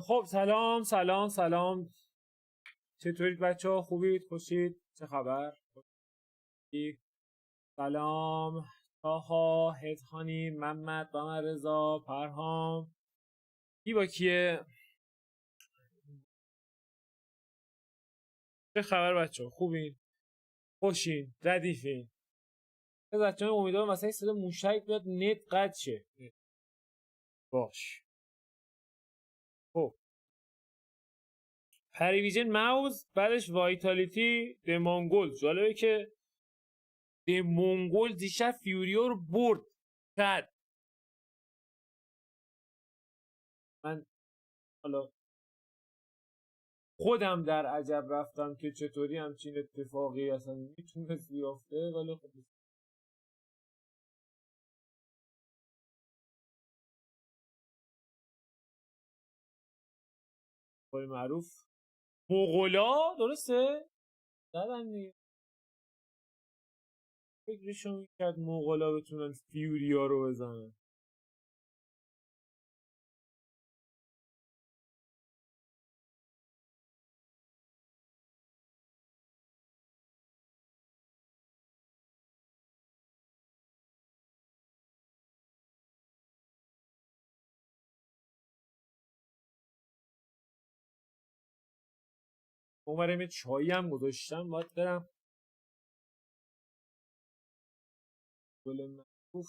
خب سلام چطورید بچه ها؟ خوبید؟ خوشید؟ چه خبر؟ سلام تاها، هدهانی، محمد، بامر رضا، پرهام، کی با کیه؟ چه خبر بچه ها؟ خوبین؟ خوشین؟ ردیفین؟ بچه ها امیدوارم مثلا صدا موشک بیاد نت قد شه. باش. خب پریویژن موز، بعدش وایتالیتی به مونگولز. جالبه که به مونگولز دیشب فیوریو رو برد کرد. من حالا خودم در عجب رفتم که چطوری همچین اتفاقی اصلا میتونست بیافته، ولی خب به معروف مغولا درسته؟ دادن دیگه. فکرشو میکرد مغولا بتونن فیوریا رو بزنن. اونورم یه چایی هم گذاشتم، باید برم گل معروف.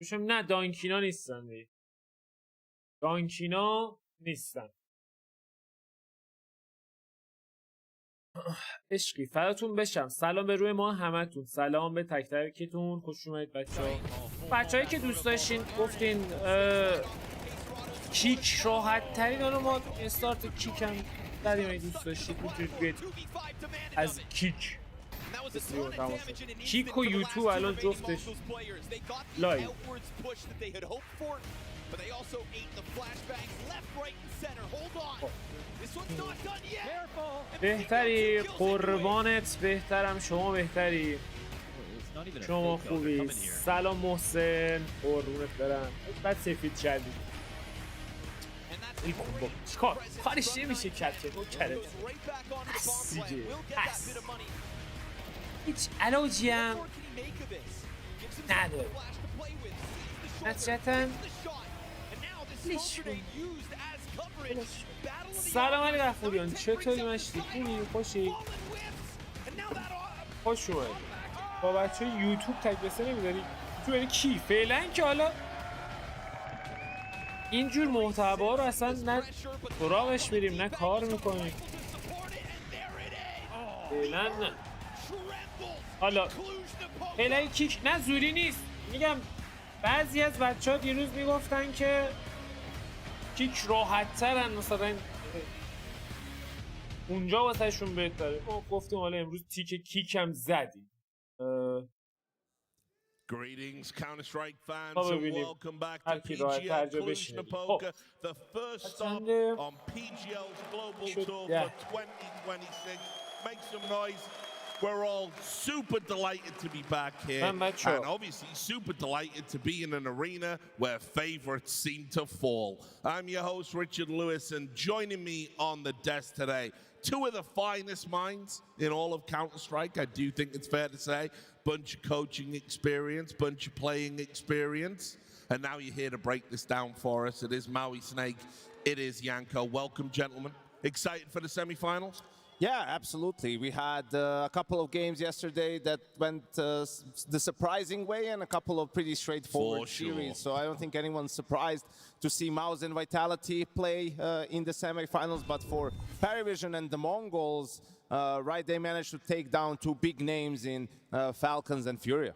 میشم نه دانکینا نیستن دیگه. دانکینا نیستن. عشقی فداتون بشم. سلام به روی ما همتون، سلام به تک تکتون، خوش اومدید بچه‌هایی که دوست داشتین گفتین کیک راحت ترین. حالا ما استارت کیک هم داریم، اگه دوست داشتید میتونید بیاید از کیک کیک و یوتیوب الان جفتش لایو. بهتری قربانت، بهترم، شما بهتری، شما خوبی. سلام محسن، قربونت برم. بعد سفید شدید ای بابا چیکار کارش نمیشه کرد که او کرده هست دیگه هست هیچ علاجی هم نداره نتیجتاً سلام علی غفوریان چطوری مشتی؟ خوبی؟ خوشی؟ خوش اومد با بچه یوتیوب تکبسه نمیداری؟ تو یعنی کی؟ فعلا که حالا اینجور محتوا رو اصلا نه سراغش بریم نه کار میکنیم فعلا نه حالا فعلا کیک نه زوری نیست میگم بعضی از بچه ها دیروز میگفتن که کیک راحت ترن مثلا اونجا واسه شون بهتره گفتیم حالا امروز تیک کیک هم زدیم Greetings, Counter-Strike fans, and welcome back to PGL Cluj Napoca, the first stop on PGL's global tour for 2026. Make some noise. We're all super delighted to be back here, and obviously super delighted to be in an arena where favorites seem to fall. I'm your host, Richard Lewis, and joining me on the desk today, two of the finest minds in all of Counter-Strike, I do think it's fair to say. Bunch of coaching experience, bunch of playing experience. And now you're here to break this down for us. It is Maui Snake, it is Yanko. Welcome, gentlemen. Excited for the semifinals? Yeah, absolutely. We had a couple of games yesterday that went the surprising way and a couple of pretty straightforward series. So I don't think anyone's surprised to see Mouz and Vitality play in the semifinals. But for Paravision and the Mongolz, right, they managed to take down two big names in Falcons and Furia.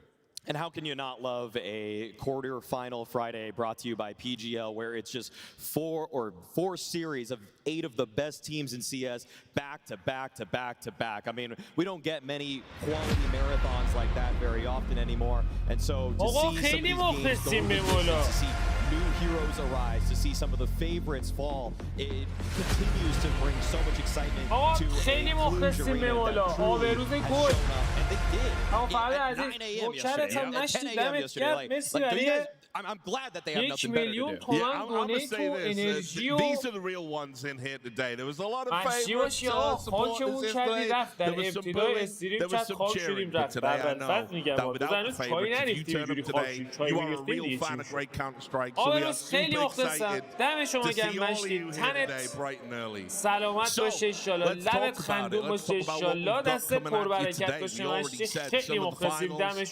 And how can you not love a quarter-final Friday brought to you by PGL, where it's just four series of 8 of the best teams in CS back to back to back to back. I mean, we don't get many quality marathons like that very often anymore. And so to see some of these games go to see new heroes arise, to see some of the favorites fall, it continues to bring so much excitement to a Cluj arena that truly has shown up. And they did at 9 a.m. yesterday. At 10 a.m. yesterday, I'm glad that they have nothing better to do. Yeah, I'm going to say this. These are the real ones in here today. There was a lot of favorites supporters yesterday. There was some bullying, there was some cheering. But today I know that without the favorites, if you turn up today, you are a real fan of great Counter-Strike. So we are super excited to see all of you here today bright and early. So let's talk about it. Let's talk about what we've got coming at you today. We already said some of the finals,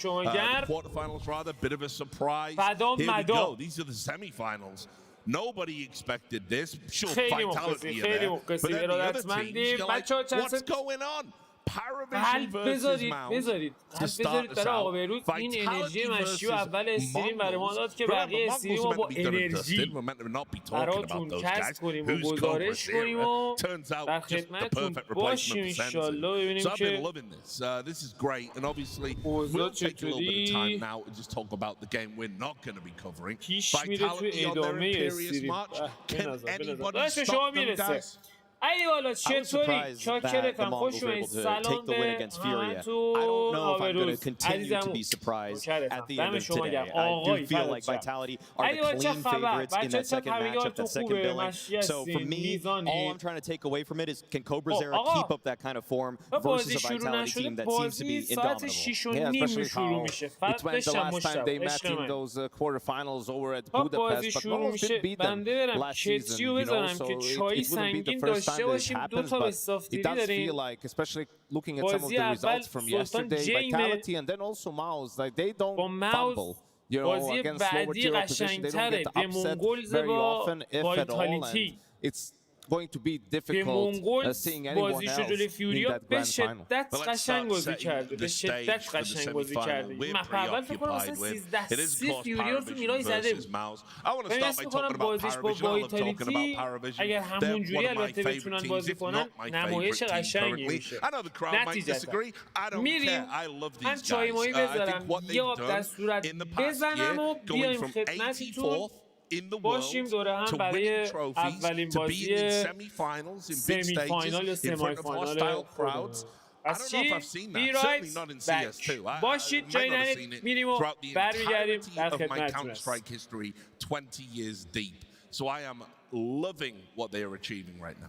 quarterfinals rather, bit of a surprise. Here we go. These are the semifinals. Nobody expected this. Sure, Vitality are there. But then the other teams, you're like, what's going on? Paravision versus Mouz to start us out. Vitality versus Mongolz. Remember, Mongolz are meant to be done and dusted. We're meant to not be talking about those guys. Who's Cobra Sierra? Turns out just the perfect replacement for Senzu. So I've been loving this. This is great. And obviously, we'll take a little bit of time now to just talk about the game we're not going to be covering. Vitality on their imperious march. Can anybody stop them, guys? ای والا چطوری؟ چاکرتم خوش اومدید سلام به همتون آبروز عزیزم دم شما گرم آقای فرهاد ای والا چه خبر؟ بچه چه خبریاتون خوبه؟ مشی هستین؟ میزانی؟ آقا بازی شروع نشده بازی ساعت 6 و نیم شروع میشه فرقش هم مشتب عشق من بازی شروع میشه بنده برم کتری رو بذارم که چایی سنگین داشته باشیم دو تا استافتری داریم بازی اول سلطان جیمه با موز بازی بعدی قشنگتره به مونگولز با وایتالیتی going to be difficult seeing anyone else in that grand final. به شدت قشنگ بازی کرده به شدت قشنگ بازی کرده مپ اول فکر کنم مثلا 13-30 فیوریور تو میرای زده بود من اسم کنم بازیش با وایتالیتی اگر همونجوری البته بتونن بازی کنن نمایش قشنگی میشه نتیجتا میریم من چای مایی بذارم یا در صورت بزنم و بیایم خدمتتون باشیم دوره هم برای اولین بازی سمی فاینال یا سمی فاینال از چی؟ بی رایت بک باشید جای نرید میریم و برمیگردیم در خدمتتون هست So I am loving what they are achieving right now.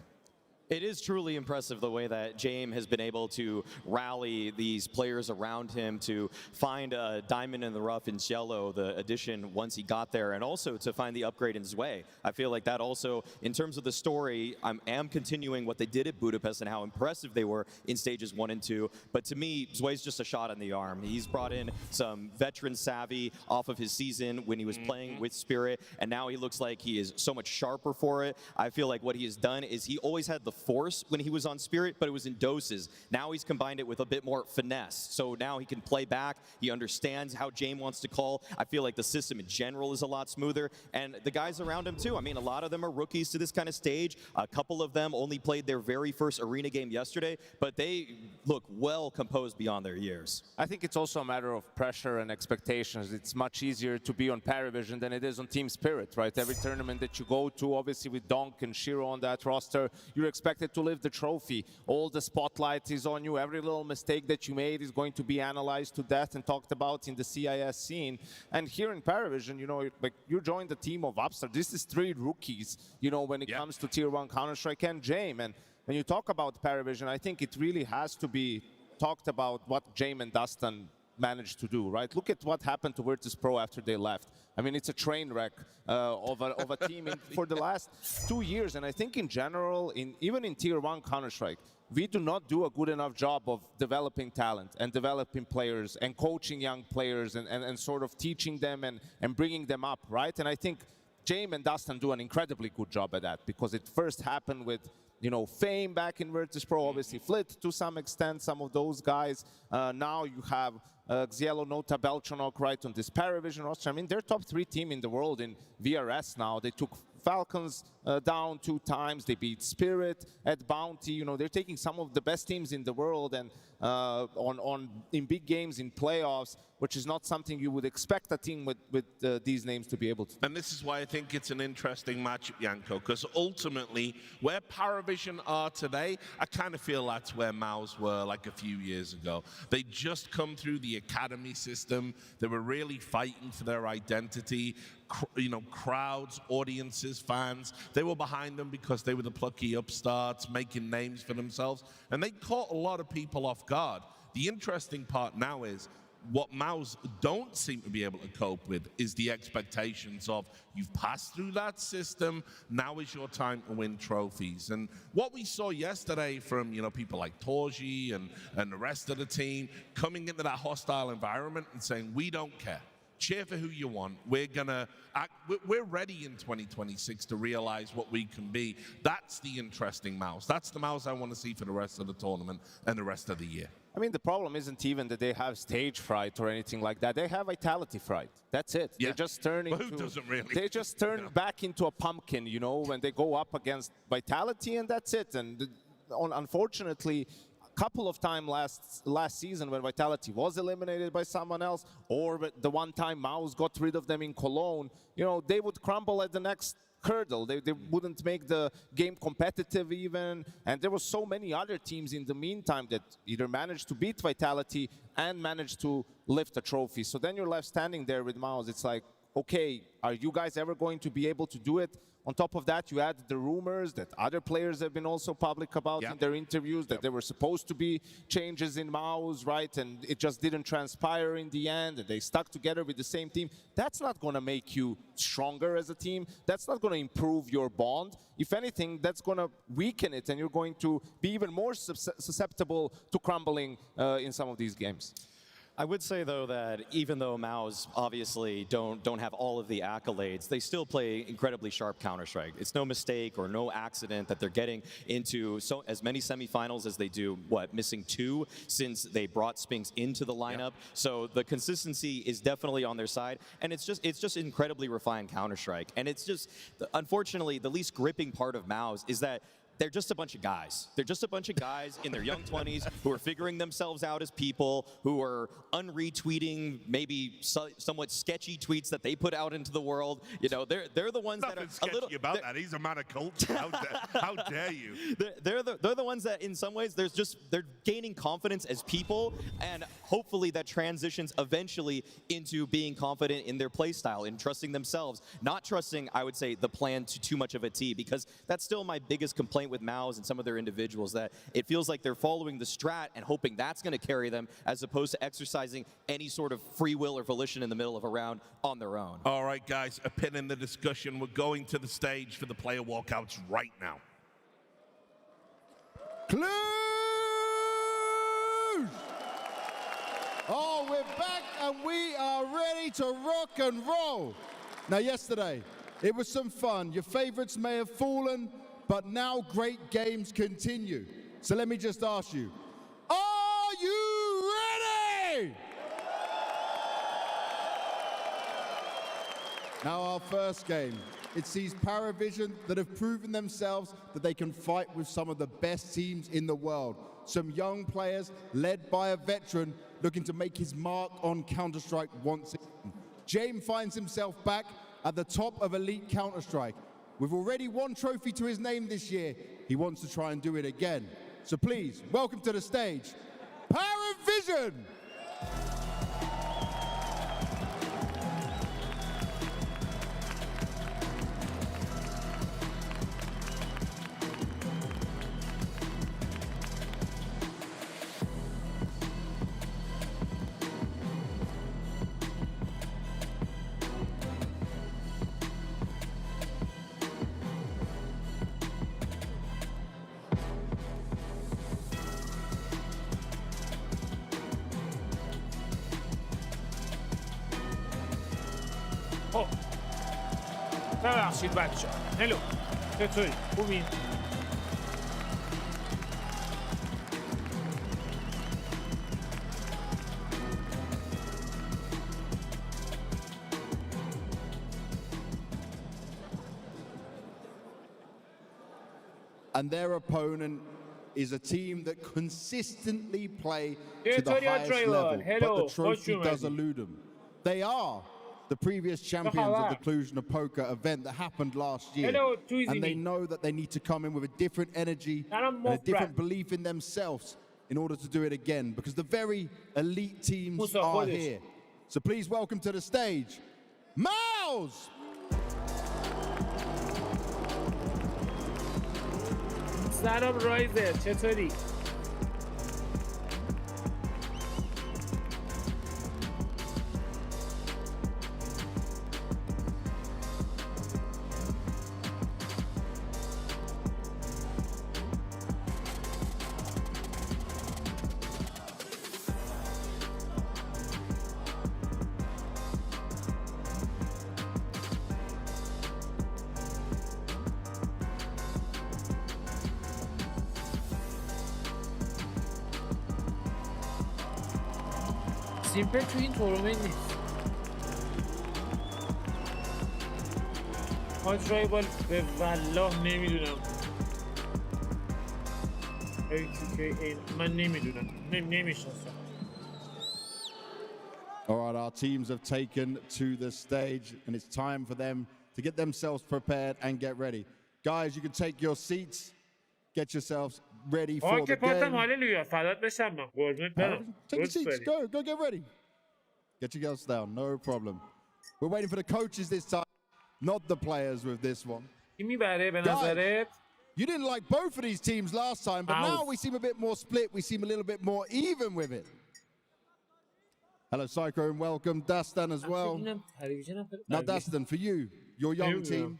It is truly impressive the way that James has been able to rally these players around him to find a diamond in the rough in Cielo, the addition once he got there, and also to find the upgrade in Zwei. I feel like that also, in terms of the story, I am continuing what they did at Budapest and how impressive they were in stages 1 and 2. But to me, Zwei's just a shot in the arm. He's brought in some veteran savvy off of his season when he was playing with Spirit, and now he looks like he is so much sharper for it. I feel like what he has done is he always had the force when he was on Spirit, but it was in doses. Now he's combined it with a bit more finesse. So now he can play back. He understands how James wants to call. I feel like the system in general is a lot smoother. And the guys around him too. I mean, a lot of them are rookies to this kind of stage. A couple of them only played their very first arena game yesterday, but they look well composed beyond their years. I think it's also a matter of pressure and expectations. It's much easier to be on Paravision than it is on Team Spirit, right? Every tournament that you go to, obviously with Donk and Shiro on that roster, you're expected to lift the trophy. All the spotlight is on you. Every little mistake that you made is going to be analyzed to death and talked about in the CIS scene. And here in Paravision, you know, like you joined the team of RApTOR. This is 3 rookies, you know, when it comes to Tier 1 Counter-Strike and James. And when you talk about Paravision, I think it really has to be talked about what James and Dustin managed to do, right? Look at what happened to Virtus.pro after they left. I mean, it's a train wreck of a team for the last 2 years. And I think in general, even in Tier 1 Counter-Strike, we do not do a good enough job of developing talent and developing players and coaching young players and sort of teaching them and bringing them up, right? And I think James and Dustin do an incredibly good job at that because it first happened with, you know, Fame back in Virtus.pro, obviously Flit to some extent, some of those guys. Now you have Xielo, Nota, Beltranok right on this Paravision roster. I mean, they're top 3 team in the world in VRS now. They took Falcons down 2 times. They beat Spirit at Bounty. You know, they're taking some of the best teams in the world and in big games, in playoffs, which is not something you would expect a team with these names to be able to do. And this is why I think it's an interesting matchup, Janko, because ultimately, where Paravision are today, I kind of feel that's where Mouz were like a few years ago. They just come through the academy system. They were really fighting for their identity. You know, crowds, audiences, fans, they were behind them because they were the plucky upstarts making names for themselves, and they caught a lot of people off guard. The interesting part now is what Mouz don't seem to be able to cope with is the expectations of you've passed through that system, now is your time to win trophies. And what we saw yesterday from, you know, people like Torji and the rest of the team coming into that hostile environment and saying, we don't care. Cheer for who you want. We're ready in 2026 to realize what we can be. That's the interesting Mouz. That's the Mouz I want to see for the rest of the tournament and the rest of the year. I mean, the problem isn't even that they have stage fright or anything like that. They have vitality fright. That's it. Yeah. They just turn into. Who doesn't really? They just turn back into a pumpkin, you know, when they go up against vitality, and that's it. And unfortunately, couple of times last season when Vitality was eliminated by someone else, or the one time Mouz got rid of them in Cologne, you know, they would crumble at the next hurdle. They wouldn't make the game competitive even, and there were so many other teams in the meantime that either managed to beat Vitality and managed to lift a trophy. So then you're left standing there with Mouz. It's like, okay, are you guys ever going to be able to do it? On top of that, you add the rumors that other players have been also public about in their interviews, that there were supposed to be changes in Mouz, right? And it just didn't transpire in the end, and they stuck together with the same team. That's not going to make you stronger as a team. That's not going to improve your bond. If anything, that's going to weaken it, and you're going to be even more susceptible to crumbling in some of these games. I would say, though, that even though Mouz obviously don't have all of the accolades, they still play incredibly sharp Counter-Strike. It's no mistake or no accident that they're getting into as many semifinals as they do, missing 2 since they brought Spinks into the lineup. So the consistency is definitely on their side, and it's just incredibly refined Counter-Strike. And it's just, unfortunately, the least gripping part of Mouz is that they're just a bunch of guys. They're just a bunch of guys in their young 20s who are figuring themselves out as people, who are unretweeting maybe somewhat sketchy tweets that they put out into the world. You know, they're the ones that are sketchy a little about that. He's a man of culture. How dare you? They're the ones that in some ways they're gaining confidence as people, and hopefully that transitions eventually into being confident in their play style, in trusting themselves, not trusting, I would say, the plan to too much of a T, because that's still my biggest complaint with Mouz and some of their individuals, that it feels like they're following the strat and hoping that's going to carry them, as opposed to exercising any sort of free will or volition in the middle of a round on their own. All right, guys, a pin in the discussion. We're going to the stage for the player walkouts right now. Cluj! Oh, we're back and we are ready to rock and roll. Now, yesterday, it was some fun. Your favorites may have fallen, but now great games continue. So let me just ask you, are you ready? Now our first game, it sees Paravision that have proven themselves that they can fight with some of the best teams in the world. Some young players led by a veteran looking to make his mark on Counter-Strike once again. James finds himself back at the top of Elite Counter-Strike. With already one trophy to his name this year, he wants to try and do it again. So please, welcome to the stage, Paravision! خب ببخشید بچه ها. هلو چطوری؟ خوبی؟ And their opponent is a team that consistently play to the highest level, but the trophy does elude them. They are the previous champions of the Cluj Napoca event that happened last year. And they know that they need to come in with a different energy and a different belief in themselves in order to do it again, because the very elite teams are here. So please welcome to the stage, Mouz! سلام رایزر چطوری؟ سیمپل تو این تورنمنت نیست. هاجرایبال به والله نمیدونم. من نمیدونم. نمیشناسم. All right, our teams have taken to the stage, and it's time for them to get themselves prepared and get ready. Guys, you can take your seats, get yourselves ready for the game. هاللویا فدات بشم من قربونت برم. Take your seats, go get ready. Get your girls down, no problem. We're waiting for the coaches this time, not the players with this one. کی میبره به نظرت؟ You didn't like both of these teams last time, but now we seem a bit more split. We seem a little bit more even with it. Hello, Psycho, and welcome. Dastan as well. Now, Dastan, for you, your young team,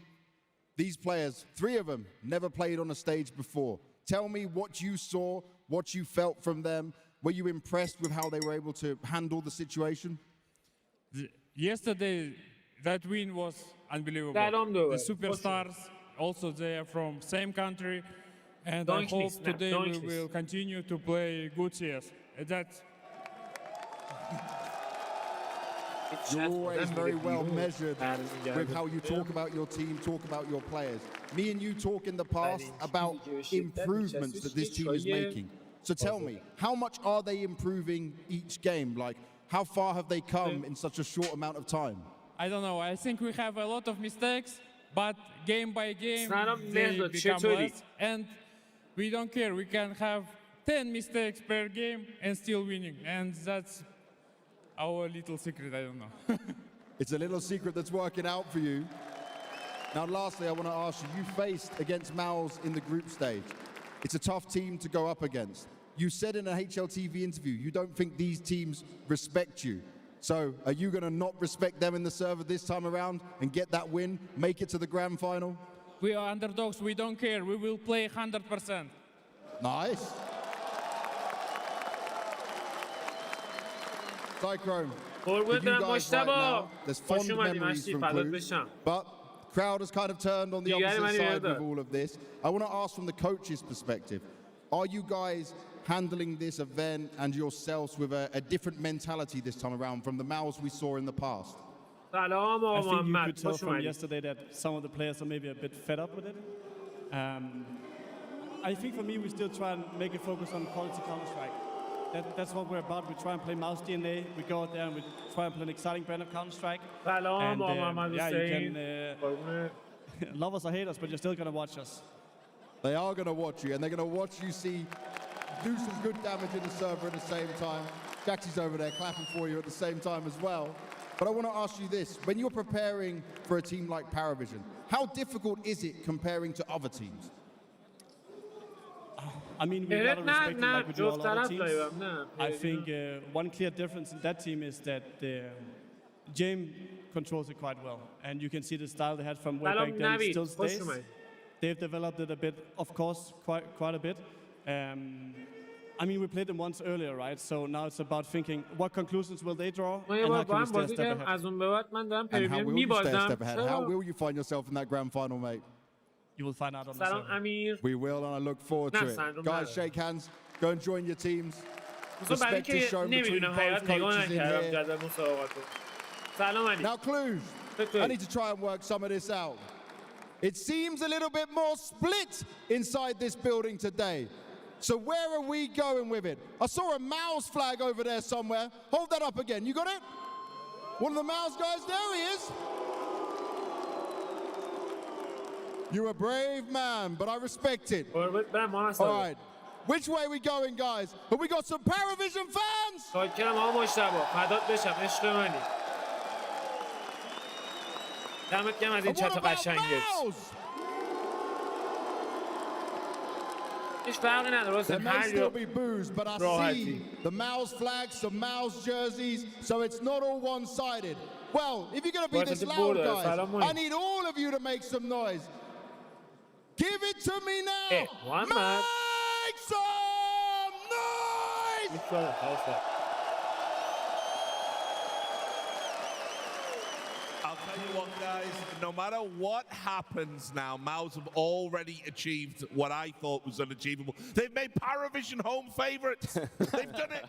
these players, 3 of them, never played on a stage before. Tell me what you saw, what you felt from them. Were you impressed with how they were able to handle the situation? Yesterday, that win was unbelievable. The superstars, also they are from same country, and I hope today we will continue to play good CS. That's You're always very well measured with how you talk about your team, talk about your players. Me and you talk in the past about improvements that this team is making. So tell me, how much are they improving each game? Like, how far have they come in such a short amount of time? I don't know. I think we have a lot of mistakes, but game by game, they become less. And we don't care. We can have 10 mistakes per game and still winning. And that's our little secret. I don't know. It's a little secret that's working out for you. Now, lastly, I want to ask you, you faced against Mouz in the group stage. It's a tough team to go up against. You said in a HLTV interview, you don't think these teams respect you. So are you going to not respect them in the server this time around and get that win, make it to the grand final? We are underdogs. We don't care. We will play 100%. Nice. Cyclone, for you guys right now, there's fond memories from Cluj, but crowd has kind of turned on the opposite side with all of this. I want to ask from the coach's perspective, are you guys handling this event and yourselves with a different mentality this time around from the Mouz we saw in the past? I think you could tell from yesterday that some of the players are maybe a bit fed up with it. I think for me, we still try and make a focus on quality Counter-Strike. That's what we're about. We try and play Mouz DNA. We go out there and we try and play an exciting brand of Counter-Strike. And yeah, you can love us or hate us, but you're still going to watch us. They are going to watch you, and they're going to watch you do some good damage in the server at the same time. Jaxie's over there clapping for you at the same time as well. But I want to ask you this. When you're preparing for a team like Paravision, how difficult is it comparing to other teams? I mean, we got to respect them like we do all other teams. I think one clear difference in that team is that James controls it quite well. And you can see the style they had from way back then still stays. They've developed it a bit, of course, quite a bit. I mean, we played them once earlier, right? So now it's about thinking, what conclusions will they draw, and how can we stay a step ahead? And how will you stay a step ahead? How will you find yourself in that grand final, mate? You will find out on the server. We will, and I look forward to it. Guys, shake hands. Go and join your teams. Respect is shown between both coaches in here. Now, Cluj, I need to try and work some of this out. It seems a little bit more split inside this building today. So where are we going with it? I saw a Mouz flag over there somewhere. Hold that up again. You got it? One of the Mouz guys, there he is. You're a brave man, but I respect it. All right. Which way are we going, guys? Have we got some Paravision fans? And what about Mouz? There may still be boos, but I see the Mouz flags, some Mouz jerseys, so it's not all one-sided. Well, if you're going to be this loud, guys, I need all of you to make some noise. Give it to me now! Make some noise! I'll tell you what, guys, no matter what happens now, Mouz have already achieved what I thought was unachievable. They've made Paravision home favorites. They've done it.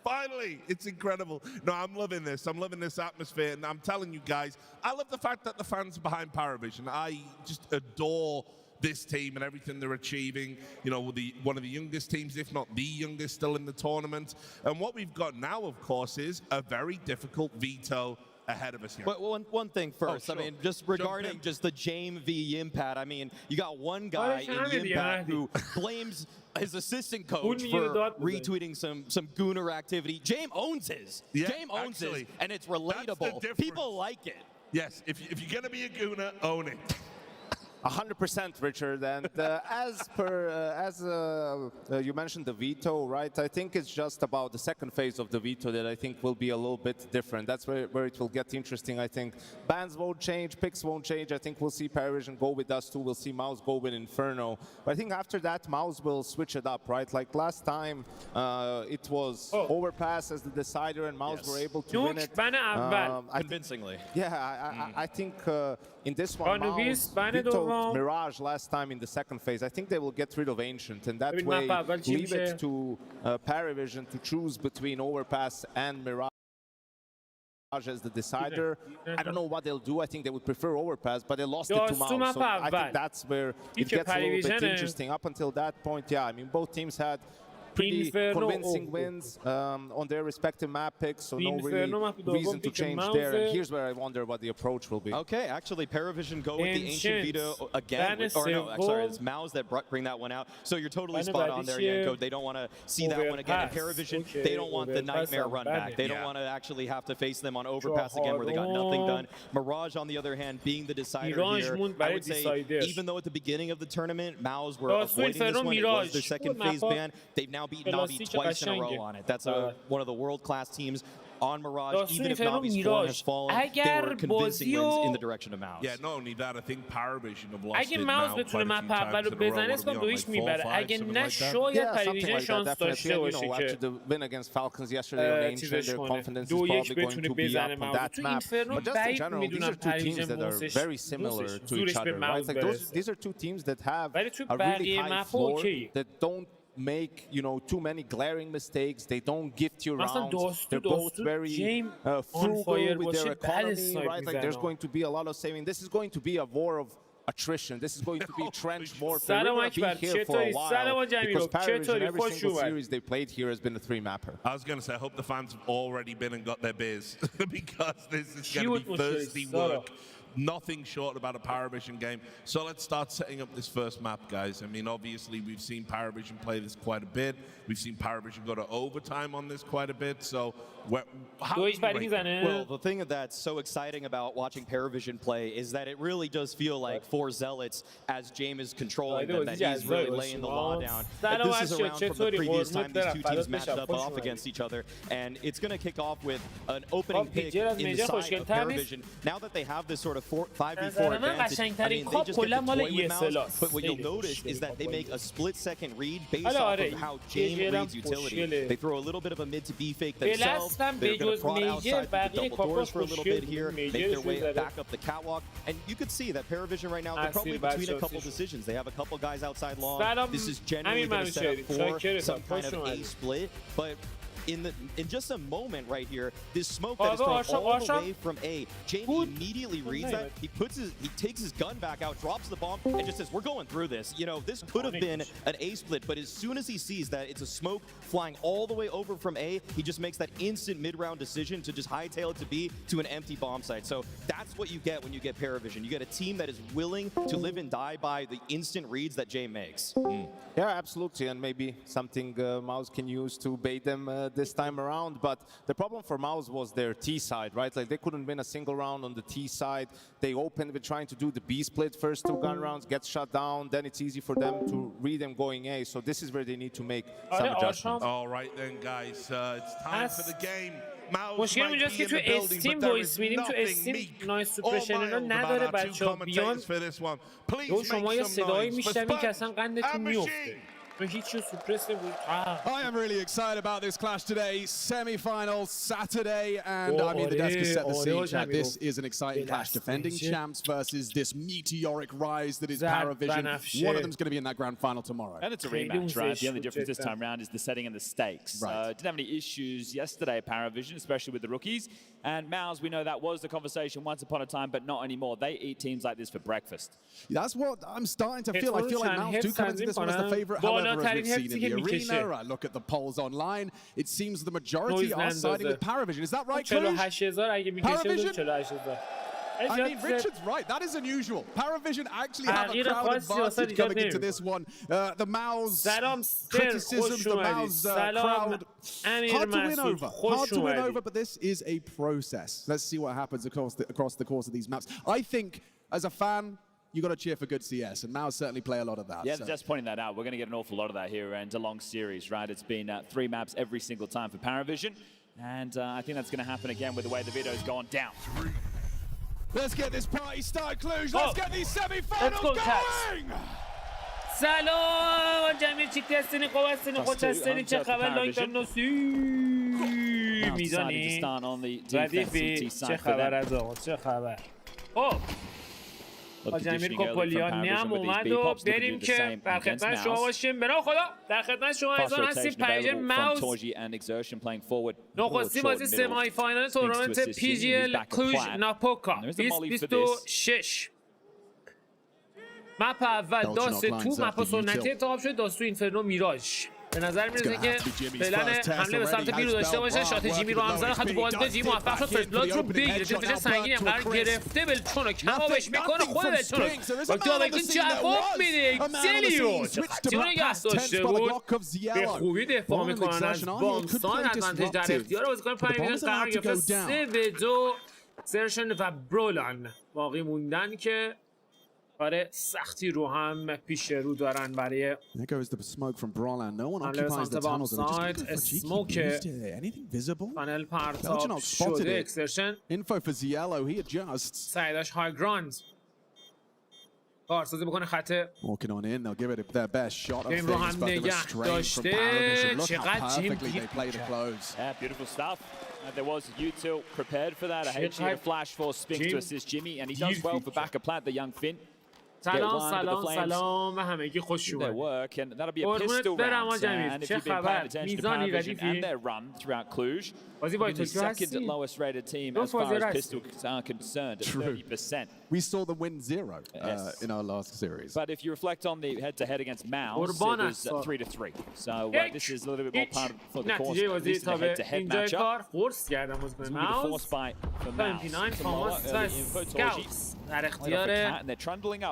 Finally. It's incredible. No, I'm loving this. I'm loving this atmosphere. And I'm telling you guys, I love the fact that the fans are behind Paravision. I just adore this team and everything they're achieving. You know, one of the youngest teams, if not the youngest, still in the tournament. And what we've got now, of course, is a very difficult Veto ahead of us here. But one thing first, I mean, just regarding just the James v. Yimpat, I mean, you got one guy in Yimpat who blames his assistant coach for retweeting some gooner activity. James owns his. Yeah, James owns his, and it's relatable. People like it. Yes, if you're going to be a gooner, own it. 100%, Richard. And as you mentioned the Veto, right? I think it's just about the second phase of the Veto that I think will be a little bit different. That's where it will get interesting, I think. Bans won't change, picks won't change. I think we'll see Paravision go with us too. We'll see Mouz go with Inferno. But I think after that, Mouz will switch it up, right? Like last time, it was Overpass as the decider, and Mouz were able to win it. Convincingly. Yeah, I think in this one, Mouz vetoed Mirage last time in the second phase. I think they will get rid of Ancient, and that way leave it to Paravision to choose between Overpass and Mirage. as the decider. I don't know what they'll do. I think they would prefer overpass, but they lost it to Mouz. So I think that's where it gets a little bit interesting. Up until that point, yeah, I mean, both teams had pretty convincing wins on their respective map picks, so no really reason to change there. And here's where I wonder what the approach will be. Okay, actually, Paravision go with the Ancient Veto again. Or no, sorry, it's Mouz that bring that one out. So you're totally spot on there, Yanko. They don't want to see that one again. And Paravision, they don't want the nightmare run back. They don't want to actually have to face them on overpass again where they got nothing done. Mirage, on the other hand, being the decider here, I would say, even though at the beginning of the tournament, Mouz were avoiding this one, it was their second phase ban, they've now beaten Navi twice in a row on it. That's one of the world-class teams on Mirage. Even if Navi's form has fallen, they were convincing wins in the direction of Mouz. Yeah, not only that, I think Paravision have lost اگه Mouz بتونه مپ اولو بزنه اسم دویش میبره. اگه نه شاید پریویژن شانس داشته باشه که after the win against Falcons yesterday on Ancient, their confidence is probably going to be up on that map. But just in general, these are two teams that are very similar to each other, right? Like these are two teams that have a really high floor that don't make, you know, too many glaring mistakes. They don't gift you rounds. They're both very frugal with their economy, right? Like there's going to be a lot of saving. This is going to be a war of attrition. This is going to be trench warfare. We're going to be here for a while because Paravision, every single series they played here has been a 3-mapper. I was going to say, I hope the fans have already been and got their beers because this is going to be thirsty work. Nothing short about a Paravision game. So let's start setting up this first map, guys. I mean, obviously, we've seen Paravision play this quite a bit. We've seen Paravision go to overtime on this quite a bit. So, how do you rate it? Well, the thing that's so exciting about watching Paravision play is that it really does feel like for Zealots, as James is controlling them, that he's really laying the law down. But this is around from the previous time these two teams matched up off against each other. And it's going to kick off with an opening pick in the side of Paravision. Now that they have this sort of 5v4 advantage, I mean, they just get to toy with Mouz, but what you'll notice is that they make a split-second read based off of how James reads utility. They throw a little bit of a mid to B fake themselves. They're going to prod outside with the double doors for a little bit here, make their way back up the catwalk, and you could see that Paravision right now, they're probably between a couple decisions. They have a couple guys outside long. This is generally going to set up for some kind of A split, but in just a moment right here, this smoke that is thrown all the way from A, Jamie immediately reads that. He takes his gun back out, drops the bomb, and just says, "We're going through this." You know, this could have been an A split, but as soon as he sees that it's a smoke flying all the way over from A, he just makes that instant mid-round decision to just hightail it to B to an empty bomb site. So that's what you get when you get Paravision. You get a team that is willing to live and die by the instant reads that Jay makes. Yeah, absolutely, and maybe something Mouz can use to bait them this time around. But the problem for Mouz was their T side, right? Like they couldn't win a single round on the T side. They opened with trying to do the B split first 2 gun rounds, gets shut down. Then it's easy for them to read them going A. So this is where they need to make some adjustments. All right then, guys, it's time for the game. مشکل اونجاست که تو استیم وایس میدیم، تو استیم نایس سوپرشن اینا نداره بچه‌ها بیان تو شما یه صدایی میشنوی که اصلا قندتون میفته. I am really excited about this clash today. Semi-finals Saturday, and I mean the desk has set the scene. Chat. This is an exciting clash. Defending champs versus this meteoric rise that is Paravision. One of them's going to be in that grand final tomorrow. And it's a rematch, right? The only difference this time around is the setting and the stakes. Right. Didn't have any issues yesterday at Paravision, especially with the rookies. And Mouz, we know that was the conversation once upon a time, but not anymore. They eat teams like this for breakfast. That's what I'm starting to feel. I feel like Mouz do come into this one as the favorite. However, as we've seen in the arena, I look at the polls online, it seems the majority are siding with Paravision. Is that right, Cluj? Paravision? I mean, Richard's right. That is unusual. Paravision actually have a crowd advantage coming into this one. The Mouz criticisms, the Mouz crowd. Hard to win over. Hard to win over, but this is a process. Let's see what happens across the course of these maps. I think, as a fan, you got to cheer for good CS, and Mouz certainly play a lot of that. Yeah, so. Just pointing that out. We're going to get an awful lot of that here, and a long series, right? It's been 3 maps every single time for Paravision, and I think that's going to happen again with the way the Veto's gone down. Let's get this party started, Cluj. Let's get these semi-finals going! سلام جمعی چیکتی هستینی خوب هستینی خوش هستینی چه خبر لایک دار نسی میدانی ردیفی چه خبر از آقا چه خبر of امیر conditioning early from کوپولیانی هم Paravision with these اومد B و pops. Looking to do بریم the که same در against خدمت شما Mouz. باشیم. به نام خدا در خدمت شما Fast ایزان هستیم. rotation پریژن available from Mouz Torji and Exertion playing forward. نخستین بازی سمی فاینال تورنمنت PGL کلوژ ناپوکا 2026. مپ اول داست تو مپ سنتی انتخاب شد، داستو اینفرنو میراژ. به نظر میرسه که فعلا حمله به سمت بی رو داشته باشه. شات جیمی رو هم زدن، خط بازی جیمی موفق شد فرست بلاد رو بگیره. دیتاش سنگینی هم قرار گرفته، ولچون رو کبابش میکنه. خود ولچون رو دابلکین جواب میده. اکسلیو چقدر نگه داشته بود، به خوبی دفاع میکنن از بامستان. ادوانتیج در اختیار بازیکن پریویژن قرار گرفته. 3 به 2 سرشن و برولان باقی موندن که کار سختی رو هم پیش رو دارن برای There goes the smoke from Brolan. No one حمله occupies the سمت tunnels. And بامساید. they're just اسموک anything visible? پانل پرتاب شده. اکسرشن Info for Ziello. He adjusts. سعیداش های گراند کارسازی بکنه. خط Walking on in. They'll give it their best shot. گیم رو هم نگه داشته. چقدر جیم they play the close. Yeah, beautiful stuff. There was util prepared for that. I hate to see the flash for Spinks to assist Jimmy, and he does well for back a plant, the young Finn. سلام و همگی خوش اومدید. قربونت برم آقا جمیل. چه خبر؟ میزانی ردیفی؟ بازی با توکیو هستی؟ دو فازه هستی. We saw them win 0 in our last series. But if you reflect on the head-to-head against Mouz, it was 3-3. So this is a little bit more part of the course. At least in a head-to-head matchup. Mouz تا امتیناین فاماس و سکاوتس در اختیار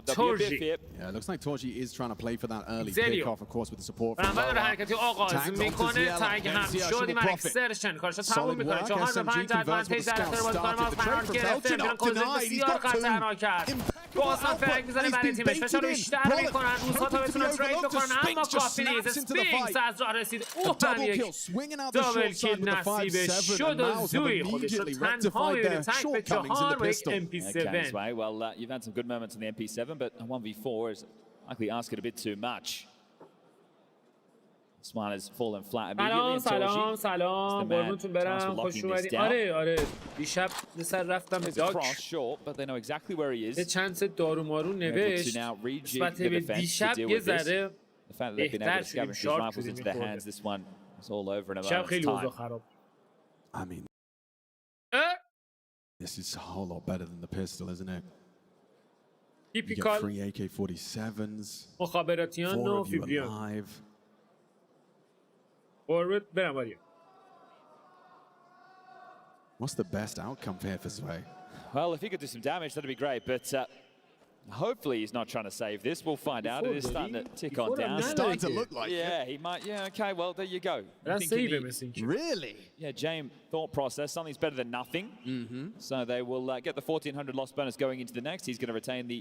تورجی. Yeah, it looks like Torji is trying to play for that early kickoff, of course, with the support from برنامه حرکتی آغاز میکنه. تگ هم شدیم اکسرشن کارش رو تموم میکنه. 4 به 5 ادوانتیج در اختیار بازیکن ما. فرهاد گرفته میرن کوزه بسیار خطرناک کرد. باز هم فرق میزنه برای تیمش. فشار رو بیشتر میکنن. روزها تا بتونن ترید بکنن اما کافی نیست. اسپینکس از راه رسید. او هم یک دابل کیل نصیبش شد و زوی خودش رو تنها میبینه. تک به 4 با یک MP7. Well, you've had some good moments in the MP7, but a 1v4 is likely asking a bit too much. Smile has fallen flat immediately. سلام قربونتون برم. خوش اومدید. آره دیشب سر رفتم به داک. یه چند تا دارو مارو نوشت. نسبت به دیشب یه ذره بهتر شدیم. شارپ شدیم شب خیلی اوضاع خراب. I mean, this is a whole lot better than the pistol, isn't it? You get 3 AK-47s, 4 of you alive. What's the best outcome here for Zwei? Well, if he could do some damage, that'd be great, but hopefully he's not trying to save this. We'll find out. It is starting to tick on down. It's starting to look like it. He might. Yeah, okay, well, there you go. Really? Yeah, James thought process. Something's better than nothing. So they will get the 1,400 loss bonus going into the next. He's going to retain the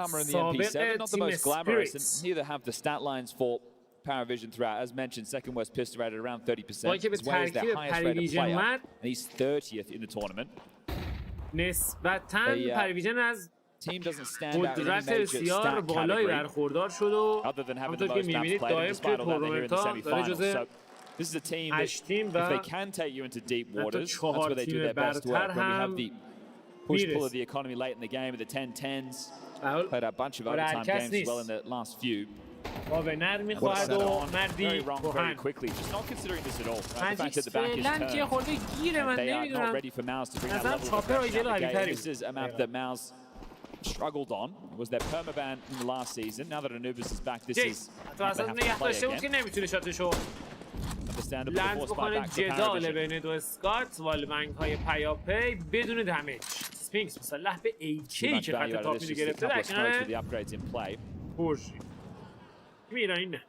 armor in the MP7. Not the most glamorous, and neither have the stat lines for Paravision throughout. As mentioned, second worst pistol rate at around 30%. As well as their highest rated player, and he's 30th in the tournament. نسبتاً پریویژن از team doesn't stand out in any قدرت major بسیار stat بالایی category برخوردار شد و other than having the همونطور که most maps می‌بینید played دائم despite توی all that they're here in the تورنمنت‌ها داره semi-finals. جزء So this is a team that 8 تیم if و they can take you into deep waters, that's چهار where they do تیم their best برتر work. When we have هم the push-pull of the economy late in the game, the 10-10s, played a bunch of overtime games as well in the last few. باونر می‌خواهد و مردی Very wrong very کهن. quickly, just not considering this at all. Right? The fact مجیس that the back is فعلا که turned, خورده گیره من they are not نمیدونم. ready for Mouz to bring that نظرم level of چاپر aggression آیدل out the قوی‌تری game. This is a map that Mouz struggled on. It was their permaban in the last season. Now that Anubis is back, this is تو اصلا نگه داشته بود که نمیتونه شاتشو لند بکنه. جدال بین دو اسکات والونگ‌های پیاپی بدون دمیج. سپینکس مسلح به AK که خط تاپ میده گرفته در کنار پورشی میرن. نه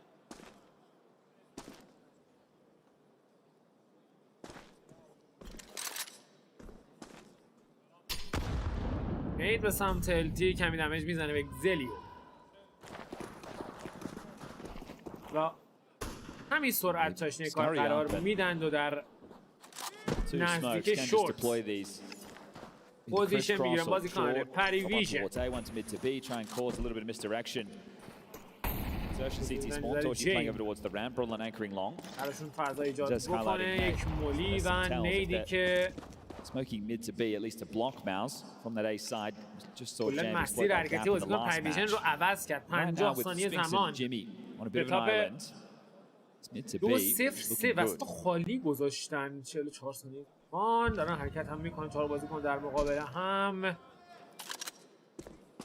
مید به سمت التی کمی دمیج میزنه به زلیو و همین سرعت تاشنه کار قرار میدند و در نزدیک شورت پوزیشن میگیرن بازی کنه پریویژن. براشون فضا ایجاد بکنه. یک مولی و نیدی که smoking mid to B, at least to block Mouz from that A side. Just saw James مسیر حرکتی بازیکن پرویژن رو عوض کرد. 50 ثانیه زمان. On a bit of an island. It's mid to B. 2-0-3 وسط خالی گذاشتن. 44 ثانیه. دارن حرکت هم میکنن 4 بازیکن در مقابل هم.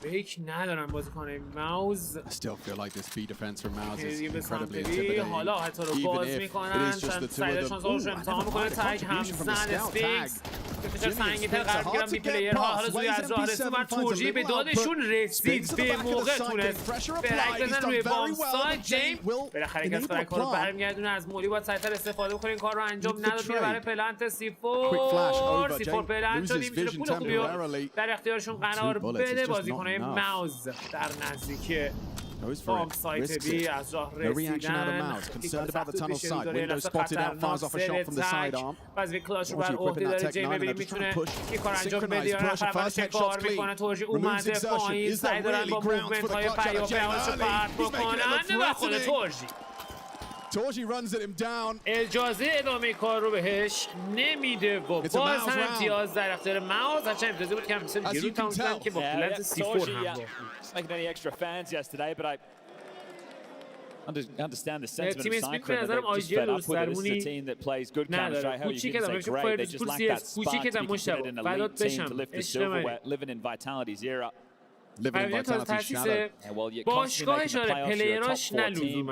بیک ندارن بازیکن موز. I still feel like this B defense from Mouz is incredibly intimidating. حالا حتی رو باز میکنن. سعید شانس رو امتحان میکنه. تگ همزن اسفینکس. بسیار سنگین‌تر قرار گیرن بی پلیرها. حالا زوی از راه رسید و توجیه به دادشون رسید. به موقع تونست برک بزن روی بام ساید. جیم بالاخره کس برک ها رو برمیگردونه. از مولی باید سریعتر استفاده بکنه. این کار رو انجام نداد. میره برای پلنت C4 پلنت شدیم. میتونه پول خوبی رو در اختیارشون قرار بده. بازیکن‌های موز در نزدیکی بام سایت بی از راه رسیدن. Concerned about the tunnel side. Window spotted out, fires off a shot from the sidearm. واسه کلاش رو بر عهده داره. جیم ببینیم میتونه این کار انجام بده یا نه. فرهاد کار میکنه. تورجی اومده پایین. سعی دارن با موومنت های پیاپی‌هاش رو پرت بکنن و خود تورجی Torji runs at him down. اجازه ادامه کار رو بهش نمیده و باز هم امتیاز در اختیار موز. هرچند امتیازی بود که همسن گیرون تمام شدن که با پلنت C4 هم making any extra fans yesterday, but I understand the sentiment of Cycling. They're just fed up with it. This is a team that plays good counter-strike. How you can say great, they just lack that spark to be considered an elite team to lift the silverware, living in Vitality's era. Living in Vitality's shadow. Well, you're constantly making the playoffs, you're a top 4 team.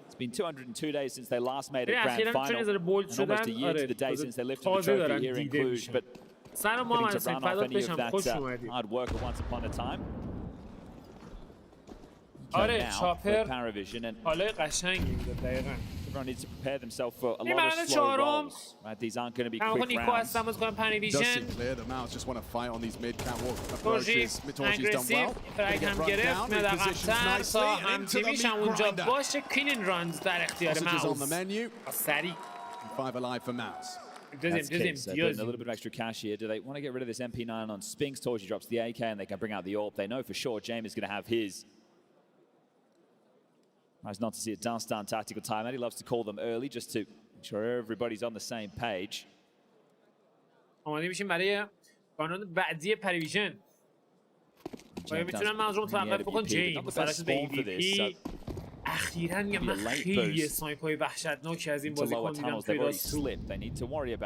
It's been 202 days since they last made a grand final, and almost a year to the day since they lifted the trophy here in Cluj, but getting to run off any of that hard work once upon a time. آره چاپر Paravision and حالا قشنگی بود دقیقاً. Everyone needs to prepare themselves for a lot of slow rolls. Right, these aren't going to be quick rounds. It does seem clear that Mouz just want to fight on these mid catwalk approaches. Torji's done well. فرگ هم گرفت مدقم‌تر تا هم تیمیش هم اونجا باشه. کلین رانز در اختیار موز. سریع 5 alive for Mouz. A little bit of extra cash here. Do they want to get rid of this MP9 on Spinks? Torji drops the AK and they can bring out the AWP. They know for sure James is going to have his. Tries not to see a dance-down tactical timeout. He loves to call them early just to make sure everybody's on the same page. آماده میشیم برای قانون بعدی پریویژن. باید میتونن موز رو متوقف بکن. جیم سرش به AVP اخیراً من خیلی اسنایپ‌های وحشتناکی از این بازیکن دیدم توی راستو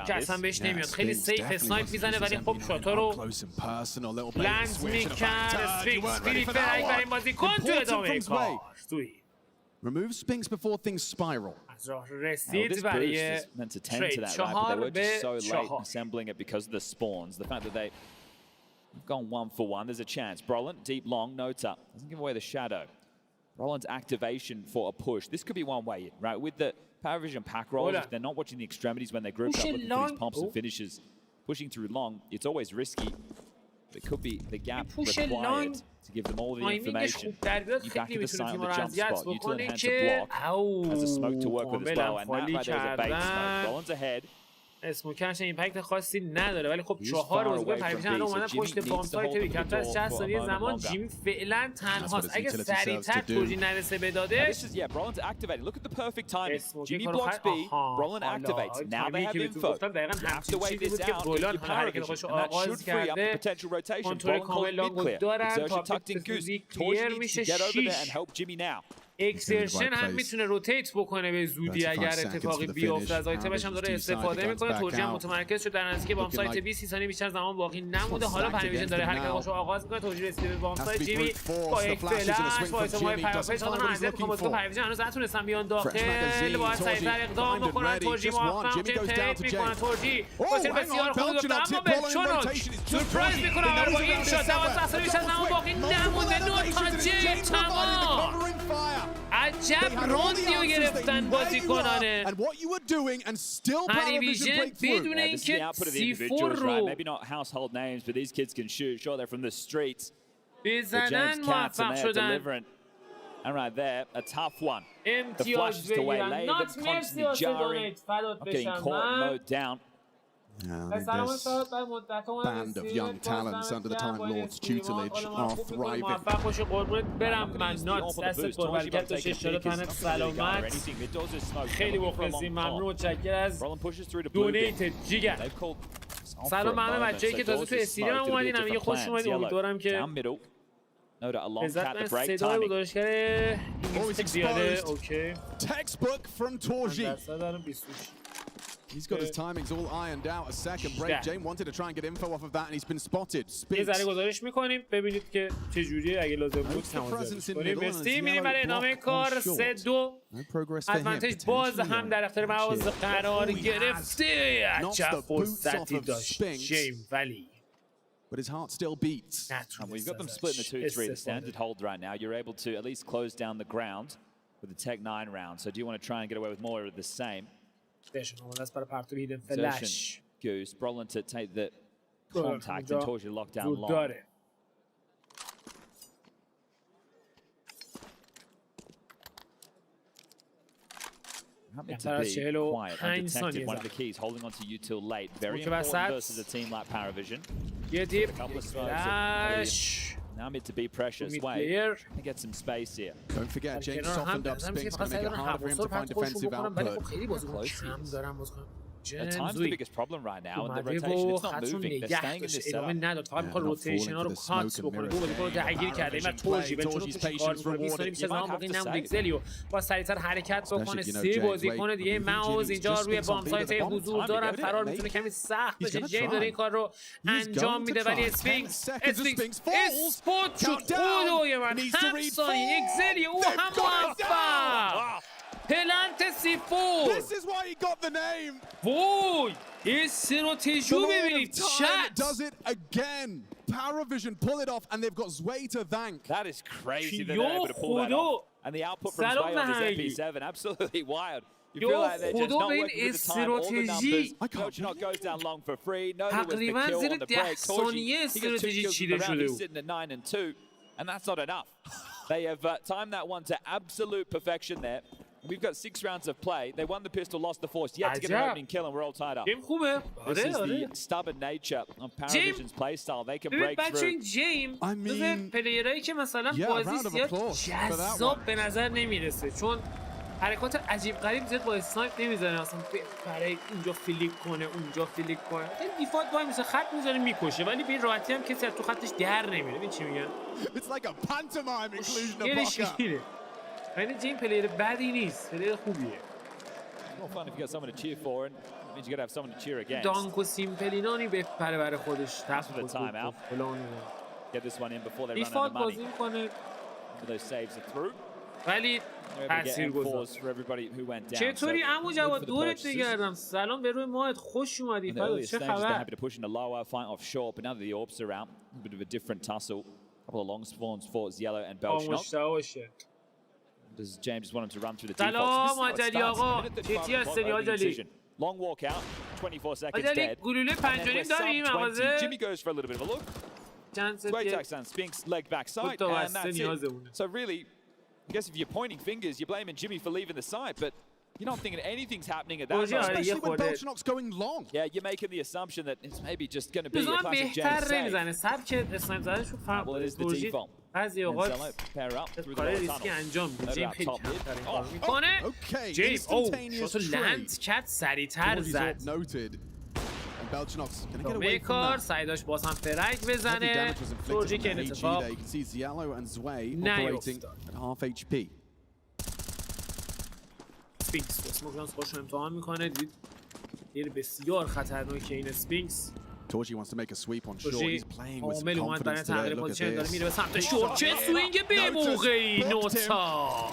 که اصلا بهش نمیاد. خیلی سیف اسنایپ میزنه ولی خب شاتا رو لند میکرد. اسفینکس فیلی فرک برای این بازیکن توی ادامه کار. Remove Spinks before things spiral. از راه رسید برای ترید 4 به 4. Assembling it because of the spawns. The fact that they've gone 1 for 1. There's a chance. Brolin, deep long, notes up. Doesn't give away the shadow. Brolin's activation for a push. This could be one way, right? With the Paravision pack rolls, if they're not watching the extremities when they're grouped up looking for these pumps and finishes, pushing through long, it's always risky. But it could be the gap required to give them all the information. You back at the side of the jump spot. You turn hand to block. Has a smoke to work with as well. And that right there is a bait smoke. Brolin's ahead. اسموکرش ایمپکت خاصی نداره ولی خب 4 بازیکن پریویژن اومدن پشت بام سایت بی کمتر از 60 ثانیه زمان. جیم فعلا تنهاست. اگه سریعتر توجی نرسه به دادش Brolin's activating. Look at the perfect timing. Jimmy blocks B. Brolin activates. Now they have info. Have to wait this out. بولان حرکتش آغاز کرده. کنترل کامل لانگو دارن. تاپیک فیزیک کلیر میشه. 6 اکسرشن هم میتونه روتیت بکنه به زودی اگر اتفاقی بیفته. از آیتمش هم داره استفاده میکنه. تورجی هم متمرکز شد در نزدیکی بام سایت 20 ثانیه بیشتر زمان باقی نمونده. حالا پریویژن داره حرکتش رو آغاز میکنه. تورجی رسیده به بام سایت. جیمی با یک فلش با آیتم‌های پیاپی شدن اذیت میکنه. بازیکن پریویژن هنوز نتونستن بیان داخل. باید سریعتر اقدام بکنن. تورجی موفق تیپ میکنه. تورجی بازی بسیار خوب بود اما به چونوک سورپرایز میکنه. با این شات 12 ثانیه بیشتر زمان باقی نمونده. نوت تا جیم تمام. عجب راندیو گرفتن بازیکنان پریویژن بدون اینکه C4 رو بزنن موفق شدن. امتیاز بگیرن. نات مرسی واسه دونیت فدات بشم من. Band of young talents under the Time Lord's tutelage are thriving. خیلی مخلصیم. ممنون. متشکرم از دونیت جیگر. سلام همه بچه‌ای که تازه تو استریام اومدین همه خوش اومدید امیدوارم که لذت من صدای گزارشگر انگلیسی زیاده اوکی textbook from Torji. He's got his Okay. timings all ironed out. A second break. Jane wanted to try and get info off of that, and he's been spotted. یه ذره گزارش میکنیم ببینید که چه جوریه اگه لازم بود تماس کنیم. مرسی میریم برای ادامه کار 3-2 ادوانتج باز هم در اختیار موز قرار گرفته. چه فرصتی داشت جیم ولی but his heart still beats. And we've got them split in the 2-3, the standard hold right now. You're able to at least close down the ground with the Tech 9 round. So do you want to try and get away with more of the same? فلاش Goose, Brolin to take the contact and Torji lock down long. Having to be quiet, undetected, one of the keys, holding on to you till late. Very important versus a team like Paravision. A couple of smokes. Now mid to be precious. Wait, to get some space here. Don't forget, James softened up Spinks, going to make it harder for him to find defensive output. At times the biggest problem right now in the rotation, it's not moving. They're staying in this setup. فقط میخواد روتیشن ها رو کات بکنه. دو بازیکن رو درگیر کرده. این تورجی بنچونو کار میکنه. 20 تا بیشتر زمان باقی نمونده. اکسلیو با سریعتر حرکت بکنه. 3 بازیکن دیگه موز اینجا روی بام سایت حضور دارن. فرار میتونه کمی سخت بشه. جیم داره این کار رو انجام میده ولی اسفینکس اسپوت شد. خدای من 7 ثانیه اکسلیو هم موفق. پلنت C4. This is why he got the name. وای استراتژی ببینید چت does it again. Paravision pull it off and they've got Zwei to thank. That is crazy that they're able to pull that off. And the output from Zwei on this MP7 absolutely wild. You feel like they're just not working with the time, all the numbers. Coach goes down long for free. No, there was the kill on the break. Torji, he got 2 kills in the round. He's sitting at 9 and 2. And that's not enough. They have timed that one to absolute perfection there. We've got 6 rounds of play. They won the pistol, lost the force. Yet to get an opening kill, and we're all tied up. This is the stubborn nature of Paravision's playstyle. They can break through. I mean, پلیرایی که مثلا بازی زیاد جذاب به نظر نمیرسه چون حرکات عجیب غریب زیاد با اسنایپ نمیزنه اصلا برای اینجا فلیک کنه اونجا فلیک کنه. دیفالت وای میشه خط میزنه میکشه ولی به راحتی هم کسی از تو خطش در نمیره. ببین چی میگن. It's like a pantomime in Cluj Napoca. یعنی جیم پلیر بدی نیست، پلیر خوبیه. More fun if you got someone to cheer for, and it means you got to have someone to cheer against. دانک و سیمپلینانی بپره برای خودش. After the timeout, get this one in before they run out of money. بازی میکنه. Those saves are through. ولی تاثیرگذار. چطوری عمو جواد دورت بگردم. سلام به روی ماهت خوش اومدی. چه خبر؟ Happy to push in the lower, fight off short, but now that the orbs are out, a bit of a different tussle. A couple of long spawns for Yellow and Belchnok. Does James just want him to run through the defaults? سلام آجالی آقا چیتی هستی آجالی Long walk out, 24 seconds dead. گلوله 5 داری مغازه Jimmy goes for a little bit of a look. Great tax on Spinks, leg backside, and that's it. So really, I guess if you're pointing fingers, you're blaming Jimmy for leaving the site, but you're not thinking anything's happening at that moment. Especially when Belchnok's going long. Yeah, you're making the assumption that it's maybe just going to be a classic James save. Well, it is the default. بعضی اوقات کار ریسکی انجام میده. جیم خیلی کمتر این کار میکنه. جیم شوتو لند کرد سریعتر زد. ادامه کار سعی داشت باز هم فرک بزنه. تورجی که این اتفاق نیفتاد. سپینکس با اسموکلانس خوش رو امتحان میکنه. دید بسیار خطرناکه این سپینکس. Torji wants to make a sweep on short. He's playing with some confidence today. Look at this. میره به سمت شورت. چه سوینگ به موقعی نوتا.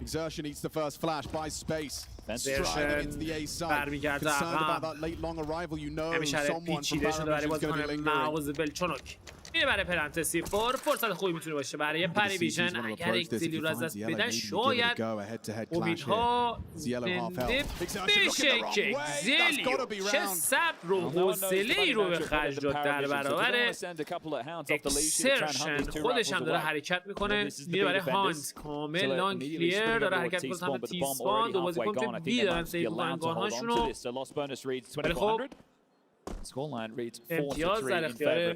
Exertion eats the first flash by Space. Striding into the A side. Concerned about that late long arrival. You know someone from Paravision is going to be lingering. میره برای پلنت C4 فرصت خوبی میتونه باشه برای پریویژن اگر اکسیلی رو از دست بدن شاید امیدها زنده بشه که اکسیلیو چه صبر و حوصله ای رو به خرج داد در برابر اکسرشن. خودش هم داره حرکت میکنه میره برای هانت کامل لانگ کلیر داره حرکت میکنه سمت تی سپان. دو بازیکن که بی دارن سیف میکنن گانهاشونو ولی خب امتیاز در اختیار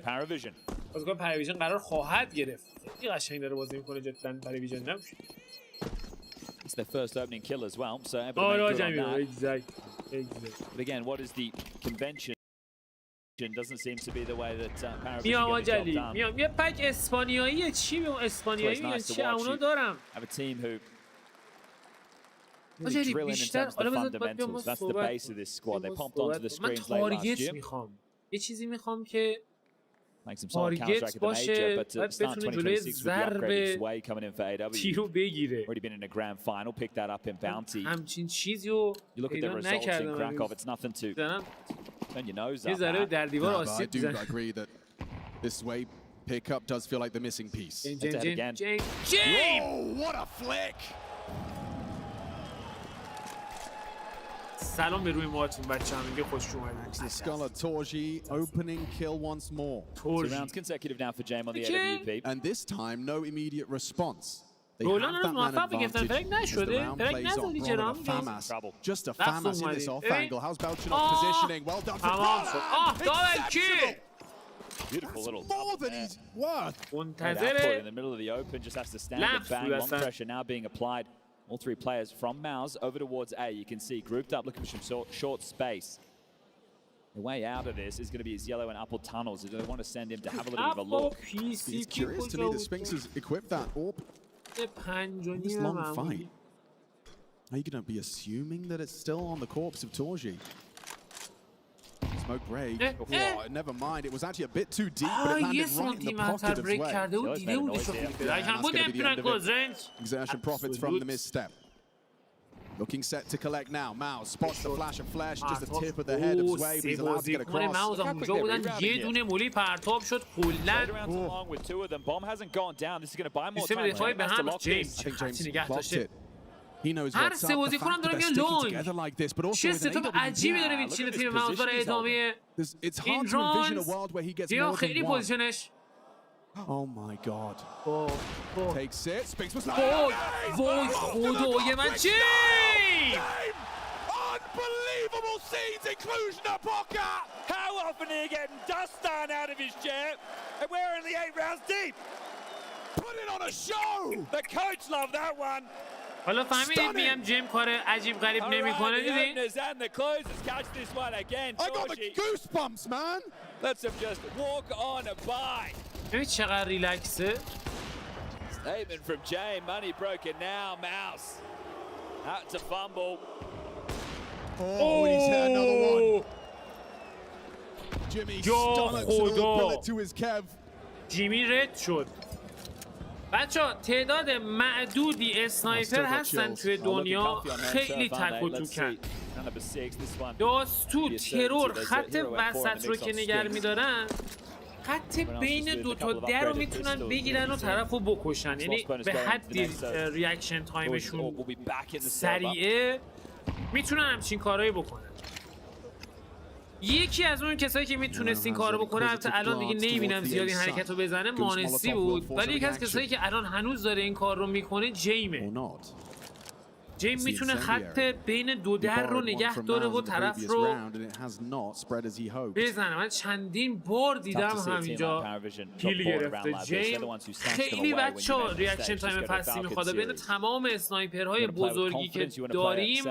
بازیکن پریویژن قرار خواهد گرفت. خیلی قشنگ داره بازی میکنه جدا پریویژن نمیشه. It's their first opening kill as well, so able to make good on that. But again, what is the convention? Doesn't seem to be the way that Paravision میام get the job جلی done. میام یه پک اسپانیایی چی میام اسپانیایی میام چی اونو دارم Have a team who آجلی drill in in بیشتر terms of the حالا بذار باید بیام fundamentals. That's the صحبت base of this squad. They popped صحبت onto the من screens late last تارگت year. میخوام یه چیزی میخوام که Make some solid counter تارگت at the major, باشه but to باید start بتونه جلوی 2026 with the upgraded ضرب sway coming in for AW. تیرو بگیره Already been in a grand final, picked that up in bounty. همچین چیزی رو You look at the پیدا results in نکردم Krakow, it's nothing to دارم turn your nose یه up ذره at. در دیوار No, but I آسیب do میزنه agree that this way pickup does feel like the missing piece. جیم Oh, what a flick! سلام به روی موهاتون بچه‌ها میگه خوش اومدید Scholar Torji opening kill once more. 2 rounds consecutive now for James on the AWP. And this time, no immediate response. They رولان have that man موفق بگفتن advantage فرق as the نشده round فرق plays on. نزدی Braun جرام and a FAMAS. Just a رفت FAMAS in this اومدی. off angle. How's Belchinov positioning? Well done for تمام Braun. شد آه دارم کی Beautiful little More than he's worth. output in منتظر the middle of the open, just has to stand Lamp and bang. through Long that. pressure now being applied. All three players from Mouz over towards A. You can see grouped up, looking for some short space. The way out of this is going to be his yellow and apple tunnels. They want to send him to have a little bit of a look. It's curious to me that Sphinx has equipped that AWP. This long fight. Are you going to be assuming that it's still on the corpse of Torji? Smoke break. Oh, never mind. It was actually a bit too deep, but it landed right in the pocket of Sway. Exertion profits from the misstep. Looking set to collect now. Mouz spots the flash of flash, just the tip of the head of Sway, but he's allowed to get across. Mouz اونجا بودن یه دونه مولی پرتاب شد کلا Along with 2 of them. Bomb hasn't gone down. This is going to buy more سیستم time. دفاعی به Has to هم lock جیمز I think خطی James نگه blocked داشته it. He knows هر what's سه up. The بازیکنم fact that دارن they're میان sticking لونگ together like this, but also چه with an ستاپ عجیبی داره AWP. میچینه تیم ماوز برای ادامه It's این hard to envision a رانز world where he gets یا more خیلی than one. پوزیشنش Oh my god. Takes it. Spinks was like, وای خدای من چی Unbelievable scenes in Cluj Napoca! How often are you getting Dustin out of his chair? And we're in the 8 rounds deep. put it on a show! The coach loved that one. حالا فهمیدید میگم جیم کار عجیب غریب نمیکنه the دیدین openers and the closers catch this one again. I got the Torji goosebumps, man! lets them just walk on by. ببین چقدر ریلکسه Statement from Jay. Money broken now. Mouz out to fumble. Oh, he's hit another one. Jimmy stomachs a little bullet to his Kev. جیمی رد شد بچه تعداد معدودی اسنایپر هستن توی دنیا خیلی تک و توکن داستو ترور خط وسط رو که نگر میدارن خط بین دو تا در رو میتونن بگیرن و طرف رو بکشن یعنی به حدی ریاکشن تایمشون سریعه میتونن همچین کارهایی بکنن یکی از اون کسایی که میتونست این کارو بکنه البته الان دیگه نمیبینم زیاد این حرکت رو بزنه مانسی بود ولی یکی از کسایی که الان هنوز داره این کار رو میکنه جیمه جیم میتونه خط بین دو در رو نگه داره و طرف رو بزنه من چندین بار دیدم همینجا کیل گرفته جیم خیلی بچه ها ریاکشن تایم فستی میخواد بین تمام اسنایپرهای بزرگی که داریم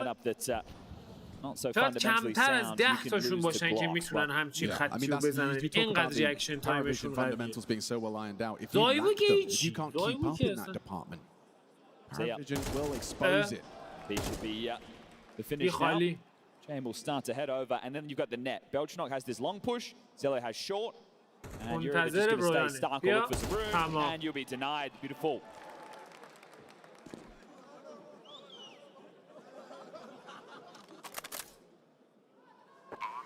شاید کمتر از 10 تاشون باشن که میتونن همچین خطی رو بزنن اینقدر ریاکشن تایمشون قویه دایوو که هیچی دایوو که اصلا James will start to head over, and then you've got the net. Belchinov has this long push, Zello has short, and you're just going to stay stuck or look for some room, and you'll be denied. Beautiful.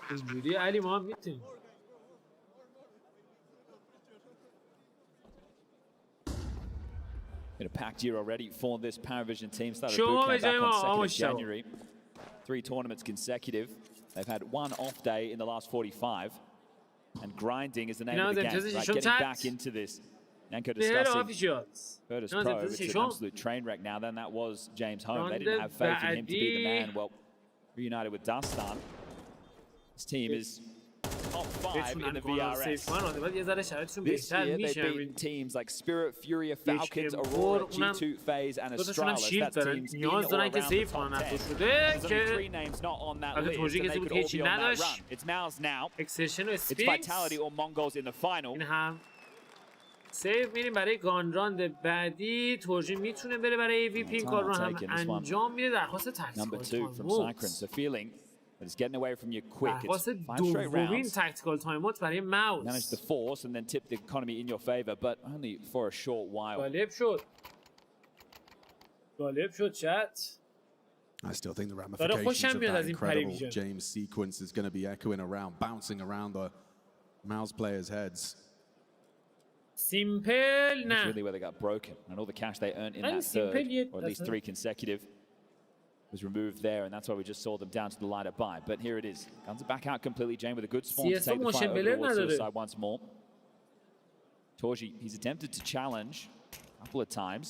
اینجوری علی ما هم میتونیم Been a packed year already for this Paravision team. Started boot camp back on 2nd of January. 3 tournaments consecutive. They've had 1 off day in the last 45. And grinding is the name of the game. Right, getting back into this. Nanko discussing Virtus Pro, which is an absolute train wreck now. Then that was James' home. They didn't have faith in him to be the man. Well, reunited with Dastan. This team is top 5 in the VRS. This year they've beaten teams like Spirit, Furia, Falcons, Aurora, G2 FaZe, and Astralis. That's teams in or around the top 10. There's only 3 names not on that list, and they could all be on that run. It's Mouz now. It's Vitality or Mongolz in the final. سیو میریم برای گانراند بعدی. تورجی میتونه بره برای AVP، این کار رو هم انجام میده. درخواست تکتیکال تایم درخواست دومین تکتیکال تایم اوت برای ماوز. Manage the force and then tip the economy in your favor, but only for a short while. غالب شد چت. I still think the ramifications of that incredible James sequence is going to be echoing around, bouncing around the Mouz players' heads. Simple, nah. Really where they got broken, and all the cash they earned in that third, or at least 3 consecutive, was removed there, and that's why we just saw them down to the line of buy. But here it is. Guns are back out completely. Jane with a good spawn to take the fight over towards suicide once more. Torji, he's attempted to challenge a couple of times.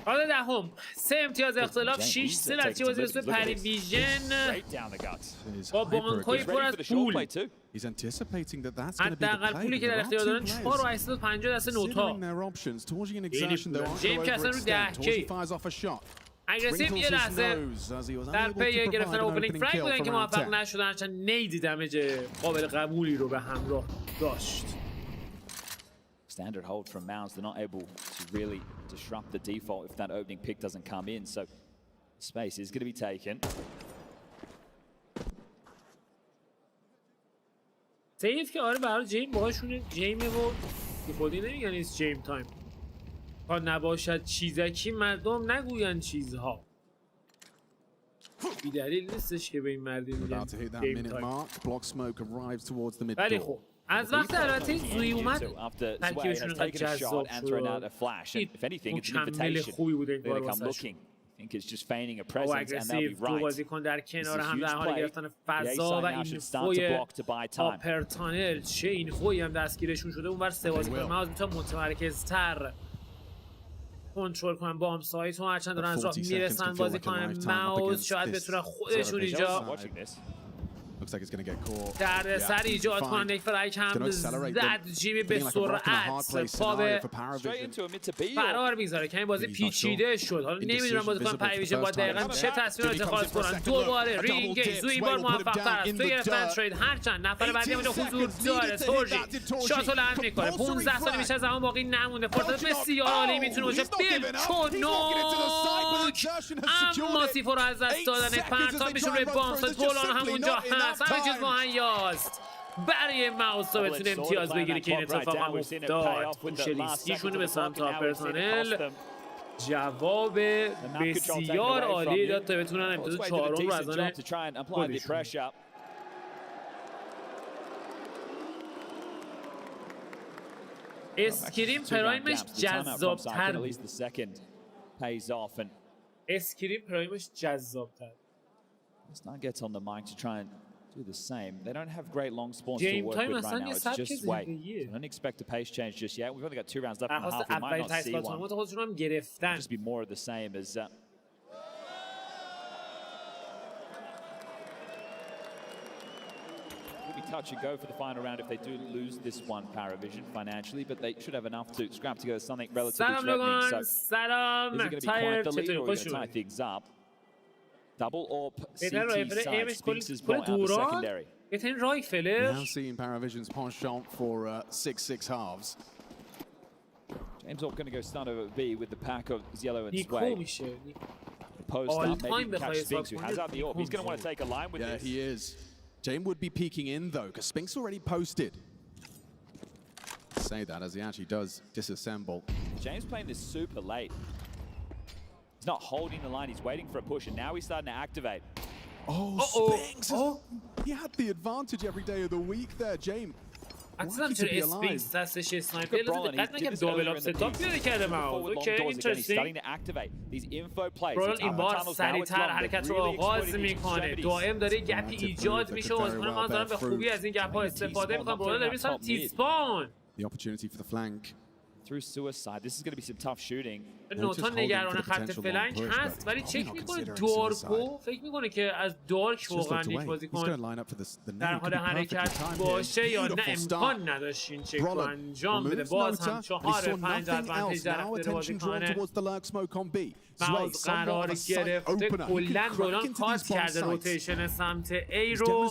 حالا دهم 3 امتیاز اختلاف 6 3 نتیجه بازی به پریویژن با بانک‌های پر از پول. حداقل پولی که در اختیار دارن 4.850 دست نوتا. جیم که اصلا رو 10K اگریسیو یه لحظه در پی گرفتن اوپنینگ فرنک بودن که موفق نشدن، هرچند نیدی دمج قابل قبولی رو به همراه داشت. Standard hold from Mouz. They're not able to really disrupt the default if that opening pick doesn't come in. So space is going to be taken. سیف که آره برای جیم باهاشونه جیمه و خودی نمیگن ایست جیم تایم. تا نباشد چیزکی مردم نگوین چیزها. بی دلیل نیستش که به این مردی میگن جیم تایم. ولی خب از وقت البته زوی اومد ترکیبشون اینقدر جذاب شد. مکمل خوبی بوده این بار واسه او اگریسیو دو بازیکن در کنار هم در حال گرفتن فضا و این فوی آپرتانل چه این فوی هم دستگیرشون شده. اونور 3 بازیکن ماوز میتونن متمرکزتر کنترل کنن با هم سایت و هرچند دارن از راه میرسن بازیکن ماوز شاید بتونن خودشون اینجا در سر ایجاد کنن. یک فرایک هم زد جیمی به سرعت پا به فرار میذاره که این بازی پیچیده شد. حالا نمیدونم بازیکن پریویژن با دقیقا چه تصمیم اتخاذ کنن. دوباره رینگیج زوی این بار موفق تر است تو گرفتن ترید. هرچند نفر بعدی اونجا حضور داره. تورجی شاتو لند میکنه. 15 ثانیه بیشتر زمان باقی نمونده. فرصت بسیار عالی میتونه باشه. اما سیفو رو از دست دادن پرتابشون روی بامس تولان هم اونجا هست. همه چیز مهیاست برای ماوز تا بتونه امتیاز بگیره که این اتفاق هم افتاد. پوش لیستیشون به سمت آپرتانل جواب بسیار عالی داد تا بتونن امتیاز 4 رو از آن خودشون. اسکریم پرایمش جذاب‌تر بود. اسکریم پرایمش جذاب‌تر. Star gets on the mic to try and do the same. They don't have great long spawns to work with right now. It's just wait. So don't expect a pace change just yet. We've only got 2 rounds left in the half. We might not see one. It'll just be more of the same as it'll be touch and go for the final round if they do lose this one, Paravision, financially, but they should have enough to scrap together something relatively threatening. So is it going to be quite the lead or are we going to tie things up? Double AWP CT side. Spinks is brought out the secondary. Now seeing Paravision's penchant for 6-6 halves. James AWP going to go start over B with the pack of Yellow and Sway. Post up, maybe catch Spinks who has out the AWP. He's going to want to take a line with this. Yeah, he is. James would be peeking in though, because Spinks already posted. Say that as he actually does disassemble. James playing this super late. He's not holding the line, he's waiting for a push, and now he's starting to activate. Oh, Spinks! He had the advantage every day of the week there, James. اصلا چرا اسپینکس دستش اسنایپر لازم دقت نکنم دابل آپ ستاپ پیاده کرده ماوز. اوکی اینترستینگ. برولان این بار سریعتر حرکت رو آغاز میکنه. دائم داره گپی ایجاد میشه و بازیکن ماوز دارن به خوبی از این گپ ها استفاده میکنن. برولان داره میسن تیسپان. The opportunity for the flank. through suicide. This is going to be some tough shooting. نوتان نگران خط فلنک هست ولی چک میکنه دارکو فکر میکنه که از دارک واقعا یک بازیکن در حال حرکت باشه یا نه امکان نداشت این چک رو انجام بده. باز هم 4-5 ادوانتیج در اختیار بازیکن موز قرار گرفته. کلا رولان کات کرده روتیشن سمت ای رو.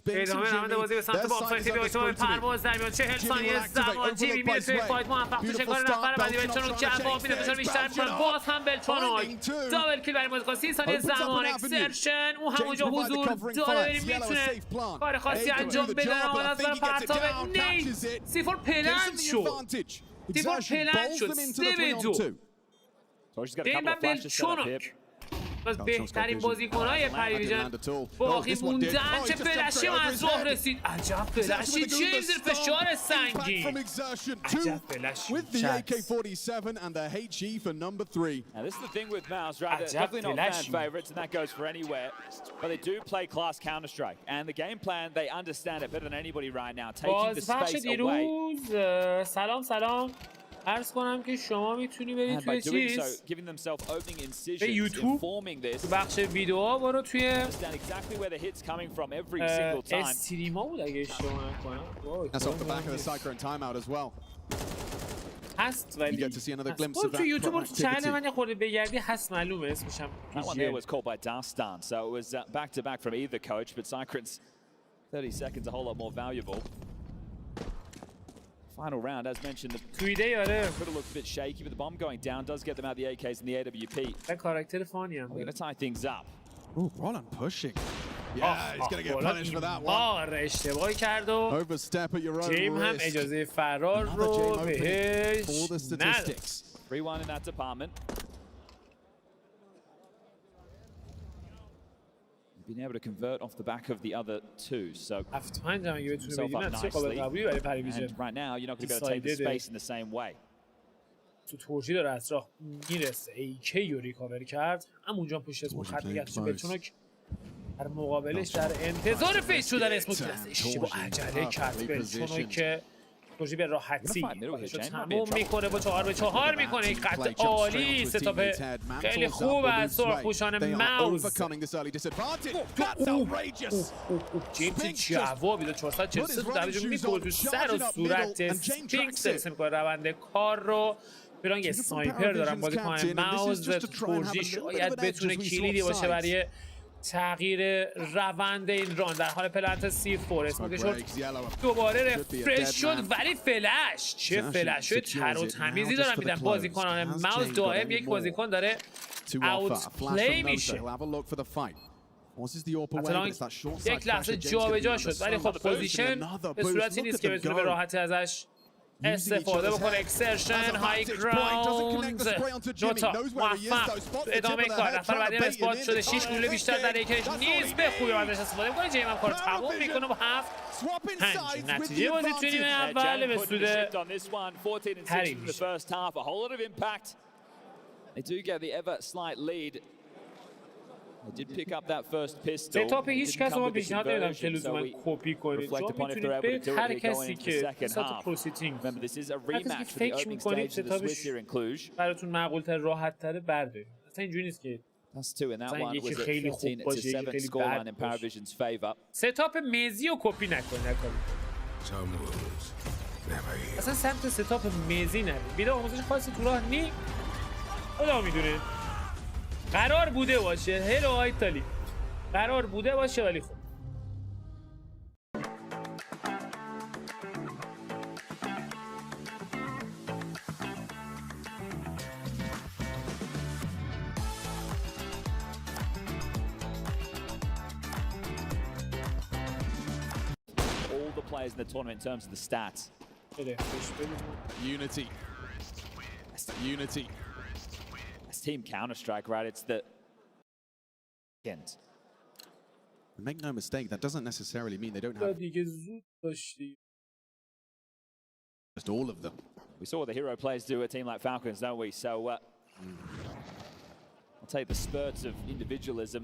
ادامه نمونده بازی به سمت باکسایتی به احتمال پرواز در میان 40 ثانیه زمان تیمی میره توی فایت موفق میشه. کار نفر بعدی بلچانوک جواب میده فشار بیشتر میکنه. باز هم بلچانوک دابل کیل برای بازیکن 30 ثانیه زمان اکسرشن اون همونجا حضور داره میتونه کار خاصی انجام بده. آمد برای پرتاب نیت سیفور پلند شد. سیفور پلند شد 3-2. دیمبا بلچانوک از بهترین بازیکن‌های پریویژن باقی موندن. چه فلشی از راه رسید. عجب فلشی جیمز فشار سنگین. عجب فلشی Now this is the thing with Mouz, right? They're definitely not fan favorites, and that goes for anywhere. But they do play class Counter-Strike, and the game plan they understand it better than anybody right now. Taking the space away. سلام عرض کنم که شما میتونی برید توی چیز به یوتیوب تو بخش ویدیوها برو توی استریما بود اگه اشتباه نکنم هست ولی برو توی یوتیوب برو تو چنل من یه خورده بگردی هست معلومه اسمش هم PGL. So it was back to back from either coach, but Cycron's 30 seconds a whole lot more valuable. Final round, as mentioned, the middle looks a bit shaky, but the bomb going down does get them out the AKs and the AWP. We're going to tie things up. Ooh, Roland pushing. Yeah, he's going to get punished for that one. اشتباهی کرد و Overstep at your own جیم هم risk. اجازه فرار رو بهش نداد. 3-1 in that department. Been able to convert off the back of the other two, so and right now you're not going to be able to take the space in the same way. تو تورجی داره از راه میرسه AK رو ریکاور کرد همونجا پشت اسم خط نگهش بلچانوک در مقابلش در انتظار فیس شدن اسم اشتباه عجله کرد بلچانوک که تورجی به راحتی تموم میکنه با 4-4 میکنه. یک قطع عالی ستاپ خیلی خوب از سرخپوشان موز. جیمز جوابی داد 443 تو درجه میکنه تو سر و صورت سپینکس رسه میکنه روند کار رو. بران یه سنایپر دارن بازی کنه موز. تورجی شاید بتونه کلیدی باشه برای تغییر روند این ران. در حال پلنت C4 اسموکش دوباره رفرش شد ولی فلش چه فلش تر و تمیزی دارن میدن بازیکنان موز. دائم یک بازیکن داره اوت پلی میشه. یک لحظه جابجا شد ولی خب پوزیشن به صورتی نیست که بتونه به راحتی ازش استفاده بکنه. اکسرشن های گراوند نوتا موفق ادامه کار. نفر بعدی اثبات شده 6 گلوله بیشتر در یکش نیست به خوبی ازش استفاده میکنه. جیم هم کار تموم میکنه با 7-5. نتیجه بازی توی نیمه اول به سود پریویژن. They did pick up that first pistol. ستاپ هیچ کس ما پیشنهاد نمیدم که لزوما کپی کنید. شما میتونید برید هر کسی که ستاپ پروسیتینگ هر کسی که فکر میکنید ستاپش براتون معقول‌تر راحت‌تر بردارید. اصلا اینجوری نیست که مثلا یکی خیلی خوب باشه یکی خیلی بد باشه. ستاپ میزی رو کپی نکنید. اصلا سمت ستاپ میزی نرید. ویدیو آموزش خاصی تو راه نی خدا میدونه. قرار بوده باشه هلو آیتالی قرار بوده باشه ولی خب all the players in the tournament in terms of the stats. Unity. Unity. Team Counter-Strike, right? It's the end. Make no mistake, that doesn't necessarily mean they don't have just all of them. We saw what the hero players do at a team like Falcons, don't we? So I'll take the spurts of individualism.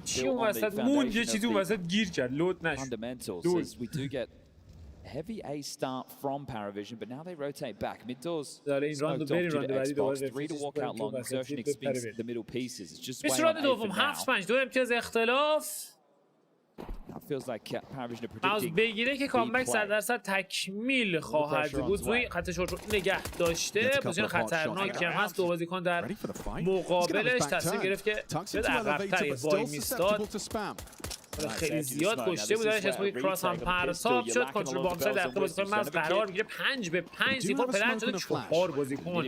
چی اون وسط موند یه چیزی اون وسط گیر کرد لود نشد. Fundamentals as we do get heavy A start from Paravision, but now they rotate back. Mid doors smoked off due to Xbox. 3 to walk out long. Exertion expects the middle pieces. It's just way راند on A دوم for now. 7-5 2 امتیاز اختلاف. That feels like Paravision are موز predicting بگیره که کامبک 100% تکمیل خواهد بود. زوی خط شورت رو نگه داشته. پوزیشن خطرناکی هم هست. دو بازیکن در مقابلش تصمیم گرفت که به عقب‌تر وای میستاد. خیلی زیاد کشته بودنش. اسموی کراس هم پرتاب شد. کنترل بام ساید در بازیکن موز قرار میگیره. 5 به 5 زیفور پلن شده. 4 بازیکن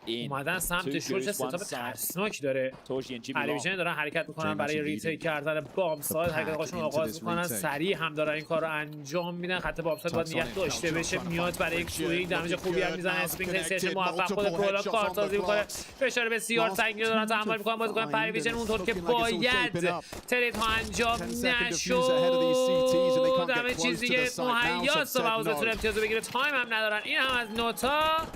اومدن سمت شورت. ستاپ ترسناکی داره. پاراویژن دارن حرکت میکنن برای ریتیک کردن بام ساید. حرکت خودشون آغاز میکنن. سریع هم دارن این کار رو انجام میدن. خط بام ساید باید نگه داشته بشه. میاد برای یک سوینگ دمیج خوبی هم میزنه. اسپینگ سیشن موفق. خود برولا کارسازی میکنه. فشار بسیار سنگین دارن تحمل میکنن بازیکن پاراویژن. اونطور که باید ترید ها انجام نشد. همه چیز دیگه مهیاست و موز بتونه امتیاز رو بگیره. تایم هم ندارن. این هم از نوتا.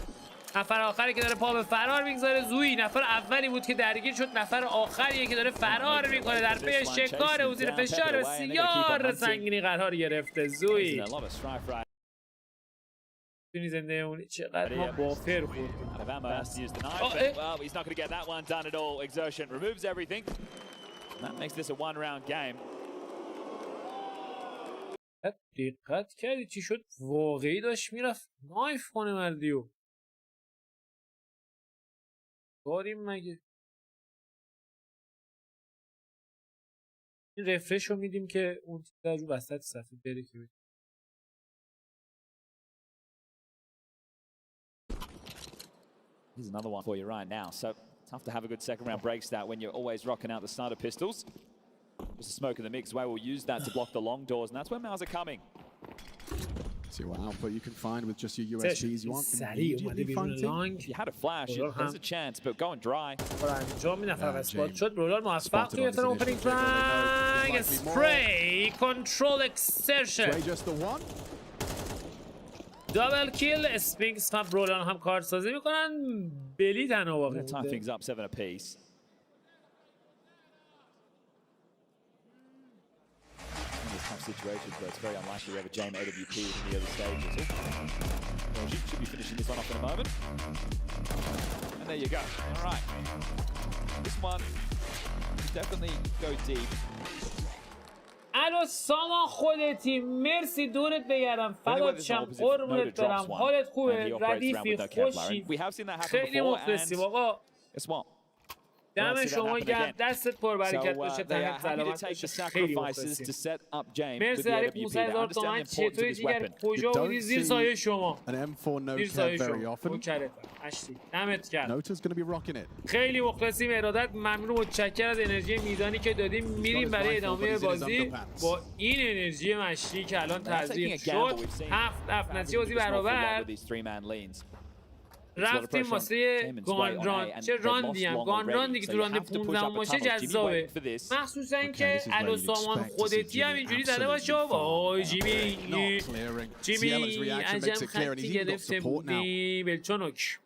نفر آخری که داره پا به فرار میگذاره. زوی نفر اولی بود که درگیر شد. نفر آخریه که داره فرار میکنه در پی شکار او. زیر فشار بسیار سنگینی قرار گرفته. زوی میتونی زنده اونی چقدر ما بافر خوردیم. دقت کردی چی شد؟ واقعی داشت میرفت نایف کنه مردیو. داریم مگه این رفرش رو میدیم که اون چیز رو وسط صفحه بره که Here's another one for you right now. So tough to have a good second round break stat when you're always rocking out the starter pistols. Just a smoke in the mix. Way will use that to block the long doors, and that's where Mouz are coming. See what output you can find with just your USBs. You want immediately fighting. If you had a flash, there's a chance, but going dry. انجام نفر اسپات شد. برولار موفق توی افتر اوپنینگ فرنگ اسپری کنترل اکسرشن. Just the one. دابل کیل. اسپینکس هم برولار هم کار سازی میکنن. بلی تنها باقی Time things up 7 apiece. Situations where it's very unlikely we have a Jame AWP in the early stages. Well, she should be finishing this one off in a moment. And there you go. All right. This one definitely go deep. الو سامان خودتی. مرسی دورت بگردم. فدات شم. قربونت برم. حالت خوبه؟ ردیفی خوشی؟ خیلی مخلصیم آقا. دم شما گرم. دستت پر برکت باشه. تنت سلامت باشه. خیلی مخلصیم. مرسی علی 500,000 تومان. چطوری جیگر؟ کجا بودی؟ زیر سایه شما. زیر سایه شما. اشتی دمت گرم. خیلی مخلصیم. ارادت ممنون. متشکرم از انرژی میزانی که دادیم. میریم برای ادامه بازی با این انرژی مشتی که الان تزریق شد. 7 نتیجه بازی برابر. رفتیم واسه گانران. چه راندیم؟ گانران دیگه تو راند 15 باشه جذابه. مخصوصا اینکه الو سامان خودتی هم اینجوری زده باشه. وای جیمی عجب خطی گرفته بودی. بلچونوک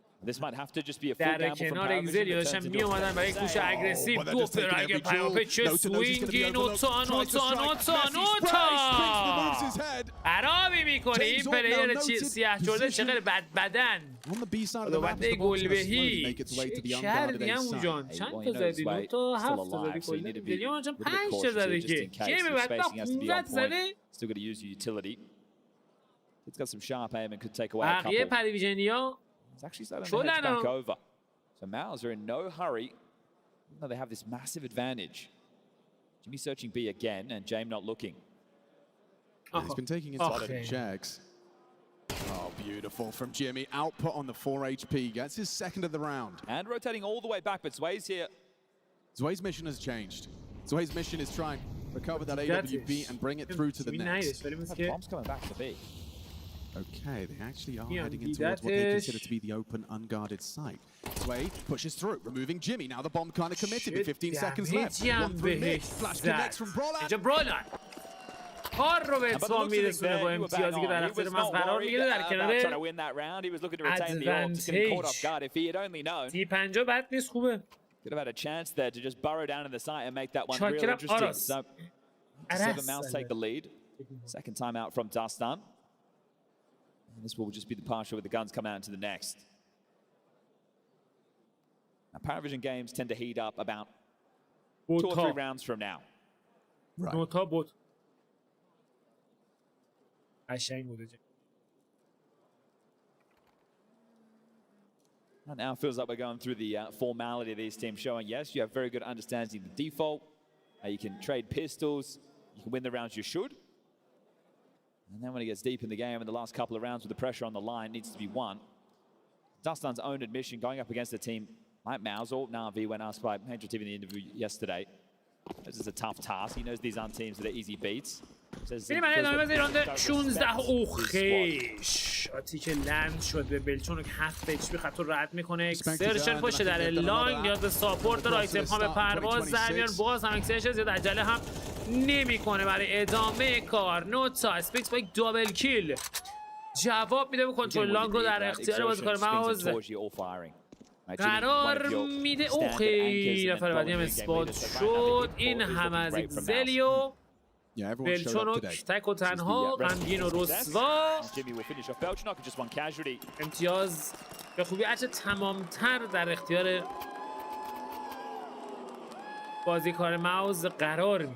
در کنار اگزلی داشتن می اومدن برای کوش اگرسیو. دو فرنگ پیاپه. چه سوینگی. نوتا عرابی میکنه این پلیر سیاه چورده. چقدر بد بدن. دوباره گلبهی چه کردی همون جان؟ چند تا زدی؟ 9 تا 7 تا زدی کلی. دیگه جان 5 تا زده که گیم بعد 15 زده. بقیه پاراویژنیا It's actually starting to head back over. So Mouz are in no hurry. No, they have this massive advantage. Jimmy searching B again, and Jame not looking. He's been taking his lot of checks. Oh, beautiful from Jimmy. Output on the 4 HP. Gets his second of the round. And rotating all the way back, but Zway's here. Zway's mission has changed. Zway's mission is trying to recover that AWP and bring it through to the next. Bomb's coming back to B. Okay, they actually are heading in towards what they consider to be the open, unguarded site. Sway pushes through, removing Jimmy. Now the bomb kind of committed with 15 seconds left. One through mid. Flash connects from Brolan. کار رو به اتمام میرسونه با امتیازی که در اختیار ماز قرار میگیره در کنار ادوانتیج. تی 50 بد نیست خوبه. چاکرم آراس. Mouz take the lead. Second time out from Dastan. This will just be the partial with the guns coming out into the next. Now, Paravision games tend to heat up about 2 or 3 rounds from now. Right. No top boat. Now it feels like we're going through the formality of these teams, showing, yes, you have very good understanding of the default. You can trade pistols. You can win the rounds you should. And then when it gets deep in the game, in the last couple of rounds with the pressure on the line needs to be won. Dustin's own admission going up against a team like Mouz or Navi when asked by Angel TV in the interview yesterday. This is a tough task. He knows these aren't teams that are easy beats. بریم ادامه بزنیم راند 16 اوخیش آتی که لند شد به بلچون که 7 HP خط رو رد میکنه. اکسرشن پشت در لانگ نیاز به ساپورت داره. آیتم ها به پرواز در میان. باز هم اکسرشن زیاد عجله هم نمیکنه برای ادامه کار. نوتا اسپیکس با یک دابل کیل جواب میده و کنترل لانگ رو در اختیار بازیکن موز قرار میده. اوخی نفر بعدی هم اسپات شد. این هم از اگزلیو بلچونوک تک و تنها غمگین و رسوا. امتیاز به خوبی هرچه تمامتر در اختیار بازیکن موز قرار می.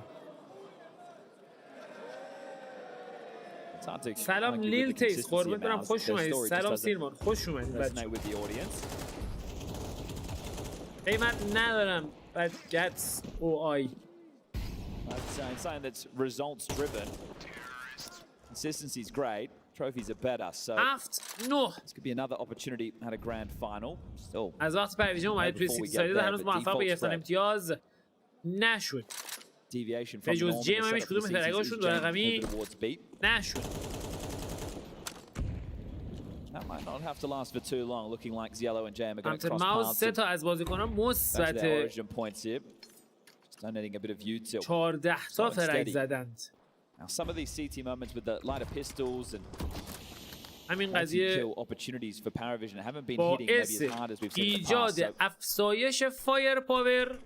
سلام لیل تیس قربونت برم خوش اومدید. سلام سیرمان خوش اومدید بچه. قیمت ندارم but gets OI. It's something that's results driven. Consistency is great. Trophies are better. So this could be another opportunity at a grand final. Still. از وقت پرویژن اومد پریسیت ساید هنوز موفق به گرفتن امتیاز نشد. به جز جیم همیش کدوم فرقاشون دو رقمی نشد. That might not have to last for too long. Looking like Ziello and Jam are going to cross paths. سه تا از بازیکنان مثبت. Donating a bit of util. 14 تا فرق زدند. Now some of these CT moments with the lighter pistols and همین قضیه opportunities for Paravision haven't been hitting maybe as hard as we've seen in the past. ایجاد افزایش فایر پاور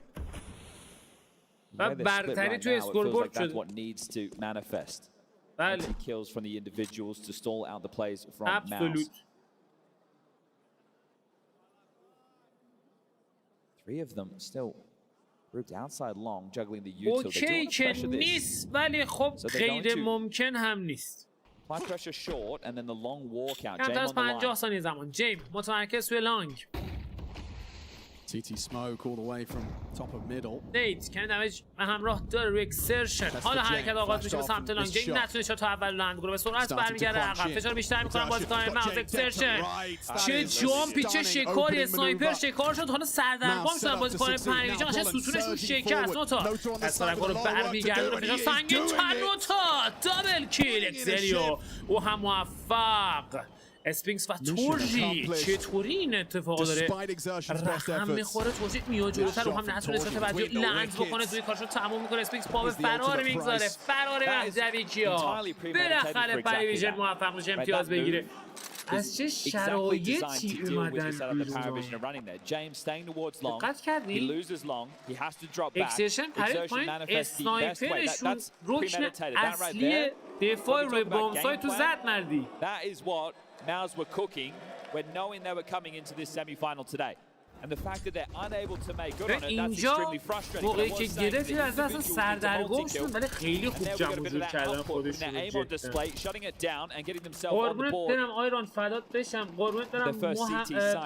و برتری توی اسکوربورد شده. What needs to manifest. بله. Kills from the individuals to stall out the plays from Mouz. 3 of them still grouped outside long, juggling the util. اوکی که نیست ولی خب غیر ممکن هم نیست. Apply pressure short and then the long walkout. کمتر از 50 ثانیه زمان. جیم متمرکز توی لانگ. TT smoke all the way from top of middle. نیت کمی دمیج به همراه داره روی اکسرشن. حالا حرکت آغاز میشه به سمت لانگ. جیم نتونه شد تا اول لند گروه به سرعت برمیگرده عقب. فشار بیشتر میکنن بازیکن موز. اکسرشن چه جامپی چه شکاری. اسنایپر شکار شد. حالا سردرگم شدن بازیکن پرویژن. قشنگ ستونشون شکست. نوتا از طرف رو برمیگرده رو فشار سنگین تر. نوتا دابل کیل. اکسلیو او هم موفق. اسپینکس و تورژی چطوری این اتفاق داره رقم میخوره. تورژی میاد جلوتر رو هم نتونه شده بعدی لنز بکنه. توی کارشو تموم میکنه. اسپینکس پا به فرار میگذاره. فرار مهدوی کیا بالاخره پرویژن موفق میشه امتیاز بگیره. از چه شرایطی اومدن بیرون. دقت کردین؟ اکسرشن پرید پایین. اسنایپرشون رکن اصلی دفاع روی بامسای تو زد مردی. Mouz were cooking when knowing they were coming into this semi-final today. And the fact that they're unable to make good on it, that's extremely frustrating. موقعی که گرفتی از اصلا سردرگم شدن ولی خیلی خوب جمع جور کردن خودشون قربونت برم آیران فدات بشم. قربونت برم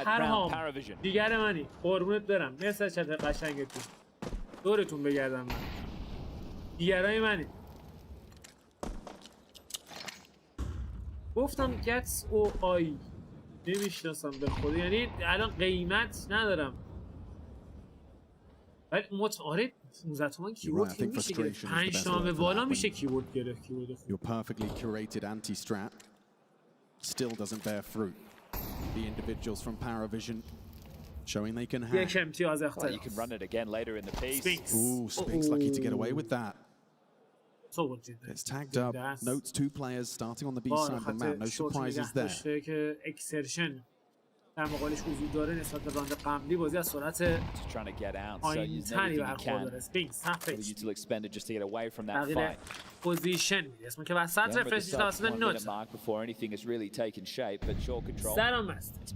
پرهام دیگر منی. قربونت برم مرسی از چت قشنگتون. دورتون بگردم من دیگرای منی. گفتم گتس او آی نمیشناسم به خود. یعنی الان قیمت ندارم ولی آره 15 تومن کیبورد که میشه گرفت. 5 تومن به بالا میشه کیبورد گرفت. کیبورد Your perfectly curated anti-strat still doesn't bear fruit. The individuals from Paravision showing they can hack. یک امتیاز اختلاف. You can run it again later in the piece. Ooh, Spinks lucky to get away with that. Gets tagged up. Notes 2 players starting on the B side of the map. No surprises there. اکسرشن در مقابلش حضور داره نسبت به راند قبلی. بازی از سرعت پایین‌تری برخوردار اسپینگ صفحش تغییر پوزیشن میده. اسمون که وسط رفرشش توسط نوت سرام است.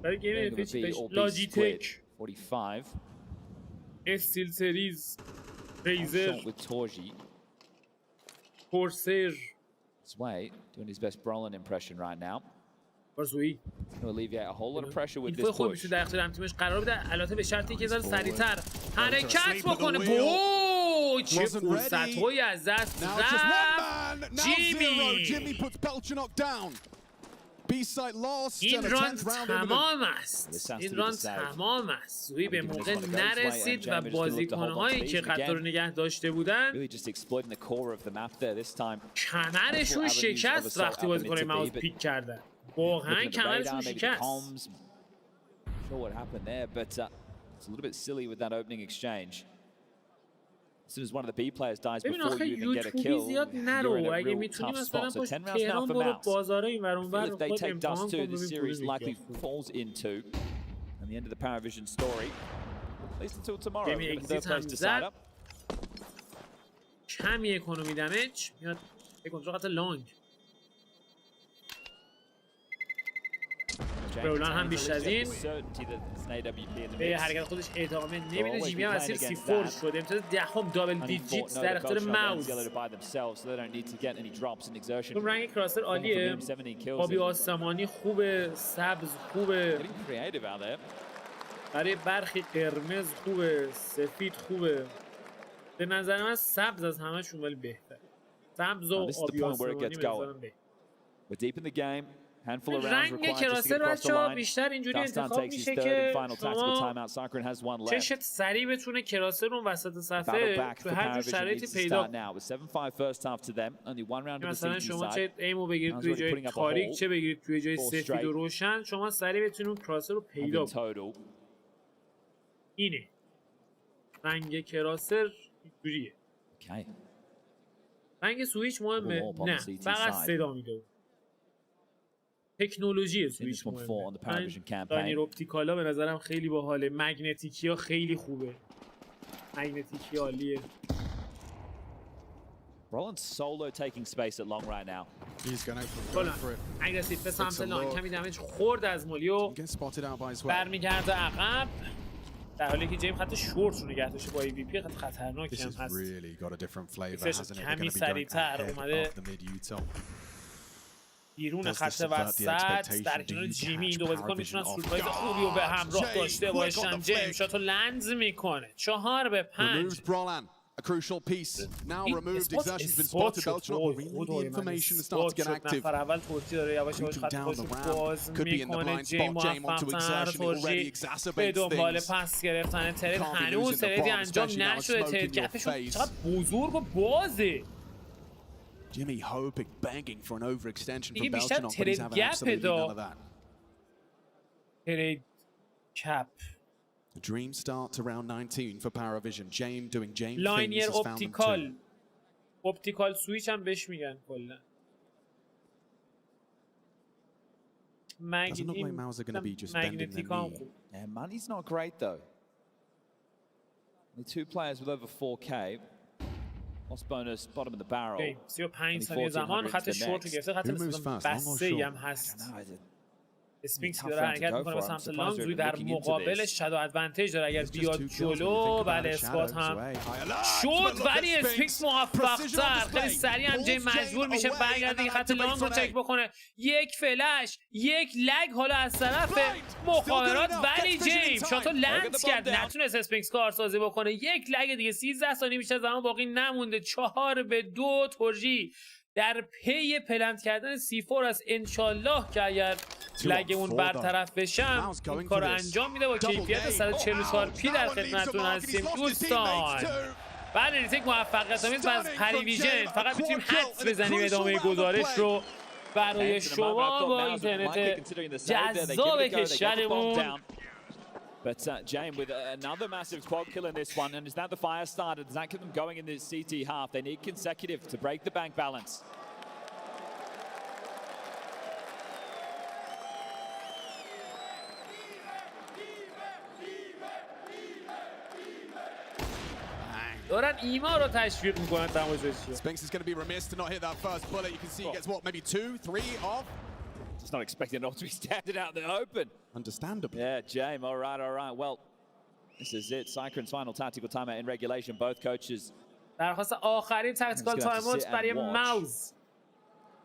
برای گیم پیچ لاجیتک استیل سریز ریزر کورسر way, doing his best Brolin impression right now. روزهای To alleviate a whole lot of pressure with this خوبی push. در اختیار هم تیمش قرار بده، البته به شرطی که ذره سریعتر حرکت بکنه. بو چه فرصت‌هایی از دست رفت جیمی. این ران تمام است. این ران تمام است. زوی به موقع نرسید و بازیکن‌هایی که خط رو نگه داشته بودن کمرشون شکست وقتی بازیکن موز پیک کردن. واقعا کمرشون شکست. Sure what happened there, but it's a little bit silly with that opening exchange. As soon as one of the B players dies before you even get a kill, you're in a real tough spot. So 10 rounds now for Mouz. If they take dust too, this series likely falls into. And the end of the Paravision story, at least until tomorrow. We've got a third place decider. کمی اکونومی دمیج میاد به کنترل خط لانگ. برولان هم بیشتر از این به حرکت خودش ادامه نمیده. جیمی هم اسیر C4 شده. امتیاز دهم دابل دیجیت در اختیار موز. رنگ کراسر عالیه، آبی آسمانی خوبه، سبز خوبه، برای برخی قرمز خوبه، سفید خوبه. به نظر من سبز از همه‌شون ولی بهتر. سبز و آبی آسمانی به نظرم بهتر. رنگ کراسر بچه‌ها بیشتر اینجوری انتخاب میشه که شما چشت سریع بتونه کراسر رو وسط صفحه تو هر جور شرایطی پیدا کنه. مثلا شما چه ایمو بگیرید توی جای تاریک چه بگیرید توی جای سفید و روشن، شما سریع بتونید اون کراسر رو پیدا کنید. اینه رنگ کراسر اینجوریه. رنگ سویچ مهمه؟ نه، فقط صدا میده. تکنولوژی سویچ مهمه. RApTOR به نظرم خیلی باحاله. مگنتیکی ها خیلی خوبه. مگنتیکی عالیه. Roland's solo taking space at long right now. He's going for it. اگریسیو به سمت لانگ کمی دمیج خورد از مولیو. برمیگرده عقب. در حالی که جیم خط شورت رو نگه داشته با AVP خط خطرناکی هم هست. کمی سریعتر اومده بیرون خط وسط در کنار جیمی. این دو بازیکن میتونن سورپرایز خوبی رو به همراه داشته باشن. جیم شاتو لنز میکنه 4-5. A crucial piece. Now removed, exertion's been spotted. Beltran, really the information is starting to get active. Moving down the ramp, could be in the blind spot. Jame onto exertion, already exacerbates things. پس گرفتن ترید هنوز تریدی انجام نشده. ترید گپشون چقدر بزرگ و بازه. Jimmy hoping, begging for an overextension from Beltran, but he's having absolutely none of that. Trade cap. A dream start to round 19 for Paravision. Jame doing Jame Linear things has found optical. them too. Optical switch هم بهش میگن کلا. Doesn't look like Mouz are going to be just bending their knee. Yeah, money's not great though. The two players with over 4K. Lost bonus, bottom of the barrel. 35 ثانیه زمان خط شورت رو گرفته. خط بسته هم هست. اسپینکس که داره حرکت میکنه به سمت لانگ. روی در مقابلش شادو ادوانتیج داره اگر بیاد جلو. بله اسپات هم شد ولی اسپینکس موفق تر. خیلی سریع هم جیم مجبور میشه برگرده این خط لانگ رو چک بکنه. یک فلش یک لگ حالا از طرف مخابرات ولی جیم شاتو لنز کرد. نتونست اسپینکس کارسازی بکنه. یک لگ دیگه 13 ثانیه بیشتر زمان باقی نمونده. 4-2 تورجی در پی پلنت کردن C4 است. انشالله که اگر لگمون برطرف بشم این کار رو انجام میده. با کیفیت 144 پی در خدمتتون هستیم دوستان. بله ریتیک موفقیت آمیز از پریویژن. فقط میتونیم حدس بزنیم ادامه گزارش رو برای شما با اینترنت جذاب کشورمون. But Jame with another massive quad kill in this one, and is that the fire starter? Does that get them going in the CT half? They need consecutive to break the bank balance. دارن ایما رو تشویق میکنن تماشاگرها. Spinks is going to be remiss to not hit that first bullet. You can see he gets what, maybe 2, 3 off. Just not expecting it all to be standing out in the open. Understandably. Yeah, James, all right. Well, this is it. Cyclone's final tactical timeout in regulation. Both coaches. درخواست آخرین تاکتیکال تایم اوت برای موز.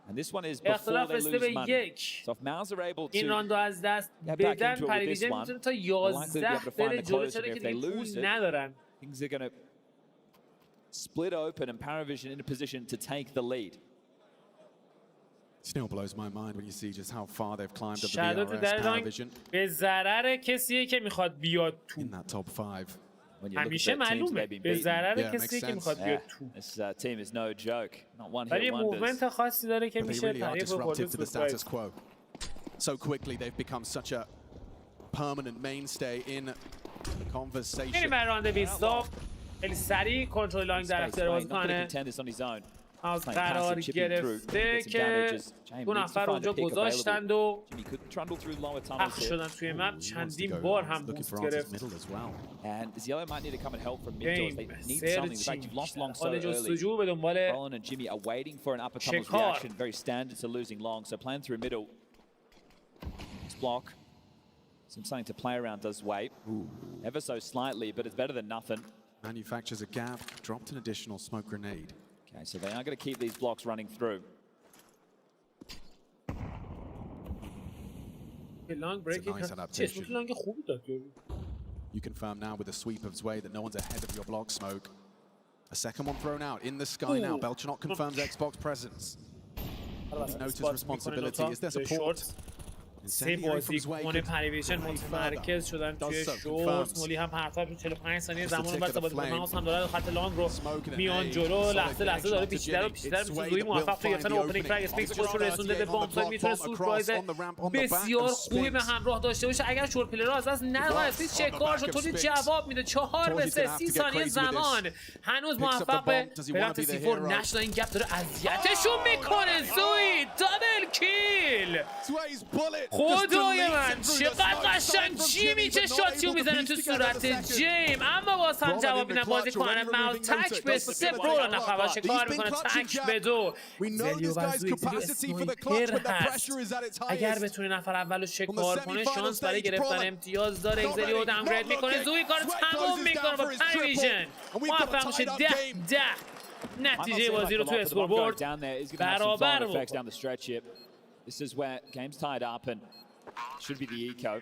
And this one is before they lose money. So if Mouz are able to این راندو از دست بدن پریویژن میتونه تا 11 بره جلو، چرا که دیگه پول ندارن. Things are going to split open and Paravision in a position to take the lead. Still blows my mind when you see just how far they've climbed up the DRS Paravision. به ضرر کسیه که میخواد بیاد تو. In that top 5. همیشه معلومه به ضرر کسی که میخواد بیاد تو. This team is no joke. Not one hit ولی موومنت خاصی داره که میشه تعریف کنه. So quickly they've become such a permanent mainstay in the conversation. این راند 20 خیلی سریع کنترل لاین در اختیار بازیکنه. از قرار گرفته که دو نفر اونجا گذاشتند و پخ شدن توی مپ، چندین بار هم بوست گرفت. حال جستجو به دنبال شکار. Something to play around does wait. Ever so slightly, but it's better than nothing. Manufactures a gap, dropped an additional smoke grenade. Okay, so they are going to keep these blocks running through. Nice adaptation. You confirm now with a sweep of Zwei that no one's ahead of your block smoke. A second one thrown out in the sky now. Belchernot confirms Xbox presence. Notice responsibility. Is there support? سه بازیکن پریویژن متمرکز شدن توی شورت. مولی هم پرتاب تو 45 ثانیه زمان بس بازیکن ماوس هم داره خط لانگ رو میان جلو، لحظه داره پیچیده میشه. زوی موفق تو گرفتن اوپنینگ فرگ. اسپیکس خودش رو رسونده به بامب سایت، میتونه سورپرایز بسیار خوبی به همراه داشته باشه اگر شورت پلیر رو از دست نده. اسپیکس چه کار شد؟ توی جواب میده 4 به 3 30 ثانیه زمان هنوز موفق به پلنتی سی فور نشد. این گپ داره اذیتشون میکنه. زوی دابل کیل. خدای من چقدر قشنگ جیمی چه شاتیو میزنه تو صورت جیم، اما باز هم جوابی نه. بازیکن موز تک به 3 رو نفر شکار میکنه، تک به 2. زلیو وزوی اسنایپر هست، اگر بتونه نفر اولو شکار کنه شانس برای گرفتن امتیاز داره. زلیو داونگرید میکنه، زوی کارو تموم میکنه با پریویژن، موفق میشه 10-10 نتیجه بازی رو تو اسکوربورد برابر بود. This is where game's tied up and should be the eco.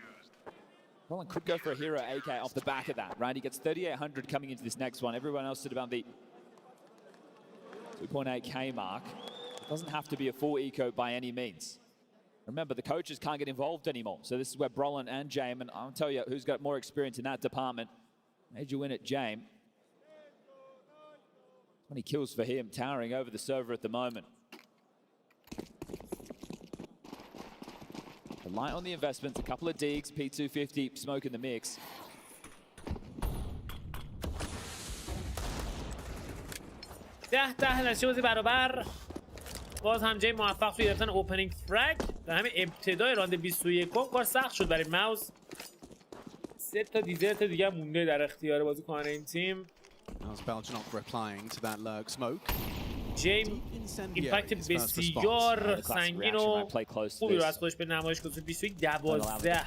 Roland could go for a hero AK off the back of that, right? He gets 3,800 coming into this next one. Everyone else at about the 2.8k mark. It doesn't have to be a full eco by any means. Remember, the coaches can't get involved anymore. So this is where Brolin and James, and I'll tell you who's got more experience in that department. Major win at James. 20 kills for him, towering over the server at the moment. Light on the investments, a couple of digs, P250, smoke in the mix. ده نتیجه بازی برابر. باز هم جای موفق توی گرفتن اوپنینگ فرگ در همین ابتدای راند 21 کار سخت شد برای موز. 3 تا دیزرت دیگه مونده در اختیار بازیکن این تیم. جیم ایمپکت بسیار سنگین و خوبی رو از خودش به نمایش گذاشت. 21-12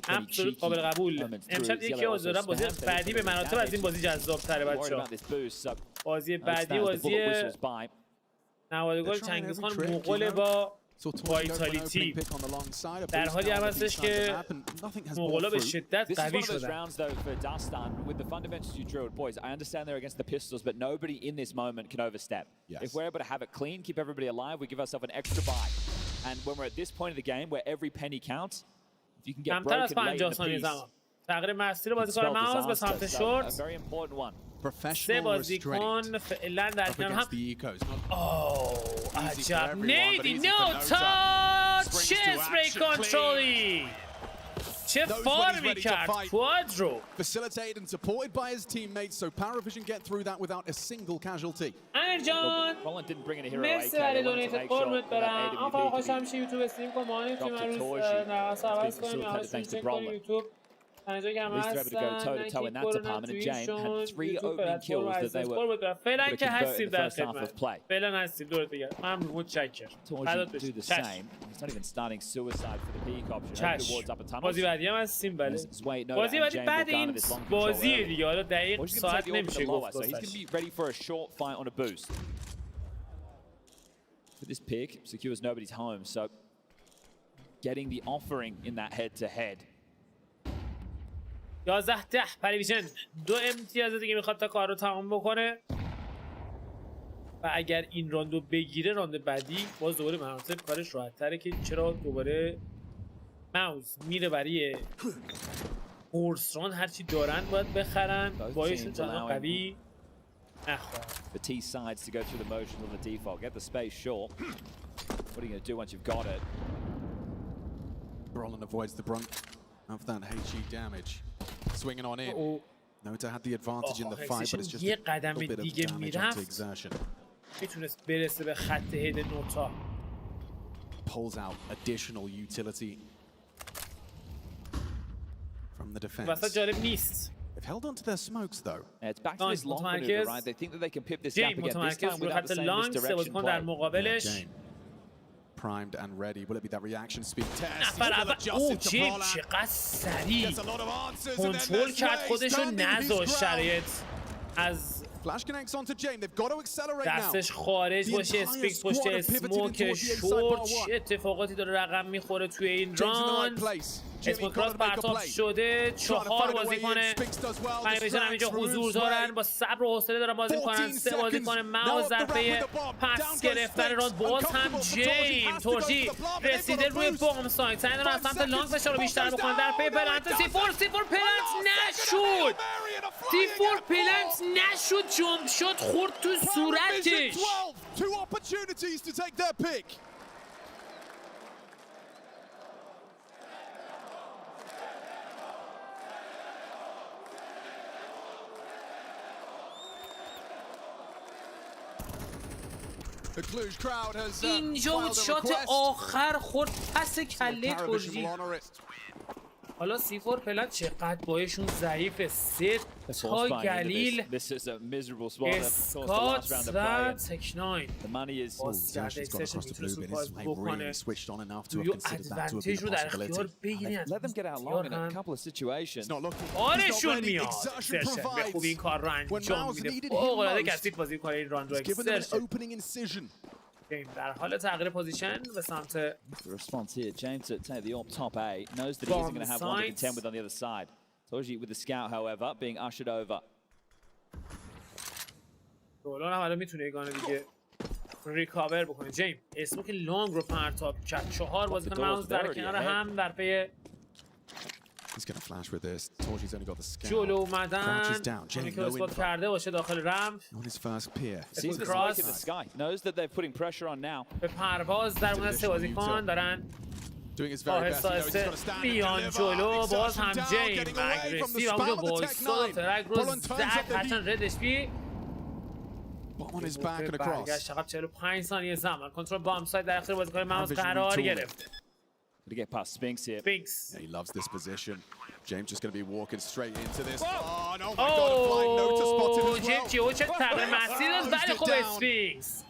ابسولوت قابل قبول. امشب یکی از دارم بازی بعدی به مراتب از این بازی جذاب تره بچه‌ها. بازی بعدی بازی نوادگل چنگیزخان مغول با وایتالیتی. در حالی هم هستش که مغولا به شدت قوی شدن. With the fundamentals you drilled, boys, I understand they're against the pistols, but nobody in this moment can overstep. Yes. If we're able to have it clean, keep everybody alive, we give ourselves an extra buy. And when we're at this point of the game, where every penny counts, if you can get broken late in the piece, تغییر مسیر بازیکن ماوس به سمت شورت. a very important one. 3 بازیکن فعلا در کنار هم. عجب نیدی نو تاچ. چه اسپری کنترلی، چه فارمی کرد کوادرو. Facilitated and supported by his teammates, so Paravision get through that without a single casualty. امیر جان مرسی برای دونیتت قربونت برم. اما فقط خوشم میشه یوتیوب استریم کن، ما نمیتونیم هر روز عوض کنیم یا هر روز کنیم یوتیوب. At least they're able to go toe-to-toe in that department, and Jane had 3 opening kills that they were able to convert in the first half of play. Torji do the same. He's not even starting suicide for the peak option. Over towards upper tunnels. بازی بعدی هم هستیم بله. بازی بعدی بعد این بازیه دیگه حالا دقیق ساعت نمیشه گفت so he's going to be ready for a short fight on a boost. But this pick secures nobody's home, so getting the offering in that head-to-head. 11-10 پریویژن 2 امتیاز دیگه میخواد تا کار رو تمام بکنه و اگر این راندو بگیره راند بعدی باز دوباره مناسب کارش راحت تره که چرا دوباره ماوز میره برای هورس ران هرچی دارن باید بخرن بایشون چنان قوی نخواه. The T sides to go through the motions on the default. Get the space short. What are you going to do once you've got it? Brolin avoids the brunt of that HE damage. Swinging on in. Nota had the advantage in the fight, but it's just a little bit of damage onto exertion. میتونست برسه به خط هید نوتا. Pulls out additional utility from the defense. واسه جالب نیست. They've held on to their smokes though. Yeah, it's back to this long maneuver, right? They think that they can pip this gap again. This time without the same misdirection play. Primed and ready. Will it be that reaction speed test? نفر اول جیم چقدر سریع کنترل کرد خودشو نذاشت شرایط از Flash connects onto James. They've got to accelerate now. دستش خارج باشه اسپیکس پشت اسموک شورت چه اتفاقاتی داره رقم میخوره توی این ران اسموک راست پرتاب شده 4 بازیکن پریویژن همینجا حضور دارن با صبر و حوصله دارن بازی میکنن 3 بازیکن ماوز در پی پس گرفتن ران باز هم جیم تورجی رسیده روی بام سایت سعی دارن از سمت لانگ فشار رو بیشتر بکنن در پی پلنت C4 پلنت نشد C4 پلنت نشد جمپ شد خورد تو صورتش. 2 opportunities to take their pick. The Cluj crowd has اینجا بود شات آخر خورد پس کله تورجی. حالا C4 پلنت چقدر بایشون ضعیفه 3 تا گلیل اسکات و تک9 باز کرده اکسشن میتونه سورپایز بکنه توی ادوانتیج رو در اختیار بگیرین آرشون میاد اکسشن به خوبی این کار رو انجام میده فوق‌العاده کثیف بازی کنه این راند رو اکسشن در حال تغییر پوزیشن به سمت response here. James to take the top A knows that he isn't going to have one to contend with on the other side. Torji with the scout, however, being ushered over. دولان هم الان میتونه یگانه دیگه ریکاور بکنه. جیم اسموک لانگ رو پرتاب کرد 4 بازیکن ماوز در کنار هم در پی He's going to flash with this. Torji's only got the scout. جلو اومدن اونی که اسپات کرده باشه داخل رمپ. On his first peer. Sees the smoke in the sky. Knows that they're putting pressure on now. به پرواز در اون 3 بازیکن دارن آهسته میان جلو باز هم جیم اگریسیو همونجا وایساد ترک رو زد هرچند ردش بی برگشت عقب 45 ثانیه زمان کنترل بام سایت در اختیار بازیکن ماوز قرار گرفته. To get past Spinks here. Spinks. Yeah, he loves this position. James just going to be walking straight into this. Oh, no, my God, a flying Nota spotted as well. جیم چیو چه تغییر مسیر داد ولی خوب اسفینکس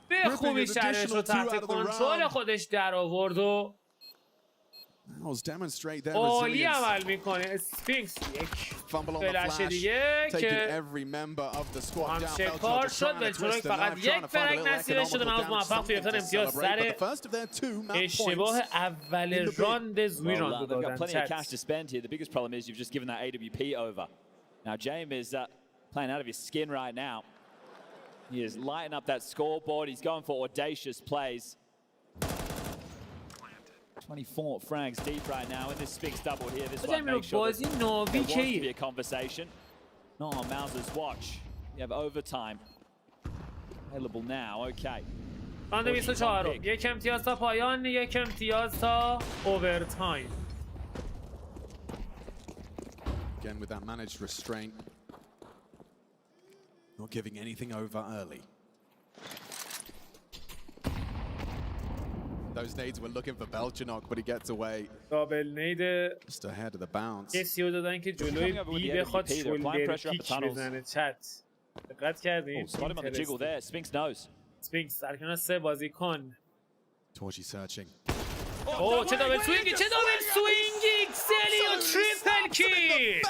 به خوبی شرش رو تحت کنترل خودش در آورد و عالی عمل میکنه اسفینکس یک فلش دیگه که هم شکار شد ولچونوک فقط یک فرق نصیبش شده ماوز موفق توی گرفتن امتیاز سر اشتباه اول راند زوی راند رو دادن The biggest problem is you've just given that AWP over. Now James is playing out of his skin right now. He is lighting up that scoreboard. He's going for audacious plays. 24 frags deep right now in this Spinks double here. This one makes sure that there wants to be a conversation. Not on Mouz's watch. You have overtime available now. Okay. راند 24 یک امتیاز تا پایان یک امتیاز تا اوورتایم. Again with that managed restraint. Not giving anything over early. those nades were looking for Belchenok, but he gets away. دابل نید Just ahead of the bounce. کسی رو دادن که جلوی بی بخواد شولدر پیک بزنه. چت دقت کردیم؟ سپینکس در کنار 3 بازیکن. Torchy searching. اوه چه دابل سوینگی، چه دابل سوینگی! سلیو تریپل کیل!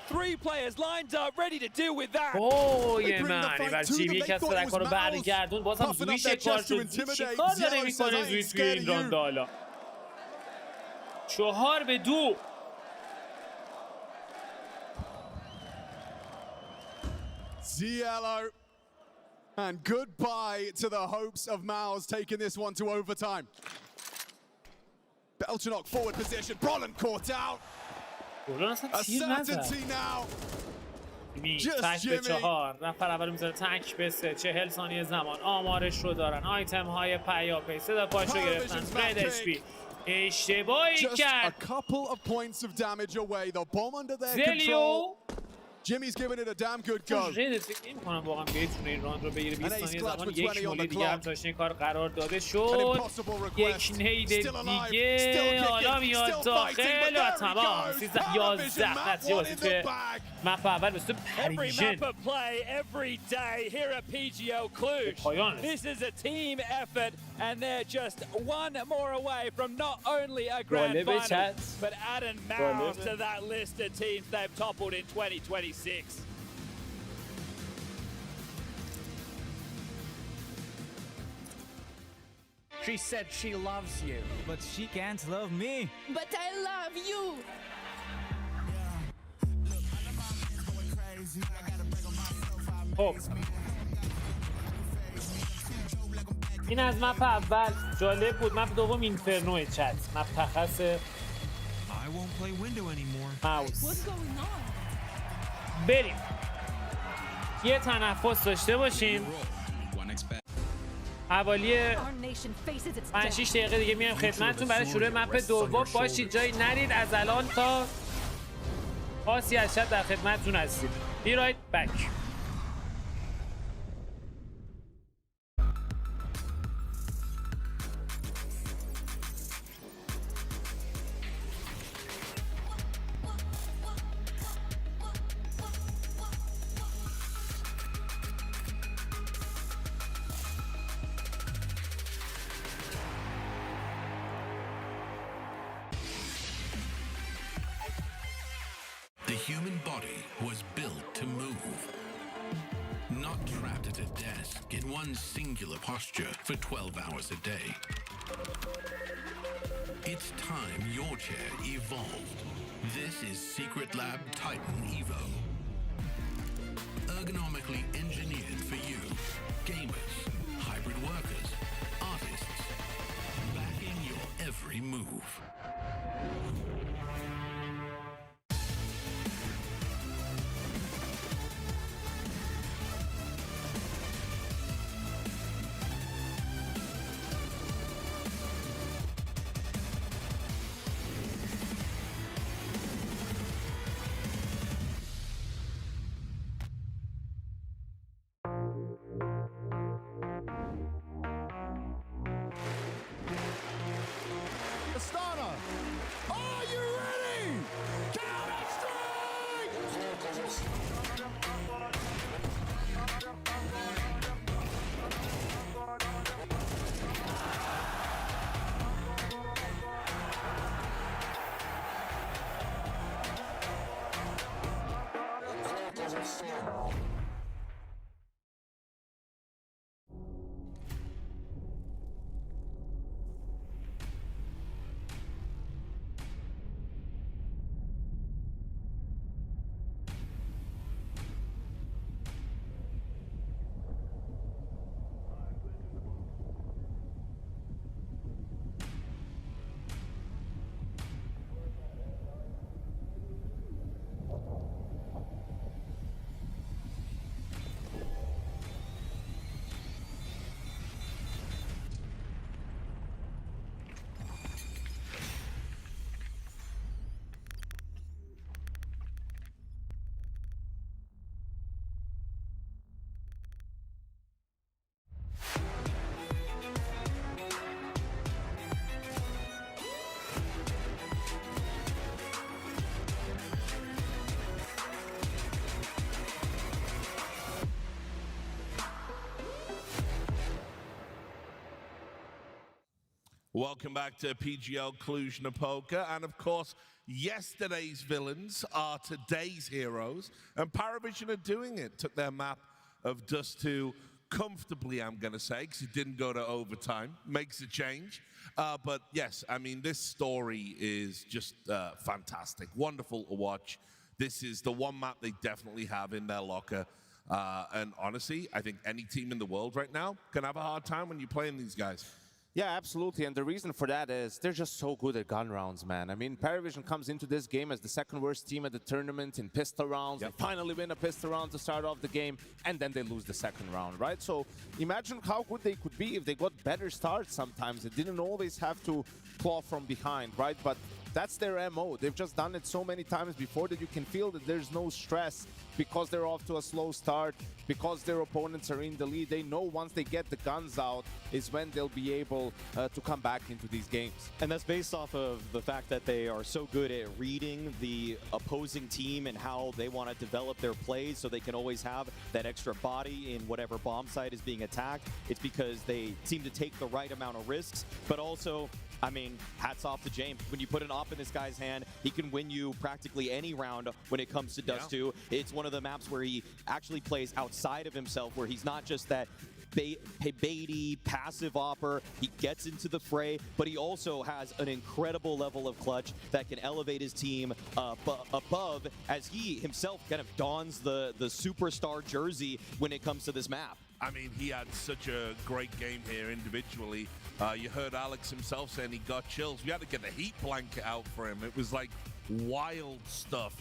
3 players lined up ready to deal with that. اوه من و جیمی که از کارکار رو برگردون باز هم زوی شکار شد. چیکار داره میکنه زوی توی این رانده حالا؟ 4-2. Cielo. And goodbye to the hopes of Mouz taking this one to overtime. Belchenok forward position. Brolin caught out. A certainty now. Just Jimmy. 4 نفر اول میذاره تک به 3. 40 ثانیه زمان. آمارش رو دارن. آیتم های پیاپی. 3 پاش رو گرفتن. رد اچ اشتباهی کرد. Just a couple of points of damage away. The bomb under their control. Jimmy's giving it a damn good go. رد فکر نمی‌کنم واقعا بتونه این راند رو بگیره. 20 ثانیه زمان. یک مولی دیگه هم تاش این کار قرار داده شد. یک نید دیگه حالا میاد داخل و تمام. 13-11 نتیجه بازی توی مپ اول به سود پریویژن. Every day here at PGL Cluj. This is a team effort and they're just one more away from not only a grand final but adding Mouz to that list of teams they've toppled in 2026. She said she loves you, but she can't love me. But I love you. خب این از مپ اول جالب بود. مپ دوم اینفرنو چت. مپ تخص ماوز. بریم یه تنفس داشته باشیم. حوالی 5-6 دقیقه دیگه میایم خدمتتون برای شروع مپ دوم. باشید جایی نرید. از الان تا پاسی از شب در خدمتتون هستیم. Be right back. The human body was built to move, not trapped at a desk in one singular posture for 12 hours a day. It's time your chair evolved. This is Secret Lab Titan Evo. Ergonomically engineered for you, gamers, hybrid workers, artists, backing your every move. Welcome back to PGL Cluj Napoca. And of course, yesterday's villains are today's heroes. And Paravision are doing it. Took their map of Dust 2 comfortably, I'm going to say, because it didn't go to overtime. Makes a change. But yes, I mean, this story is just fantastic. Wonderful to watch. This is the one map they definitely have in their locker. And honestly, I think any team in the world right now can have a hard time when you're playing these guys. Yeah, absolutely. And the reason for that is they're just so good at gun rounds, man. I mean, Paravision comes into this game as the second worst team at the tournament in pistol rounds. Yep. They finally win a pistol round to start off the game, and then they lose the second round, right? So imagine how good they could be if they got better starts sometimes. They didn't always have to claw from behind, right? But that's their MO. They've just done it so many times before that you can feel that there's no stress because they're off to a slow start, because their opponents are in the lead. They know once they get the guns out is when they'll be able to come back into these games. And that's based off of the fact that they are so good at reading the opposing team and how they want to develop their plays so they can always have that extra body in whatever bomb site is being attacked. It's because they seem to take the right amount of risks, but also, I mean, hats off to James. When you put an op in this guy's hand, he can win you practically any round when it comes to Dust 2. It's one of the maps where he actually plays outside of himself, where he's not just that baity, passive opper. He gets into the fray, but he also has an incredible level of clutch that can elevate his team above as he himself kind of dons the superstar jersey when it comes to this map. I mean, he had such a great game here individually. You heard Alex himself saying he got chills. We had to get the heat blanket out for him. It was like wild stuff.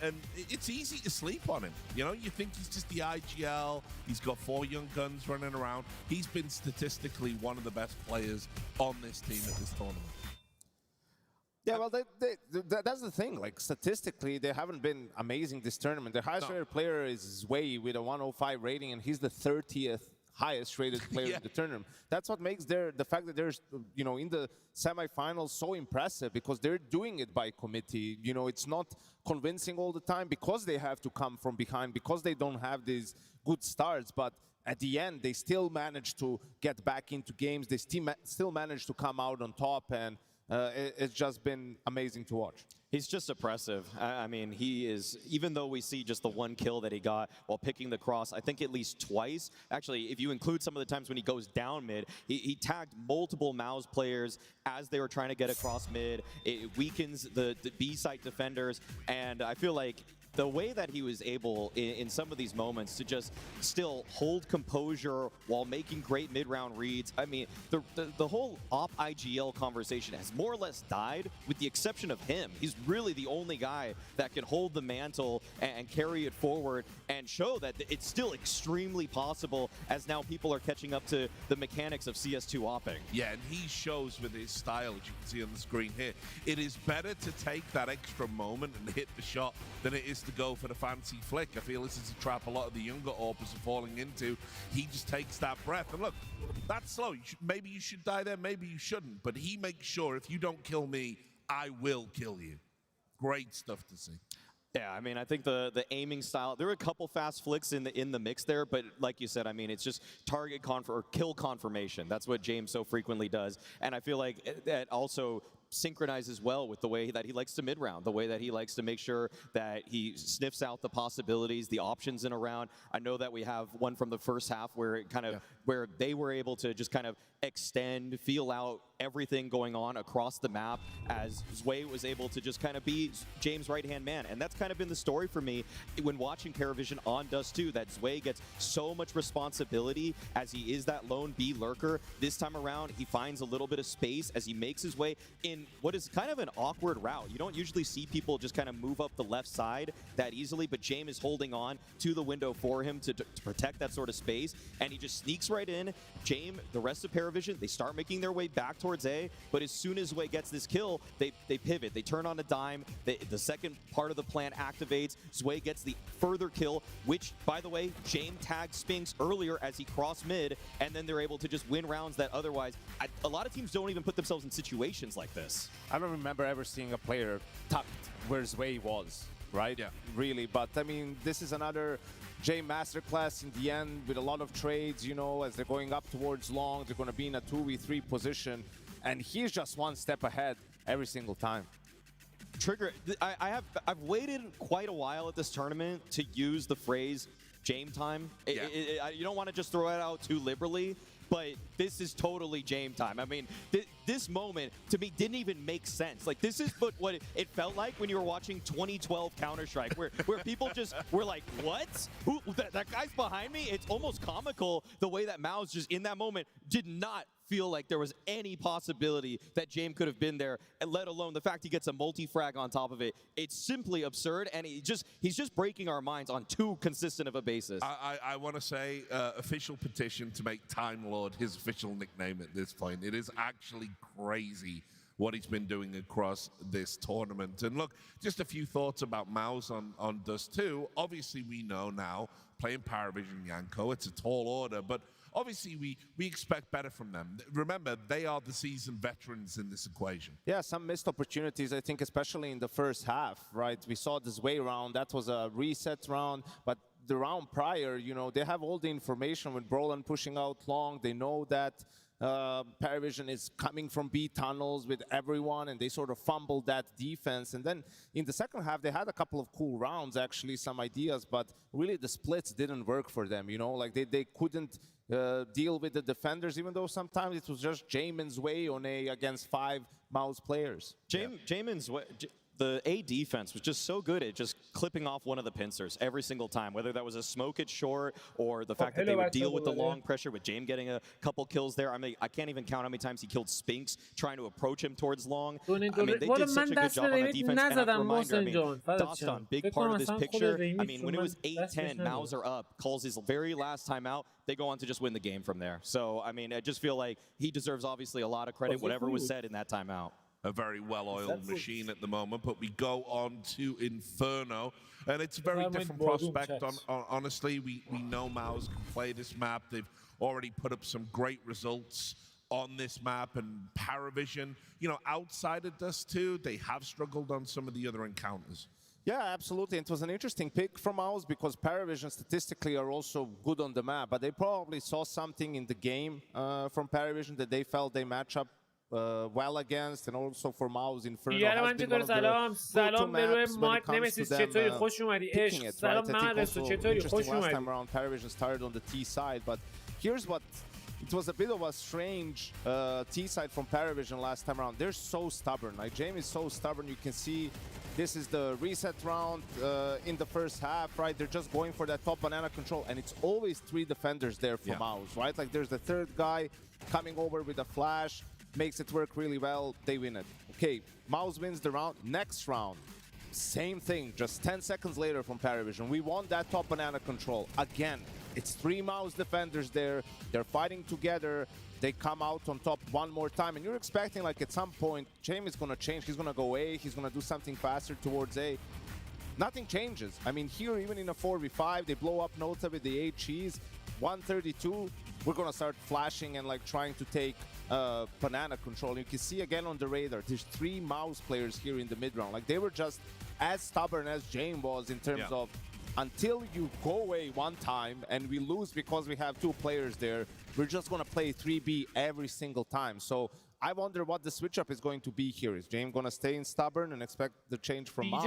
And it's easy to sleep on him. You know, you think he's just the IGL. He's got 4 young guns running around. He's been statistically one of the best players on this team at this tournament. Yeah, well, that's the thing. Like, statistically, they haven't been amazing this tournament. The highest rated player is Zwei with a 105 rating, and he's the 30th highest rated player in the tournament. That's what makes the fact that they're, you know, in the semifinals so impressive, because they're doing it by committee. You know, it's not convincing all the time because they have to come from behind, because they don't have these good starts, but at the end, they still manage to get back into games. They still manage to come out on top, and it's just been amazing to watch. He's just oppressive. I mean, he is, even though we see just the 1 kill that he got while picking the cross, I think at least twice. Actually, if you include some of the times when he goes down mid, he tagged multiple Mouz players as they were trying to get across mid. It weakens the B-site defenders, and I feel like the way that he was able in some of these moments to just still hold composure while making great mid-round reads. I mean, the whole op IGL conversation has more or less died with the exception of him. He's really the only guy that can hold the mantle and carry it forward and show that it's still extremely possible, as now people are catching up to the mechanics of CS2 opping. Yeah, and he shows with his style, as you can see on the screen here, it is better to take that extra moment and hit the shot than it is to go for the fancy flick. I feel this is a trap a lot of the younger AWPers are falling into. He just takes that breath, and look, that's slow. Maybe you should die there, maybe you shouldn't, but he makes sure if you don't kill me, I will kill you. Great stuff to see. Yeah, I mean, I think the aiming style, there were a couple fast flicks in the mix there, but like you said, I mean, it's just target or kill confirmation. That's what James so frequently does, and I feel like that also synchronizes well with the way that he likes to mid-round, the way that he likes to make sure that he sniffs out the possibilities, the options in a round. I know that we have one from the first half where it kind of where they were able to just kind of extend, feel out everything going on across the map, as Zwei was able to just kind of be James' right-hand man. And that's kind of been the story for me when watching Paravision on Dust 2, that Zwei gets so much responsibility as he is that lone B lurker. This time around, he finds a little bit of space as he makes his way in what is kind of an awkward route. You don't usually see people just kind of move up the left side that easily, but James is holding on to the window for him to protect that sort of space, and he just sneaks right in. James, the rest of Paravision, they start making their way back towards A, but as soon as Zwei gets this kill, they pivot. They turn on a dime. The second part of the plan activates. Zwei gets the further kill, which, by the way, James tagged Spinks earlier as he crossed mid, and then they're able to just win rounds that otherwise, a lot of teams don't even put themselves in situations like this. I don't remember ever seeing a player tucked where Zwei was, right? Yeah. Really, but I mean, this is another J masterclass in the end with a lot of trades, you know, as they're going up towards long, they're going to be in a 2v3 position. and he's just one step ahead every single time. Trigger, I've waited quite a while at this tournament to use the phrase Jame time. You don't want to just throw it out too liberally, but this is totally Jame time. I mean, this moment, to me, didn't even make sense. Like, this is what it felt like when you were watching 2012 Counter-Strike, where people just were like, what? Who, that guy's behind me? It's almost comical the way that Mouz just, in that moment, did not feel like there was any possibility that Jame could have been there, and let alone the fact he gets a multi-frag on top of it. It's simply absurd, and he's just breaking our minds on too consistent of a basis. I want to say official petition to make Time Lord his official nickname at this point. It is actually crazy what he's been doing across this tournament. And look, just a few thoughts about Mouz on Dust 2. Obviously, we know now, playing Paravision Yanko, it's a tall order, but obviously, we expect better from them. Remember, they are the seasoned veterans in this equation. Yeah, some missed opportunities, I think, especially in the first half, right? We saw this way round. That was a reset round. But the round prior, you know, they have all the information with Brolin pushing out long. They know that Paravision is coming from B tunnels with everyone, and they sort of fumbled that defense. And then in the second half, they had a couple of cool rounds, actually, some ideas, but really the splits didn't work for them, you know? Like, they couldn't deal with the defenders, even though sometimes it was just Jamin's way on A against 5 Mouz players. Jamin's way. The A defense was just so good at just clipping off one of the pincers every single time, whether that was a smoke it short or the fact that they would deal with the long pressure with Jame getting a couple kills there. I mean, I can't even count how many times he killed Spinks trying to approach him towards long. I mean, they did such a good job on that defense. And a reminder, I mean, Dostan, big part of this picture. I mean, when it was 8-10, Mouz are up, calls his very last time out, they go on to just win the game from there. So, I mean, I just feel like he deserves obviously a lot of credit, whatever was said in that timeout. A very well-oiled machine at the moment, but we go on to Inferno, and it's a very different prospect. Honestly, we know Mouz can play this map. They've already put up some great results on this map, and Paravision, you know, outside of Dust 2, they have struggled on some of the other encounters. Yeah, absolutely. It was an interesting pick from Mouz because Paravision statistically are also good on the map, but they probably saw something in the game from Paravision that they felt they match up well against, and also for Mouz Inferno has been one of the go-to maps when it comes to them picking it, right? I think also interesting last time around Paravision started on the T side, but here's what, it was a bit of a strange T side from Paravision last time around. They're so stubborn, like Jame is so stubborn. You can see this is the reset round in the first half, right? They're just going for that top banana control, and it's always 3 defenders there for Mouz, right? Like there's the third guy coming over with a flash, makes it work really well, they win it. Okay, Mouz wins the round. Next round, same thing, just 10 seconds later from Paravision. We won that top banana control. Again, it's 3 Mouz defenders there. They're fighting together. They come out on top one more time, and you're expecting like at some point, Jame is going to change. He's going to go A. He's going to do something faster towards A. Nothing changes. I mean, here, even in a 4v5, they blow up Nota with the 8 cheese. 132, we're going to start flashing and like trying to take banana control. You can see again on the radar, there's 3 Mouz players here in the mid round. Like they were just as stubborn as Jame was in terms of until you go away one time and we lose because we have 2 players there, we're just going to play 3B every single time. So I wonder what the switch up is going to be here. Is Jame going to stay in stubborn and expect the change from Mouz,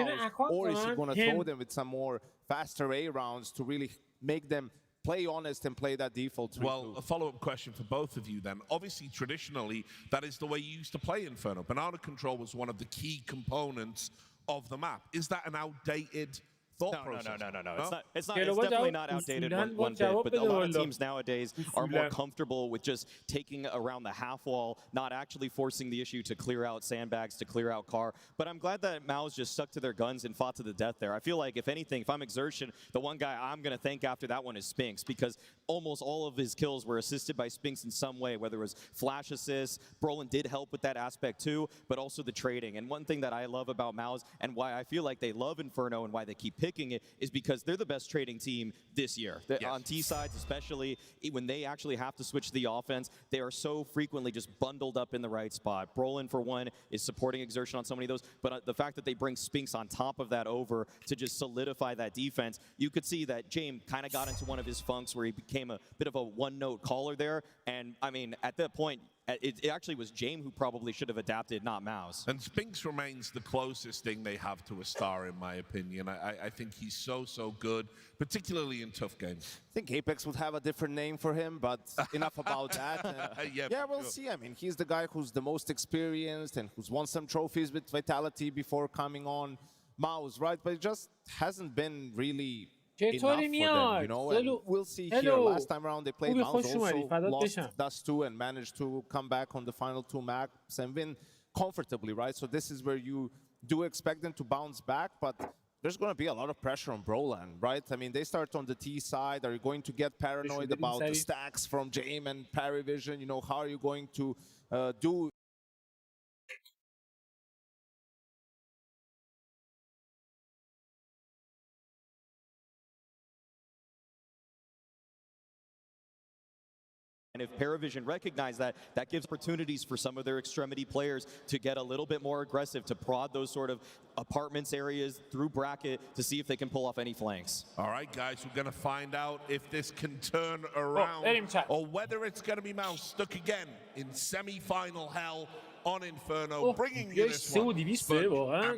or is he going to throw them with some more faster A rounds to really make them play honest and play that default 3-2? Well, a follow-up question for both of you then. Obviously, traditionally, that is the way you used to play Inferno. Banana control was one of the key components of the map. Is that an outdated thought process? No. It's definitely not outdated one bit, but a lot of teams nowadays are more comfortable with just taking around the half wall, not actually forcing the issue to clear out sandbags, to clear out car. But I'm glad that Mouz just stuck to their guns and fought to the death there. I feel like, if anything, if I'm Exertion, the one guy I'm going to thank after that one is Spinks, because almost all of his kills were assisted by Spinks in some way, whether it was flash assists. Brolin did help with that aspect too, but also the trading. And one thing that I love about Mouz, and why I feel like they love Inferno and why they keep picking it, is because they're the best trading team this year. On T sides, especially when they actually have to switch the offense, they are so frequently just bundled up in the right spot. Brolin, for one, is supporting Exertion on so many of those, but the fact that they bring Spinks on top of that over to just solidify that defense, you could see that Jame kind of got into one of his funks where he became a bit of a one-note caller there. And I mean, at that point, it actually was James who probably should have adapted, not Mouz. And Spinks remains the closest thing they have to a star, in my opinion. I think he's so good, particularly in tough games. I think Apex would have a different name for him, but enough about that. Yeah, we'll see. I mean, he's the guy who's the most experienced and who's won some trophies with Vitality before coming on Mouz, right? But it just hasn't been really enough for them, you know, and we'll see here. Last time around they played Mouz, also lost Dust 2 and managed to come back on the final 2 maps and win comfortably, right? So this is where you do expect them to bounce back, but there's going to be a lot of pressure on Broland, right? I mean, they start on the T side. Are you going to get paranoid about the stacks from James and Paravision? You know, how are you going to do? And if Paravision recognize that, that gives opportunities for some of their extremity players to get a little bit more aggressive, to prod those sort of apartments areas through bracket to see if they can pull off any flanks. All right, guys, we're going to find out if this can turn around or whether it's going to be Mouz stuck again in semi-final hell on Inferno, bringing you this one,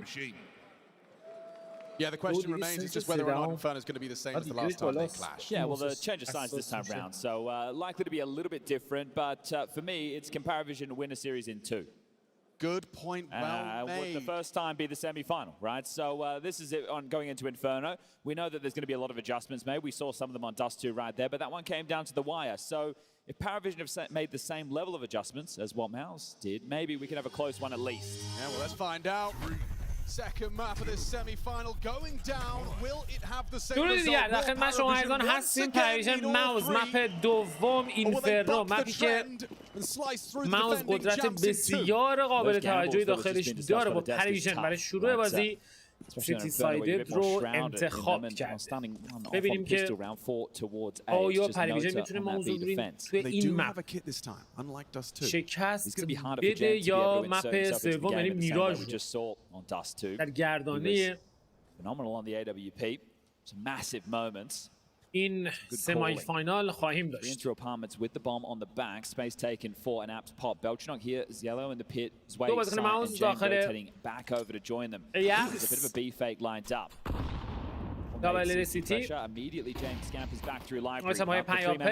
Machine. Yeah, the question remains is just whether or not Inferno is going to be the same as the last time they clashed. Yeah, well, the change of sides this time round, so likely to be a little bit different, but for me, it's can Paravision win a series in 2? Good point, well made. Would the first time be the semi-final, right? So this is it on going into Inferno. We know that there's going to be a lot of adjustments made. We saw some of them on Dust 2 right there, but that one came down to the wire. So if Paravision have made the same level of adjustments as what Mouz did, maybe we can have a close one at least. Yeah, well, let's find out. Second map of this semi-final going down. Will it have the same result? دیگر در خدمت شما عزیزان هستیم. پراویژن ماوز مپ دوم اینفرنو، مپی که ماوز قدرت بسیار قابل توجهی داخلش داره. با پراویژن برای شروع بازی سیتی سایدد رو انتخاب کرد. ببینیم که آیا پراویژن میتونه موز رو توی این مپ شکست بده یا مپ سوم یعنی میراژ در گردانه این سمی فاینال خواهیم داشت. دو بازیکن ماوز داخل دابل سیتی های پیاپی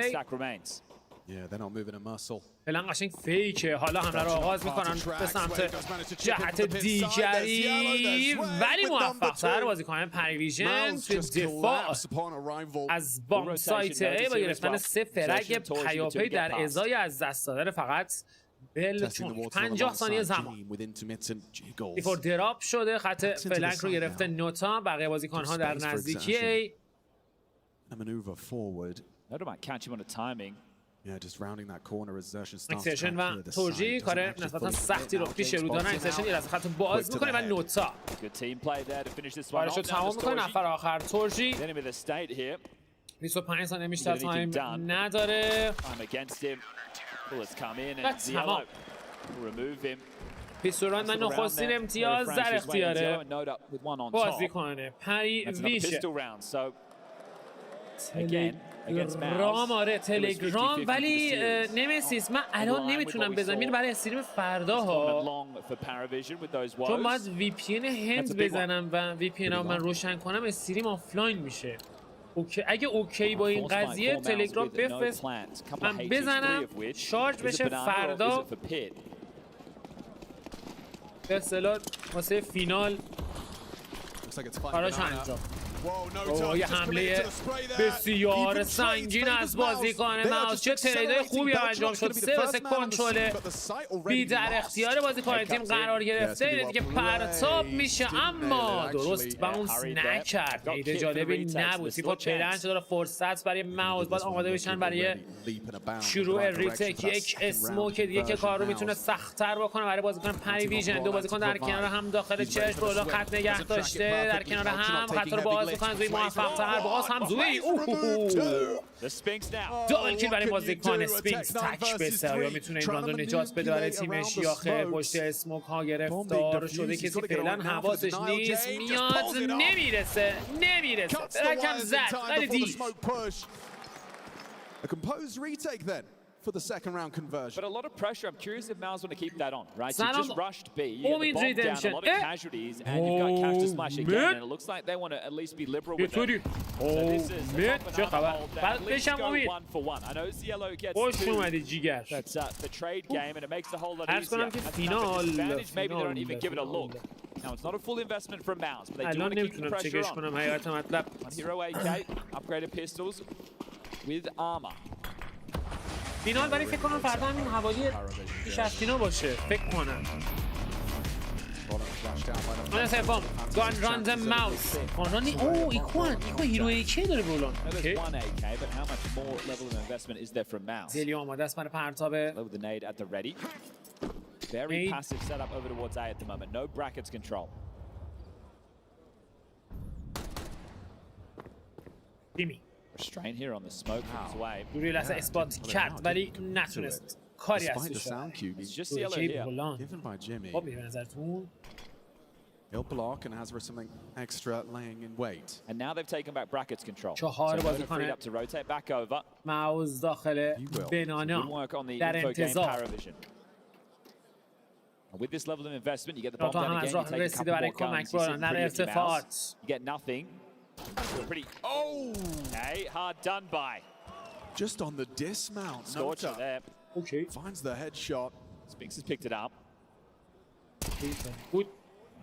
فعلا قشنگ فیکه. حالا حمله رو آغاز میکنن به سمت جهت دیگری ولی موفق‌تر بازیکنان پراویژن توی دفاع از بام سایت ای با گرفتن 3 فرگ پیاپی در ازای از دست دادن فقط بلچون. 50 ثانیه زمان دیفور دراپ شده. خط فلنک رو گرفته نوتا. بقیه بازیکن‌ها در نزدیکی ای اکسشن و تورجی کار نسبتا سختی رو پیش رو دارن. اکسشن یه از خط باز میکنه و نوتا بارش رو تمام میکنه. نفر آخر تورجی 25 ثانیه بیشتر تایم نداره و تمام. پیستوران من نخستین امتیاز در اختیاره بازیکن پراویژن. تلگرام آره تلگرام ولی نمیسیس من الان نمیتونم بزنم برای استریم فردا ها چون باید وی پی ان هند بزنم و وی پی ان رو من روشن کنم استریم آفلاین میشه. اوکی اگه اوکی با این قضیه تلگرام بفرست من بزنم شارژ بشه فردا به اصطلاح واسه فینال کاراش انجام. یه حمله بسیار سنگین از بازیکن ماوز. چه تریدای خوبی انجام شد. 3 واسه کنترل بی در اختیار بازیکن تیم قرار گرفته. اینه دیگه پرتاب میشه اما درست باونس نکرد. ایده جالبی نبود. تیپا چلنج داره فرصت برای ماوز. باید آماده بشن برای شروع ریتک. یک اسموک دیگه که کار رو میتونه سخت‌تر بکنه برای بازیکن پراویژن. دو بازیکن در کنار هم داخل چشم بالا خط نگه داشته. در کنار هم خط رو باز میکنن. زوی موفق‌تر باز هم زوی دابل کیل برای بازیکن سپینکس. تک به 3 آیا میتونه این راند رو نجات بده برای تیم شیاخه. پشت اسموک ها گرفتار شده کسی فعلا حواسش نیست. میاد نمیرسه رکم زد ولی دید. A composed retake then for the second round conversion. But a lot of pressure. I'm curious if Mouz want to keep that on, right? So You just rushed B, you get the bomb down, a lot of casualties, and you've got cash to smash again, and it looks like they want to at least be liberal with it. So this is a top another hold that at least go 1 for 1. I know Cielo gets 2. That's the trade game, and it makes the whole lot easier. Advantage, maybe they don't even give it a look. Now, it's not a full investment from Mouz, but they do want to keep the pressure on. On Hero AK, upgraded pistols with armor. فینال ولی فکر کنم فردا همین حوالی پیش از فینال باشه فکر کنم. من سوم گان رانز ماوز گانرانی ایکو هیرو ایکی داره بولان. زلی آماده است برای پرتاب. Very passive setup over towards A at the moment. No brackets control. Jimmy. Restraint here on the smoke from his way. دوری لحظه اثبات کرد ولی نتونست کاری ازش کنه. It's just yellow here. Given by Jimmy. خب به نظرتون He'll block and has something extra laying in wait. And now they've taken back brackets control. 4 بازیکن up to rotate back over. ماوز داخل بنانا در انتظار. With this level of investment, you get the bomb down again, you take a couple more guns, you get nothing. Pretty, okay, hard done by. Just on the dismount, Scorcher there. Okay. Finds the headshot. Spinks has picked it up.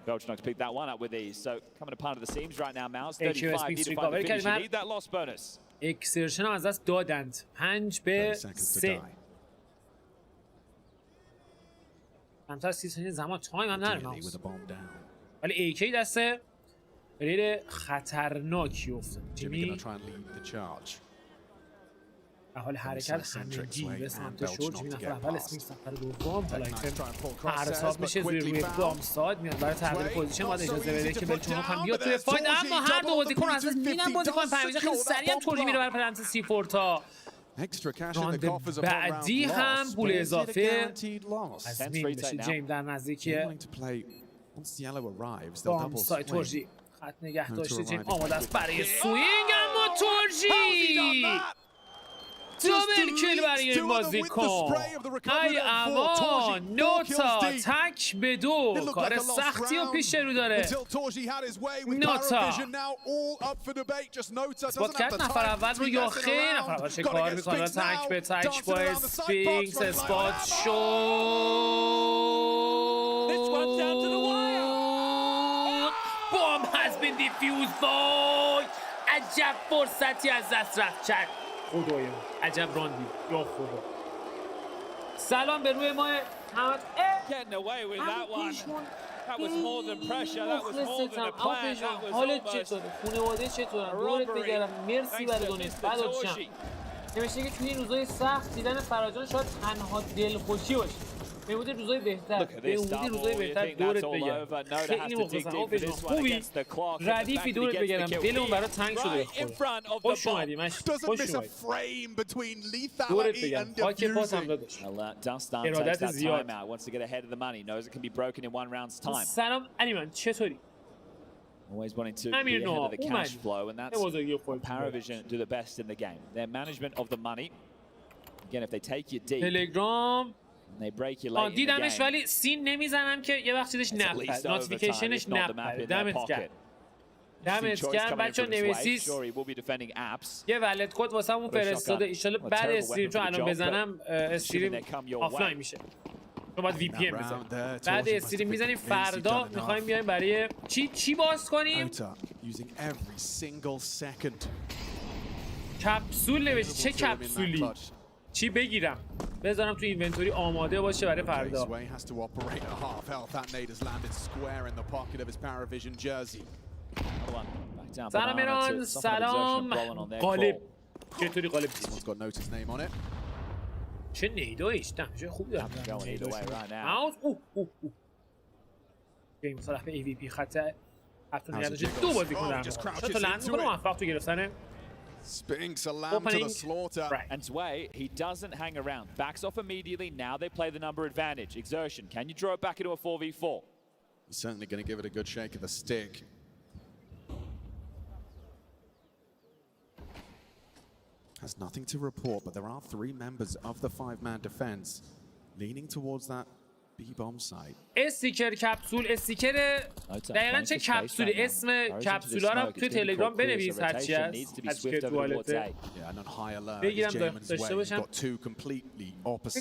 Belchnox picked that one up with ease. So coming apart of the seams right now, Mouz. 35, need to find the finish, you need that loss bonus. اکسرشن از دست دادند 5 به 3 همتر 30 ثانیه زمان تایم هم نره ماوز ولی ایکی دسته ریل خطرناکی افتاد. جیمی در حال حرکت همگی به سمت شد. جیمی نفر اول اسمیکس نفر دوم پرتاب میشه روی بامستاد میاد برای تغییر پوزیشن باید اجازه بده که بلچونوف هم بیاد توی فایت اما هر دو بازیکن از میدن بازیکن پرویژن خیلی سریع هم توری میره برای پلنت C4 تا بعدی هم پول اضافه از مین بشه. جیم در نزدیکی بامستاد تورجی خط نگه داشته. جیم آماده است برای سوینگ اما تورجی دوبل کیل برای این بازیکن. ای اما نوتا تک به 2 کار سختی و پیش رو داره. نوتا اثبات کرد نفر اول رو یا خیر نفر اول چه کار میکنه تک به تک با اسپینکس اثبات شد. بام has been defused boy. عجب فرصتی از دست رفت کرد. خدایا عجب راندی یا خدا. سلام به روی ما حمد. Getting away with that one. That was more than pressure. That was more than a plan. That was حالت چطوره؟ خانواده چطوره؟ دورت بگردم. مرسی برای دونست. بعد چم. نمیشه که توی این روزای سخت دیدن فراجان شاید تنها دلخوشی باشه. بهبود روزای بهتر بهبود روزای بهتر دورت بگردم. خیلی مخلصم آفیشون خوبی ردیفی دورت بگردم دلمون برای تنگ شده بخوره. خوش اومدی مشت خوش اومدی دورت بگردم خاک پاسم داداش ارادت زیاد. سلام علیمان چطوری؟ Always wanting to be ahead of the cash flow, and that's Paravision do the best in the game. Their management of the money. Again, if they take you deep. Telegram. They break you late. دیدمش ولی سین نمیزنم که یه وقت چیزش نپره. نوتیفیکیشنش نپره. دمت گرم. دمت گرم بچه‌ها نویسیس. یه ولت کد واسمون فرستاده. ان شاءالله بعد استریم چون الان بزنم استریم آفلاین میشه. تو باید وی پی ام بزنیم. بعد استریم میزنیم فردا میخوایم بیایم برای چی باز کنیم؟ کپسول نوشته. چه کپسولی؟ چی بگیرم؟ بذارم تو اینونتوری آماده باشه برای فردا. سلام ایران. سلام قالب. چطوری قالب؟ چه نیدایش دمشه خوب دارم. ماوز گیم صلاح به AVP خط هفتون نگرداشه 2 بازی کنم. تو لند میکنم موفق تو گرفتنه. Spinks a lamb to the slaughter. Right. And Zwei, he doesn't hang around. Backs off immediately. Now they play the number advantage. Exertion. Can you draw it back into a 4v4? He's certainly going to give it a good shake of the stick. Has nothing to report, but there are 3 members of the 5-man defense leaning towards that B-bomb site. استیکر کپسول استیکر دقیقاً چه کپسولی اسم کپسولا رو توی تلگرام بنویس هرچی هست که توالته بگیرم داشته باشم فکر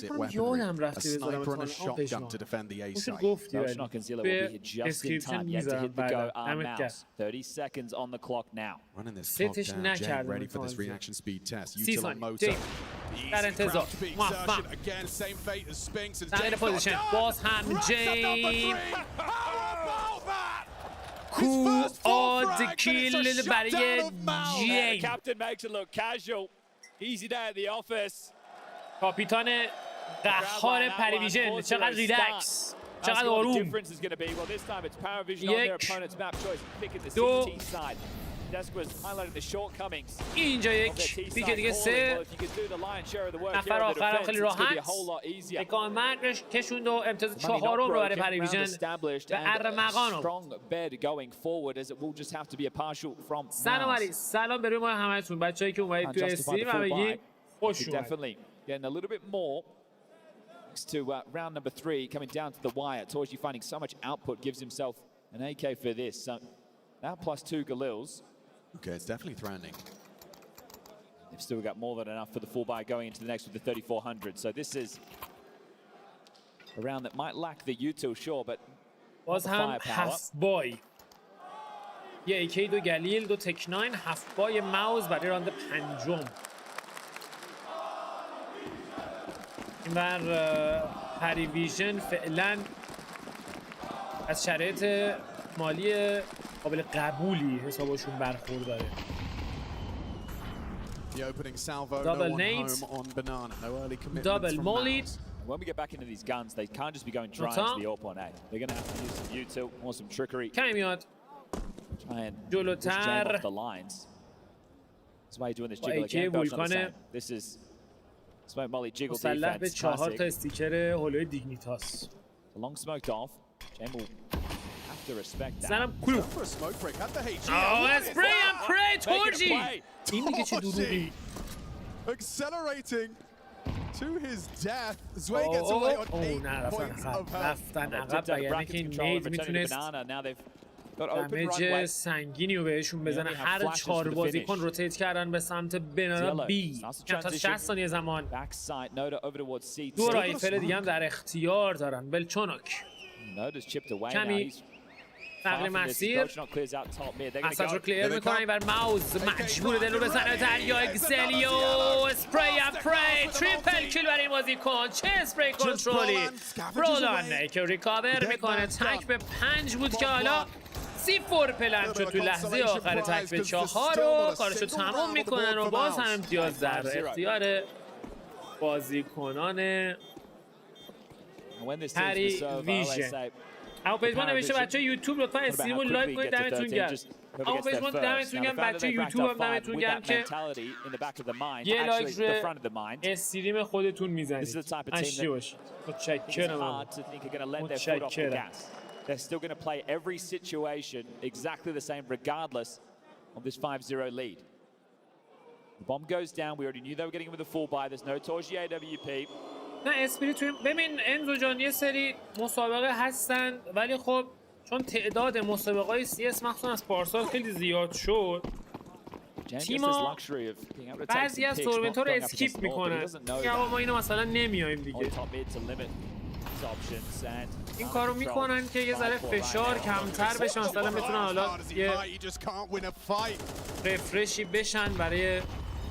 کنم یادم رفته بذارم اتفاقا پشمان گفتی ولی به اسکریپشن میذارم بعد دمت گرم ستش نکردم 30 ثانیه جیم در انتظار موفق تغییر پوزیشن باز هم جیم کو آد کیل برای جیم کاپیتان قهار پریویژن چقدر ریلکس چقدر آروم 1 2 اینجا یک پیک دیگه 3 نفر آخرم خیلی راحت اکان مرگش کشوند و امتیاز 4 رو برای پریویژن به ارمغانو. سلام علی سلام به روی ما همتون بچه‌ای که اومدید تو استریم و بگید خوش اومدید. To round number 3, coming down to the wire. Torji finding so much output gives himself an AK for this. So now +2 Galils. Okay, it's definitely threatening. They've still got more than enough for the full buy going into the next with the 3400. So this is a round that might lack the util, sure, but باز هم 7 بای. یه AK 2 گلیل 2 تک 9 7 بای ماوز برای راند 5م. این بر پریویژن فعلا از شرایط مالی قابل قبولی حسابشون برخورداره. Double nade, double mollied. When we get back into these guns, they can't just be going dry into the AWP on A. They're going to have to use some util or some trickery. کمی میاد Try and push Jam off the lines. That's why he's doing this jiggle again. This is smoke molly jiggle مسلح به 4 تا استیکر هولوی دیگنیتاس. Long smoked off. Jam will have to respect that. زنم کلو. اسپری ام پری تورجی. این دیگه چه دروغی. Accelerating to his death. Zwei gets away on 8 points of her. رفتن عقب و یعنی که نید میتونست دمیج سنگینی رو بهشون بزنه. هر 4 بازیکن روتیت کردن به سمت بنانا بی. تا 60 ثانیه زمان 2 رایفل دیگه هم در اختیار دارن. بلچونک کمی نقل مسیر اساس رو کلیر میکنن بر ماوز مجبور دل رو بزنه دریا اگزلیو اسپری ام پری تریپل کیل برای این بازیکن. چه اسپری کنترلی رولان که ریکاور میکنه. تک به 5 بود که حالا C4 پلن شد تو لحظه آخر تک به 4 رو کارشو تموم میکنن و باز هم امتیاز در اختیار بازیکنان پریویژن. اما پیجمان نوشته بچه یوتیوب لطفا استریم رو لایک کنید دمتون گرم. اما پیجمان دمتون گرم بچه یوتیوب هم دمتون گرم که یه لایک روی استریم خودتون میزنید. اشتی باشید. متشکرم. متشکرم. They're still going to play every situation exactly the same regardless of this 5-0 lead. The bomb goes down. We already knew they were getting with a full buy. There's no Torji AWP. نه اسپریت ببین انزو جان یه سری مسابقه هستن ولی خب چون تعداد مسابقه‌های CS مخصوصا از پارسال خیلی زیاد شد تیما بعضی از تورنمنت‌ها رو اسکیپ میکنن که ما اینو مثلا نمیایم دیگه. این کارو میکنن که یه ذره فشار کمتر بشه مثلا بتونن حالا یه رفرشی بشن برای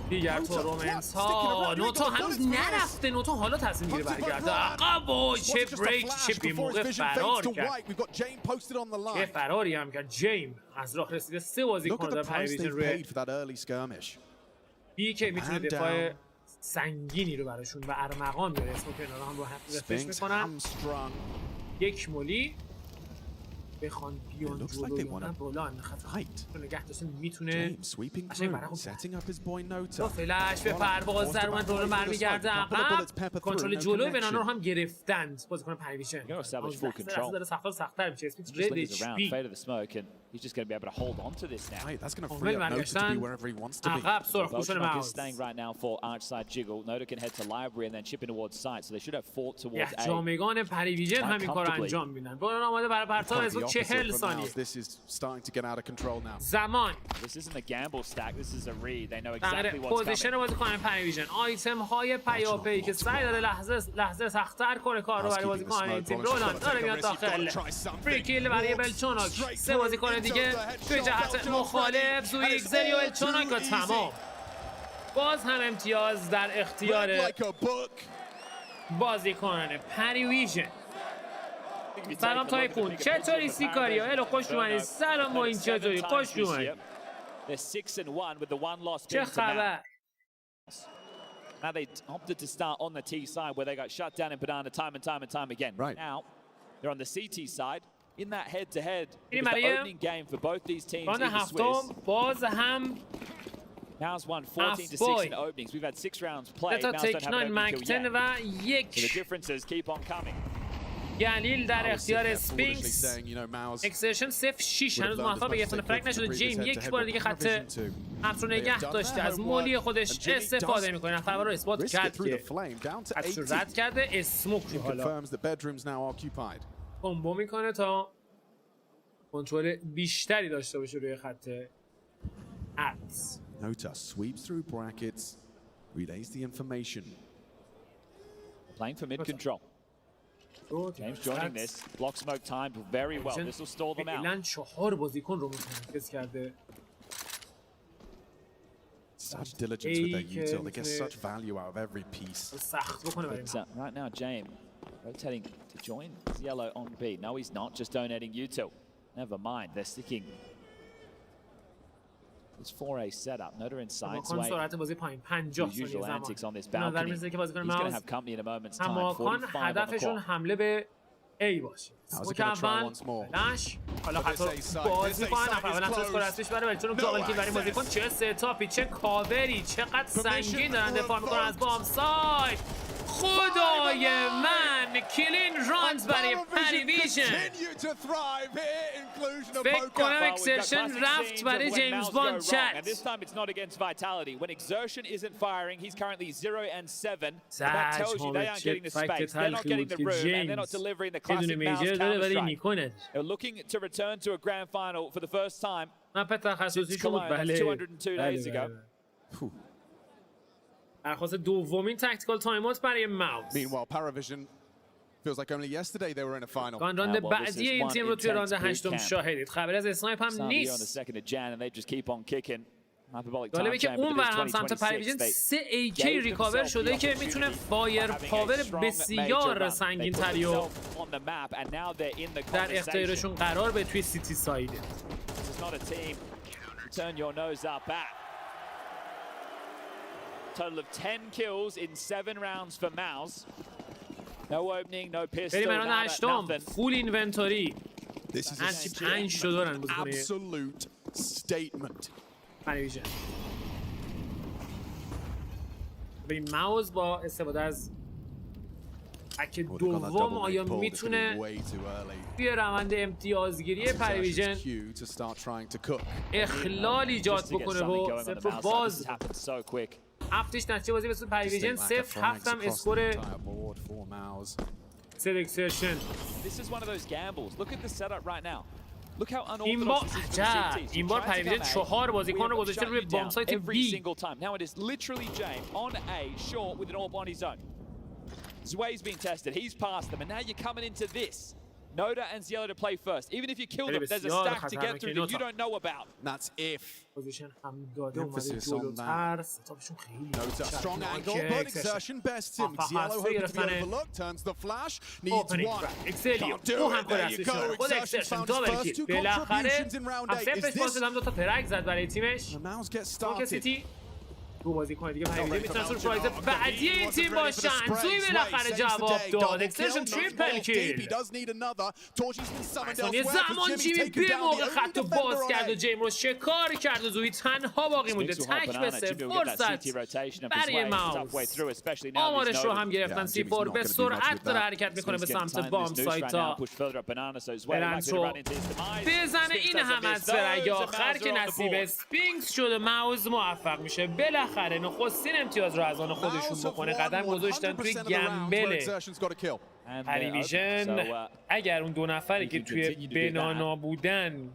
دیگر تورنمنت ها. نوتا هنوز نرفته. نوتا حالا تصمیم گیره برگرده عقب و چه بریک چه بیموقع فرار کرد. چه فراری هم کرد. جیم از راه رسیده 3 بازیکن در پریویژن روی بی که میتونه دفاع سنگینی رو براشون و ارمغان بیاره. اسمو کنارا هم رو رفرش میکنن. 1 مولی بخوان بیان جلو یا بالا خطر نگه داشتن میتونه قشنگ برای فلش به پرواز در اومد رو برمیگرده عقب کنترل جلوی ونانو رو هم گرفتند بازیکن پریویژن داره سخت‌تر میشه اسمیت رد اچ پی He's just going to be able to hold on to this now. Right, that's going to free up Noda to be wherever he wants to be. Volchok is staying right now for Archside Jiggle. Noda can head to Library and then chip in towards site, so they should have fought towards A. جامگان پریویژن همین کارو انجام میدن. باران آماده برای پرتاب اسمو 40 ثانیه. This is starting to get out of control now. زمان. This isn't a gamble stack. This is a read. They know exactly what's coming. پوزیشن بازیکن پریویژن. آیتم های پیاپی که سعی داره لحظه سخت‌تر کنه کار رو برای بازیکن این تیم. رولان داره میاد داخل. فری کیل برای بلچوناک. سه بازیکن دیگه جهت مخالف سوی ایگزری و الچوناک و تمام. باز هم امتیاز در اختیار بازیکنان پریویژن. سلام تایکون چطوری سیکاریا؟ الو خوش اومدید. سلام ما این چطوری؟ خوش اومدید. چه خبر؟ Now they opted to start on the T side where they got shut down in Banana time again. Right. Now they're on the CT side. In that head-to-head, it was the opening game for both these teams in the Swiss. باز هم Mouz won 14-6 in the openings. We've had 6 rounds played. Mouz don't have an opening kill yet. و یک. So the differences keep on coming. گلیل در اختیار سپینکس. اکسرشن 0-6 هنوز موفق به گرفتن فرق نشده. جیم یک بار دیگه خط حرف رو نگه داشته از مولی خودش استفاده میکنه. نفر رو اثبات کرد که حدش رو رد کرده. اسموک رو حالا کمبو میکنه تا کنترل بیشتری داشته باشه روی خط ارز. Nota sweeps through brackets, relays the information. Playing for mid control. James joining this. Block smoke timed very well. This will stall them out. ایلان 4 بازیکن رو متمرکز کرده. Such diligence with their util. They get such value out of every piece. سخت بکنه برای ما. Right now James rotating to join Yellow on B. No, he's not. Just donating util. Never mind. They're sticking. It's 4A setup. Noda in sight. سرعت بازی پایین 50 ثانیه زمان. نظر میرسه که بازیکن ماوز هماکان هدفشون حمله به A باشه. اسموک اول فلش حالا حتی بازیکن اولا تو اسکور هستش برای بلچون دابل کیل برای بازیکن. چه ستاپی چه کاوری چقدر سنگین دارن دفاع میکنن از بام ساید. خدای من کلین رانز برای پریویژن. فکر کنم اکسرشن رفت برای جیمز باند چت. This time it's not against vitality. When exertion isn't firing, he's currently 0-7. That tells you they aren't getting the space. They're not getting the room, and they're not delivering the classic Mouz counter-strike. They're looking to return to a grand final for the first time. Since Cologne, that's 202 days ago. درخواست دومین تاکتیکال تایم اوت برای ماوز. Meanwhile, Paravision feels like only yesterday they were in a final. راند بعدی این تیم رو توی راند هشتم شاهدید. خبری از اسنایپ هم نیست. جالبه که اون ور هم سمت پریویژن 3 AK ریکاور شده که میتونه فایر پاور بسیار سنگین تری و در اختیارشون قرار به توی سیتی سایده. Total of 10 kills in 7 rounds for Mouz. No opening, no pistol, بریم راند هشتم فول اینونتوری. هرچی 5 تا دارن بازیکن absolute statement. پریویژن. بریم ماوز با استفاده از اک دوم آیا میتونه توی روند امتیازگیری پریویژن اخلال ایجاد بکنه و صفر باز هفتش نتیجه بازی به پریویژن 0-7 هم اسکور سلکسیشن. این بار پریویژن 4 بازیکن رو گذاشته روی بام سایت بی. Zway's been tested, he's passed them, and now you're coming into this. Noda and Ziello to play first. Even if you kill them, there's a stack to get through that you don't know about. That's if. Emphasis on that. Noda, strong angle, but exertion best him. Ziello hoping to be overlooked, turns the flash, needs one. Can't do it, there you go. Exertion found his first 2 contributions in round 8. Is this? هم 2 تا پرک زد برای تیمش. Mouz gets started. دو بازیکن دیگه پریویژن میتونن سورپرایز بعدی این تیم باشن. توی بالاخره جواب داد. اکسرشن تریپل کیل. ثانیه زمان جیمی به موقع خط رو باز کرد و جیم رو شکار کرد و زوی تنها باقی مونده. تک به صفر فرصت برای ماوز. آمارش رو هم گرفتن. C4 به سرعت داره حرکت میکنه به سمت بام سایتا. برند رو بزنه. این هم از فرگ آخر که نصیب اسپینکس شده. ماوز موفق میشه بالاخره نخستین امتیاز رو از آن خودشون بکنه. قدم گذاشتن توی گمبل پریویژن. اگر اون دو نفری که توی بنانا بودن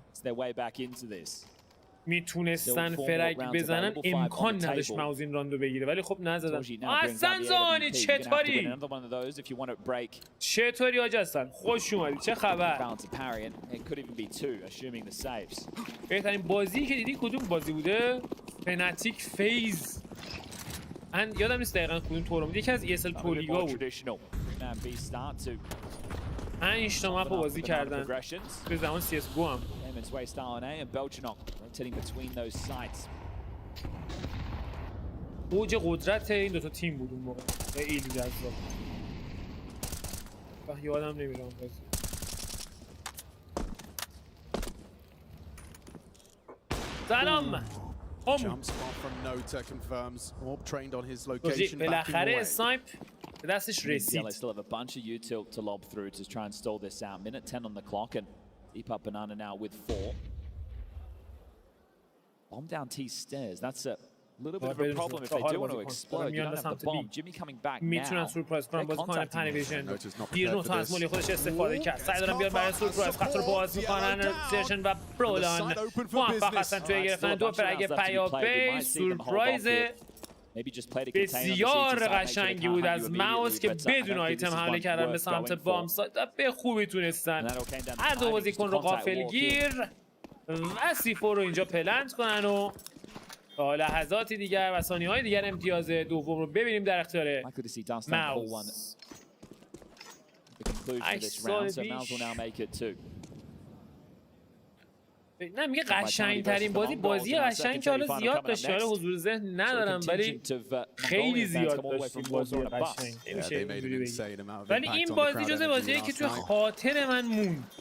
میتونستن فرگ بزنن امکان نداشت ماوز این راندو بگیره، ولی خب نزدن. احسن زانی چطوری آج هستن؟ خوش اومدی، چه خبر؟ بهترین بازی که دیدی کدوم بازی بوده؟ فناتیک فیز. من یادم نیست دقیقا کدوم تورم بود. یکی از ESL پرولیگا بود. 5 تا مپ بازی کردن به زمان CSGO هم. اوج قدرت این دوتا تیم بود اون موقع. خیلی جذاب. یادم نمیره اون بازی. سلام. بالاخره اسنایپ به دستش رسید. They still have a bunch of util to lob through to try and stall this out. Minute 10 on the clock and deep up banana now with 4. Bomb down T stairs. That's a little bit of a problem if they do want to explode. You don't have the bomb. Jimmy coming back now. میتونن سورپرایز کنن بازیکن پریویژن. دیر نوتا از مولی خودش استفاده کرد. سعی دارن بیان برای سورپرایز خط رو باز میکنن. سرشن و برولان موفق هستن توی گرفتن دو فرگ پیاپی. سورپرایز بسیار قشنگی بود از ماوز که بدون آیتم حمله کردن به سمت بام سایت. به خوبی تونستن هر دو بازیکن رو غافلگیر و C4 رو اینجا پلنت کنن و تا لحظاتی دیگر و ثانیه‌های دیگر امتیاز دوم رو ببینیم در اختیار ماوز. نه میگه قشنگ ترین بازی قشنگ که حالا زیاد داشته، حالا حضور ذهن ندارم ولی خیلی زیاد داشتیم بازی قشنگ. ولی این بازی جزء بازیه که توی خاطر من موند.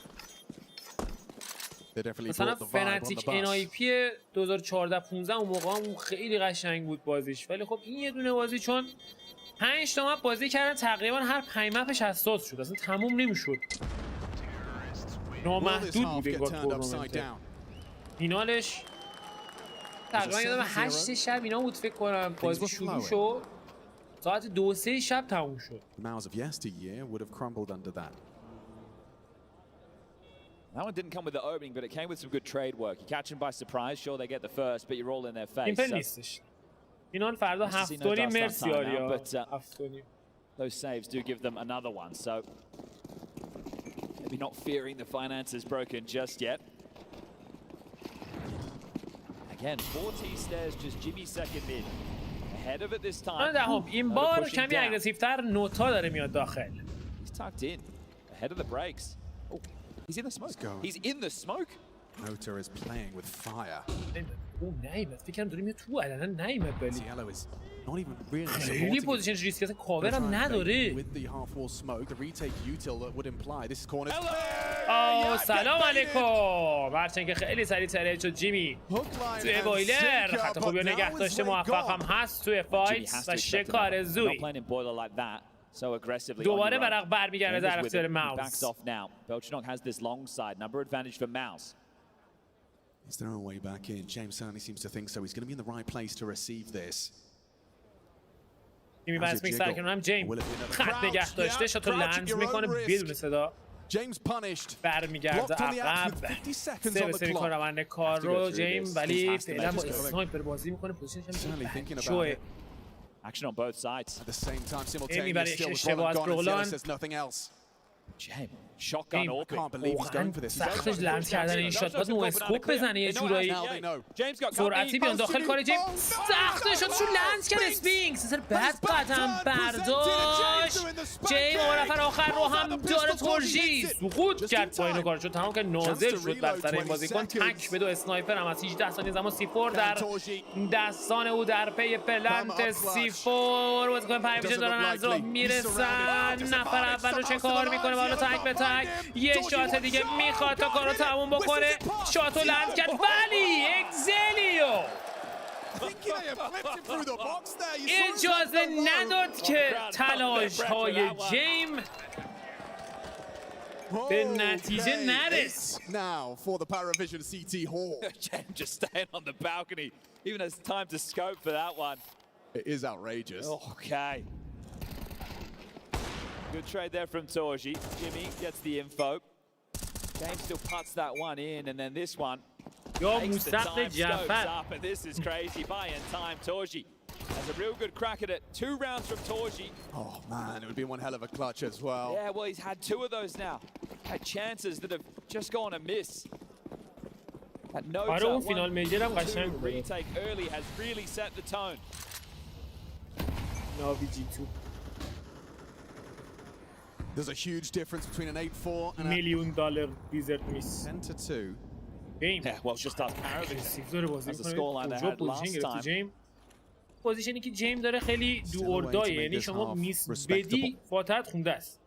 مثلا فناتیک NIP 2014-15 اون موقع هم خیلی قشنگ بود بازیش، ولی خب این یه دونه بازی چون 5 تا مپ بازی کردن تقریبا هر 5 مپش حساس شد، اصلا تموم نمیشد. نامحدود بود انگار تورنمنت. فینالش تقریبا یادم 8 شب اینا بود فکر کنم بازی شروع شد، ساعت 2-3 شب تموم شد. That one didn't come with the opening, but it came with some good trade work. You catch them by surprise, sure they get the first, but you're all in their face. ایمپل نیستش. فینال فردا 7:30 مرسی آریا. 7:30. Those saves do give them another one, so maybe not fearing the finances broken just yet. Again, 4T stairs, just Jimmy second in. Ahead of it this time. این بار کمی اگریسیوتر نوتا داره میاد داخل. He's tucked in. Ahead of the breaks. Oh, he's in the smoke. He's in the smoke. Nota is playing with fire. نایمت فکر کنم داره میاد تو علنا نایمت ولی not even really خیلی پوزیشن ریسکی است، کاور هم نداره. سلام علیکم. هرچند که خیلی سریع تره شد جیمی توی بویلر، خط خوبی رو نگه داشته، موفق هم هست توی فایت و شکار زوی. دوباره ورق برمیگرده در اختیار ماوز. He's their own way back in. James certainly seems to think so. He's going to be in the right place to receive this. جیمی بس میکسر کنم جیم خط نگه داشته، شاتو لنز میکنه بدون صدا. برمیگرده عقب. 3-3 میکنه روند کار رو جیم، ولی فعلا با اسنایپر بازی میکنه. پوزیشنش هم شوه. Action on both sides. At the same time, simultaneous میبره اشتباه از برولان. Shotgun open. Can't believe he's going for this. سختش لمس کردن این شات باید نو اسکوپ بزنه یه جورایی سرعتی بیان داخل کار جیم سخته شاتشو لمس کرد اسفینکس سر بد قدم برداشت جیم و نفر آخر رو هم داره تورژی سقوط کرد پایین کارشو تمام که نازل شد بر سر این بازیکن تک به 2 اسنایپر هم از 18 ثانیه زمان C4 در دستان او در پی پلنت C4 بازیکن پرویژن دارن از راه میرسن نفر اول رو چه کار میکنه بالا تک به تک یه شات دیگه میخواد تا کارو تموم بکنه شاتو لند کرد ولی اکزلیو اجازه نداد که تلاش های جیم به نتیجه نرس. Now for the Paravision CT Hall. James just staying on the balcony. Even has time to scope for that one. It is outrageous. Okay. Good trade there from Torji. Jimmy gets the info. James still puts that one in, and then this one takes the time, scopes up, and this is crazy. Buy-in time, Torji has a real good crack at it. 2 rounds from Torji. Oh man, it would be one hell of a clutch as well. Yeah, well, he's had 2 of those now. Had chances that have just gone amiss. At no time, one retake early has really set the tone. No VG2. There's a huge difference between an 8-4 and $1,000,000 wizard miss. 10-2. Game. Yeah, well, just ask Paravision. That's the scoreline they had last time. پوزیشنی که جیم داره خیلی دو اردایه یعنی شما میس بدی فاتحت خونده است.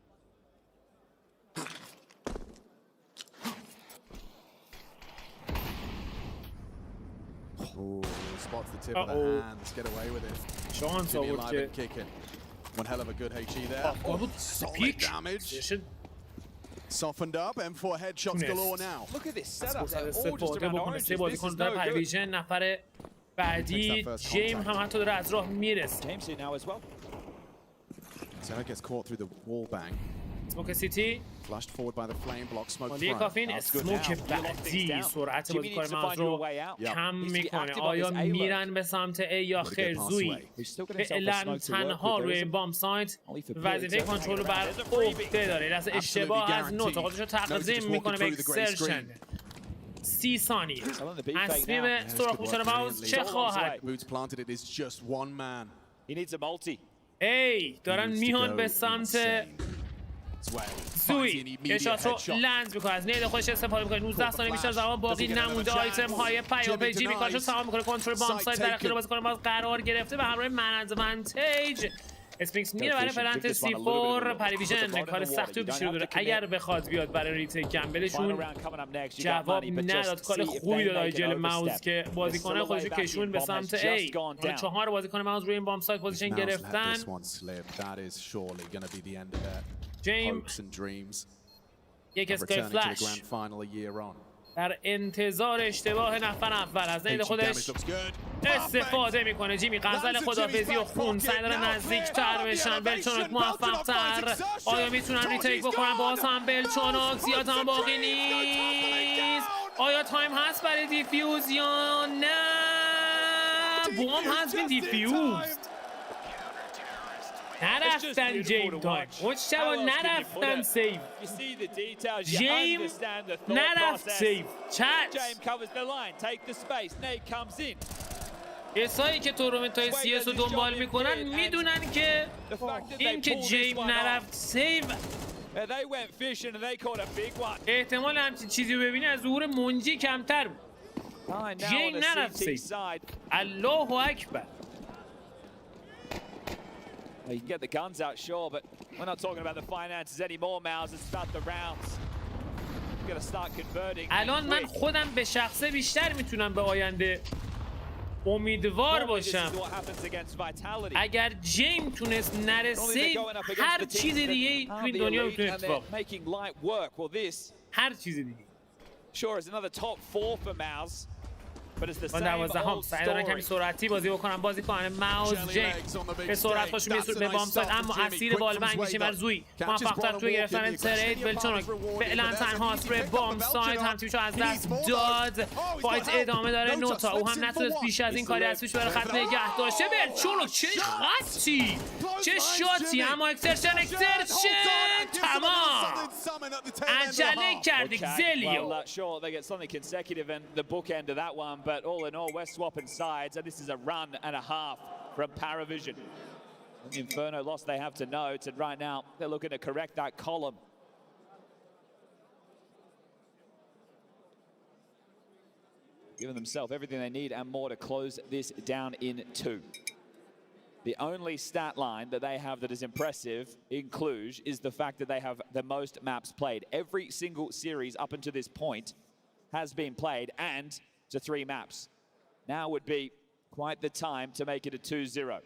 Oh, spots the tip of the hand. Let's get away with it. شانس آورد که one hell of a good HE there. Solid damage. Softened up. M4 headshots galore now. Look at this setup. They're all just around oranges. This is no good. پرویژن نفر بعدی جیم هم حتی داره از راه میرسه. James here now as well. Sarah gets caught through the wall bang. اسموک سیتی Flashed forward by the flame block smoke مالی کافین اسموک بعدی سرعت بازیکن موز رو کم میکنه آیا میرن به سمت A یا خرزوی فعلا تنها روی این بام سایت وظیفه کنترل رو بر عهده داره لحظه اشتباه از نوت خودش رو تقدیم میکنه به اکسرشن 30 ثانیه تصمیم سراخ پوشان موز چه خواهد ای دارن میان به سمت زوی یه شات رو لنز میکنه از نید خودش استفاده میکنه 19 ثانیه بیشتر زمان باقی نمونده آیتم های پیاپیجی میکارش رو تمام میکنه کنترل بام سایت در اختیار بازیکن باز قرار گرفته به همراه منیج اسپینکس میره برای پلنت C4 پریویژن کار سختی رو پیش رو داره اگر بخواد بیاد برای ریتیک گمبلشون جواب نداد کار خوبی داد آیجل موز که بازیکن خودش رو کشون به سمت A 4 بازیکن موز روی این بام سایت پوزیشن گرفتن جیم یک اسکیپ فلش در انتظار اشتباه نفر اول از نید خودش استفاده میکنه جیمی غزل خدافزی و خون سعی داره نزدیکتر بشن بلچونوک موفق‌تر آیا میتونن ریتیک بکنن باز هم بلچونوک زیاد هم باقی نیست آیا تایم هست برای دیفیوز یا نه بوم هست بین دیفیوز نرفتن جیم تایم مجتبا نرفتن سیف جیم نرفت سیف چت کسایی که تورنمنت های CS رو دنبال میکنن میدونن که این که جیم نرفت سیف احتمال همچین چیزی رو ببینی از ظهور منجی کمتر بود جیم نرفت سیف الله اکبر You can get the guns out, sure, but we're not talking about the finances anymore, Mouz. It's about the rounds. We've got to start converting. الان من خودم به شخصه بیشتر میتونم به آینده امیدوار باشم. اگر جیم تونست نرسه هر چیز دیگه تو این دنیا میتونه اتفاق. هر چیز دیگه. Sure, is another top 4 for Mouz. من 12ام سعی دارن کمی سرعتی بازی بکنن بازیکن موز جیمز به سرعت خوشون میرسه به بام سایت اما اسیر بالبنگ میشه بر زوی موفق‌تر توی گرفتن ترید ولچونوک فعلا تنهاست روی بام سایت هم تیمشو از دست داد فایت ادامه داره نوتا او هم نتونست بیش از این کاری از پیش بره خط نگه داشته ولچونوک چه خطی چه شاتی اما اکسرشن تمام عجله کرد اگزلیو the bookend of that one, but all in all, we're swapping sides, and this is a run and a half from Paravision. The Inferno loss they have to note, and right now they're looking to correct that column. Giving themselves everything they need and more to close this down in 2. The only stat line that they have that is impressive in Cluj is the fact that they have the most maps played. Every single series up until this point has been played, and to 3 maps. Now would be quite the time to make it a 2-0.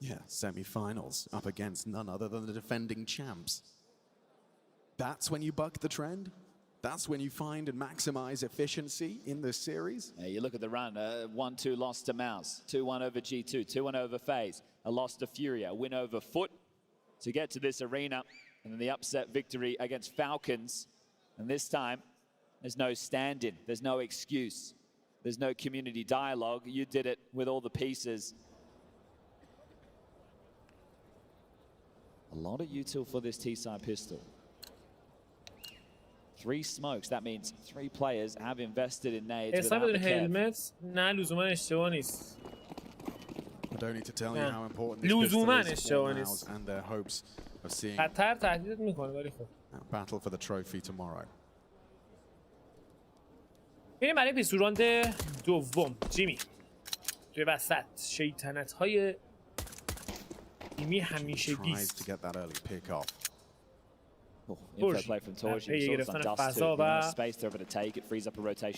Yeah, semi-finals up against none other than the defending champs. That's when you buck the trend. That's when you find and maximize efficiency in this series. Yeah, you look at the run, 1-2 loss to Mouz, 2-1 over G2, 2-1 over FaZe, a loss to Furia, a win over Foot to get to this arena, and then the upset victory against Falcons. And this time, there's no stand-in, there's no excuse, there's no community dialogue. You did it with all the pieces. A lot of util for this T-side pistol. 3 smokes, that means 3 players have invested in nades without the helmets نه لزوما اشتباه نیست. I don't need to tell you how important this pistol is for Mouz and their hopes of seeing خطر تهدید میکنه ولی خب battle for the trophy tomorrow. میریم برای پیستول راند دوم. جیمی توی وسط شیطنت های تیمی همیشگیست. گرفتن فضا و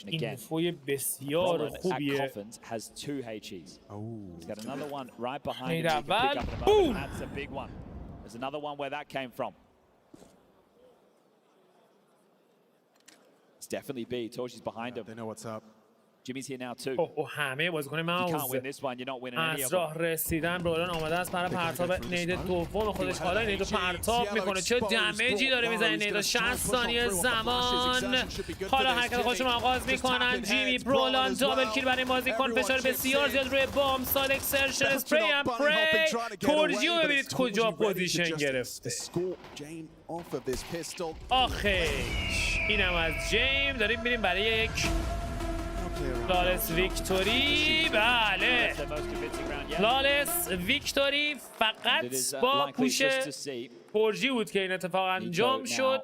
اینفوی بسیار خوبیه. نید اول بوم. Definitely B. Torchi's behind him. They know what's up. Jimmy's here now too. همه بازیکن موز از راه رسیدن برولان آماده است برای پرتاب نید دوم خودش. حالا نیدو پرتاب میکنه چه دمیجی داره میزنه نیدو. 60 ثانیه زمان. حالا حرکت خودشون آغاز میکنن. جیمی برولان دابل کیل برای بازیکن. فشار بسیار زیاد روی بام سال اکسرشن اسپری ام پری. تورجیو ببینید کجا پوزیشن گرفته. آخیش اینم از جیم. داریم میریم برای یک لالس ویکتوری. بله لالس ویکتوری فقط با پوش پورجی بود که این اتفاق انجام شد.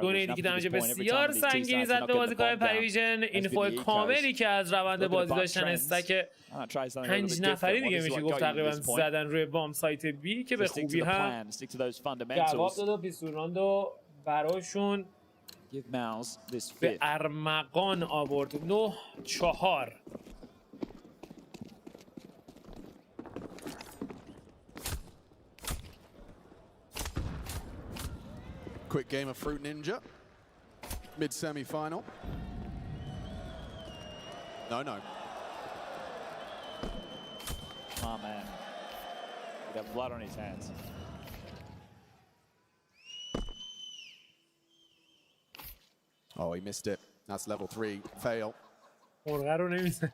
دونیدی که دمیج بسیار سنگینی زد به بازیکن پریویژن. اینفو کاملی که از روند بازی داشتن استک 5 نفری دیگه میشه گفت تقریبا زدن روی بام سایت بی که به خوبی هم جواب داد و پیستول راندو براشون به ارمغان آورد. 9-4. Quick game of Fruit Ninja. Mid semi-final. No. Oh man. He got blood on his hands. Oh, he missed it. That's level 3. Fail. مرغه رو نمیزن.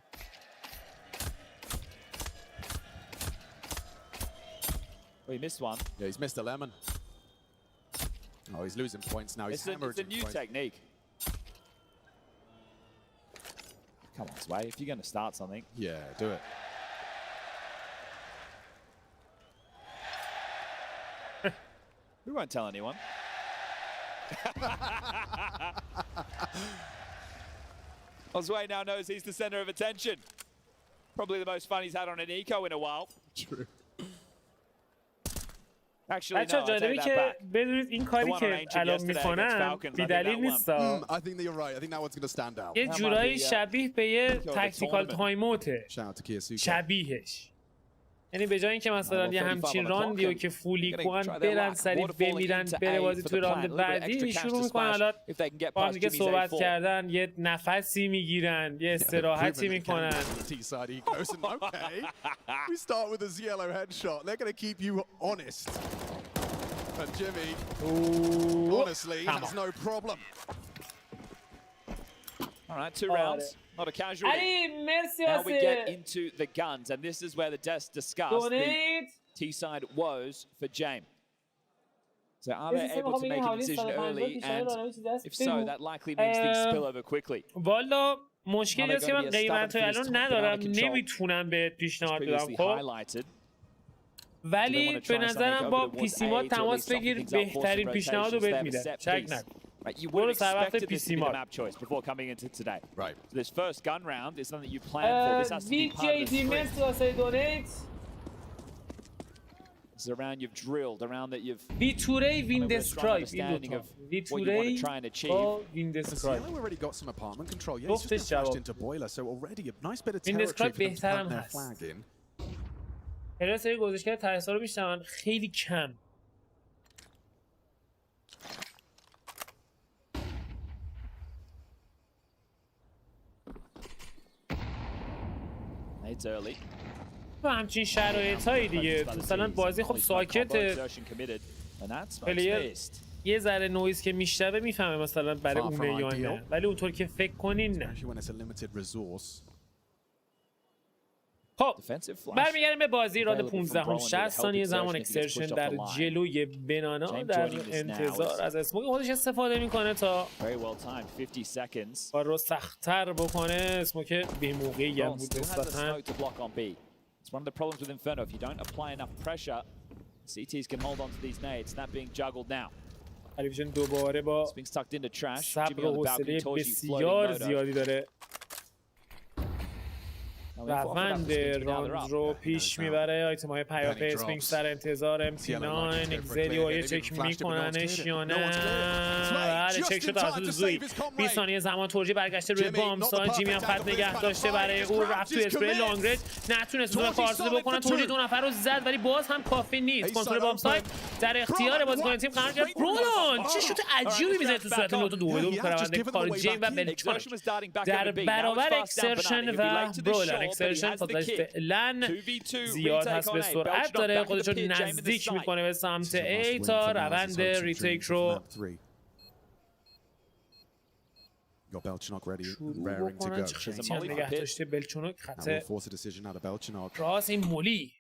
Oh, he missed one. Yeah, he's missed a lemon. Oh, he's losing points now. He's hemorrhaging. It's a new technique. Come on, Sway. If you're going to start something. Yeah, do it. We won't tell anyone. Osway now knows he's the center of attention. Probably the most fun he's had on an eco in a while. True. Actually, no, جالبی که بدونید این کاری که الان میکنن بی‌دلیل نیست. I think you're right. I think that one's going to stand out. یه جورایی شبیه به یه تاکتیکال تایم اوته. شبیهش. یعنی به جای اینکه مثلا یه همچین راندی و که فولی کنن برن سریع بمیرن بره بازی توی راند بعدی شروع میکنن حالا با هم دیگه صحبت کردن یه نفسی میگیرن یه استراحتی میکنن. We start with a yellow headshot. They're going to keep you honest. And Jimmy, honestly, has no problem. All right, 2 rounds. Not a casualty. Now we get into the guns, and this is where the desk discussed the T-side woes for James. So are they able to make a decision early? And if so, that likely means things spill over quickly. والا مشکلی هست که من قیمت الان ندارم نمیتونم بهت پیشنهاد بدم خب ولی به نظرم با پیسیما تماس بگیر بهترین پیشنهاد رو بهت میدم شک نکن. You would have expected this to be the map choice before coming into today. Right. So this first gun round is something you plan for. This has to be part of the sprint. This is a round you've drilled, a round that you've Viture Windescribe understanding of what you want to try and achieve. Windescribe already got some apartment control. Yeah, he's just crashed into boiler, so already a nice bit of territory for them to plant their flag in. هر سری گزارشگر ترسا رو میشنون خیلی کم. It's early. و همچین شرایطایی دیگه مثلا بازی خب ساکته پلیر یه ذره نویز که میشنوه میفهمه مثلا برای اونه یا نه ولی اونطور که فکر کنین نه. خب برمیگردیم به بازی راند 15 هم 60 ثانیه زمان اکسرشن در جلوی بنانا در انتظار از اسموک خودش استفاده میکنه تا کار رو سخت‌تر بکنه. اسموک به موقعی هم بود نسبتاً. It's one of the problems with Inferno. If you don't apply enough pressure, CTs can hold on to these nades. That being juggled now. Paravision دوباره با صبر و حوصله بسیار زیادی داره روند راند رو پیش میبره. آیتم های پیاپی اسپینکس در انتظار MT9 اگزلی و یه چک میکننش یا نه. بله چک شد توسط زوی. 20 ثانیه زمان تورجی برگشته روی بامسان. جیمی هم خط نگه داشته برای او رفت تو اسپری لانگ رنج نتونست اون کارسازی بکنن. تورجی 2 نفر رو زد ولی باز هم کافی نیست. کنترل بامسای در اختیار بازیکن تیم قرار گرفت. رولان چه شوت عجیبی میزنه تو صورت نوت دو پرونده کار جیم و بلچماک در برابر اکسرشن و برولر. اکسرشن خودش فعلا زیاد هست به سرعت داره خودش رو نزدیک میکنه به سمت ای تا روند ریتیک رو شروع بکنن. خیلی هم نگه داشته بلچونوک خط راست این مولی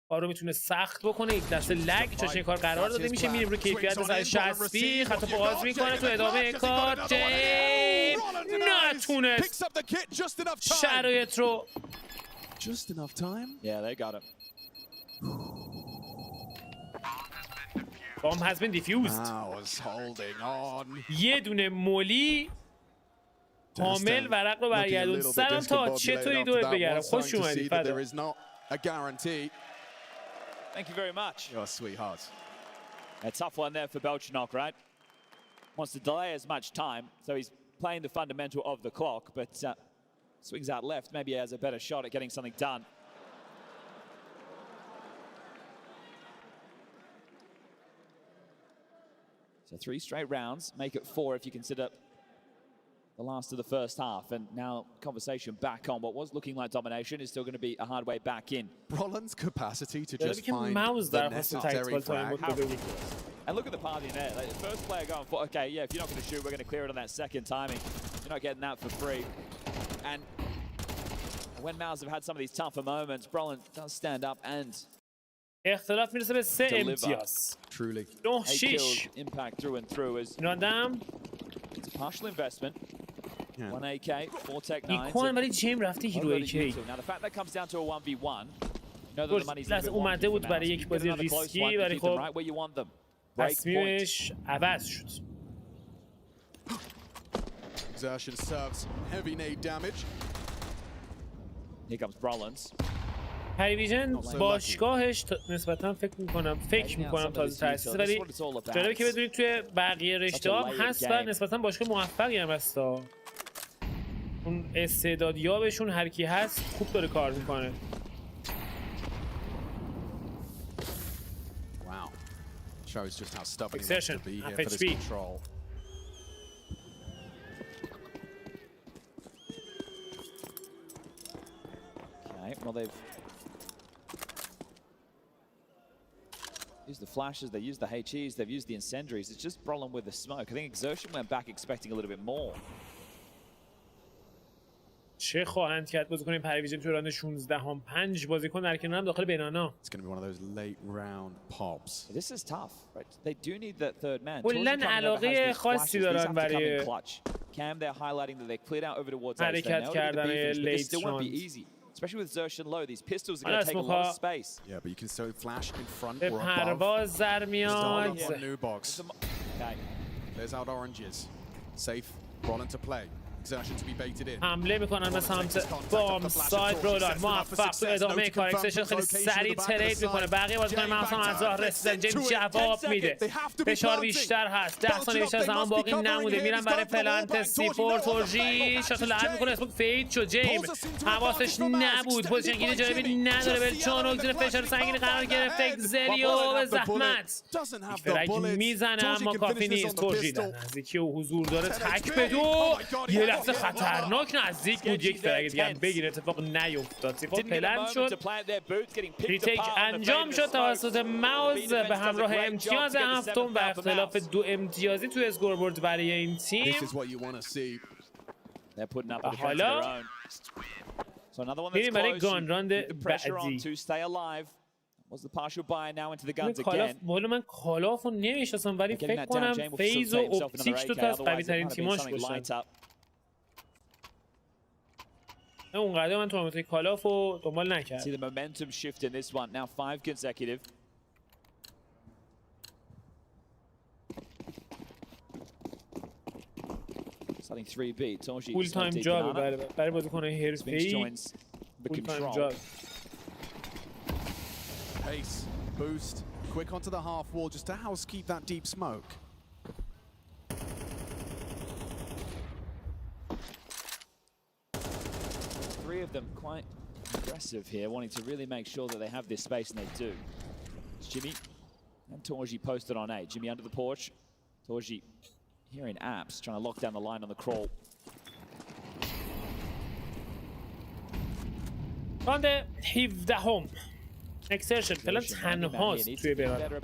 کار رو میتونه سخت بکنه. یک دسته لگ چاش این کار قرار داده میشه. میریم رو کیفیت 160 خط رو باز میکنه تو ادامه کار. جیم نتونست شرایط رو Just enough time. Yeah, they got it. Bomb has been defused. Mouz holding on. یه دونه مولی کامل ورق رو برگردون. سلام تا چطوری دوت بگردم خوش اومدی فدا. Thank you very much. You're a sweetheart. A tough one there for Belchenok, right? Wants to delay as much time, so he's playing the fundamental of the clock, but swings out left, maybe he has a better shot at getting something done. So 3 straight rounds, make it 4 if you consider the last of the first half. And now conversation back on what was looking like domination is still going to be a hard way back in. Brolin's capacity to just find the necessary flag. And look at the party in there. Like the first player going for, okay, yeah, if you're not going to shoot, we're going to clear it on that second timing. You're not getting that for free. And when Mouz have had some of these tougher moments, Brolin does stand up and اختلاف میرسه به 3 امتیاز. Truly. 9-6 impact through and through as it's a partial investment. 1 AK, 4 Tech 9. ایکوان ولی جیم رفته هیرو AK. Now the fact that comes down to a 1v1. Know that the money's a bit اومده بود برای یک بازی ریسکی ولی خب تصمیمش عوض شد. Exertion serves heavy nade damage. Here comes Brolin's. پریویژن باشگاهش نسبتا فکر میکنم تازه تأسیسه ولی جالبه که بدونید توی بقیه رشته هم هست و نسبتا باشگاه موفقی هم هست. اون استعدادیابشون هر کی هست خوب داره کار میکنه. Shows just how stubborn he wants to be here for this control. Okay, well they've used the flashes, they used the HEs, they've used the incendiaries. It's just problem with the smoke. I think Exertion went back expecting a little bit more. چه خواهند کرد بازیکن پرویژن تو راند 16 هم 5 بازیکن در کنار هم داخل بنانا. It's going to be one of those late round pops. This is tough, right? They do need that third man. کلاً علاقه خاصی دارن برای Cam they're highlighting that they've cleared out over towards حرکت کردن لیت راند. Especially with Xertion low, these pistols are going to take a lot of space. Yeah, but you can still flash in front or above. پرواز در میاد. One new box. Okay. There's out oranges. Safe. Ball into play. Exertion to be baited in. حمله میکنن به سمت بام ساید رولان موفق تو ادامه کار. اکسشن خیلی سریع ترید میکنه. بقیه بازیکن ماوس هم از راه رسیدن. جیم جواب میده. فشار بیشتر هست. 10 ثانیه بیشتر زمان باقی نمونده. میرن برای پلنت C4 تورجی شات لعب میکنه. اسموک فید شد. جیم حواسش نبود. پوزیشن گیری جالبی نداره. بلچانوک زیر فشار سنگینی قرار گرفته. اکزلیو به زحمت فرگ میزنه اما کافی نیست. تورجی در نزدیکی و حضور داره. تک به دو. لحظه خطرناک نزدیک بود یک فرگ دیگه هم بگیره. اتفاق نیفتاد. سیفور پلند شد. ریتیک انجام شد توسط ماوز به همراه امتیاز هفتم و اختلاف 2 امتیازی توی اسکوربورد برای این تیم. و حالا میریم برای گان راند بعدی. من کالاف رو نمیشناسم ولی فکر کنم فیز و اپتیکس تو از قوی ترین تیماش باشن. اونقدر من تورنمنت کالاف رو دنبال نکردم. See the momentum shift in this one. Now 5 consecutive. Starting 3B. Toshi. Full time job برای بازیکن حرفه‌ای. Full time job. Pace, boost, quick onto the half wall just to housekeep that deep smoke. Three of them quite aggressive here, wanting to really make sure that they have this space, and they do. It's Jimmy and Torji posted on A. Jimmy under the porch. Torji here in apps, trying to lock down the line on the crawl. راند 17 اکسرشن فعلا تنهاست توی بران.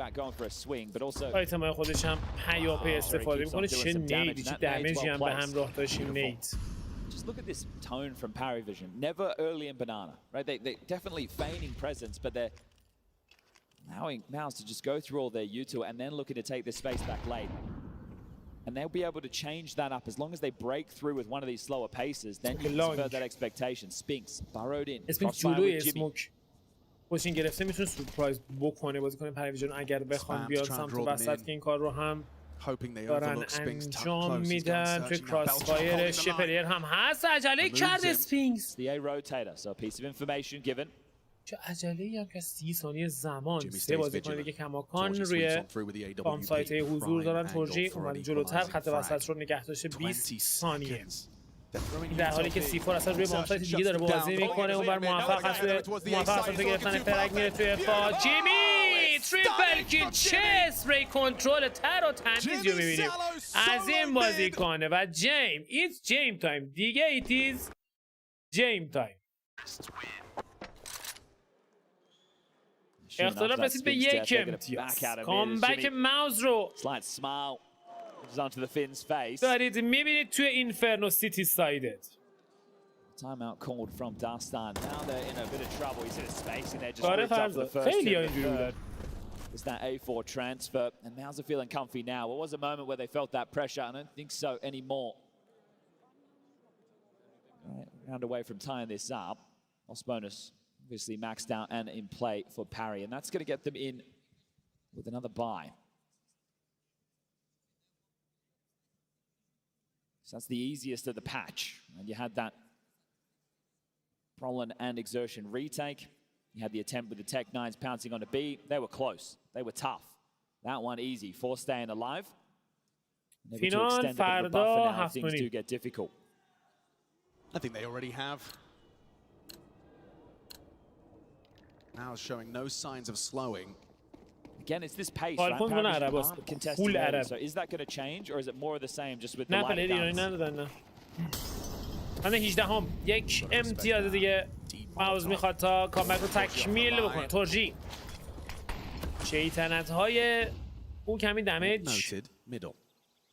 آیتمای خودش هم پیاپی استفاده میکنه. چه نیدی چه دمیجی هم به همراه داشت نیت. Just look at this tone from Paravision. Never early in banana, right? They're definitely feigning presence, but they're allowing Mouz to just go through all their util and then looking to take this space back late. And they'll be able to change that up as long as they break through with one of these slower paces. Then you can spur that expectation. Spinks burrowed in. Crossfire with Jimmy. پوزیشن گرفته میتونه سورپرایز بکنه بازیکن پرویژن اگر بخوان بیاد سمت وسط که این کار رو هم دارن انجام میدن. توی کراس فایرش پلیر هم هست. عجله کرد اسپینکس. چه عجله‌ای هم که 30 ثانیه زمان. 3 بازیکن دیگه کماکان روی بام سایت حضور دارن. تورجی اومد جلوتر خط وسط رو نگه داشته 20 ثانیه. در حالی که C4 اصلا روی بام سایت دیگه داره بازی میکنه. اون بر موفق هست به گرفتن فرگ میره توی فا. جیمی تریپل کیل. چه اسپری کنترل تر و تمیزی رو میبینیم از این بازیکنه. و جیم ایتس جیم تایم دیگه. ایت ایز جیم تایم. اختلاف رسید به 1 امتیاز. کامبک ماوز رو onto the Finn's face. دارید میبینید توی اینفرنو سیتی سایدد. Timeout called from Dastan. Now they're in a bit of trouble. He's in a space in there just ripped up the first. خیلی اینجوری بودن. It's that A4 transfer and Mouz are feeling comfy now. It was a moment where they felt that pressure. I don't think so anymore. Right, round away from tying this up. Lost bonus obviously maxed out and in play for Parry, and that's going to get them in with another bye. So that's the easiest of the patch. And you had that Brolin and Exertion retake. You had the attempt with the Tech 9s pouncing on a B. They were close. They were tough. That one easy. 4 staying alive. Never to extend a bit of a buffer now if things do get difficult. I think they already have. Now showing no signs of slowing. again, it's this pace, right? Paravision aren't contesting early, so is that going to change, or is it more of the same, just with the light guns? من 18 یک امتیاز دیگه ماوز میخواد تا کامبک رو تکمیل بکنه. تورجی شیطنت های او کمی دمیج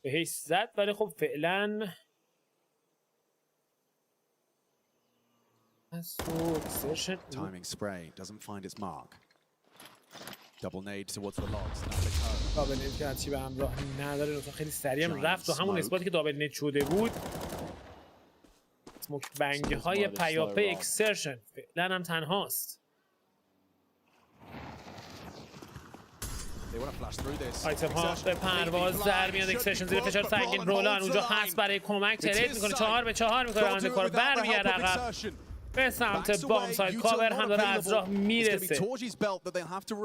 بهش زد، ولی خب فعلا timing spray doesn't find its mark. Double nade towards the logs. دابل نید که هرچی به همراه نداره خیلی سریع رفت و همون اثباتی که دابل نید شده بود. اسموک بنگ های پیاپی اکسرشن فعلا هم تنهاست. آیتم ها به پرواز در میاد. اکسرشن زیر فشار سنگین. رولان اونجا هست برای کمک. ترید میکنه. 4 به 4 میکنه. روند کار برمیگرده عقب به سمت بام ساید. کاور هم داره از راه میرسه،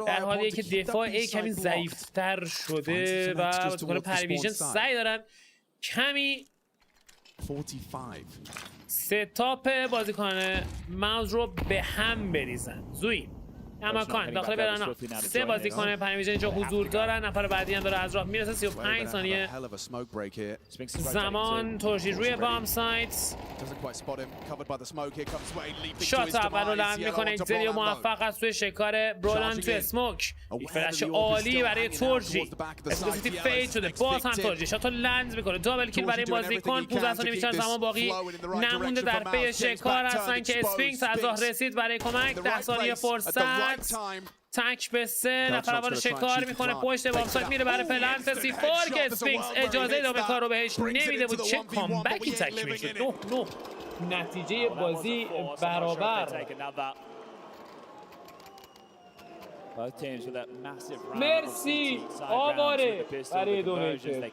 در حالی که دفاع ای کمی ضعیفتر شده و بازیکن پریویژن سعی دارن کمی ستاپ بازیکن ماوز رو به هم بریزن. زوی اماکان داخل برانا 3 بازیکن پریویژن اینجا حضور دارن. نفر بعدی هم داره از راه میرسه. 35 ثانیه زمان. تورجی روی بام سایت شات اول رو لند میکنه. اگزلی و موفق است توی شکار. برولان توی اسموک. فلش عالی برای تورجی. اسکوسیتی فید شده. باز هم تورجی شات رو لند میکنه. دابل کیل برای بازیکن. 15 ثانیه بیشتر زمان باقی نمونده در پی شکار هستن که اسفینکس از راه رسید برای کمک. 10 ثانیه فرصت. تک به 3 نفر اول شکار میکنه. پشت بامسایت میره برای پلنت C4 که اسفینکس اجازه ادامه کار رو بهش نمیده بود. چه کامبکی تکمیل شد. 9-9 نتیجه بازی برابر. مرسی آواره برای دونیتر.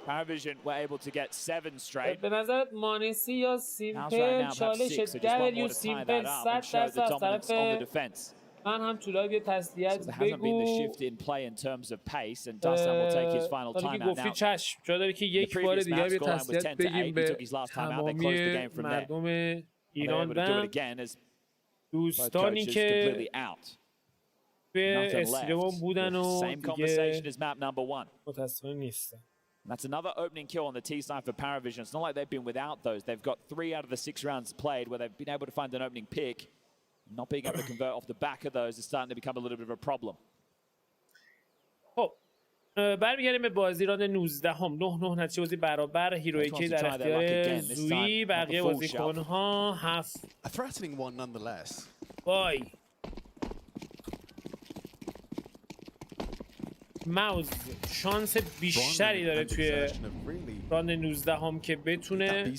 Paravision were able to get 7 straight. به نظرت مانسی یا سیمپل چالش دبلیو سیمپل 100% از طرف من هم تو لایو تسلیت بگو. گفتی چشم جا داره که یک بار دیگه به تسلیت بگیم به تمامی مردم ایران و دوستانی که به استریمون بودن و دیگه متاسفانه نیستن. That's another opening kill on the T side for Paravision. It's not like they've been without those. They've got 3 out of the 6 rounds played where they've been able to find an opening pick. Not being able to convert off the back of those is starting to become a little bit of a problem. خب برمیگردیم به بازی راند 19 هم 9-9 نتیجه بازی برابر. هیرویکی در اختیار زویی. بقیه بازیکن‌ها 7 وای ماوز شانس بیشتری داره توی راند 19 هم که بتونه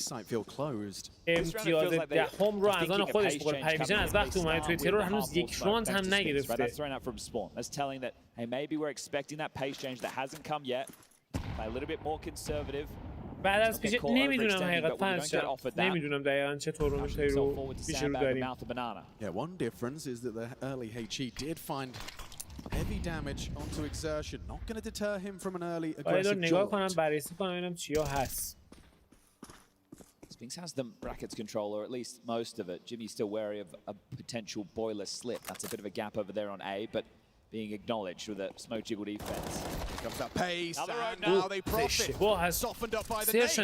امتیاز 10 هم رو از آن خودش بکنه. پریویژن از وقت اومده توی ترور هنوز یک راند هم نگرفته. بعد از پیش نمیدونم حقیقت پنجشم نمیدونم دقیقا چه تورنمنتایی رو پیش رو داریم. Heavy damage onto exertion, not going to deter him from an early aggressive نگاه کنم بررسی کنم ببینم چیا هست. Spinks has the brackets control, or at least most of it. Jimmy's still wary of a potential boiler slip. That's a bit of a gap over there on A, but being acknowledged with a smoke jiggle defense. Here comes that pace, and now they profit. Softened up by the nade.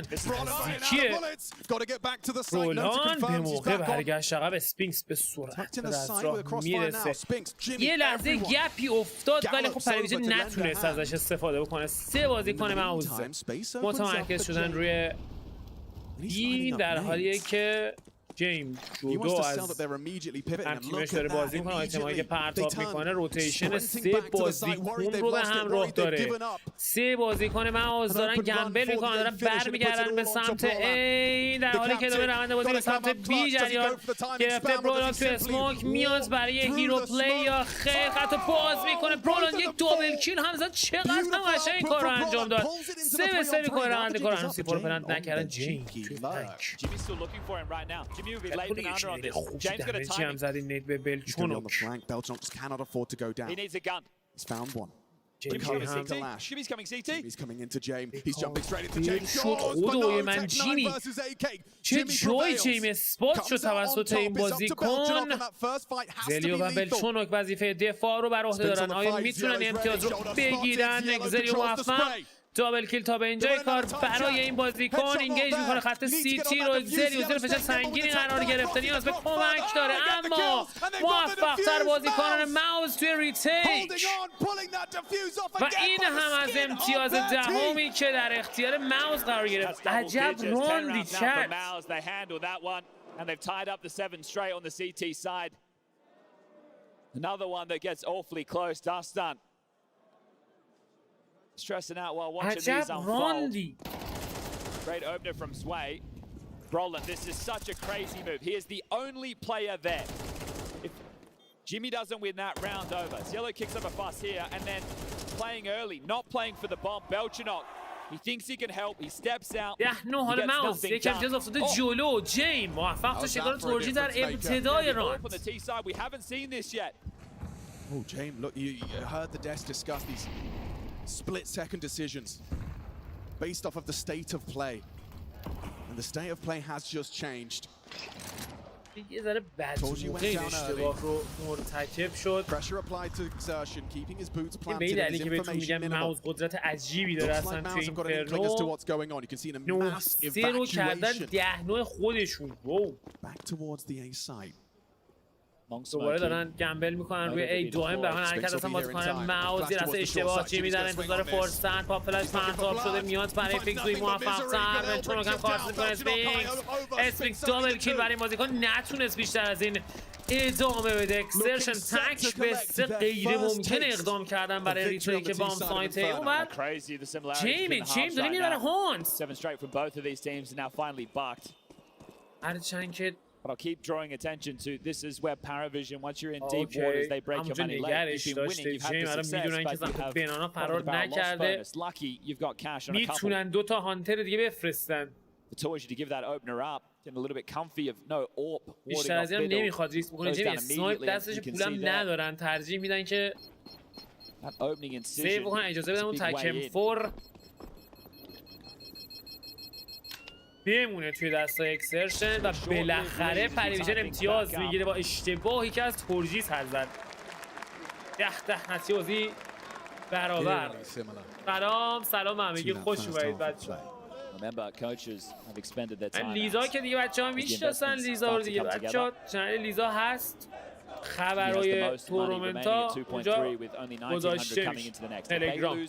Bullets. Got to get back to the site. No to confirm he's back on. برگشت عقب اسپینکس به سرعت از راه میرسه. یه لحظه گپی افتاد ولی خب پریویژن نتونست ازش استفاده بکنه. 3 بازیکن ماوز متمرکز شدن روی این، در حالیه که جیم جودو از همتیمش داره بازی میکنه. آیتمایی که پرتاب میکنه روتیشن 3 بازیکن رو به همراه داره. 3 بازیکن ماوز دارن گمبل میکنن، دارن برمیگردن به سمت A، در حالی که داره روند بازی به سمت B جریان گرفته. برولان تو اسموک میاد برای هیرو پلی یا خیر خط باز میکنه. برولان یک دوبل کیل هم زد. چقدر هم قشنگ این کار رو انجام داد. 3 به 3 میکنه روند کار. هنوز سیپور پلنت نکردن. جیم توی تک James going to time it. He's going to be on the flank. Beltron just cannot afford to go down. He needs a gun. He's found one. Jimmy's coming CT. Jimmy's coming into James. He's jumping straight into James. خدای من جیمی چه جای جیم اثبات شد توسط این بازیکن. زلیو و بلچونوک وظیفه دفاع رو بر عهده دارن. آیا میتونن امتیاز رو بگیرن؟ زلیو موفق دابل کیل تا به اینجای کار برای این بازیکن. اینگیج میکنه خط سی تی رو. زلیو زیر فشار سنگینی قرار گرفته، نیاز به کمک داره اما موفق تر بازیکنان ماوز توی ریتیک و این هم از امتیاز دهمی که در اختیار ماوز قرار گرفت. عجب راندی چت. And they've tied up the 7 straight on the CT side. Another one that gets awfully close. Dastan stressing out while watching these unfold. Great opener from Sway. Roland, this is such a crazy move. He is the only player there. If Jimmy doesn't win that, round over. Cielo kicks up a fuss here and then playing early, not playing for the bomb. Belchinok, he thinks he can help. He steps out. حال ماوز یک امتیاز افتاده جلو. جیم موفق شد شکار ترجیح در ابتدای راند. We haven't seen this yet. Oh, James, look, you heard the desk discuss these split-second decisions based off of the state of play. And the state of play has just changed. یه ذره بد موقعی اشتباه رو مرتکب شد. Pressure applied to exertion, keeping his boots planted. به دلیلی که بهتون میگم ماوز قدرت عجیبی داره اصلا توی این فرنو. 9-3 رو کردن 10-9 خودشون. Back towards the A side. دوباره دارن گمبل میکنن روی ای دوهم به من حرکت اصلا بازیکن ماوز یه رسته اشتباه چی میدن انتظار فرصت پاپلاش پرتاب شده میاد برای فیکس روی موفق تر ولچون هم کارت میکنه اسپینکس دابل کیل برای بازیکن نتونست بیشتر از این ادامه بده. اکسرشن تک به 3 غیر ممکن اقدام کردن برای ریتری که بام سایت اومد. جیم داره میره برای هانت. هرچند که But I'll keep drawing attention to this is where Paravision, once you're in deep waters, they break your money late. You've been winning, you've had the success, but you have the bonus. Lucky you've got cash on a couple. میتونن 2 تا هانتر دیگه بفرستن. The toys you to give that opener up, getting a little bit comfy of no AWP. بیشتر از این نمیخواد ریسک بکنه. جیم اسنایپ دستش پولم ندارن، ترجیح میدن که سیو بکنن، اجازه بدن اون تکم فور بمونه توی دستای اکسرشن و بالاخره پریویژن امتیاز میگیره با اشتباهی که از تورجی سر زد. 10 نتیازی برابر. سلام همگی، خوش اومدید بچه‌ها. لیزا که دیگه بچه‌ها میشناسن لیزا رو دیگه بچه‌ها، چنل لیزا هست. خبرهای تورنمنت‌ها اونجا گذاشته میشه تلگرام.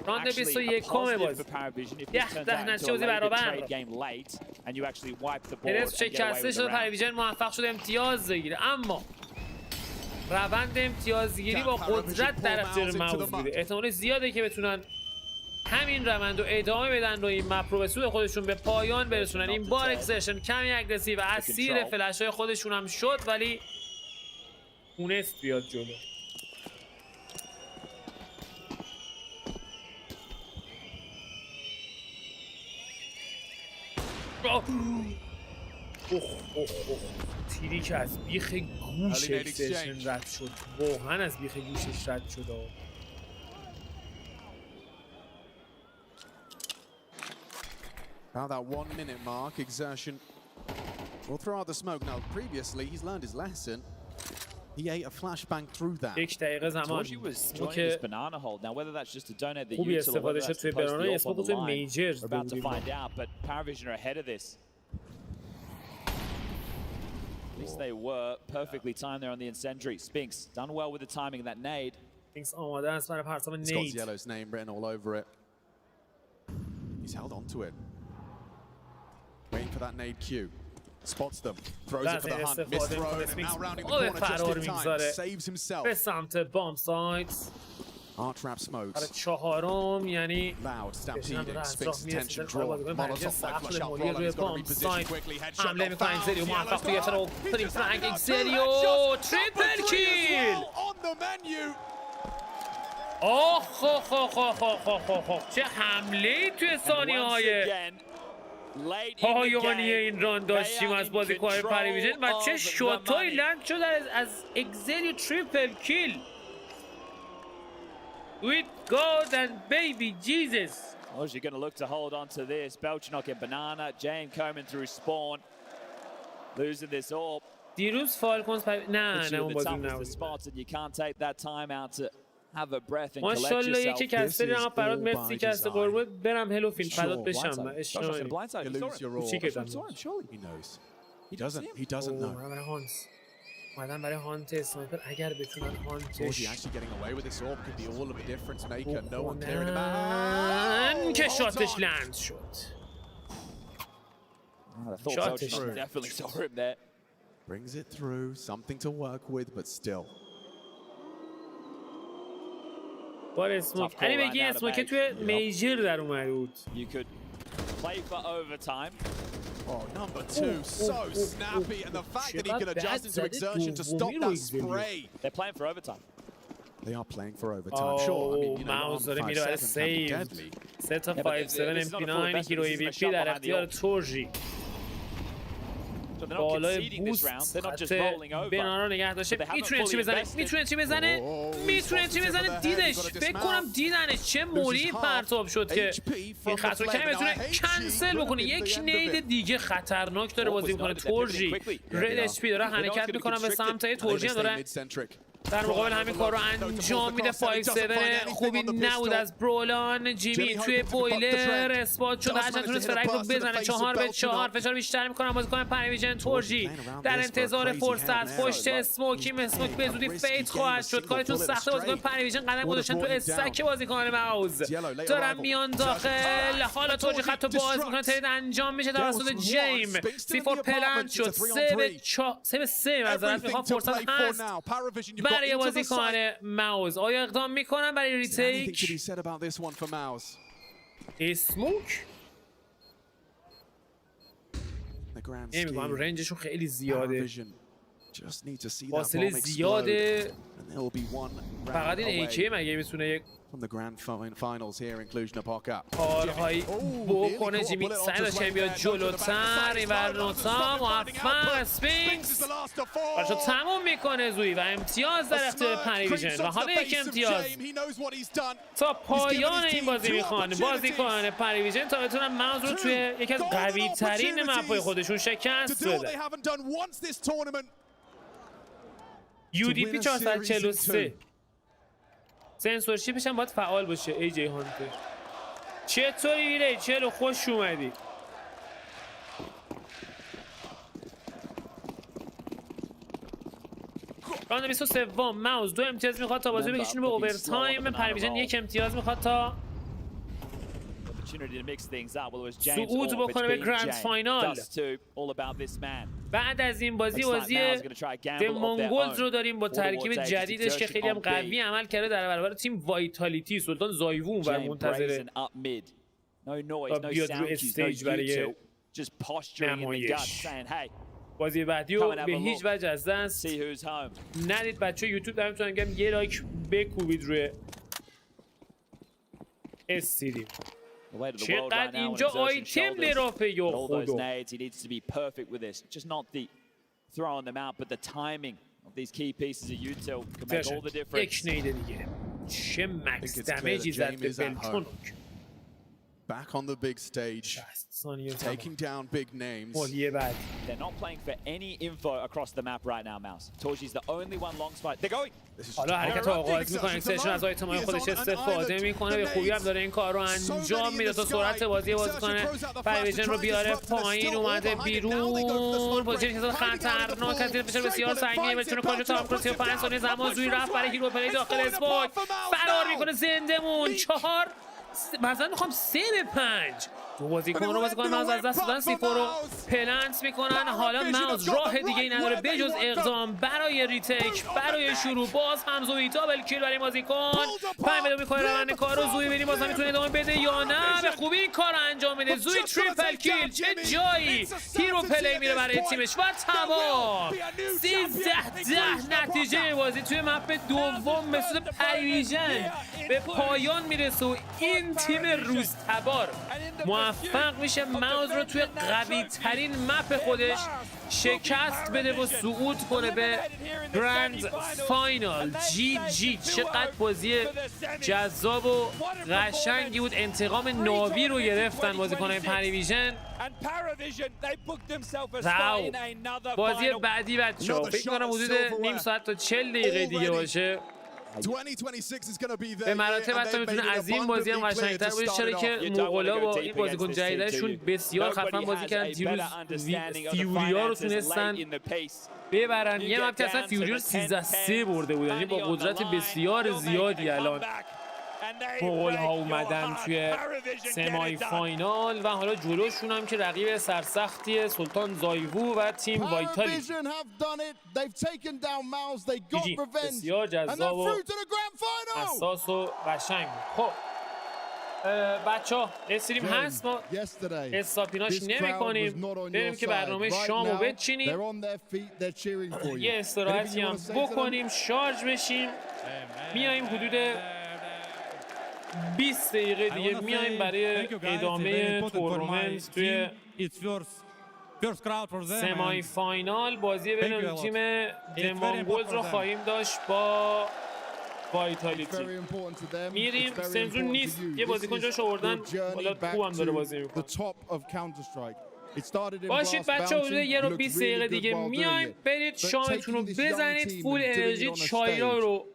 راند 21 بازی 10 نتیجه برابر. پرس شکسته شد، پریویژن موفق شد امتیاز بگیره، اما روند امتیازگیری با قدرت در اختیار ماوز بوده. احتمال زیاده که بتونن همین روند رو ادامه بدن و این مپ رو به سوی خودشون به پایان برسونن. این بار اکسشن کمی اگریسیو و اسیر فلش های خودشون هم شد، ولی تونست بیاد جلو. تیری که از بیخ گوش اکسشن رد شد، واقعا از بیخ گوشش رد شد. About that 1 minute mark, exertion will throw out the smoke. Now, previously, he's learned his lesson. He ate a flashbang through that. 1 دقیقه زمان که خوبی استفاده شد توی بنانا، اسمو توی میجرز about to find out, but Paravision are ahead of this. At least they were perfectly timed there on the incendiary. Spinks done well with the timing of that nade. Spinks آماده است برای پرتاب نید. It's got Yellow's name written all over it. He's held on to it. Waiting for that nade cue. Spots them. Throws it for the hunt. Misthrown. And now rounding the corner just in time. Saves himself. به سمت بام سایتس. RApTOR smokes. برای چهارم یعنی loud stampeding. Spinks attention drawn. Molotov flash out. Roland has got to reposition quickly. Headshot. حمله می‌کنه زریو، موفق توی اترو پریم فرانک زریو تریپل کیل. On the menu. چه حمله توی ثانیه‌های پایانی این راند داشتیم از بازیکن پریویژن و چه شاتایی لند شد از اگزیلی تریپل کیل. With God and baby Jesus. Well, you're going to look to hold on to this. Belchinok and Banana. Jane Coman through spawn. Losing this all. دیروز فالکونز نه اون بازی نبود. You can't take that time out to have a breath and collect ماشاءالله yourself. یکی کسته دارم فراد مرسی کسته قربونت برم هلو فیلم فدات بشم من اشتباهی He doesn't know. اومدن برای هانت اسنایپر اگر بتونن هانتش بکنن که شاتش لند شد. شاتش definitely saw him there. Brings it through, something to work with, but still. بار اسموک علی بگی اسموکه توی میجر در اومده بود. You could play for overtime. Oh, number two, so snappy, and the fact that he can adjust into exertion to stop that spray. They're playing for overtime. They are playing for overtime. Sure, I mean, you know, Mouz داره میره برای سیو. ست تا 5-7 MP9 هیرو EVP در اختیار تورژی. بالای بوست خط بنانا نگه داشته. میتونه چی بزنه؟ میتونه چی بزنه؟ دیدش. فکر کنم دیدنش. چه موری پرتاب شد که این خط رو کمی بتونه کنسل بکنه. یک نید دیگه خطرناک داره بازی میکنه تورژی. رد اچ پی داره حرکت میکنه به سمت تورژی هم داره در مقابل همین کار رو انجام میده. 5-7 خوبی نبود از برولان. جیمی توی بویلر اسپات شد. هرچند تونست فرک رو بزنه. 4-4 فشار بیشتر میکنن بازیکن پریویژن. تورژی در انتظار فرصت پشت اسموکی به زودی فیت خواهد شد. کارشون سخته. بازیکن پریویژن قدم گذاشتن تو استک بازیکن موز دارن میان داخل. حالا تورژی خط رو باز میکنه. ترید انجام میشه توسط جیم. C4 پلند شد. 3-3 معذرت میخوام. فرصت هست برای بازیکن موز. آیا اقدام میکنن برای ریتیک؟ اسموک نمی‌کنم. رنجشون خیلی زیاده. فاصله زیاده. فقط این ایکی مگه میتونه یک from the grand finals here in Cluj Napoca. کارهایی بکنه. جیمی سعی داشت بیاد جلوتر. این ور نوتا موفق. اسپینکس برشو تموم میکنه زوی و امتیاز در اختیار پریویژن و حالا یک امتیاز تا پایان این بازی میخوان بازیکن پریویژن تا بتونن موز رو توی یکی از قوی ترین مپای خودشون شکست بده. UDP 443 سنسورشیپش هم باید فعال باشه. ای جی هانتر چطوری ویره؟ چلو خوش اومدی. راند 23 موز 2 امتیاز میخواد تا بازی بکشونه به اوورتایم. پریویژن 1 امتیاز میخواد تا صعود بکنه به گرند فاینال. بعد از این بازی مونگولز رو داریم با ترکیب جدیدش که خیلی هم قوی عمل کرده در برابر تیم وایتالیتی. سلطان زایوون و منتظره تا بیاد رو استیج برای نمایش. بازی بعدی رو به هیچ وجه از دست ندید. بچه یوتیوب دارم میتونم بگم یه لایک بکوبید روی استریم. چقدر اینجا آیتم لرافه یا خودو. یک نیده دیگه. چه مکس دمیجی زد به بلچونک. Back on the big stage, taking down big names. They're not playing for any info across the map right now, Mouz. Torji's the only one long spot. They're going. حالا حرکت آغاز میکنه. اکسشن از آیتم‌های خودش استفاده میکنه. به خوبی هم داره این کار رو انجام میده تا سرعت بازی کنه. پریویژن رو بیاره پایین. اومده بیرون. پوزیشن که خطرناک است. فشار بسیار سنگینه. بتونه کارو تمام کنه. 35 ثانیه زمان زوی رفت برای هیرو پلی داخل اسپوک. فرار میکنه. زندمون 4 مثلا میخوام 3-5 دو بازیکن رو موز از دست دادن. C4 رو پلنت میکنن. حالا موز راه دیگه ای نداره بجز اقدام برای ریتیک برای شروع. باز هم زوی دابل کیل برای بازیکن. 5 مدو میکنه روند کار رو. زوی ببینیم باز هم میتونه ادامه بده یا نه. به خوبی این کار رو انجام میده. زوی تریپل کیل. چه جایی هیرو پلی میره برای تیمش و تمام 13-10 نتیجه بازی توی مپ دوم مثل پریویژن به پایان میرسه و این تیم روزتبار موفق میشه ماوز رو توی قوی ترین مپ خودش شکست بده و صعود کنه به گرند فاینال. جی چقدر بازی جذاب و قشنگی بود. انتقام ناوی رو گرفتن بازیکنان پریویژن. بازی بعدی بچه‌ها فکر کنم حدود نیم ساعت تا 40 دقیقه دیگه باشه. به مراتب حتی میتونه از این بازی هم قشنگ‌تر باشه، چرا که مغولا با این بازیکن جدیدشون بسیار خفن بازی کردن. دیروز فیوریا رو تونستن ببرن. یه مپتی اصلا فیوری رو 13-3 برده بودن، یعنی با قدرت بسیار زیادی الان مغول ها اومدن توی سمای فاینال و حالا جلوشون هم که رقیب سرسختی سلطان زایوو و تیم وایتالی. بسیار جذاب و حساس و قشنگ. خب بچه ها استریم هست، ما استاپیناش نمی کنیم، بریم که برنامه شام رو بچینیم، یه استراحتی هم بکنیم، شارژ بشیم، میاییم حدود 20 دقیقه دیگه میایم برای ادامه تورنمنت توی سمای فاینال. بازی بین تیم مونگولز رو خواهیم داشت با وایتالیتی. میریم سمزون نیست، یه بازیکن جاش آوردن، حالا خوبم داره بازی میکنه. باشید بچه ها، حدود 1 رو 20 دقیقه دیگه میایم، برید شامتون رو بزنید، فول انرژی چایرا رو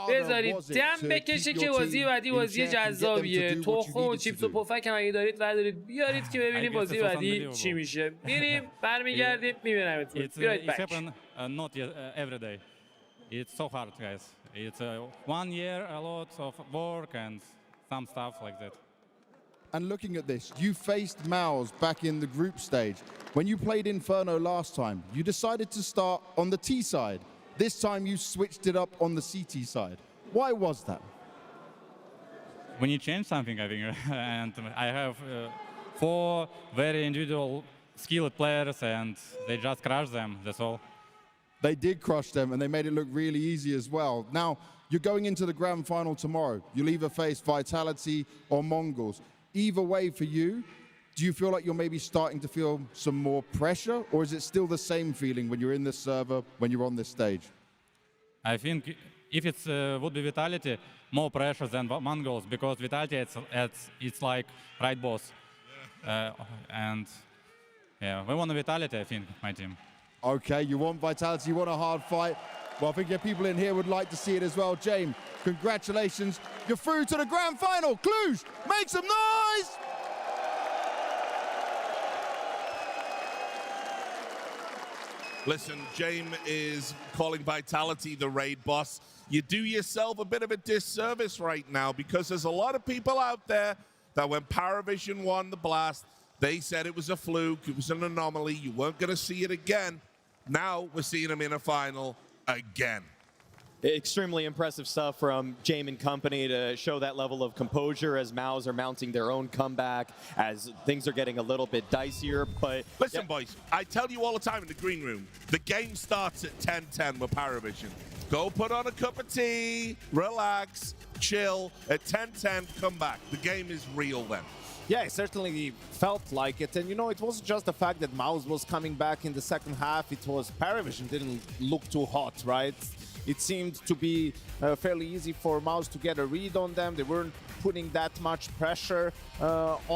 بذارید دم بکشه که بازی بعدی بازی جذابیه. تخم و چیپس و پفک هم اگه دارید بردارید بیارید که ببینیم بازی بعدی چی میشه. میریم برمیگردیم میبینمتون. بیایید بک. It's so hard, guys. It's 1 year, a lot of work and some stuff like that. And looking at this, you faced Mouz back in the group stage. When you played Inferno last time, you decided to start on the T side. This time you switched it up on the CT side. Why was that? When you change something, I think, and I have 4 very individual skilled players and they just crush them, that's all. They did crush them, and they made it look really easy as well. Now, you're going into the grand final tomorrow. You'll either face Vitality or Mongolz. Either way for you, do you feel like you're maybe starting to feel some more pressure, or is it still the same feeling when you're in this server, when you're on this stage? I think if it would be Vitality, more pressure than Mongolz, because Vitality, it's like right boss. And yeah, we want a Vitality, I think, my team. Okay, you want Vitality, you want a hard fight. Well, I think people in here would like to see it as well. James, congratulations. You're through to the grand final. Cluj, make some noise! Listen, James is calling Vitality the raid boss. You do yourself a bit of a disservice right now, because there's a lot of people out there that when Paravision won the Blast, they said it was a fluke, it was an anomaly, you weren't going to see it again. Now we're seeing him in a final again. Extremely impressive stuff from James and company to show that level of composure as Mouz are mounting their own comeback, as things are getting a little bit dicier. But listen, boys, I tell you all the time in the green room, the game starts at 10:10 with Paravision. Go put on a cup of tea, relax, chill. At 10:10, come back. The game is real then. Yeah, it certainly felt like it. And, you know, it wasn't just the fact that Mouz was coming back in the second half. It was Paravision didn't look too hot, right? It seemed to be fairly easy for Mouz to get a read on them. They weren't putting that much pressure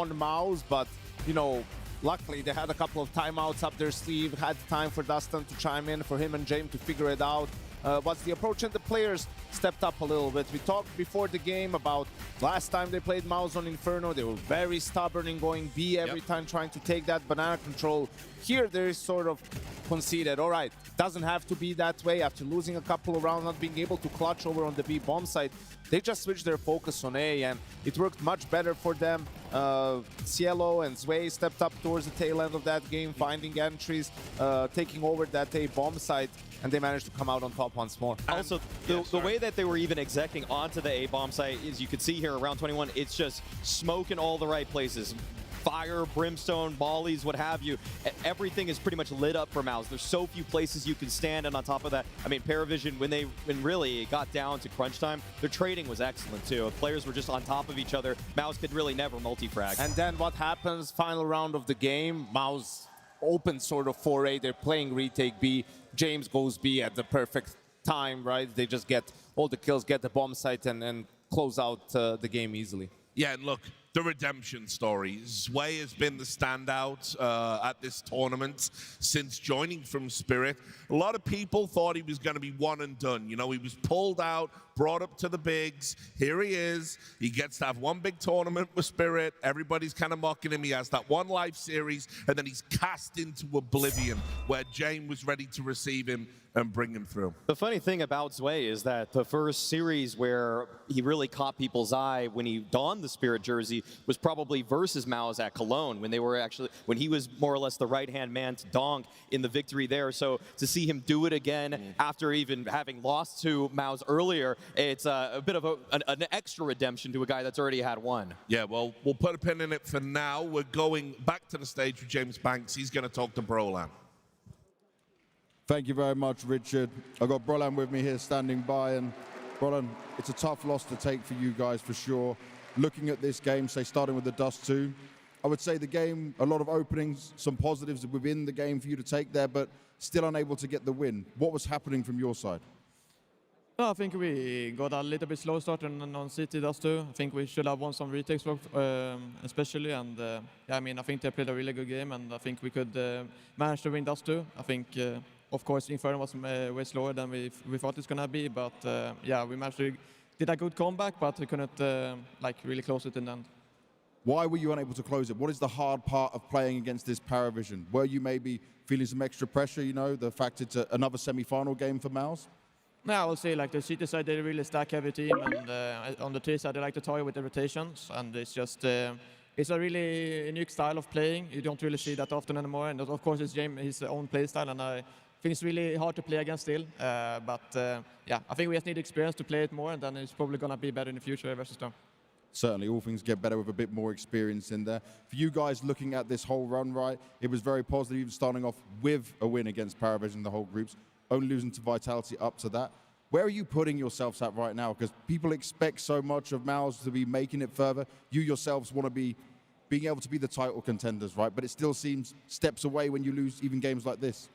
on Mouz. But, you know, luckily they had a couple of timeouts up their sleeve, had time for Dustin to chime in, for him and James to figure it out. What's the approach, and the players stepped up a little bit. We talked before the game about last time they played Mouz on Inferno. They were very stubborn in going B every time, trying to take that banana control. Here, they're sort of conceded. All right, doesn't have to be that way. After losing a couple of rounds, not being able to clutch over on the B bomb site, they just switched their focus on A, and it worked much better for them. Cielo and Zwei stepped up towards the tail end of that game, finding entries, taking over that A bomb site, and they managed to come out on top once more. Also, the way that they were even execing onto the A-bomb site, as you could see here around 21, it's just smoke in all the right places. fire, brimstone, volleys, what have you. Everything is pretty much lit up for Mouz. There's so few places you can stand, and on top of that, I mean, Paravision, when really it got down to crunch time, their trading was excellent too. Players were just on top of each other. Mouz could really never multi-frag. And then what happens, final round of the game, Mouz open sort of foray. They're playing retake B. James goes B at the perfect time, right? They just get all the kills, get the bomb site, and close out the game easily. Yeah, and look, the redemption story. Zwei has been the standout at this tournament since joining from Spirit. A lot of people thought he was going to be one and done. You know, he was pulled out, brought up to the bigs. Here he is. He gets to have one big tournament with Spirit. Everybody's kind of mocking him. He has that one live series, and then he's cast into oblivion, where James was ready to receive him and bring him through. The funny thing about Zwei is that the first series where he really caught people's eye when he donned the Spirit jersey was probably versus Mouz at Cologne, when he was more or less the right-hand man to Donk in the victory there. So to see him do it again after even having lost to Mouz earlier, it's a bit of an extra redemption to a guy that's already had one. Yeah, well, we'll put a pin in it for now. We're going back to the stage with James Banks. He's going to talk to Brolan. Thank you very much, Richard. I've got Brolan with me here standing by, and Brolan, it's a tough loss to take for you guys for sure. Looking at this game, say starting with the Dust 2, I would say the game, a lot of openings, some positives within the game for you to take there, but still unable to get the win. What was happening from your side? I think we got a little bit slow start on CT Dust 2. I think we should have won some retakes, especially, and yeah, I mean, I think they played a really good game, and I think we could manage to win Dust 2. I think, of course, Inferno was way slower than we thought it's gonna be, but yeah, we managed to did a good comeback, but we couldn't like really close it in the end. Why were you unable to close it? What is the hard part of playing against this Paravision? Were you maybe feeling some extra pressure, you know, the fact it's another semi-final game for Mouz? No, I will say like the CT side, they really stack heavy team, and on the T side, they like to toy with the rotations, and it's just, it's a really unique style of playing. You don't really see that often anymore, and of course it's James, his own play style, and I think it's really hard to play against still, but yeah, I think we just need experience to play it more, and then it's probably going to be better in the future versus them. Certainly, all things get better with a bit more experience in there. For you guys looking at this whole run, right, it was very positive, even starting off with a win against Paravision, the whole groups, only losing to Vitality up to that. Where are you putting yourselves at right now? Because people expect so much of Mouz to be making it further. You yourselves want to be being able to be the title contenders, right? But it still seems steps away when you lose even games like this.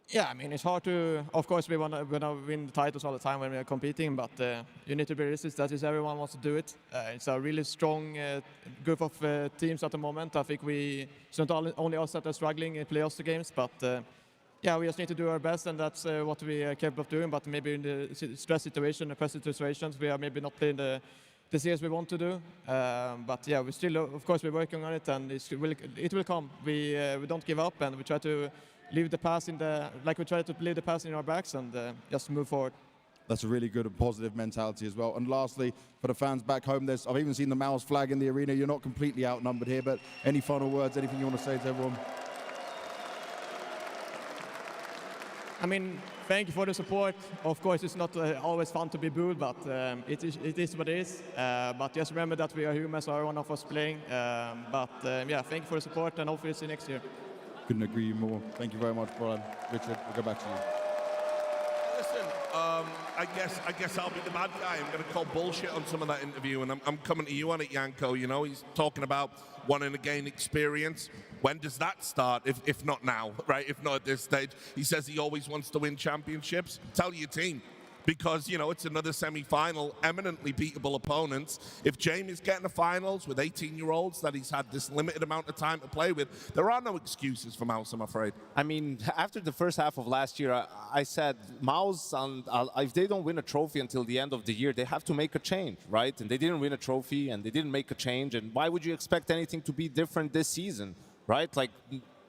Yeah, I mean, it's hard to, of course, we want to win the titles all the time when we are competing, but you need to be realistic. That is, everyone wants to do it. It's a really strong group of teams at the moment. I think it's not only us that are struggling in playoffs games, but yeah, we just need to do our best, and that's what we are capable of doing. But maybe in the stress situation, the pressure situations, we are maybe not playing the series we want to do. But yeah, we still, of course, we're working on it, and it will come. We don't give up, and we try to leave the past we try to leave the past in our backs and just move forward. That's a really good and positive mentality as well. And lastly, for the fans back home, I've even seen the Mouz flag in the arena. You're not completely outnumbered here, but any final words, anything you want to say to everyone? I mean, thank you for the support. Of course, it's not always fun to be booed, but it is what it is. But just remember that we are humans, so one of us playing. But yeah, thank you for the support, and hopefully see you next year. Couldn't agree more. Thank you very much, Brian. Richard, we'll go back to you. Listen, I guess I'll be the bad guy. I'm going to call bullshit on some of that interview, and I'm coming to you on it, Janko. You know, he's talking about wanting to gain experience. When does that start, if not now, right? If not at this stage. He says he always wants to win championships. Tell your team. Because, you know, it's another semi-final, eminently beatable opponents. If James is getting the finals with 18-year-olds that he's had this limited amount of time to play with, there are no excuses for Mouz, I'm afraid. I mean, after the first half of last year, I said, Mouz, if they don't win a trophy until the end of the year, they have to make a change, right? And they didn't win a trophy, and they didn't make a change. And why would you expect anything to be different this season, right? Like,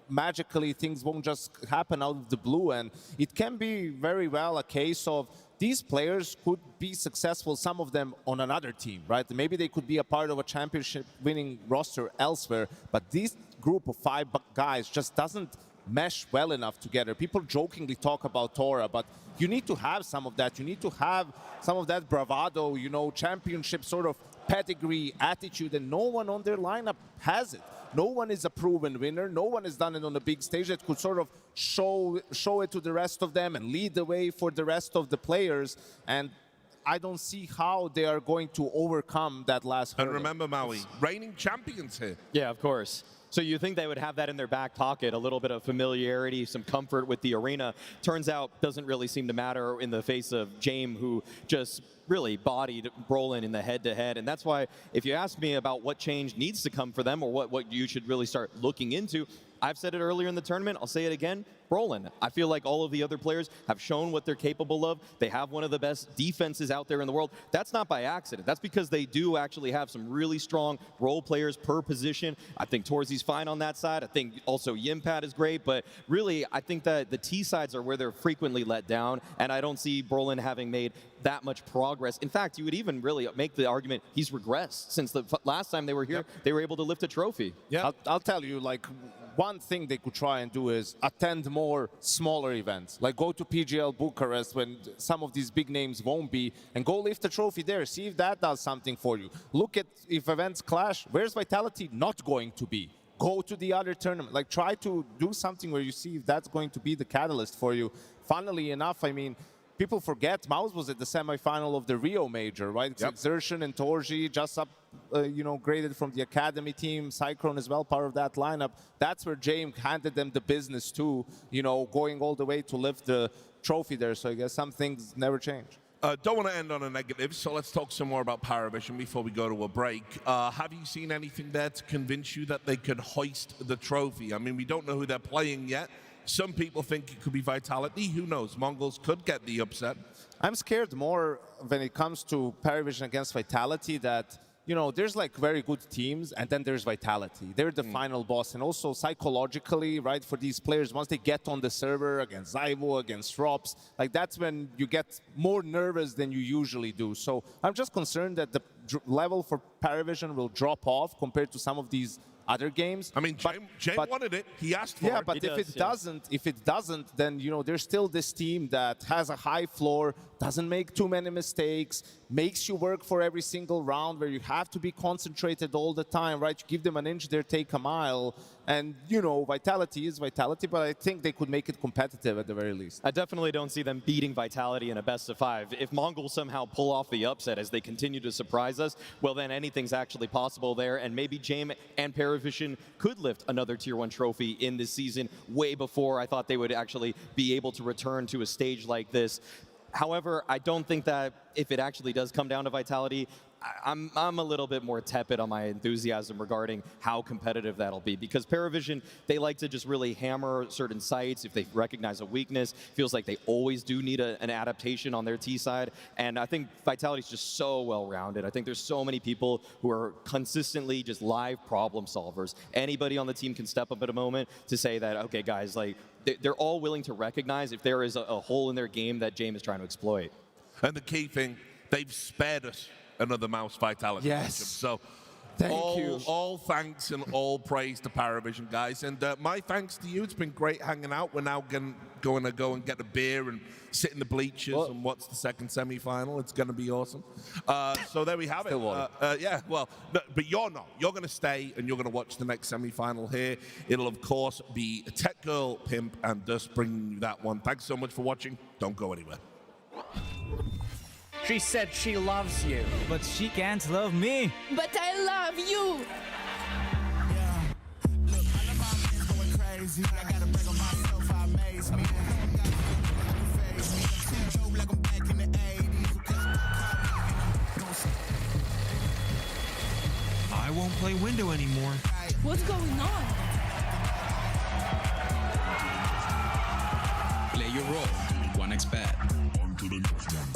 magically, things won't just happen out of the blue. And it can be very well a case of these players could be successful, some of them on another team, right? Maybe they could be a part of a championship-winning roster elsewhere, but this group of 5 guys just doesn't mesh well enough together. People jokingly talk about Tora, but you need to have some of that. You need to have some of that bravado, you know, championship sort of pedigree, attitude, and no one on their lineup has it. no one is a proven winner. No one has done it on a big stage that could sort of show it to the rest of them and lead the way for the rest of the players. And I don't see how they are going to overcome that last hurdle. And remember, Maui, reigning champions here. Yeah, of course. So you think they would have that in their back pocket, a little bit of familiarity, some comfort with the arena. Turns out, doesn't really seem to matter in the face of James, who just really bodied Brolin in the head-to-head. And that's why, if you ask me about what change needs to come for them or what you should really start looking into, I've said it earlier in the tournament, I'll say it again, Brolin. I feel like all of the other players have shown what they're capable of. They have one of the best defenses out there in the world. That's not by accident. That's because they do actually have some really strong role players per position. I think Torzy's fine on that side. I think also Yimpat is great, but really I think that the T sides are where they're frequently let down, and I don't see Brolin having made that much progress. In fact, you would even really make the argument he's regressed since the last time they were here. They were able to lift a trophy. Yeah, I'll tell you, like, one thing they could try and do is attend more smaller events. Like go to PGL Bucharest when some of these big names won't be, and go lift a trophy there. See if that does something for you. Look at if events clash, where's Vitality not going to be? Go to the other tournament. Like try to do something where you see if that's going to be the catalyst for you. Funnily enough, I mean, people forget Mouz was at the semifinal of the Rio Major, right? Yep. Exertion and Torzy just up, graded from the academy team. Cyclone as well, part of that lineup. That's where James handed them the business too, going all the way to lift the trophy there. So I guess some things never change. Don't want to end on a negative, so let's talk some more about Paravision before we go to a break. Have you seen anything there to convince you that they could hoist the trophy? I mean, we don't know who they're playing yet. Some people think it could be Vitality. Who knows? Mongolz could get the upset. I'm scared more when it comes to Paravision against Vitality that, there's like very good teams and then there's Vitality. They're the final boss. And also psychologically, right, for these players, once they get on the server against Zyvo, against RApTOR, like that's when you get more nervous than you usually do. So I'm just concerned that the level for Paravision will drop off compared to some of these other games. I mean, James wanted it. He asked for it. Yeah, but if it doesn't, then there's still this team that has a high floor, doesn't make too many mistakes, makes you work for every single round where you have to be concentrated all the time, right? You give them an inch, they take a mile. And, Vitality is Vitality, but I think they could make it competitive at the very least. I definitely don't see them beating Vitality in a best-of-5. If Mongolz somehow pull off the upset as they continue to surprise us, well, then anything's actually possible there. And maybe James and Paravision could lift another Tier 1 trophy in this season way before I thought they would actually be able to return to a stage like this. However, I don't think that if it actually does come down to Vitality, I'm a little bit more tepid on my enthusiasm regarding how competitive that'll be, because Paravision, they like to just really hammer certain sites if they recognize a weakness. Feels like they always do need an adaptation on their T side, and I think Vitality's just so well-rounded. I think there's so many people who are consistently just live problem solvers. Anybody on the team can step up at a moment to say that, okay, guys, like they're all willing to recognize if there is a hole in their game that James is trying to exploit. And the key thing, they've spared us another Mouse Vitality. Yes. So Thank you. All thanks and all praise to Paravision, guys. And my thanks to you. It's been great hanging out. We're now going to go and get a beer and sit in the bleachers and watch the second semi-final. It's going to be awesome. So there we have it. Yeah, well, no, but you're not. You're going to stay and you're going to watch the next semi-final here. It'll, of course, be Tech Girl, Pimp, and Dust bringing you that one. Thanks so much for watching. Don't go anywhere. She said she loves you. But she can't love me. But I love you. Yeah. Look, I love my friends going crazy. I gotta break on myself, I amaze me. Like I'm back in the 80s. I won't play window anymore. What's going on? Play your role. 1xBet. On to the next one.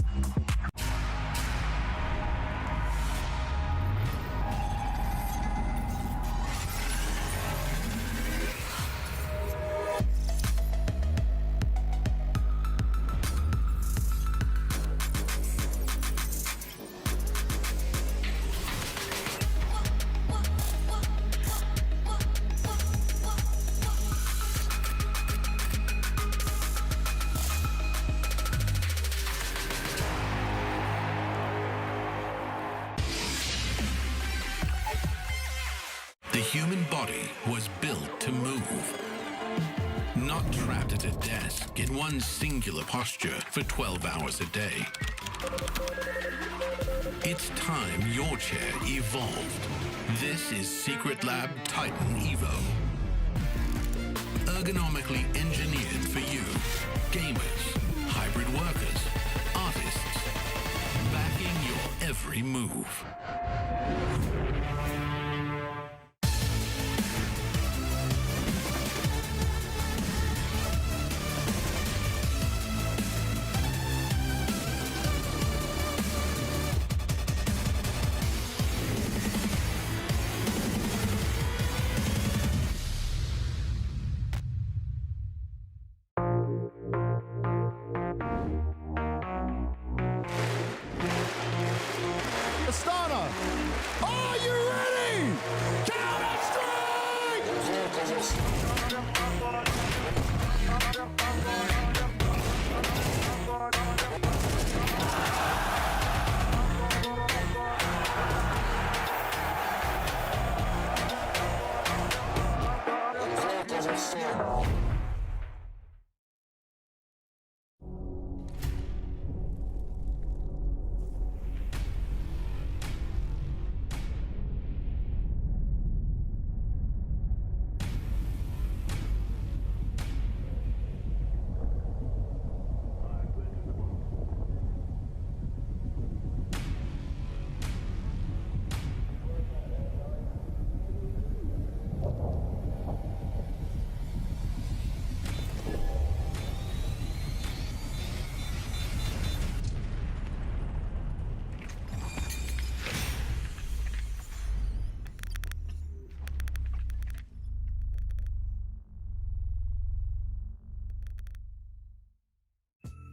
human body was built to move. Not trapped at a desk in one singular posture for 12 hours a day. It's time your chair evolved. This is Secret Lab Titan Evo. Ergonomically engineered for you, gamers, hybrid workers, artists, backing your every move.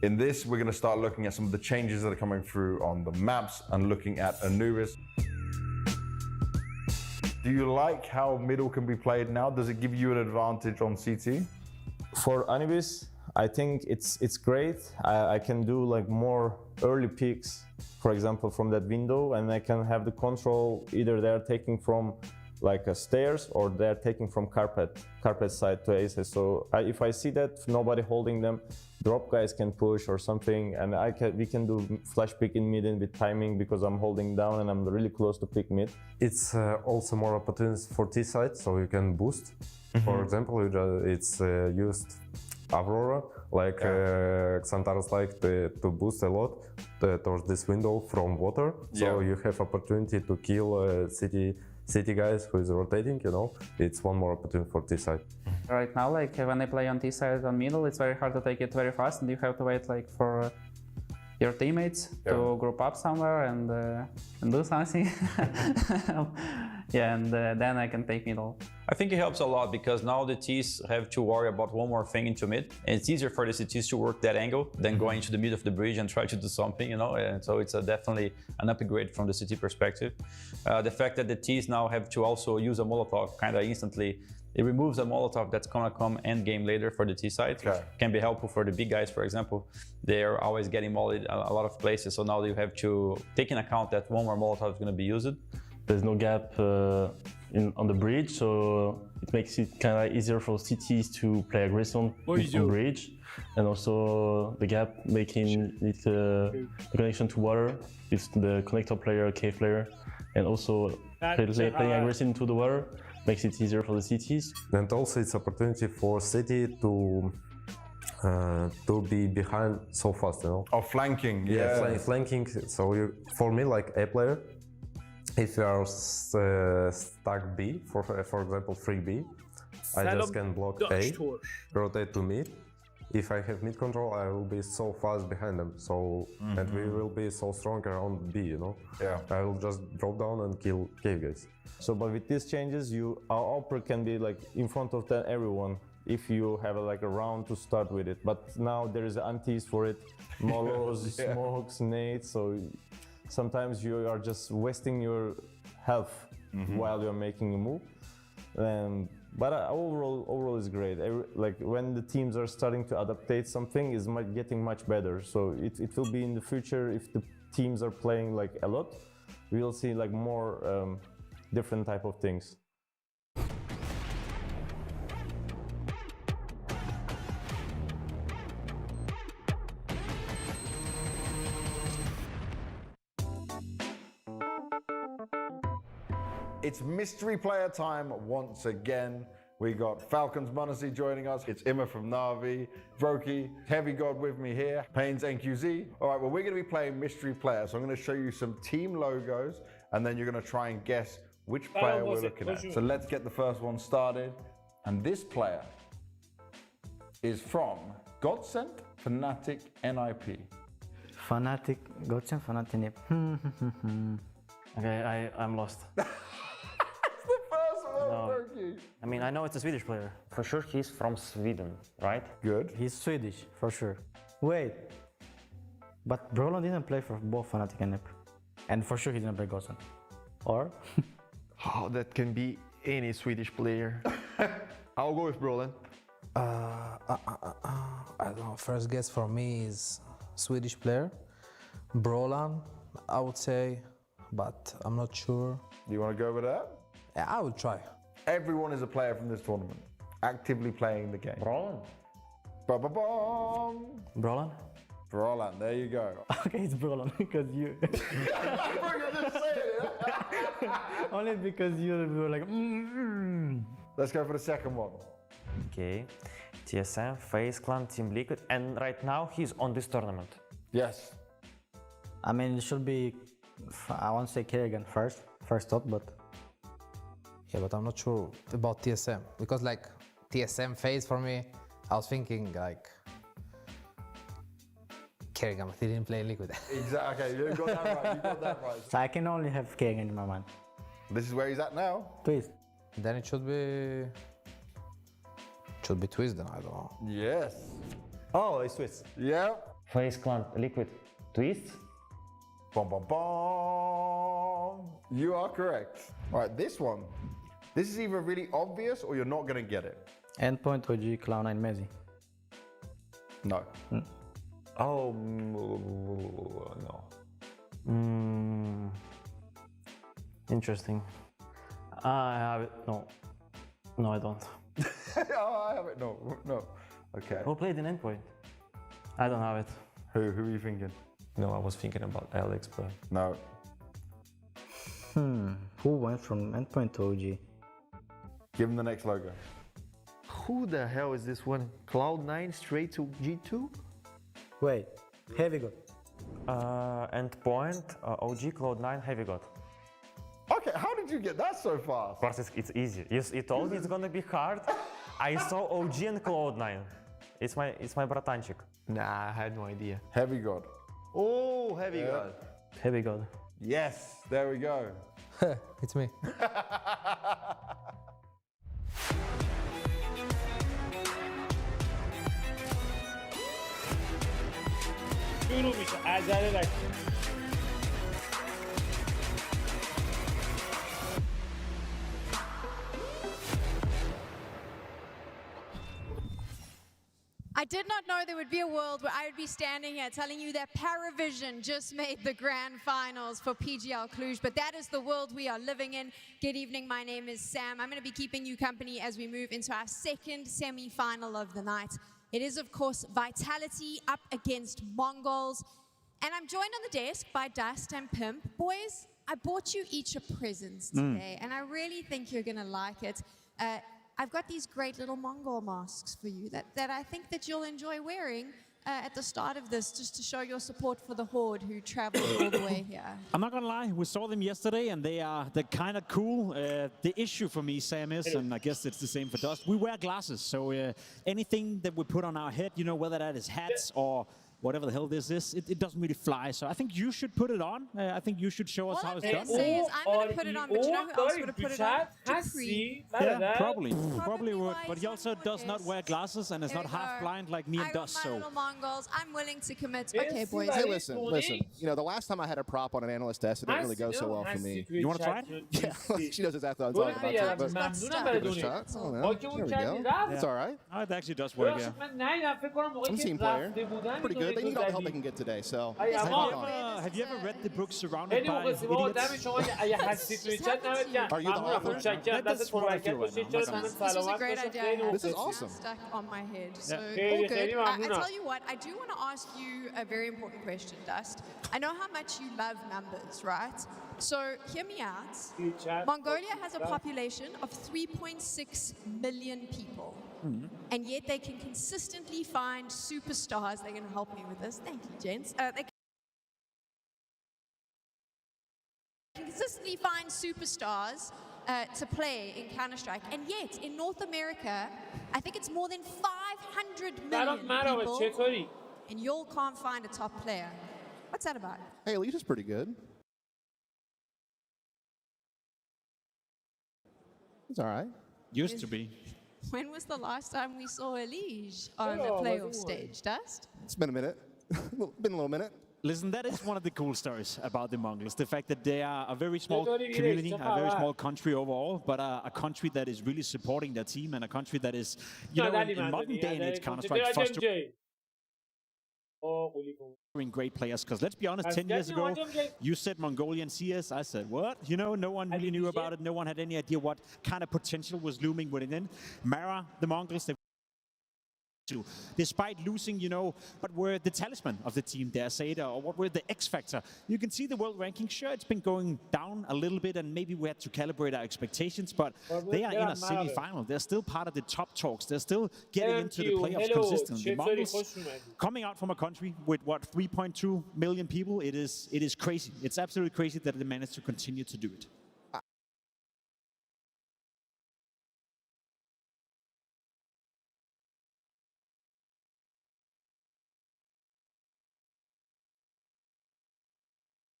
In this, we're going to start looking at some of the changes that are coming through on the maps and looking at Anubis. Do you like how middle can be played now? Does it give you an advantage on CT? For Anubis, I think it's great. I can do like more early picks, for example, from that window, and I can have the control. Either they're taking from like stairs or they're taking from carpet side to aces. So if I see that nobody holding them, drop guys can push or something, and we can do flash pick in mid with timing because I'm holding down and I'm really close to pick mid. It's also more opportunities for T side, so you can boost. For example, it's used Aurora, like Xantaros like to boost a lot towards this window from water. So you have opportunity to kill city guys who is rotating, you know. It's one more opportunity for T side. Right now, like when I play on T side on middle, it's very hard to take it very fast, and you have to wait like for your teammates to group up somewhere and do something. Yeah, and then I can take middle. I think it helps a lot because now the Ts have to worry about one more thing into mid. And it's easier for the CTs to work that angle than going to the mid of the bridge and try to do something, you know. And so it's definitely an upgrade from the CT perspective. The fact that the Ts now have to also use a Molotov kind of instantly, it removes a Molotov that's gonna come end game later for the T side, which can be helpful for the big guys, for example. They're always getting mollied a lot of places, so now you have to take in account that one more Molotov is gonna be used. There's no gap on the bridge, so it makes it kind of easier for CTs to play aggression on bridge, and also the gap making it the connection to water with the connector player, cave player, and also playing aggression into the water makes it easier for the CTs. And also it's opportunity for City to be behind so fast, you know. Or flanking, flanking. So for me, like A player, if you are stuck B, for example 3B, I just can block A, rotate to mid. If I have mid control, I will be so fast behind them. So and we will be so strong around B, you know. I will just drop down and kill cave guys. So, but with these changes, our upper can be like in front of everyone if you have like a round to start with it. But now there is antis for it, molos, smokes, nades. So sometimes you are just wasting your health while you're making a move. But overall is great. Like when the teams are starting to adaptate, something is getting much better. So it will be in the future, if the teams are playing like a lot, we will see like more different type of things. It's mystery player time once again. We got Falcons Munassi joining us. It's Imma from Navi, Broky, Heavy God with me here, Pains NQZ. All right, well, we're going to be playing mystery player. So I'm going to show you some team logos, and then you're going to try and guess which player we're looking at. So let's get the first one started. And this player is from Godsent, Fnatic, NIP. Fnatic, Godsent, Fnatic, NIP. Okay, I'm lost. No. I mean, I know it's a Swedish player. For sure, he's from Sweden, right? Good. He's Swedish, for sure. Wait. But Brolin didn't play for both Fnatic and NIP. And for sure, he didn't play Godsent. Or? Oh, that can be any Swedish player. I'll go with Brolin. I don't know. First guess for me is Swedish player. Brolin, I would say, but I'm not sure. You want to go with that? Yeah, I will try. Everyone is a player from this tournament, actively playing the game. Brolin. Ba-ba-bom. Brolin? Brolin, there you go. Okay, it's Brolin because you. Only because you were like. Let's go for the second one. Okay, TSM, FaZe Clan, Team Liquid, and right now he's on this tournament. Yes. I mean, it should be. I want to say Kerrigan first up, but. Yeah, but I'm not sure about TSM because like TSM FaZe for me, I was thinking like Kerrigan, but he didn't play Liquid. Exactly. Okay, you got that right. You got that right. So I can only have Kerrigan in my mind. This is where he's at now. Twist. Then it should be Twist. Then I don't know. Yes. Oh, it's Twist. Yeah. FaZe Clan, Liquid, Twist. Bom bom bom. You are correct. All right, this one. This is either really obvious or you're not going to get it. Endpoint, OG, Cloud9, Mezzi. No. Oh, no. Interesting. I have it. No, I don't. Oh, I have it. No. Okay. Who played in Endpoint? I don't have it. Who are you thinking? No, I was thinking about Alex, but... No. Who went from Endpoint to OG? Give him the next logo. Who the hell is this one? Cloud9 straight to G2? Wait, Heavy God. Endpoint, OG, Cloud9, Heavy God. Okay, how did you get that so fast? Of course, it's easy. You told me it's gonna be hard. I saw OG and Cloud9. It's my bratanchik. Nah, I had no idea. Heavy God. Oh, Heavy God. Heavy God. Yes, there we go. It's me. شروع میشه عجله نکن. I did not know there would be a world where I would be standing here telling you that Paravision just made the grand finals for PGL Cluj, but that is the world we are living in. Good evening, my name is Sam. I'm going to be keeping you company as we move into our second semi-final of the night. It is, of course, Vitality up against Mongolz. And I'm joined on the desk by Dust and Pimp. Boys, I bought you each a present today, and I really think you're going to like it. I've got these great little Mongol masks for you that I think that you'll enjoy wearing at the start of this, just to show your support for the Horde who traveled all the way here. I'm not gonna lie, we saw them yesterday and they're kind of cool. The issue for me, Sam, is, and I guess it's the same for Dust, we wear glasses, so anything that we put on our head, you know, whether that is hats or whatever the hell this is, it doesn't really fly. So I think you should put it on. I think you should show us how it's done. All I'm going to say is I'm going to put it on, but you know who else would have put it on? Dupree. Yeah, probably would. But he also does not wear glasses and is not half blind like me and Dust. So little Mongols, I'm willing to commit. Okay, boys. Hey, listen. You know, the last time I had a prop on an analyst desk, it didn't really go so well for me. You want to try it? Yeah, she knows exactly what I'm talking about. But give it a shot. I don't know. There we go. It's all right. Oh, it actually does work, yeah. I'm a team player. Pretty good. they need all the help they can get today. So have you ever read the book Surrounded by Idiots? are you the author? This was a great idea. This is awesome. Stuck on my head. So all good. I tell you what, I do want to ask you a very important question, Dust. I know how much you love numbers, right? So hear me out. Mongolia has a population of 3.6 million people. And yet they can consistently find superstars. They're going to help me with this. Thank you, gents. They can consistently find superstars to play in Counter-Strike. And yet, in North America, I think it's more than 500 million people. And y'all can't find a top player. What's that about? Hey, Alicia's pretty good. It's all right. Used to be. When was the last time we saw Elige on the playoff stage, Dust? It's been a minute. Been a little minute. Listen, that is one of the cool stories about the Mongolz. The fact that they are a very small community, a very small country overall, but a country that is really supporting their team and a country that is, you know, in modern day and age Counter-Strike fostering great players. Because let's be honest, 10 years ago, you said Mongolian CS. I said, what? You know, no one really knew about it. No one had any idea what kind of potential was looming within. Mara, the Mongolz, despite losing, you know, but were the talisman of the team, dare say it, or what were the X factor? You can see the world ranking. Sure, it's been going down a little bit, and maybe we had to calibrate our expectations, but they are in a semi-final. They're still part of the top talks. They're still getting into the playoffs consistently. The Mongolz, coming out from a country with, what, 3.2 million people, it is crazy. It's absolutely crazy that they managed to continue to do it.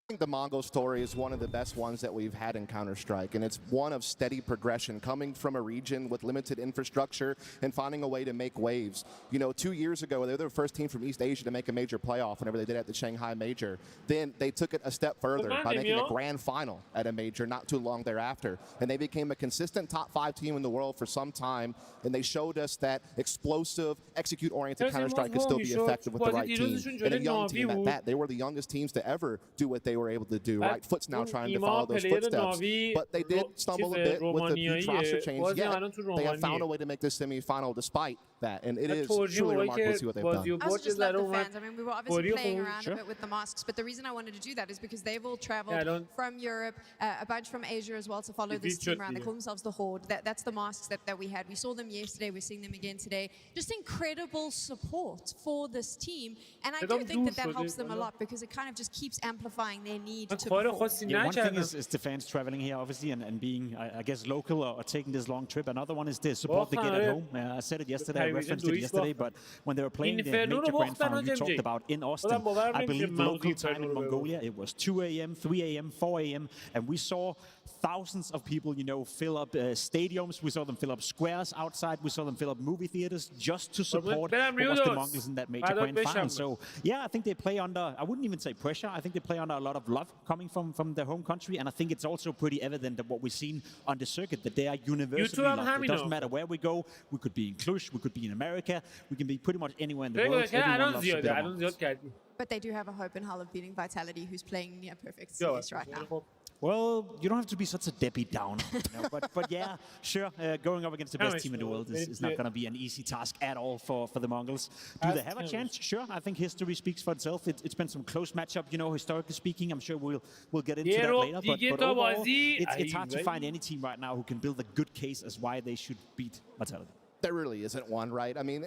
I think the Mongol story is one of the best ones that we've had in Counter-Strike, and it's one of steady progression, coming from a region with limited infrastructure and finding a way to make waves. You know, 2 years ago, they were the first team from East Asia to make a major playoff whenever they did it at the Shanghai Major. Then they took it a step further by making a grand final at a major not too long thereafter. And they became a consistent top 5 team in the world for some time, and they showed us that explosive, execute-oriented Counter-Strike could still be effective with the right team. And a young team at that. They were the youngest teams to ever do what they were able to do, right? Foot's now trying to follow those footsteps. But they did stumble a bit with the huge roster change, yet they have found a way to make this semi-final despite that, and it is truly remarkable to see what they've done. I just love the fans. I mean, we were obviously playing around a bit with the masks, but the reason I wanted to do that is because they've all traveled from Europe, a bunch from Asia as well, to follow this team around. They call themselves the Horde. That's the masks that we had. We saw them yesterday. We're seeing them again today. Just incredible support for this team, and I do think that helps them a lot because it kind of just keeps amplifying their need to perform. Yeah, one thing is the fans traveling here, obviously, and being, I guess, local or taking this long trip. Another one is the support they get at home. I said it yesterday, I referenced it yesterday, but when they were playing the major grand final you talked about in Austin, I believe the local time in Mongolia, it was 2 a.m., 3 a.m., 4 a.m., and we saw thousands of people, you know, fill up stadiums. We saw them fill up squares outside. We saw them fill up movie theaters just to support what was the Mongolz in that major grand final. So, yeah, I think they play under, I wouldn't even say pressure. I think they play under a lot of love coming from their home country, and I think it's also pretty evident that what we've seen on the circuit, that they are universally loved. It doesn't matter where we go. We could be in Cluj, we could be in America, we can be pretty much anywhere in the world. Everyone loves a bit of Mongolz. But they do have a hope in Hull of beating Vitality, who's playing near perfect CS right now. Well, you don't have to be such a Debbie Downer, you know, but yeah, sure, going up against the best team in the world is not going to be an easy task at all for the Mongolz. Do they have a chance? Sure, I think history speaks for itself. It's been some close matchup, you know, historically speaking. I'm sure we'll get into that later, but overall, it's hard to find any team right now who can build a good case as why they should beat Vitality. There really isn't one, right? I mean,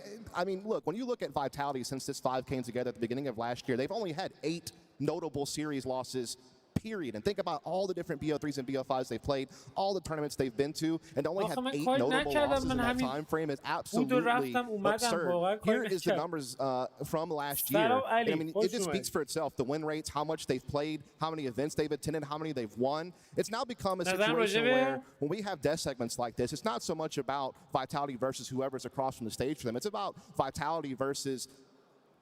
look, when you look at Vitality since this 5 came together at the beginning of last year, they've only had 8 notable series losses, period. And think about all the different BO3s and BO5s they've played, all the tournaments they've been to, and only have 8 notable losses in that time frame is absolutely absurd. Here is the numbers from last year. And, I mean, it just speaks for itself. The win rates, how much they've played, how many events they've attended, how many they've won. It's now become a situation where when we have death segments like this, it's not so much about Vitality versus whoever's across from the stage for them. It's about Vitality versus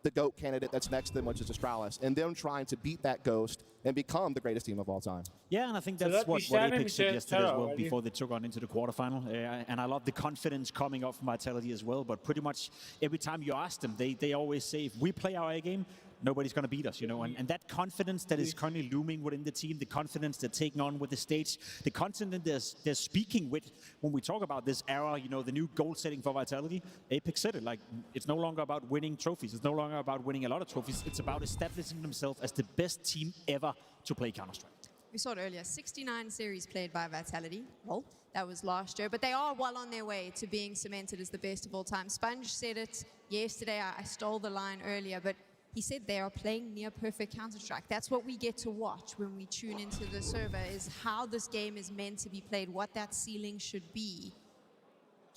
the GOAT candidate that's next to them, which is Astralis, and them trying to beat that ghost and become the greatest team of all time. Yeah, and I think that's what Apex did yesterday as well before they took on into the quarterfinal. And I love the confidence coming up from Vitality as well. But pretty much every time you ask them, they always say, if we play our A game, nobody's going to beat us, you know. And that confidence that is currently looming within the team, the confidence they're taking on with the stage, the confidence they're speaking with when we talk about this era, you know, the new goal setting for Vitality, Apex said it, like, it's no longer about winning trophies. It's no longer about winning a lot of trophies. It's about establishing themselves as the best team ever to play Counter-Strike. We saw it earlier, 69 series played by Vitality. Well, that was last year, but they are well on their way to being cemented as the best of all time. Sponge said it yesterday. I stole the line earlier, but he said they are playing near perfect Counter-Strike. That's what we get to watch when we tune into the server, is how this game is meant to be played, what that ceiling should be.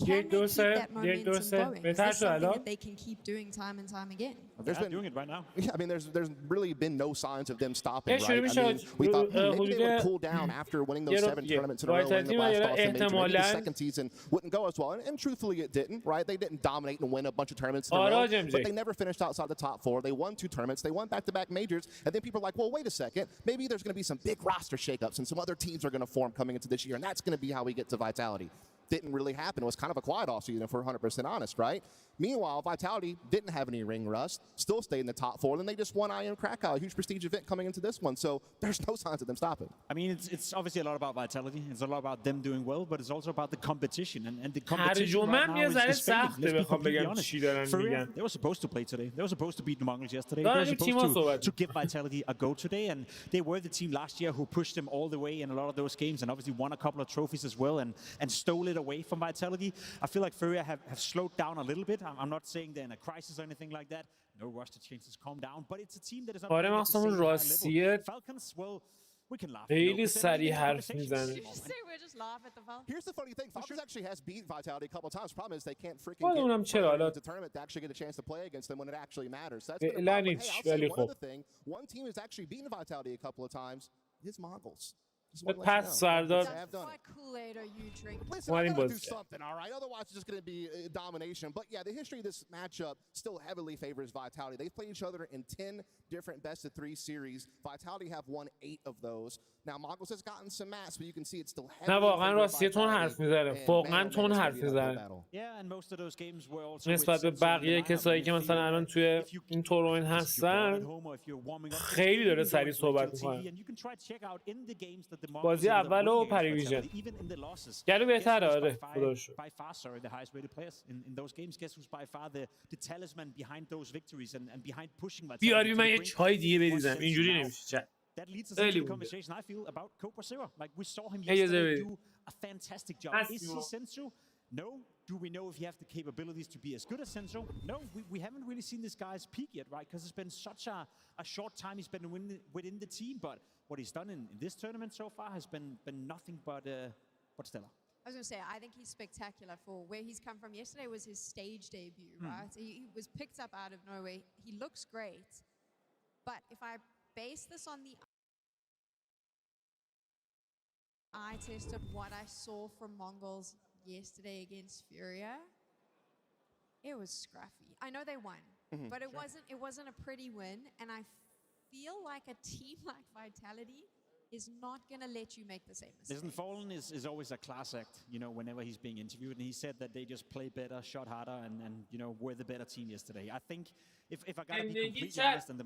Can they keep that momentum going? Is this something that they can keep doing time and time again? They're doing it right now. Yeah, I mean, there's really been no signs of them stopping, right? I mean, we thought maybe they would cool down after winning those 7 tournaments in a row, winning the Blast Off and Major. Maybe the second season wouldn't go as well. And truthfully, it didn't, right? They didn't dominate and win a bunch of tournaments in a row, but they never finished outside the top 4. They won 2 tournaments. They won back-to-back majors. And then people are like, well, wait a second. Maybe there's going to be some big roster shakeups and some other teams are going to form coming into this year, and that's going to be how we get to Vitality. Didn't really happen. It was kind of a quiet offseason, if we're 100% honest, right? Meanwhile, Vitality didn't have any ring rust, still stayed in the top 4, and then they just won IM Krakow, a huge prestige event coming into this one. So there's no signs of them stopping. I mean, it's obviously a lot about Vitality. It's a lot about them doing well, but it's also about the competition. And the competition right now is fading. Let's be completely honest. They were supposed to play today. They were supposed to beat the Mongolz yesterday. They were supposed to give Vitality a go today, and they were the team last year who pushed them all the way in a lot of those games, and obviously won a couple of trophies as well, and stole it away from Vitality. I feel like Furia have slowed down a little bit. I'm not saying they're in a crisis or anything like that. No rush to change this, calm down. But it's a team that is not at the same level. Falcons, well, we can laugh. خیلی سریع حرف میزنه. Here's the funny thing. Falcons actually has beat Vitality a couple of times. Problem is they can't freaking get into the tournament to actually get a chance to play against them when it actually matters. So that's been a problem. Hey, I'll say one other thing. One team has actually beaten Vitality a couple of times. Is Mongolz. پس سردار Listen, I gotta do something, all right? Otherwise, it's just going to be domination. But yeah, the history of this matchup still heavily favors Vitality. They've played each other in 10 different best-of-3 series. Vitality have won 8 of those. Now, Mongolz has gotten some maps, but you can see it's still heavily نه واقعا راستی تون حرف میزنه. واقعا تون حرف میزنه. نسبت به بقیه کسایی که مثلا الان توی این تورنمنت هستن خیلی داره سریع صحبت میکنه. بازی اول و پریویژن گلو بهتره. آره خدا رو شکر. بیاری من یه چای دیگه بریزم. اینجوری نمیشه چت. That leads us into a conversation I feel about Cobra Zero. Like we saw him yesterday do a fantastic job. Is he Senso? No. Do we know if he has the capabilities to be as good as Senso? No. We haven't really seen this guy's peak yet, right? Because it's been such a short time he's been within the team. But what he's done in this tournament so far has been nothing but stellar. I was going to say, I think he's spectacular for where he's come from. Yesterday was his stage debut, right? He was picked up out of nowhere. He looks great. But if I base this on the eye test of what I saw from Mongolz yesterday against Furia, it was scruffy. I know they won, but it wasn't a pretty win, and I feel like a team like Vitality is not going to let you make the same mistake. Listen, Fallen is always a class act, you know, whenever he's being interviewed, and he said that they just play better, shot harder, and you know, were the better team yesterday. I think if I gotta be completely honest, and the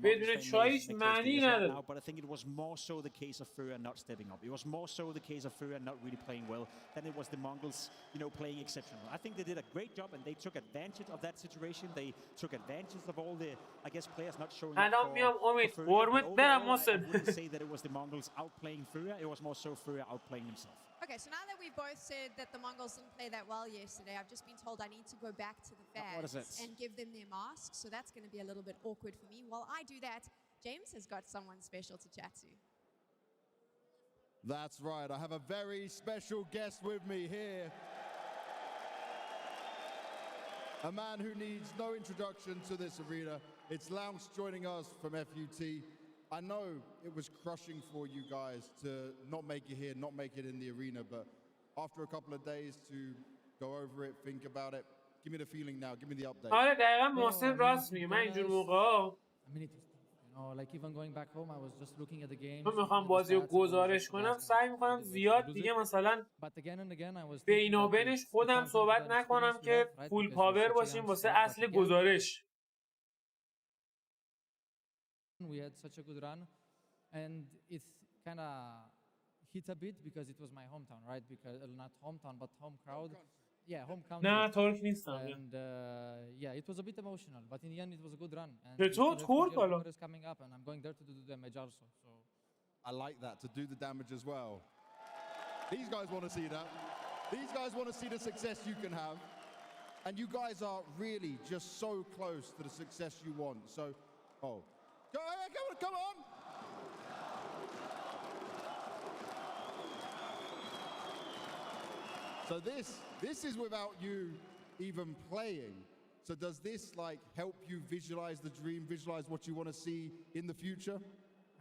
now, but I think it was more so the case of Furia not stepping up. It was more so the case of Furia not really playing well than it was the Mongolz, you know, playing exceptional. I think they did a great job, and they took advantage of that situation. They took advantage of all the, I guess, players not showing up for Furia. I wouldn't say that it was the Mongolz outplaying Furia. It was more so Furia outplaying himself. Okay, so now that we've both said that the Mongolz didn't play that well yesterday, I've just been told I need to go back to the fans and give them their masks, so that's going to be a little bit awkward for me. While I do that, James has got someone special to chat to. That's right, I have a very special guest with me here. A man who needs no introduction to this arena. It's Lounge joining us from FUT. I know it was crushing for you guys to not make it here, not make it in the arena, but after a couple of days to go over it, think about it, Give me the feeling now. Give me the update. آره دقیقاً محسن راست میگه. من اینجور موقعا من میخوام بازی رو گزارش کنم سعی میکنم زیاد دیگه مثلا بینابینش خودم صحبت نکنم که فول پاور باشیم واسه اصل گزارش. We had such a good run, and it's kind of hit a bit because it was my hometown, right? Because not hometown, but home crowd. Yeah, home country. نه ترک نیستم. And yeah, it was a bit emotional, but in the end, it was a good run. And چطور ترک حالا؟ is coming up, and I'm going there to do the damage also. So I like that, to do the damage as well. These guys want to see that. These guys want to see the success you can have, and you guys are really just so close to the success you want. So, oh. Come on! So this is without you even playing. So does this like help you visualize the dream, visualize what you want to see in the future?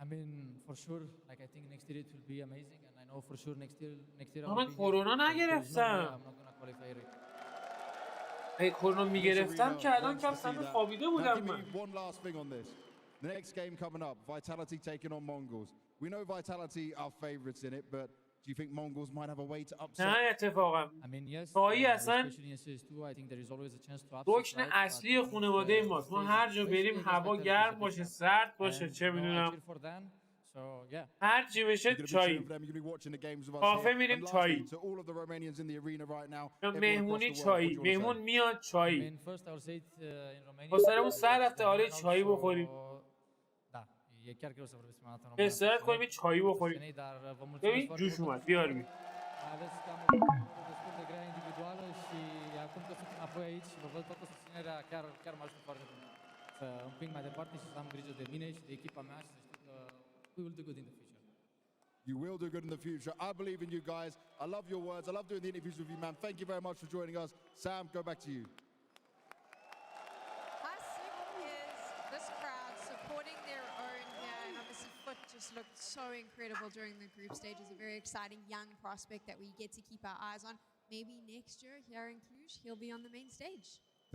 I mean, for sure. Like I think next year it will be amazing, and I know for sure next year من کرونا نگرفتم. اگه کرونا میگرفتم که الان کم سن خوابیده بودم من. One last thing on this. The next game coming up, Vitality taking on Mongolz. We know Vitality are favorites in it, but do you think Mongolz might have a way to upset? نه اتفاقا. I mean, yes. تایی اصلا I think there is always a chance to upset. رکن اصلی خانواده ماست. ما هر جا بریم هوا گرم باشه سرد باشه چه میدونم. هر چی بشه چایی. کافه میریم چایی. مهمونی چایی. مهمون میاد چایی. حسنمون سر رفته آره چایی بخوریم. استراحت کنیم چایی بخوریم. ببین جوش اومد بیار بی. We will do good in the future. You will do good in the future. I believe in you guys. I love your words. I love doing the interviews with you, man. Thank you very much for joining us. Sam, go back to you. How sick is this crowd supporting their own here? And obviously Foot just looked so incredible during the group stages. A very exciting young prospect that we get to keep our eyes on. Maybe next year here in Cluj, he'll be on the main stage.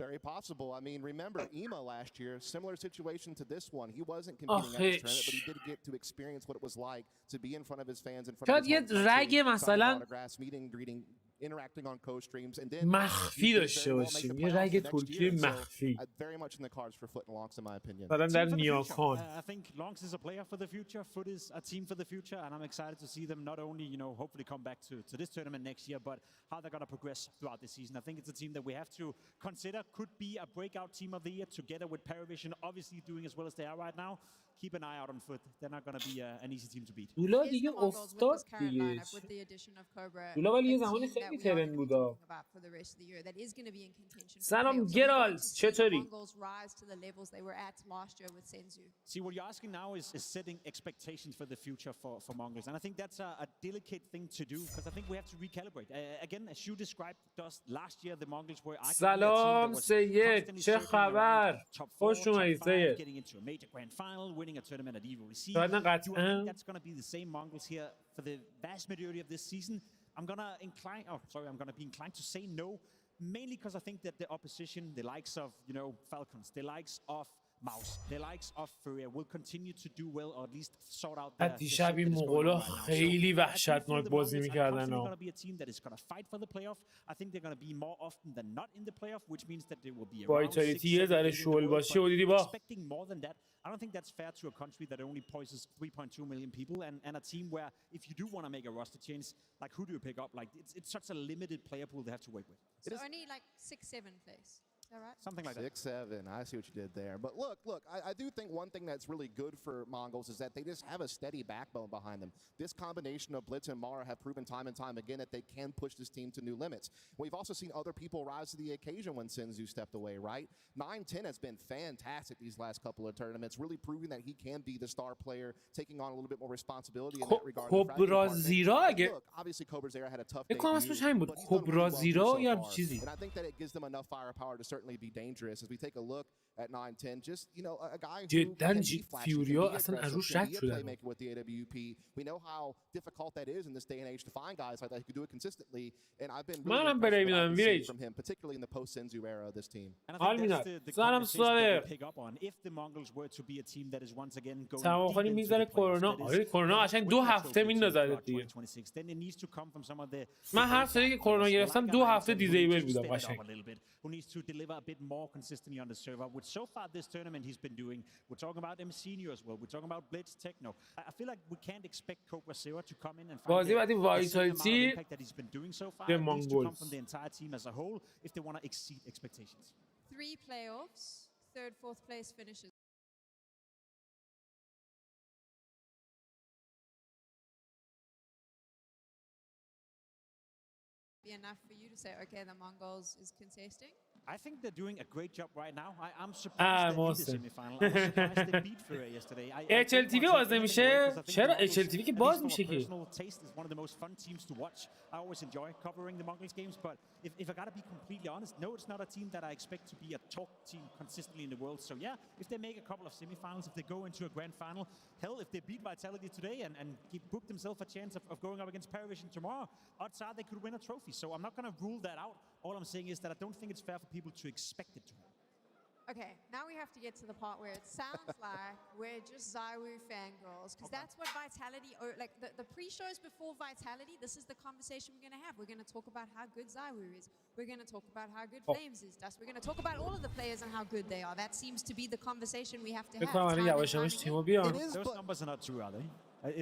Very possible. I mean, remember EMA last year, similar situation to this one. He wasn't competing at this tournament, but he did get to experience what it was like to be in front of his fans, in front of his autographs, meeting, greeting, interacting on co-streams, and then مخفی داشته باشیم یه رگ ترکی مخفی. Very much in the cards for Foot and Lonks, in my opinion. در نیاکان. I think Lonks is a player for the future. Foot is a team for the future, and I'm excited to see them not only, you know, hopefully come back to this tournament next year, but how they're going to progress throughout the season. I think it's a team that we have to consider could be a breakout team of the year together with Paravision, obviously doing as well as they are right now. Keep an eye out on Foot. They're not going to be an easy team to beat. دولا دیگه افتاد دیگه. دولا ولی یه زمانی خیلی ترند بودا. سلام گرالت چطوری؟ See, what you're asking now is setting expectations for the future for Mongolz, and I think that's a delicate thing to do because I think we have to recalibrate. Again, as you described us last year, the Mongolz were سلام سید چه خبر؟ خوش اومدید سید. getting into a major grand final, winning a tournament at Evo Receive. That's going to be the same Mongolz here for the vast majority of this season. I'm going to be inclined to say no, mainly because I think that the opposition, the likes of, you know, Falcons, the likes of Mouz, the likes of Furia will continue to do well or at least sort out their دیشب این مغولا خیلی وحشتناک بازی می‌کردن. They're going to be a team that is going to fight for the playoff. I think they're going to be more often than not in the playoff, which means that they will be وایتالیتی یه ذره شل باشه و دیدی با expecting more than that. I don't think that's fair to a country that only poises 3.2 million people and a team where if you do want to make a roster change, like who do you pick up? Like it's such a limited player pool they have to work with. So only like 6-7 place. Right? Something like 6-7. I see what you did there. But look, I do think one thing that's really good for Mongolz is that they just have a steady backbone behind them. This combination of Blitz and Mara have proven time and time again that they can push this team to new limits. We've also seen other people rise to the occasion when Senzu stepped away, right? 9-10 has been fantastic these last couple of tournaments, really proving that he can be the star player, taking on a little bit more responsibility in that regard. Look, obviously Cobra's era had a tough debut, but he's done really well himself so far. And I think that it gives them enough firepower to certainly certainly be dangerous. As we take a look at 9-10, just, you know, a guy who جدا can be flashy, فیوریا can be اصلا از aggressive, روش can رد be a شدن. playmaker with the AWP. We know how difficult that is in this day and age to find guys like that who can do it consistently. And I've been really منم impressed برای with what I've میدونم seen from him, particularly in the post-Senzu era of this team. And I حال think that's میداد the زنم conversation that ساله we pick up on. If the Mongols were to be a team that is once again going سماخانی deep into میگذاره the playoffs, کرونا that is آره کرونا قشنگ 2 هفته میندازه دیگه 2026, then it needs to come from some of the من هر سری که کرونا گرفتم 2 هفته دیزیبل بودم step it up قشنگ a little bit, who needs to deliver a bit more consistently on the server, which so far this tournament he's been doing. We're talking about Mcinho as well. We're talking about Blitz Techno. I feel like we can't expect Cobra Zero to come in and find بازی بعدی the same amount of وایتالتی impact that he's been doing so far. به It needs to come مونگولز. from the entire team as a whole if they want to exceed expectations. 3 playoffs, 3rd, 4th place finishes. Be enough for you to say, okay, the Mongolz is contesting? I think they're doing a great job right now. I'm surprised they're in the semi-final. I was surprised they beat Fury yesterday. HLTV باز نمیشه؟ چرا HLTV که باز میشه که؟ Personal taste is one of the most fun teams to watch. I always enjoy covering the Mongols games, but if I gotta be completely honest, no, it's not a team that I expect to be a top team consistently in the world. So yeah, if they make a couple of semi-finals, if they go into a grand final, hell, if they beat Vitality today and book themselves a chance of going up against Paravision tomorrow, odds are they could win a trophy. So I'm not gonna rule that out. All I'm saying is that I don't think it's fair for people to expect it to happen. Okay, now we have to get to the part where it sounds like we're just ZywOo fangirls, because that's what Vitality, or like the pre-shows before Vitality, this is the conversation we're going to have. We're going to talk about how good ZywOo is. We're going to talk about how good Flames is. Dust. We're going to talk about all of the players and how good they are. That seems to be the conversation we have to have. Those numbers are not true, are they?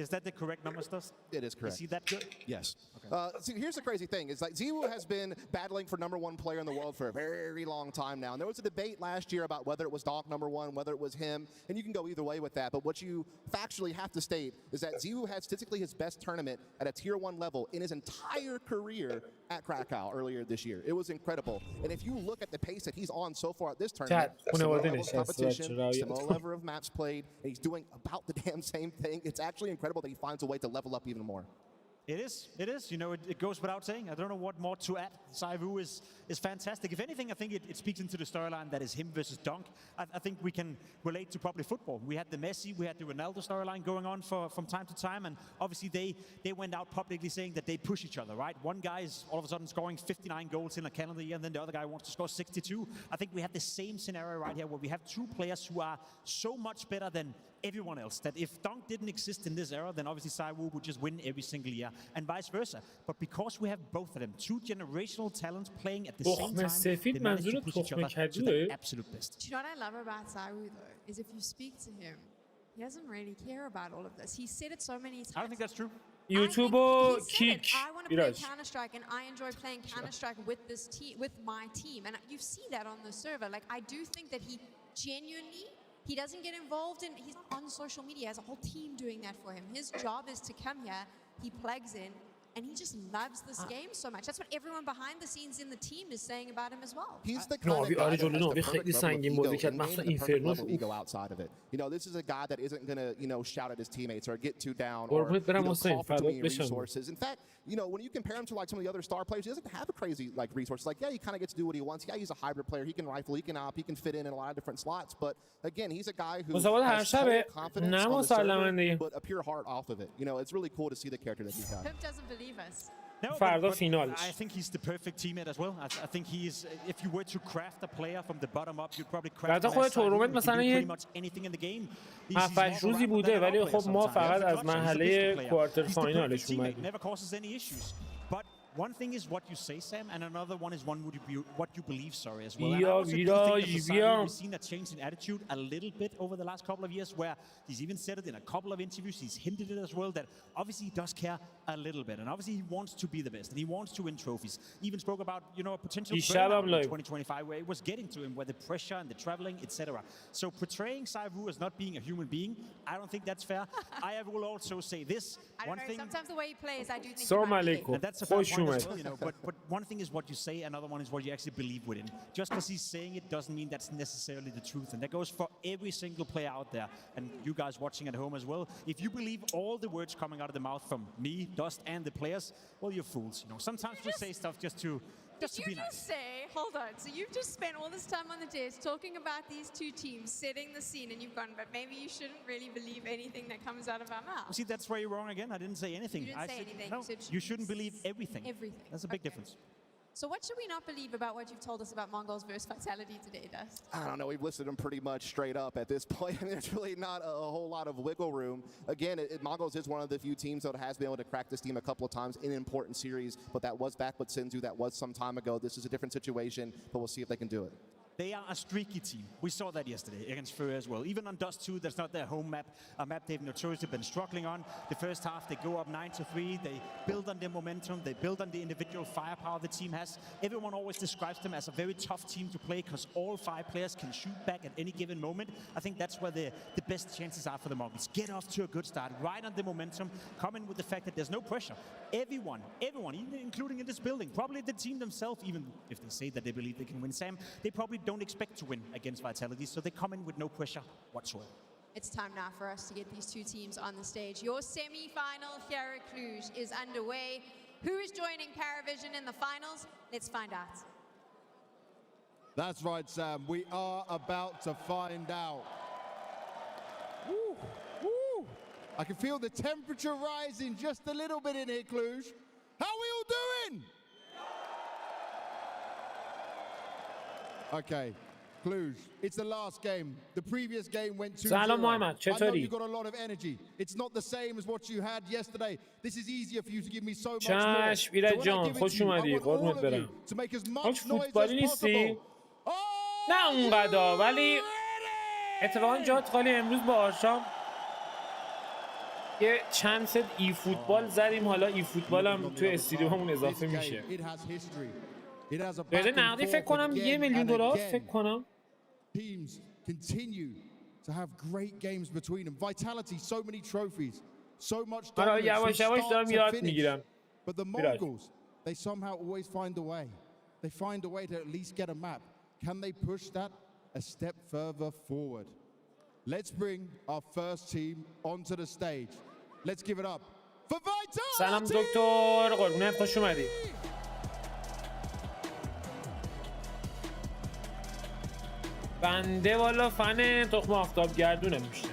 Is that the correct numbers, Dust? It is correct. Is he that good? Yes. Okay. So here's the crazy thing: is like ZywOo has been battling for #1 player in the world for a very long time now. And there was a debate last year about whether it was Donk #1, whether it was him, and you can go either way with that. But what you factually have to state is that ZywOo had statistically his best tournament at a Tier 1 level in his entire career at Krakow earlier this year. It was incredible. And if you look at the pace that he's on so far at this tournament, similar level of competition, similar level of maps played, and he's doing about the damn same thing. It's actually incredible that he finds a way to level up even more. It is. It is. You know, it goes without saying. I don't know what more to add. ZywOo is fantastic. If anything, I think it speaks into the storyline that is him versus Donk. I think we can relate to probably football. We had the Messi, we had the Ronaldo storyline going on from time to time, and obviously they went out publicly saying that they push each other, right? One guy is all of a sudden scoring 59 goals in a calendar year, and then the other guy wants to score 62. I think we have the same scenario right here, where we have two players who are so much better than everyone else, that if Donk didn't exist in this era, then obviously ZywOo would just win every single year, and vice versa. But because we have both of them, two generational talents playing at the same time, they manage to push each other to the absolute best. Do you know what I love about ZywOo though, is if you speak to him, he doesn't really care about all of this. He said it so many times. I don't think that's true. YouTube kick. I want to play Counter-Strike, and I enjoy playing Counter-Strike with this team, with my team, and you see that on the server. Like, I do think that he genuinely, he doesn't get involved in, he's on social media, he has a whole team doing that for him. His job is to come here, he plugs in, and he just loves this game so much. That's what everyone behind the scenes in the team is saying about him as well. He's the kind of guy that has the perfect level of ego and the perfect level of ego outside of it. You know, this is a guy that isn't going to, you know, shout at his teammates or get too down or call for too many resources. In fact, you know, when you compare him to like some of the other star players, he doesn't have a crazy like resources. Like, yeah, he kind of gets to do what he wants. Yeah, he's a hybrid player. He can rifle, he can op, he can fit in a lot of different slots. But again, he's a guy who has total confidence on the server, but a pure heart off of it. You know, it's really cool to see the character that he's got. Pimp doesn't believe us. No, but I think he's the perfect teammate as well. I think he is. If you were to craft a player from the bottom up, you'd probably craft pretty much anything in the game. هفتش روزی بوده ولی خب ما فقط از مرحله کوارتر فاینالش اومدیم. Never causes any issues. But one thing is what you say, Sam, and another one is what you believe, sorry, as well. And I also do think that we've seen that change in attitude a little bit over the last couple of years, where he's even said it in a couple of interviews, he's hinted it as well, that obviously he does care a little bit, and obviously he wants to be the best, and he wants to win trophies. He even spoke about, you know, a potential burnout in 2025, where it was getting to him, where the pressure and the traveling, etc. So portraying ZywOo as not being a human being, I don't think that's fair. I will also say this. I don't know, sometimes the way he plays, I do think and that's a fair point as well, you know, but one thing is what you say, another one is what you actually believe within. Just because he's saying it doesn't mean that's necessarily the truth, and that goes for every single player out there, and you guys watching at home as well. If you believe all the words coming out of the mouth from me, Dust, and the players, well, you're fools. You know, sometimes we say stuff just to Just to be nice. Say, hold on, so you've just spent all this time on the desk talking about these two teams, setting the scene, and you've gone, but maybe you shouldn't really believe anything that comes out of our mouth. See, that's where you're wrong again. I didn't say anything. You didn't say anything. No, you shouldn't believe everything. Everything. That's a big difference. So what should we not believe about what you've told us about Mongolz versus Vitality today, Dust? I don't know. We've listed them pretty much straight up at this point. I mean, there's really not a whole lot of wiggle room. Again, Mongolz is one of the few teams that has been able to crack this team a couple of times in important series, but that was back with Sinzu. That was some time ago. This is a different situation, but we'll see if they can do it. They are a streaky team. We saw that yesterday against Fur as well. Even on Dust 2, that's not their home map, a map they've notoriously been struggling on. The first half, they go up 9-3. They build on their momentum. They build on the individual firepower the team has. Everyone always describes them as a very tough team to play because all 5 players can shoot back at any given moment. I think that's where the best chances are for the Mongolz. Get off to a good start, ride on the momentum, come in with the fact that there's no pressure. Everyone, even including in this building, probably the team themselves, even if they say that they believe they can win Sam, they probably don't expect to win against Vitality, so they come in with no pressure whatsoever. It's time now for us to get these two teams on the stage. Your semi-final here at Cluj is underway. Who is joining Paravision in the finals? Let's find out. That's right, Sam. We are about to find out. Woo, woo. I can feel the temperature rising just a little bit in here, Cluj. How are we all doing? Okay, Cluj, it's the last game. The previous game went 2-0. سلام محمد، I know چطوری؟ you've got a lot of energy. It's not the same as what you had yesterday. This is easier for you to give me so much more. چشم ایرج جان، خوش اومدی. قربونت برم. خوش فوتبالی نیستی؟ نه اونقدر، ولی اتفاقا جات خالی. امروز با آشام یه چند ست ای فوتبال زدیم. حالا ای فوتبال هم تو استیدیوممون اضافه میشه. به نقدی فکر کنم $1,000,000 فکر کنم. Teams continue to have great games between them. Vitality, so many trophies, so much dominance. یواش یواش دارم یاد میگیرم. But the Mongols, they somehow always find a way. They find a way to at least get a map. Can they push that a step further forward? Let's bring our first team onto the stage. Let's give it up for Vitality. سلام دکتر، قربونت، خوش اومدی. بنده والا فن تخم آفتاب گردونم میشه.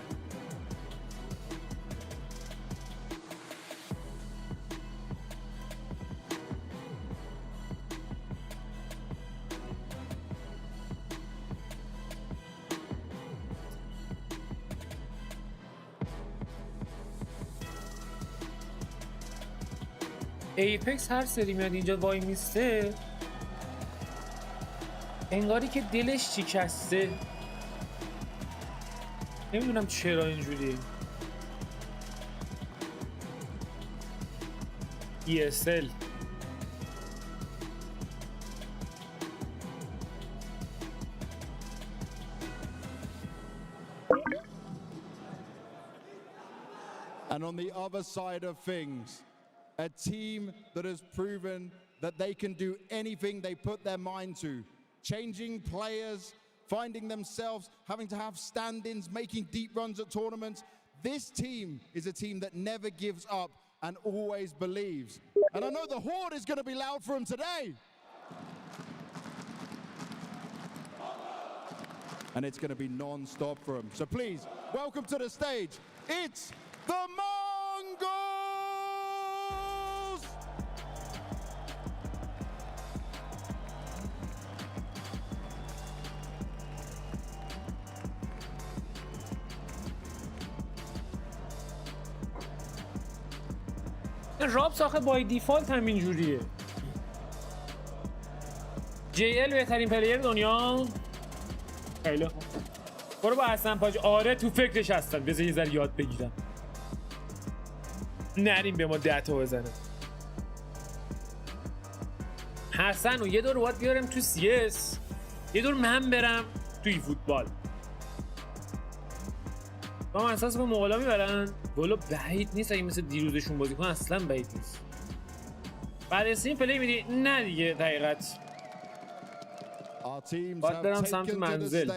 ایپکس هر سری میاد اینجا وای میسته، انگاری که دلش شکسته. نمیدونم چرا اینجوریه. ESL And on the other side of things, a team that has proven that they can do anything they put their mind to. Changing players, finding themselves, having to have stand-ins, making deep runs at tournaments. This team is a team that never gives up and always believes. And I know the Horde is going to be loud for them today. And it's going to be non-stop for them. So please, welcome to the stage. It's the Mongolz! رابط آخه بای دیفالت هم اینجوریه. JL بهترین پلیر دنیا. خیلی خوب. برو با حسن پاج. آره تو فکرش هستن. بذار یه ذره یاد بگیرم. نریم به ما 10 تا بزنه. حسن و یه دور باید بیارم تو CS. یه دور من برم توی فوتبال. با من احساس کنم مغولا میبرن. والا بعید نیست اگه مثل دیروزشون بازی کنن، اصلا بعید نیست. بعد از این پلی میدی نه دیگه دقیقت. باید برم سمت منزل.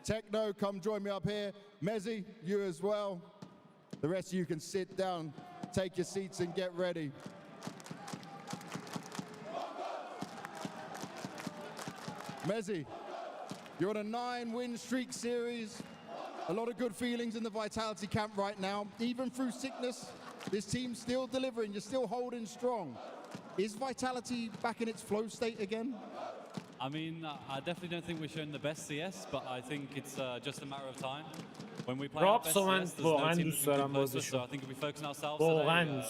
Techno, come join me up here. Mezzi, you as well. The rest of you can sit down, take your seats and get ready. Mezzi, you're on a 9-win streak series. A lot of good feelings in the Vitality camp right now. Even through sickness, this team's still delivering. You're still holding strong. Is Vitality back in its flow state again? I mean, I definitely don't think we're showing the best CS, but I think it's just a matter of time. When we play our best CS, there's no team that can come closer, so I think if we focus on ourselves today,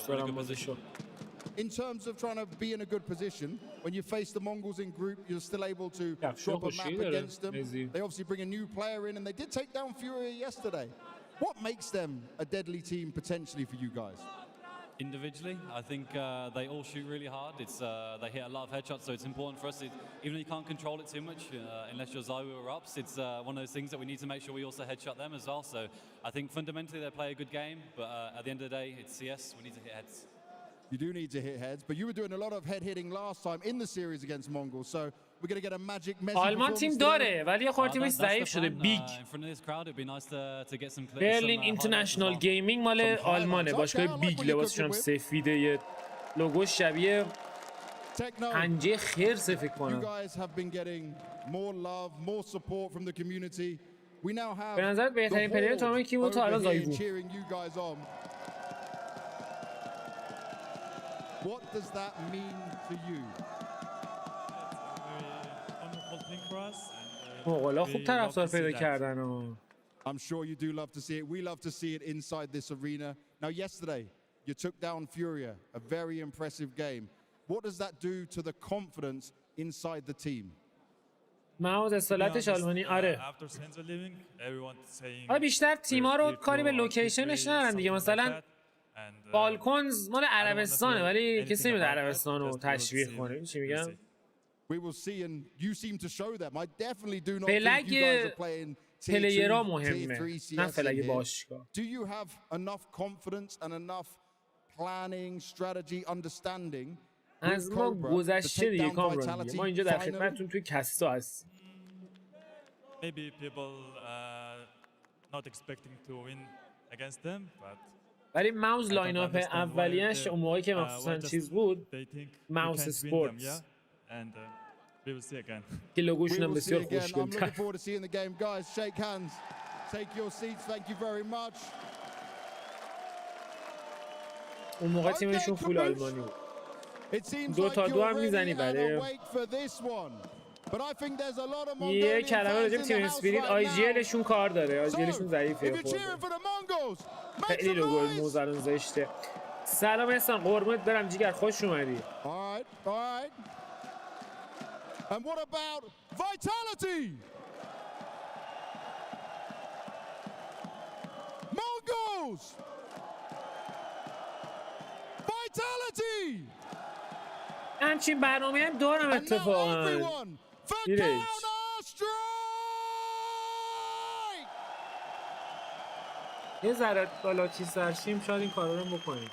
we're in a good position. In terms of trying to be in a good position, when you face the Mongols in group, you're still able to drop a map against them. They obviously bring a new player in, and they did take down Fury yesterday. What makes them a deadly team potentially for you guys? Individually, I think they all shoot really hard. They hit a lot of headshots, so it's important for us. Even though you can't control it too much, unless you're Zywoo or RApTOR, it's one of those things that we need to make sure we also headshot them as well. So I think fundamentally they play a good game, but at the end of the day, it's CS. We need to hit heads. You do need to hit heads, but you were doing a lot of head hitting last time in the series against Mongolz, so we're going to get a magic Messi. آلمان تیم داره ولی یه خورده تیمش ضعیف شده. بیگ برلین اینترنشنال گیمینگ مال آلمانه، باشگاه بیگ. لباسشون هم سفیده، یه لوگو شبیه پنجه خرسه فکر کنم. به نظر بهترین پلیر تورنمنت کی بود تا الان؟ زایوو. What does that mean to you? مغولا خوب طرفدار پیدا کردن. I'm sure you do love to see it. We love to see it inside this arena. Now, yesterday, you took down Furia, a very impressive game. What does that do to the confidence inside the team? موز اصالتش آلمانی. آره. بیشتر تیم‌ها رو کاری به لوکیشنش ندارن دیگه. مثلا فالکونز مال عربستانه ولی کسی نمیده عربستان رو تشویق کنه. چی میگم؟ فلگ پلیرها مهمه نه فلگ باشگاه. از ما گذشته دیگه کامران دیگه. ما اینجا در خدمتتون توی کستا هستیم. Maybe people not expecting to win against them, but ولی موز لاین اپ اولیه‌اش اون موقعی که مخصوصا چیز بود، موز اسپورتس که لوگوشون هم بسیار خوشگل کرد. اون موقع تیمشون فول آلمانی بود. 2-2 هم میزنی برای یه کلمه راجع به تیم اسپریت. آی جی الشون کار داره. آی جی الشون ضعیفه. خیلی لوگو موزارون زشته. سلام احسان، قربونت برم جیگر، خوش اومدی. And what about Vitality? Mongolz! Vitality! همچین برنامه هم دارم اتفاقا. یه ذره بالا چیز سرشیم شاید این کارا رو بکنیم.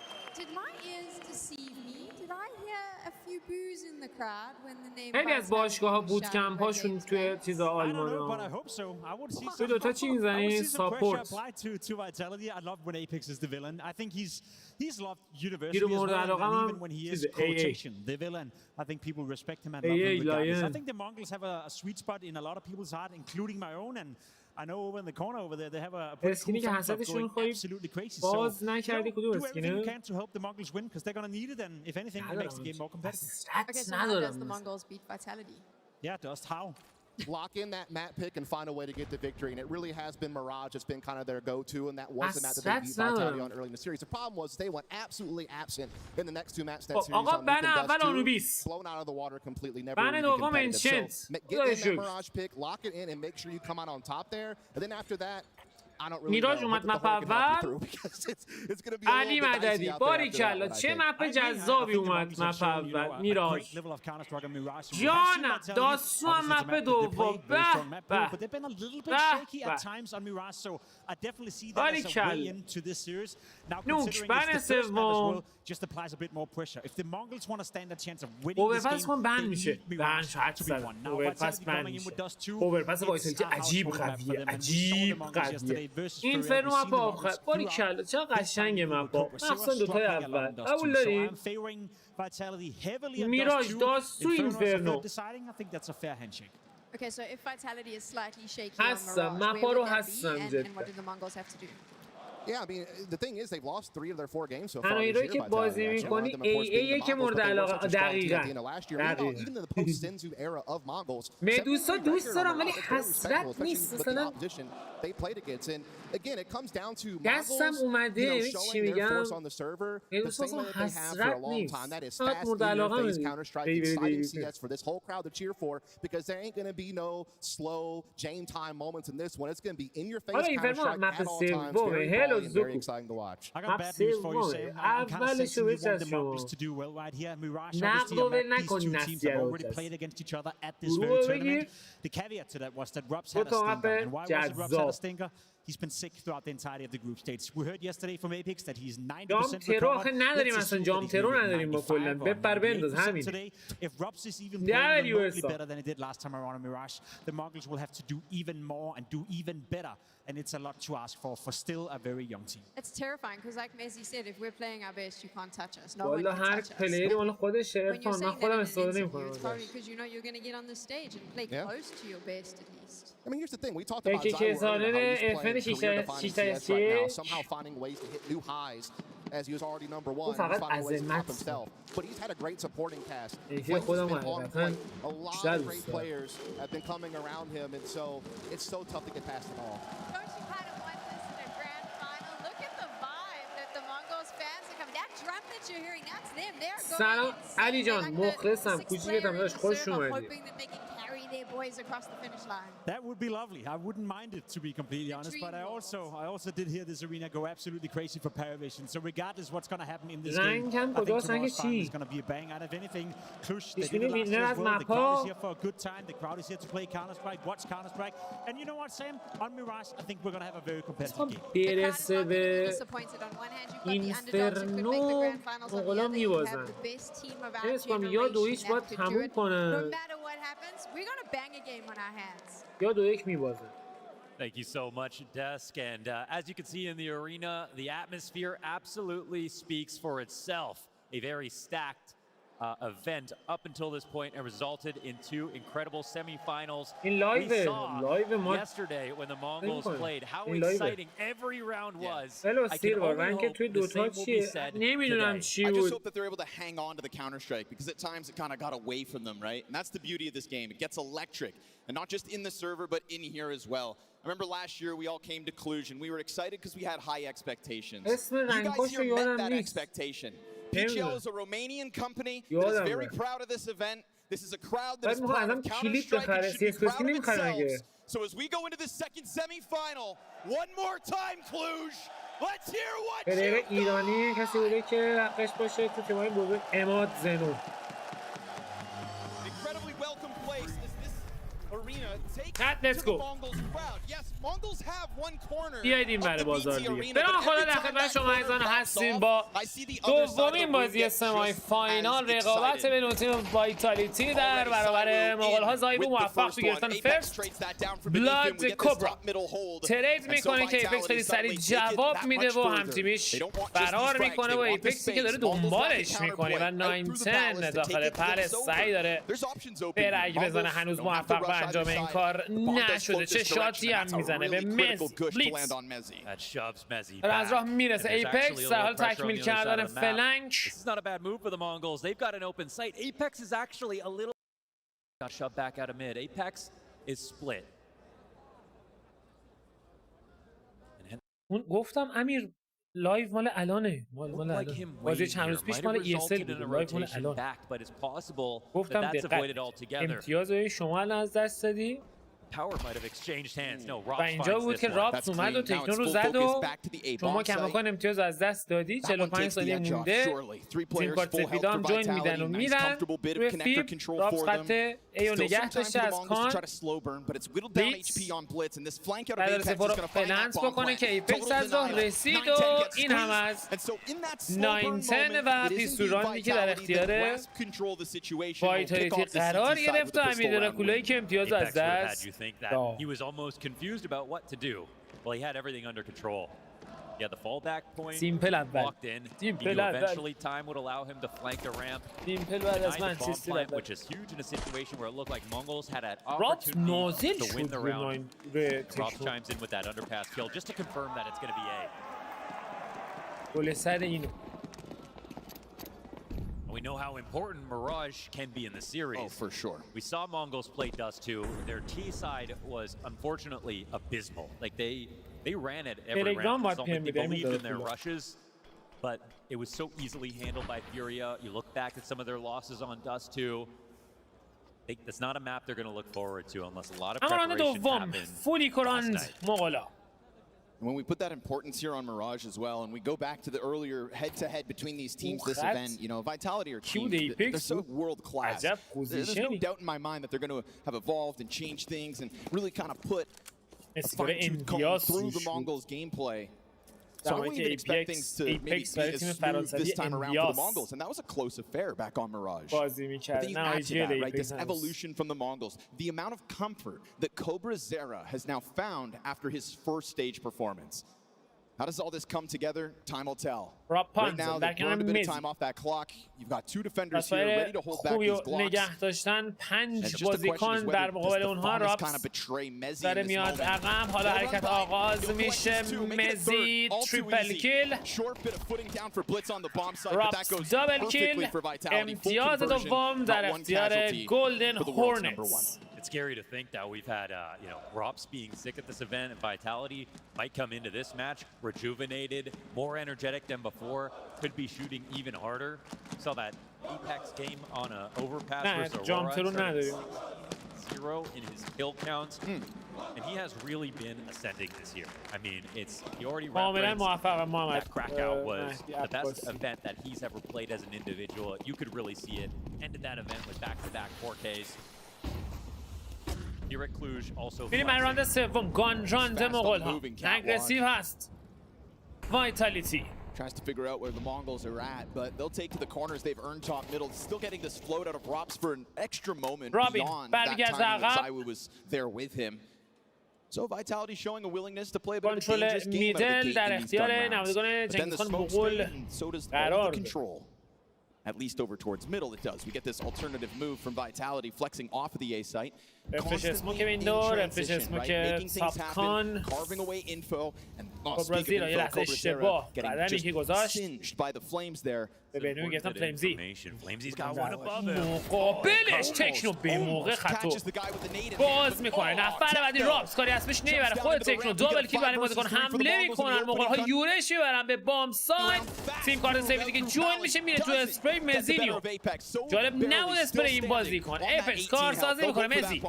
خیلی از باشگاه‌ها بود کمپاشون توی چیزا آلمانا. تو دوتا چی میزنی؟ ساپورت. گیرو مورد علاقه هم چیز AA لاین. I think the Mongolz have a sweet spot in a lot of people's heart, including my own, and I know over in the corner over there they have a اسکینی که حسدشون خواهی باز نکردی. کدوم اسکینه؟ do everything you can to help the Mongolz win because they're going to need it, and if anything it makes the game more competitive. Okay, so how does the Mongolz beat Vitality? Yeah, Dust, how? Lock in that map pick and find a way to get the victory, and it really has been Mirage. It's been kind of their go-to, and that was the map that they beat Vitality on early in the series. The problem was they went absolutely absent in the next two maps that series on blown out of the water completely, never really competitive. So get in that Mirage pick, lock it in, and make sure you come out on top there, and then after that, میراج اومد مپ اول. علی مددی باریکلا چه مپ جذابی اومد مپ اول. میراج جانم داستان مپ دوم. به به باریکلا نوک بن سوم. اوورپس کن بند میشه. بند شاید زدن. اوورپس بند میشه. اوورپس وایسلیتی عجیب قویه. عجیب قویه. این فرنو مپا آخر باریکلا چه قشنگ مپا مخصوصا دوتای اول. قبول داری؟ میراج داست تو این فرنو. Okay, so if vitality is slightly shaky هستم on من Mirage, پارو where would that be, هستم and جدا what do the Mongols have to do? Yeah, I mean, the thing is, they've lost 3 of their 4 games so far تنها this ایرایی year. که بازی میکنی ای که مورد علاقه دقیقاً Even in the post-Senzu era of Mongolz, مدوسا دوست دارم ولی حسرت نیست مثلا they played against. And again, it comes down to دستم Mongolz, اومده showing چی their میگم force on the server, the مدوسا same way that they have for a حسرت long نیست time. That is فقط fast, مورد in your علاقه face Counter-Strike, exciting CS for this whole crowd to cheer for, because there ain't going to be no slow Jane time moments in this one. It's going to be in your face Counter-Strike at all times. Very brawly and very exciting to watch. I got bad news for you, Sam. I'm kind of sensing you want the Mongols to do well right here. Mirage, obviously, these two teams have already played against each other at this very tournament. The caveat to that was that RApTOR had a stinker. And why was it RApTOR had a stinker? He's been sick throughout the entirety of the group stage. We heard yesterday from Apex that he's 90% recovered. نداریم اصلا جام ترو نداریم با کلا بپر بنداز همین If RApTOR is even playing remotely better than it did last time around on Mirage, the Mongols will have to do even more and do even better. And it's a lot to ask for still a very young team. It's terrifying because, like Messi said, if we're playing our best, you can't touch us. No one والا can هر touch us. پلیری مال خودشه When you're ارفان من saying خودم that in an استفاده interview, نمی‌کنم it's probably because you know you're going to get on the stage and play Yeah. close to your best at least. I mean, here's the thing. We talked about یکی که Zyro سالن earlier, how he's افن playing career-defining CS right now, somehow finding ways to hit new highs as he was already number 1. He's finding ways to top himself. But he's had a great supporting cast. Flank's been on point. A lot of great players have been coming around him, and so it's so tough to get past them all. Don't you kind of want this in a grand final? Look at the vibe that the Mongols fans are coming. That drum that you're hearing, that's them. They're going سلام insane. علی جان They're like مخلصم the sixth کوچیکتم player in داشت the خوش server, اومدی hoping that they can carry their boys across the finish line. That would be lovely. I wouldn't mind it, to be completely honest. But I also did hear this arena go absolutely crazy for Paravision. So regardless what's going to happen in this game, I think tomorrow's final is going to be a bang out of anything. Cluj, they did it last year as well. The crowd is here for a good time. The crowd is here to play Counter-Strike, watch Counter-Strike. And you know what, Sam? On Mirage, I think we're going to have a very competitive game. برسه به اینفرنو مغلا میبازن نمی‌کنم یا 2-1 باید تموم کنن یا 2-1 میبازن. Thank you so much, Desk. And as you can see in the arena, the atmosphere absolutely speaks for itself. A very stacked event up until this point and resulted in 2 incredible semifinals. We saw yesterday when the Mongols played how exciting every round was. I can only hope the same will be said today. I just hope that they're able to hang on to the Counter-Strike because at times it kind of got away from them, right? And that's the beauty of this game. It gets electric. And not just in the server, but in here as well. I remember last year we all came to Cluj and we were excited because we had high expectations. You guys here met that expectation. PGL is a Romanian company that is very proud of this event. This is a crowd that is proud of Counter-Strike and should be proud of themselves. So as we go into the second semi-final, one more time, Cluj, let's hear what you ایرانی کسی بوده که حقش باشه تو تیم‌های بزرگ اماد زنو. Incredibly welcome place as this arena takes Let's to go. the Mongols crowd. Yes, Mongols have one corner. بیایید این بره بازار دیگه. به نام خدا در خدمت شما عزیزان هستیم با دومین بازی سمی فاینال رقابت بین دو تیم وایتالیتی در برابر مغول‌ها. زایبو موفق به گرفتن فرست بلاد کوبرا ترید میکنه که ایپکس خیلی سریع جواب میده و همتیمیش فرار میکنه و ایپکسی که داره دنبالش میکنه و 910 داخل پل سعی داره برگ بزنه. هنوز موفق به انجام این کار نشده. چه شاتی هم میزنه به مز بلیتز از راه میرسه. ایپکس در حال تکمیل کردن فلنک. This is not a bad move for the Mongols. They've got an open site. Apex is actually a little got shoved back out of mid. Apex is split. گفتم امیر لایو مال الانه مال الان بازی چند روز پیش مال ESL بود. لایو مال الان گفتم دقت امتیاز شما الان از دست دادی و اینجا بود که راپت اومد و تکنو رو زد و شما کماکان امتیاز از دست دادی. 45 ثانیه مونده. تیم کارت سفیدا هم جوین میدن و میرن روی فیب. راپت خط ای رو نگه داشته از کان بلیتز بعد از سفر فلنس بکنه که ایپکس از راه رسید و این هم از 910 و پیستورانی که در اختیار وایتالیتی قرار گرفت و امید راکولایی که امتیاز از دست think that he was almost confused about what to do. Well, he had everything under control. Yeah, the fallback point سیمپل اول locked in. He knew سیمپل اول eventually time would allow him to flank the ramp. سیمپل بعد از Denied من the bomb سیستم plant, اول which is huge in a situation where it looked like Mongolz had an رابط opportunity نازل to win شد the به round. به Rob تکنو chimes in with that underpass kill just to confirm that it's going to be A. گل سر اینو We know how important Mirage can be in the series. Oh, for sure. We saw Mongolz play Dust 2. Their T side was unfortunately abysmal. Like they ran it every round. It's almost like they believed in their rushes, but it was so easily handled by Furia. You look back at some of their losses on Dust 2. That's not a map they're going to look forward to unless a lot of preparation happened last night. And when we put that importance here on Mirage as well, and we go back to the earlier head-to-head between these teams this event, you know, Vitality are teams, they're so world-class. There's no doubt in my mind that they're going to have evolved and changed things and really kind of put a fine-tooth comb through the Mongolz gameplay. So I don't even expect things to maybe be as smooth this time around for the Mongolz. And that was a close affair back on Mirage. But then you add to that, right, this evolution from the Mongolz, the amount of comfort that Cobra Zera has now found after his first stage performance. How does all this come together? Time will tell. Right now, they've burned a bit of time off that clock. You've got two defenders here ready to hold back these Glocks. And it's just a question is whether does the Famas kind of betray Mezzi in this moment. حالا حرکت آغاز میشه مزی تریپل کیل Short bit of footing down for Blitz on the bomb side, but that goes دابل perfectly کیل for Vitality. Full امتیاز conversion, دوم در not one اختیار casualty گلدن for the world's number one. هورنتس. It's scary to think that we've had, you know, RApTOR being sick at this event, and Vitality might come into this match rejuvenated, more energetic than before, could be shooting even harder. Saw that Apex game on an overpass versus Aurora, 0 in his kill counts, and he has really been ascending this year. I mean, he already referenced that Krakow was the best event that he's ever played as an individual. You could really see it. Ended that event with back-to-back 4Ks. Here at Cluj also میریم من راند سوم گانجاند مغول ها اگریسیو هست وایتالیتی Tries to figure out where the Mongols are at, but they'll take to the corners. They've earned top middle. Still getting this float out of RApTOR for an extra moment beyond that time when Zaiwu was there with him. So Vitality showing a willingness to play a bit of a dangerous game out of the gate in these gun rounds. But then the smoke stayed, and so does all the control. At least over towards middle it does. We get this alternative move from Vitality flexing off of the A site. Constantly in transition, right? Making things happen, carving away info, and speaking of info, Cobra Zera getting just singed by the flames there. Flamsy's got one above him. مقابلش تکنو به موقع خطو باز میکنه نفر بعدی رابس کاری اسمش نمیبره خود تکنو دابل کیل برای بازیکن حمله میکنن مغول‌ها یورش میبرن به بام ساید تیم کارت سیوی دیگه جوین میشه میره تو اسپری مزینیو جالب نبود اسپری این بازیکن اپکس کارسازی میکنه مزی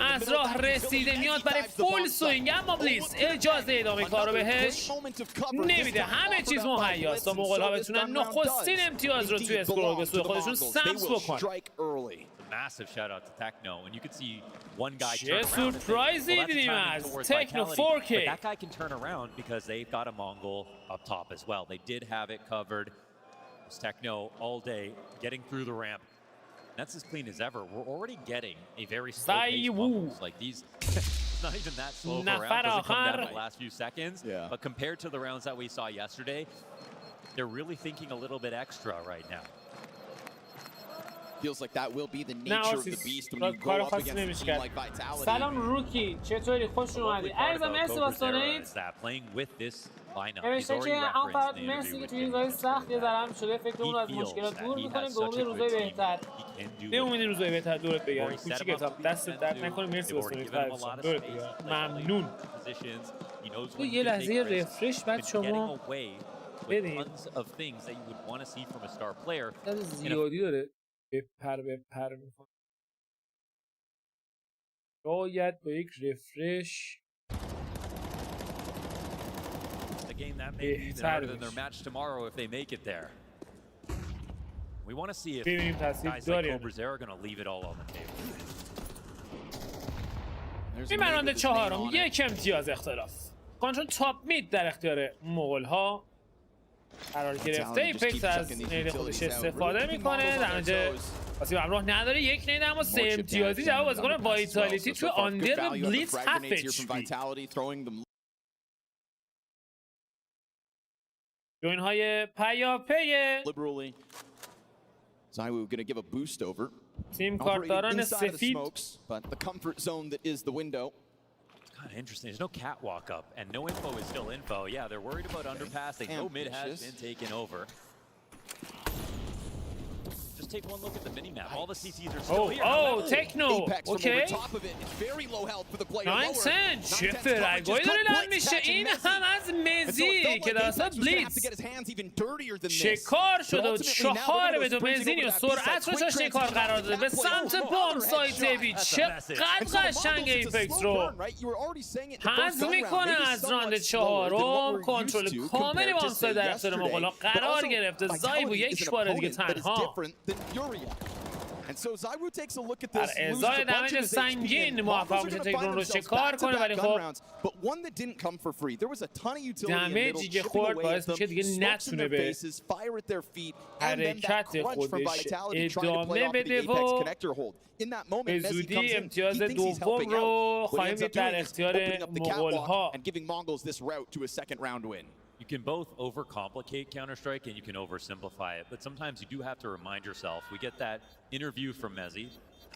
از راه رسیده میاد برای فول سوینگ اما بلیز اجازه ادامه کارو بهش نمیده همه چیز مهیاست تا مغول‌ها بتونن نخستین امتیاز رو توی اسکرول به سوی خودشون سمس بکنن. Massive shout out to Techno, and you could see one guy چه turn around. سورپرایزی دیدیم از تکنو 4K. But that guy can turn around because they've got a Mongol up top as well. They did have it covered. It's Techno all day getting through the ramp. That's as clean as ever. We're already getting a very slow pace Mongolz. Like these, not even that slow of a round. Doesn't come down in the last few seconds. Yeah. But compared to the rounds that we saw yesterday, they're really thinking a little bit extra right now. Feels like that will be the nature of the beast when you go up against a team like Vitality. سلام روکی چطوری خوش اومدی عزیزم مرسی واسه دونیت Playing with this lineup. نوشته که هم فرهاد مرسی که توی این روزهای سخت یه ذره هم شده فکر اون رو از مشکلات دور میکنیم به امید روزهای بهتر به امید روزهای بهتر دورت بگم کوچی کتاب دستت درد نکنه مرسی واسه دونیت فرهاد دورت بگم ممنون تو یه لحظه رفرش بعد شما بدین زیادی داره بپر میکنه باید با یک رفرش بهتر ببینیم تاثیر داری این راند چهارم یک امتیاز اختلاف کانتر تاپ مید در اختیار مغول ها قرار گرفته ایپکس از نید خودش استفاده میکنه در نتیجه آسیب همراه نداره یک نید اما 3 امتیازی جواب بازیکن وایتالیتی تو آندر بلیتز 7 HP جوین های پیاپی liberally. Zaiwu going to give a boost over. تیم کارتداران سفید. But the comfort zone that is the window. It's kind of interesting. There's no catwalk up, and no info is still info. Yeah, they're worried about underpass. They know mid has been taken over. Just take one look at the minimap. All the CTs are still here. Oh, Techno. Okay. Top of it. It's very low health for the player. 9 cent. چه فرگوی داره لن میشه این هم از مزی که داستا بلیتز شکار شده و 4 به 2 مزینی و سرعت رو جاش کار قرار داده به سمت بام سایت بی. چقدر قشنگ ایپکس رو حذف میکنه از راند 4م. کنترل کاملی بام سایت در اختیار مغولا قرار گرفته. زایوو یک بار دیگه تنها. And so Zaiwu takes a look at در this. ازای دمیج سنگین موفق میشه تکنون رو شکار کنه ولی خب But one that didn't come for free. There was a ton of utility in the middle. دمیجی که خورد باعث میشه دیگه نتونه به حرکت خودش ادامه بده و به زودی امتیاز دوم رو خواهیم دید در اختیار مغول‌ها. You can both overcomplicate Counter-Strike and you can oversimplify it, but sometimes you do have to remind yourself. We get that interview from Mezzi,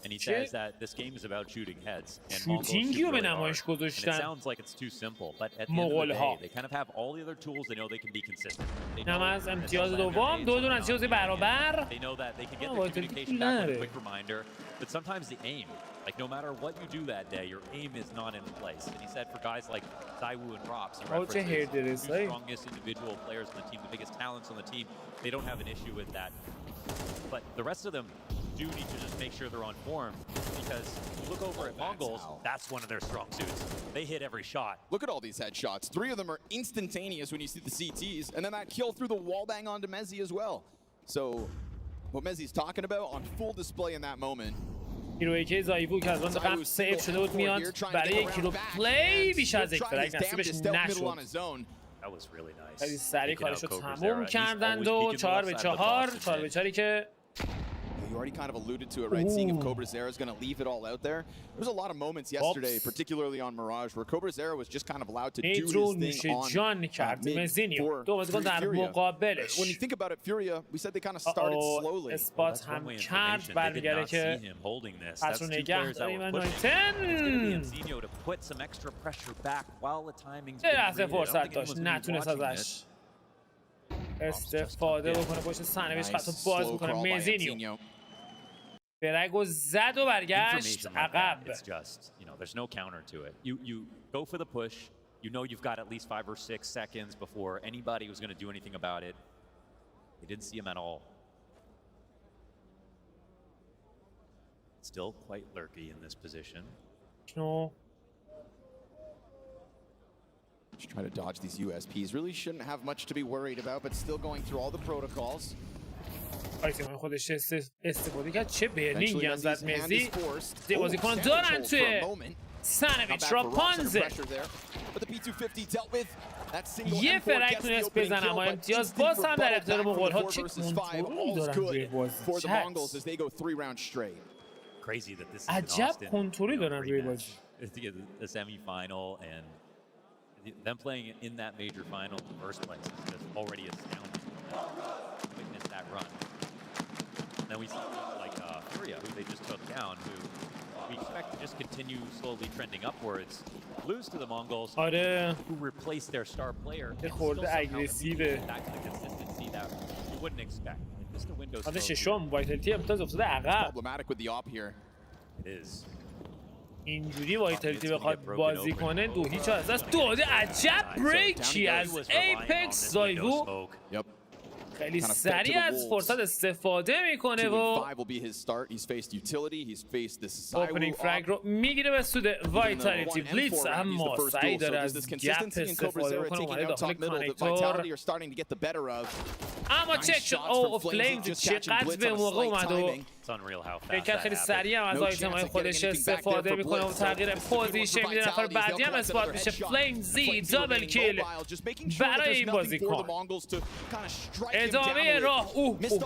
and he says that this game is about shooting heads. And شوتینگی رو به نمایش it گذاشتن sounds like it's too simple, but at the end of the مغول‌ها. day, they kind of have all the other tools. They know they can be consistent. They نم از امتیاز دوم دو نتیجه برابر. They know that they can get their communication back with a quick reminder, but sometimes the aim, like no matter what you do that day, your aim is not in place. And he said for guys like Zaiwu and RApTOR, he references the two strongest individual players on the team, the biggest talents on the team, they don't have an issue with that. But the rest of them do need to just make sure they're on form, because you look over at Mongolz, that's one of their strong suits. They hit every shot. Look at all these headshots. 3 of them are instantaneous when you see the CTs, and then that kill through the wall bang onto Mezzi as well. So what Mezzi's talking about on full display in that moment. هیرویی که زایوو که از روند قبل سیف شده بود میاد برای یک کیلو پلی بیش از یک فرگ نصیبش نشد. خیلی سریع کارش رو تموم کردند و 4 به 4 که You already kind of alluded to it, right? Seeing if Cobra Zera is going to leave it all out there. There was a lot of moments yesterday, particularly on Mirage, where Cobra Zera was just kind of allowed to do his thing on mid. When you think about it, Furia, we said they kind of started slowly. اسپات هم کرد برمیگره که پس رو نگه داریم و 9-10 یه لحظه فرصت داشت نتونست ازش استفاده بکنه. پشت صحنه خط باز میکنه مزینیو برگو زد و برگشت عقب. There's no counter to it. You go for the push. You know you've got at least 5 or 6 seconds before anybody was going to do anything about it. They didn't see him at all. Still quite lurky in this position. No. Just try to dodge these USPs. Really shouldn't have much to be worried about, but still going through all the protocols. آیتیمان خودش استفاده کرد. چه برنینگی هم زد مزی. بازیکن دارن توی سنویچ را پانزه. یه فرق تونست بزن اما امتیاز باز هم در اختیار مغول‌ها. چه کنترلی دارن روی بازی. عجب کنترلی دارن روی بازی. The semi-final and them playing in that major final in the first place is just already astounding. Witness that run. Then we see like Furia, who they just took down, who we expect to just continue slowly trending upwards, lose to the Mongolz, who replaced their star player. Back to the consistency that you wouldn't expect. Just the windows. Problematic with the op here. It is. اینجوری وایتالیتی بخواد بازی کنه 2-0 از دست داده. عجب بریکی از ایپکس. زایوو خیلی سریع از فرصت استفاده میکنه و اوپنینگ فرگ رو میگیره به سود وایتالیتی. بلیتز اما سعی داره از گپ استفاده بکنه. اومده داخل کانکتور اما چک شد. او فلیمز چقدر به موقع اومد و unreal how fast شرکت that خیلی happened. سریع هم از آیتم‌های خودش استفاده میکنه و تغییر پوزیشن میده. نفر بعدی هم اثبات میشه. فلیمزی دابل کیل برای این بازیکن. ادامه راه.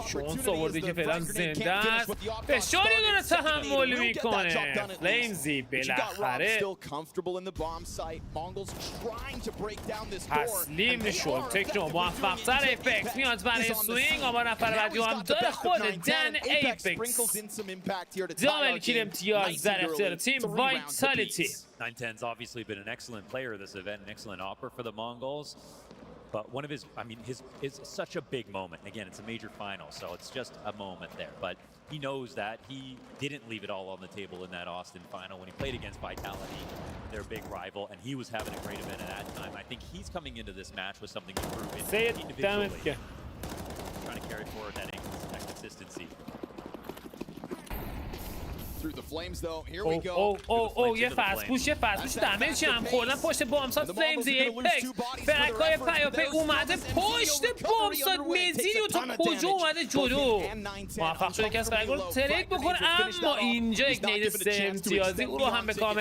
شونس آوردی که فعلا زنده است. فشاری داره تحمل میکنه. فلیمزی بالاخره تسلیم شد. تکنو موفق‌تر. ایپکس میاد برای سوینگ. اما نفر بعدی هم داره خود دن ایپکس. دابل کیل امتیاز در اختیار تیم وایتالیتی. 910's obviously been an excellent player this event, an excellent opera for the Mongolz. But one of his, I mean, it's such a big moment. Again, it's a major final, so it's just a moment there. But he knows that he didn't leave it all on the table in that Austin final when he played against Vitality, their big rival, and he was having a great event at that time. I think he's coming into this match with something to prove individually. Trying to carry forward that consistency. Through the flames though. Here we go. یه فاست پوش دمیج هم خوردن پشت بامساد. فلیمز ایپکس فرکای پیاپی اومده پشت بامساد. مزیو تا کجا اومده جلو. موفق شده که از فرگل ترید بکنه، اما اینجا یک نید 3 امتیازی او رو هم به کام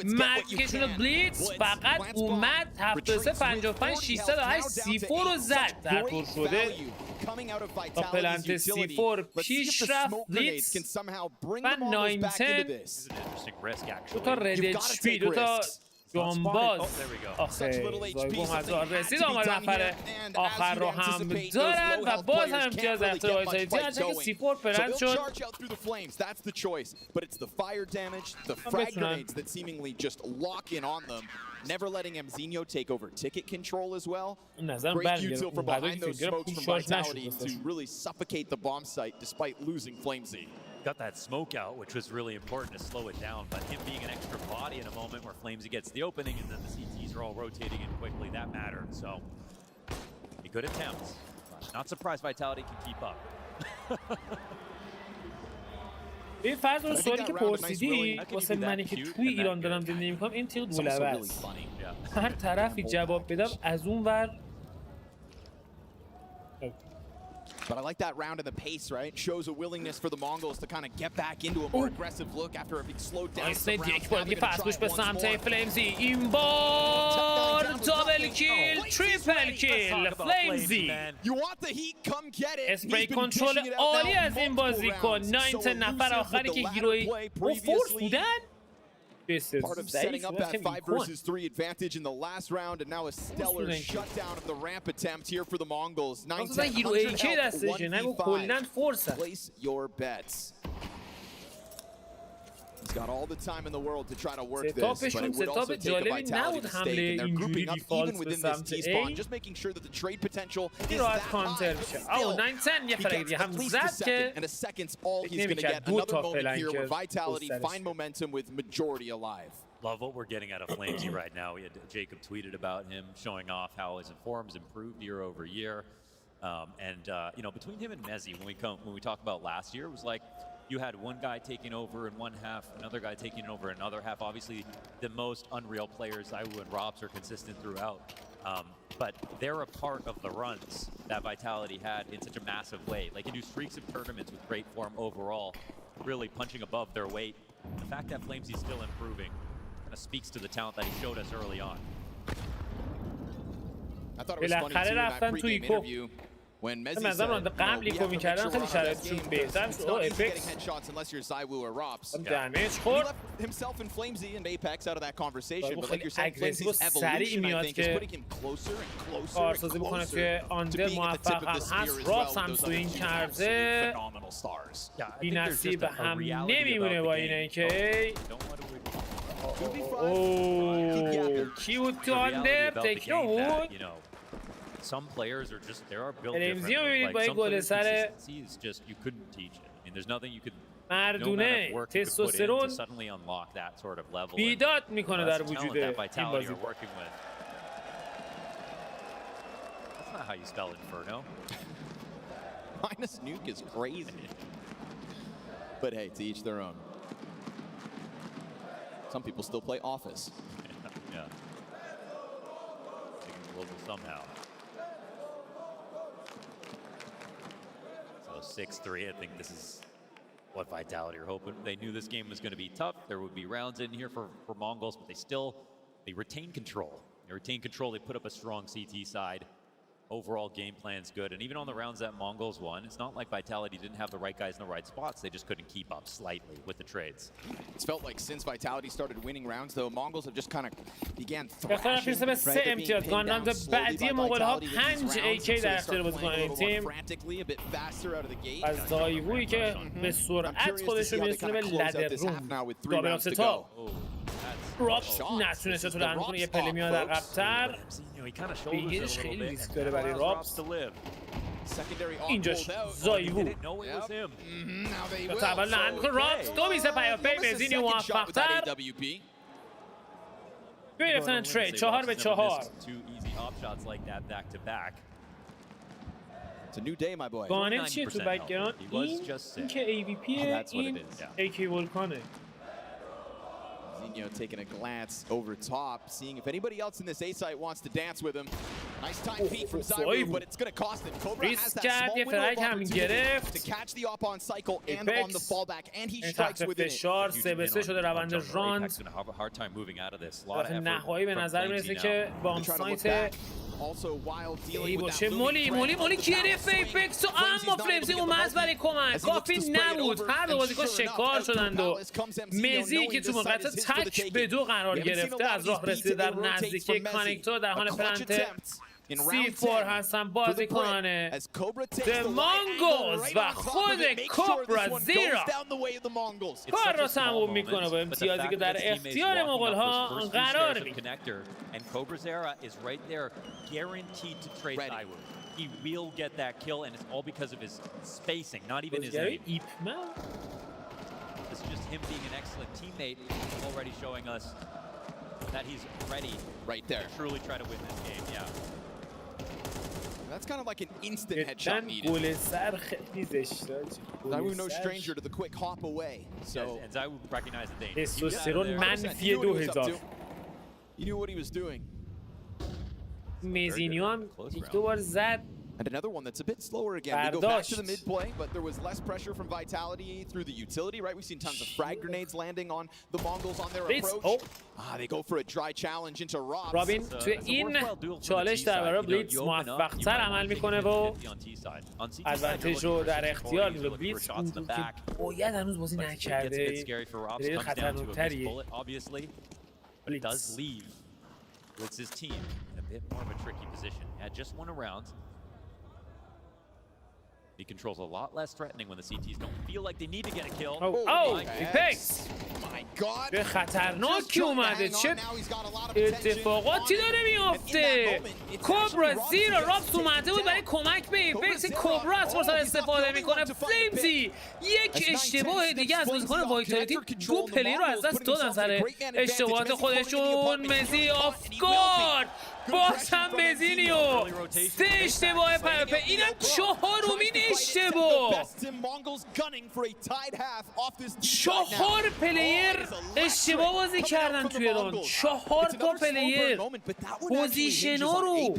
مرگی کشونه. بلیتز فقط اومد 73-55 608 C4 رو زد. در طور شده تا پلنت C4 پیش رفت. بلیتز و 910 دو تا رد HP، دو تا جنباز. آخه زایگو مزار رسید. آمار نفر آخر رو هم دارن و باز هم امتیاز در اختیار وایتالیتی هرچند که C4 پلنت شد. Never letting Mzinho take over ticket control as well. Great util from behind those smokes from Vitality to really suffocate the bomb site despite losing Flamesy. Got that smoke out, which was really important to slow it down, but him being an extra body in a moment where Flamesy gets the opening and then the CTs are all rotating in quickly, that mattered. So, a good attempt. Not surprised Vitality can keep up. این فرض رو سوالی که پرسیدی واسه منی که توی ایران دارم زندگی میکنم این تیغ دولبه است. هر طرفی جواب بدم از اون ور. But I like that round and the pace, right? Shows a willingness for the Mongols to kind of get back into a more aggressive look after being slowed down. یک بار دیگه فاست پوش به سمت فلیمزی. این بار دابل کیل، تریپل کیل. فلیمزی اسپری کنترل عالی از این بازیکن. 9 نفر آخری که هیروی فورس بودن. Part of setting up that 5 versus 3 advantage in the last round, and now a stellar shutdown of the ramp attempt here for the Mongols. 9-10 1v5. Place your bets. He's got all the time in the world to try to work this, but it would also take a Vitality to stake, and they're grouping up even within this T-spawn, just making sure that the trade potential is that high. He gets the and a second's all he's going to get. Another moment here where Vitality find momentum with majority alive. Love what we're getting out of Flamesy right now. We had Jacob tweeted about him showing off how his forms improved year over year. You know, between him and Mezzi, when we talk about last year, it was like you had one guy taking over in one half, another guy taking over another half. Obviously, the most unreal players, Zaiwu and RApTOR, are consistent throughout. But they're a part of the runs that Vitality had in such a massive way. Like, you do streaks of tournaments with great form overall, really punching above their weight. The fact that Flamesy's still improving kind of speaks to the talent that he showed us early on. I thought it was funny too in that pregame interview. When Mezzi said, getting headshots unless you're Zaiwu or RApTOR. He left himself and Flamesy and Apex out of that conversation, but like you're saying, Flamesy's evolution, I think, is putting him closer and closer and closer to being at the tip of the spear as well with those other two absolute phenomenal stars. بی نصیب هم نمیمونه با اینه که کی بود تو آندر؟ تکنو بود؟ Some players are just, they are built differently. Like some players' consistency is just, you couldn't teach it. I mean, there's nothing you could, no amount of work you could put in to suddenly unlock that sort of level. بیداد میکنه در وجود این بازی. That's not how you spell Inferno. Minus nuke is crazy. But hey, to each their own. Some people still play Office. Yeah. Taking global somehow. So 6-3, I think this is what Vitality are hoping. They knew this game was going to be tough. There would be rounds in here for Mongolz, but they retain control. They retain control. They put up a strong CT side. Overall game plan's good, and even on the rounds that Mongolz won, it's not like Vitality didn't have the right guys in the right spots. They just couldn't keep up slightly with the trades. It's felt like since Vitality started winning rounds, though, Mongolz have just kind of began اختار پیرسه به 3 امتیاز. گاندامز بعدی مغول‌ها 5 AK در اختیار بازیکنان این تیم. از زایوویی که به سرعت خودش رو میرسونه به لدر روم. دابل آف ستا. راپس نتونسته تو رن کنه، یه پله میاد عقب‌تر. بگیرش خیلی ریسک داره برای راپس. اینجاش زایوو تا اول لحن میکنه. راپس دو میزه پیاپی مزینی موفق‌تر. گرفتن ترید 4 به 4. گانه چیه تو بک‌گراند؟ این که AVP این AK ولکانه. Zinho taking a glance over top, seeing if anybody else in this A site wants to dance with him. Nice time peek from Zaiwu, but it's going to cost him. Cobra has that small window of opportunity to catch the op on cycle and on the fallback, and he strikes within it. شده روند راند. Hard time moving out of this. نهایی به نظر میرسه که بام سایت ای باشه. مولی گرفت ایپکس و اما فلیمزی اومد برای کمک. کافی نبود. هر دو بازیکن شکار شدند و مزی که تو موقعیت تک به 2 قرار گرفته از راه رسیده در نزدیکی کانکتور در حال پلنت. C4 هستن بازیکنان مونگولز و خود کوبرا زیرا کار را تموم میکنه با امتیازی که در اختیار مغول‌ها قرار میگیره. He will get that kill, and it's all because of his spacing, not even his aim. This is just him being an excellent teammate, already showing us that he's ready right there to truly try to win this game. Yeah. That's kind of like an instant headshot needed. Zaiwu no stranger to the quick hop away. So and Zaiwu recognized the danger. استوسترون منفی 2000. He knew what he was doing. مزینیو هم یک دو بار زد. And another one that's a bit slower again. They go back to the mid play, but there was less pressure from Vitality through the utility, right? We've seen tons of frag grenades landing on the Mongolz on their approach. They go for a dry challenge into Rob. رابین تو این چالش در برای بلیتز موفق‌تر عمل میکنه و ادوانتیج رو در اختیار میگیره. بلیتز که باید هنوز بازی نکرده خیلی خطرناک‌تریه. بلیتز Blitz's team in a bit more of a tricky position. Had just won a round. He controls a lot less threatening when the CTs don't feel like they need to get a kill. Apex! My God! به خطرناکی اومده. چه اتفاقاتی داره میفته؟ کوبرا زیرا راپس اومده بود برای کمک به ایپکس. کوبرا از فرصت استفاده میکنه. فلیمزی یک اشتباه دیگه از بازیکن وایتالیتی. 2 پلیر رو از دست دادن سر اشتباهات خودشون. مزی آف گارد باز هم مزینیو 3 اشتباه پرپه. اینم 4مین اشتباه. 4 پلیر اشتباه بازی کردن توی راند. 4 تا پلیر پوزیشنا رو.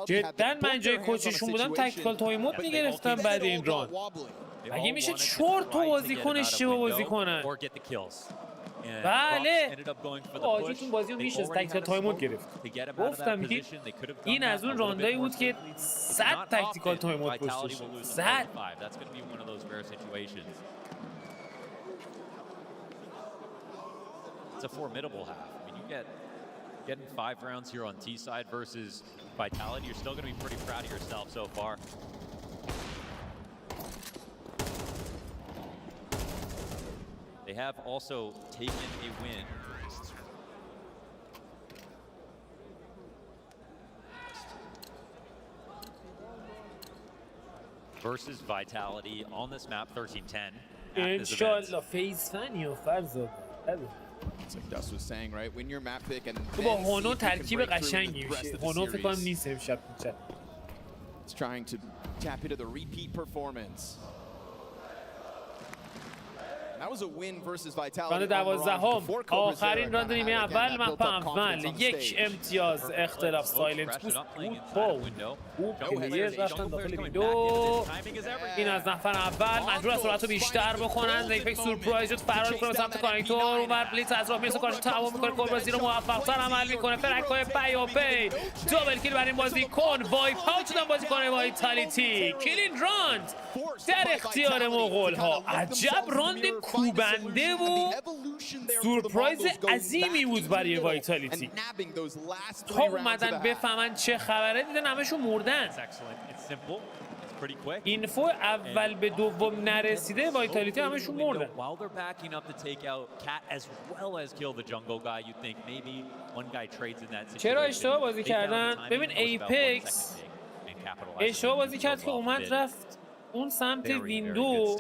جدا من جای کوچشون بودم تکتیکال تایم اوت میگرفتم بعد این راند. اگه میشه 4 تا بازیکن اشتباه بازی کنن. بله آجیتون بازی رو میشه تکتیکال تایم اوت گرفت. گفتم این از اون راندایی بود که 100 تکتیکال تایم اوت پشتش 100. It's a formidable half. I mean, getting 5 rounds here on T side versus Vitality, you're still going to be pretty proud of yourself so far. They have also taken a win versus Vitality on this map 13-10. Inshallah, face fan you Farhad. It's like Dust was saying, right? Win your map pick and تو با هونو ترکیب قشنگی میشه. هونو فکر کنم نیست امشب میشه. It's trying to tap into the repeat performance. راند 12 آخرین راند نیمه اول مپ اول 1 امتیاز اختلاف سایلنت بوست بود پلیر رفتن داخل ویندو. این از نفر اول مجبور است سرعت رو بیشتر بکنن. زیپک سورپرایز شد فرار کنه سمت کانکتور اونور بلیتز از راه میرسه کارش تمام میکنه. کوربازی رو موفق‌تر عمل میکنه. فرک‌های پیاپی دابل کیل برای این بازیکن. وایپ اوت شدن بازیکن وایتالیتی. کلین راند در اختیار مغول‌ها. عجب راند کوبنده و سورپرایز عظیمی بود برای وایتالیتی. تا اومدن بفهمن چه خبره دیدن همشون مردن. اینفو اول به دوم نرسیده وایتالیتی همشون مردن. چرا اشتباه بازی کردن؟ ببین ایپکس اشتباه بازی کرد که اومد رفت اون سمت ویندو،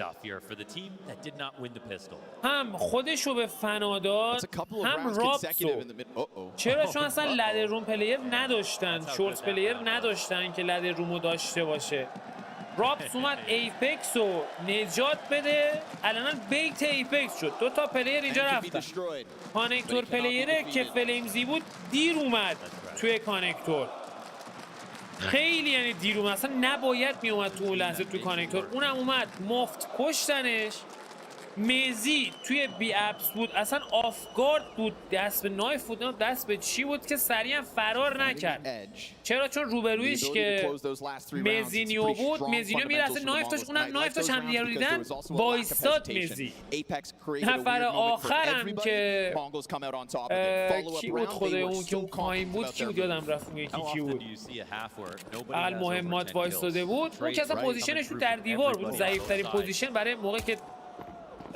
هم خودشو به فنا داد هم رابتو. چرا؟ چون اصلا لدر روم پلیر نداشتن، شورت پلیر نداشتن که لدر رومو داشته باشه. رابتس اومد ایپکس رو نجات بده. الان بیت ایپکس شد. 2 تا پلیر اینجا رفتن. کانکتور پلیره که فلیمزی بود دیر اومد توی کانکتور. خیلی یعنی دیر اومد. اصلا نباید می اومد تو اون لحظه توی کانکتور. اونم اومد مفت کشتنش. میزی توی بی اپس بود، اصلا آفگارد بود، دست به نایف بود، دست به چی بود که سریعا فرار نکرد. چرا؟ چون روبرویش که مزینیو بود، مزینیو میرسه نایف داشت، اونم نایف داشت، هم دیگه رو دیدن وایستاد مزی. نفر آخرم که کی بود خدای اون که اون پایین بود، کی بود یادم رفت اون یکی کی بود، المهمات وایستاده بود، اون که اصلا پوزیشنش در دیوار بود، ضعیف‌ترین پوزیشن برای موقعی که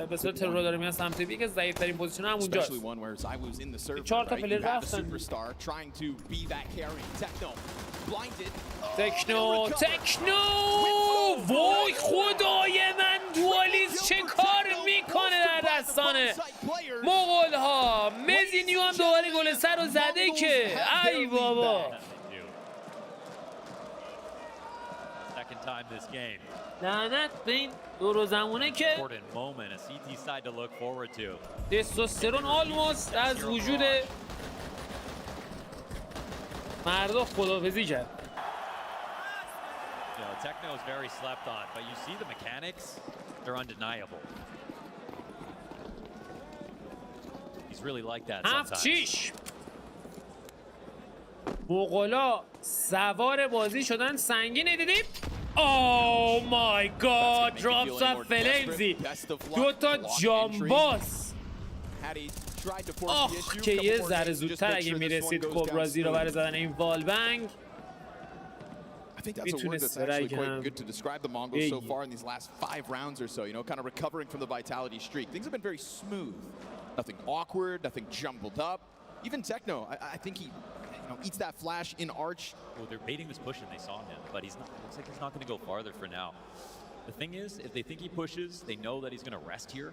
به صورت ترور داره میاد سمت بی که ضعیف‌ترین پوزیشن همونجاست. 4 تا پلیر رفتن. تکنو وای خدای من، دوالیز چه کار میکنه در دستان مغول‌ها. مزینیو هم دوباره گل سر رو زده که ای بابا. لعنت به این دور زمونه که تستوسترون آلموست از وجود مردا خداحافظی کرد. هفت چیش مغولا سوار بازی شدن. سنگینه دیدیم. Oh my god! Drops of فلیمزی. 2 تا جامباس. آخ که یه ذره زودتر اگه میرسید کوبرازی رو برای زدن این وال بنگ میتونست رای هم Nothing awkward, nothing jumbled up. Even Techno, I think he eats that flash in arch. Well, they're baiting this push and they saw him, but he's not. Looks like he's not going to go farther for now. The thing is, if they think he pushes, they know that he's going to rest here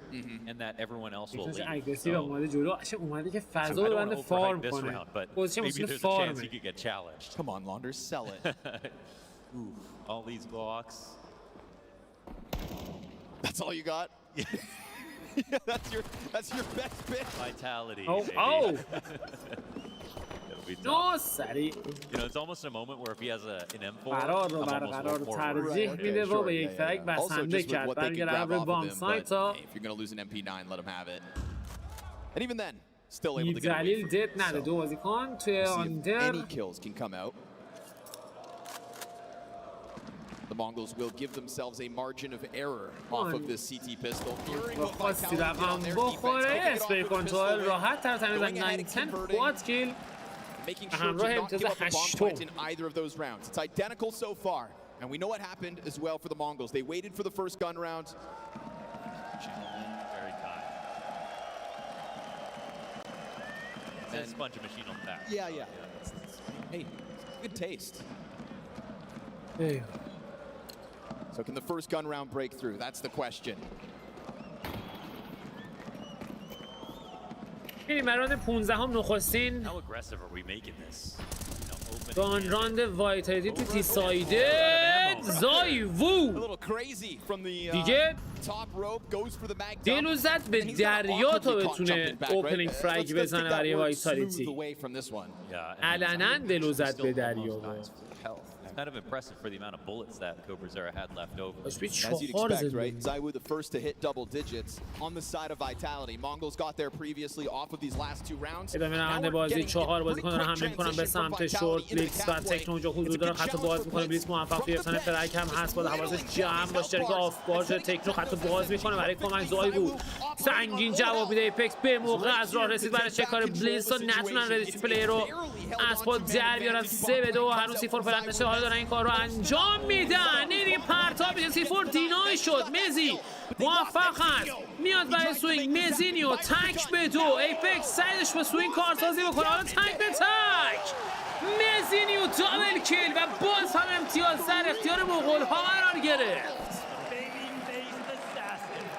and that everyone else will leave. So, اومده جلو، اصلا اومده که فضا رو بنده فارم کنه. Maybe there's a chance he could get challenged. Come on, Launders, sell it. Ooh, all these blocks. That's all you got? Yeah, that's your best bit. Vitality. Oh. No, سریع. You know, it's almost a moment where if he has an M4, قرار رو برقرار ترجیح میده و به یک فرق بسنده کرد. برگرد به بام سایت تا if you're going to lose an MP9, let him have it. And even then, still able to get دلیل دت نده. 2 بازیکن توی آندر. Any kills can come out. The Mongolz will give themselves a margin of error off of this CT pistol. خواستی رقم بخوره اسپری کنترل راحت تر تمیزن. 9-10 quad kill making sure to not give up a bomb point in either of those rounds. It's identical so far, and we know what happened as well for the Mongolz. They waited for the first gun round. Very kind. And a bunch of machine on the back. Yeah. Hey, good taste. Hey. So can the first gun round break through? That's the question. این راند 15 هم نخستین گان راند وایتالیتی تو تی سایده زایوو دیگه دلو زد به دریا تا بتونه اوپنینگ فرگ بزنه برای وایتالیتی. علنا دلو زد به دریا. Kind of impressive for the amount of bullets that Cobra Zera had left over. As you'd expect, right? Zaiwu the first to hit double digits on the side of Vitality. Mongolz got there previously off of these last two rounds. ادامه نهنده بازی 4 بازیکن رو حمله می‌کنن به سمت شورت. بلیتز و تکنو اونجا حضور داره، خط باز می‌کنه. بلیتز موفق توی ارسال فرک هم هست، باز حواسش جمع باشه. شرکت آف بار شده، تکنو خط باز می‌کنه برای کمک. زایوو سنگین جواب میده. ایپکس به موقع از راه رسید برای چکار بلیتز. نتونن ردیش پلی رو از پا در بیارن. 3-2 هنوز سیفور پلن نشه، حالا دارن این کار رو انجام میدن. این دیگه پرتاب میشه. سیفور دینای شد. مزی موفق هست، میاد برای سوینگ. مزینیو تک به 2. ایپکس سعیش به سوینگ کارسازی بکنه. حالا تک به تک مزینیو دابل کیل و باز هم امتیاز در اختیار مغول ها قرار گرفت.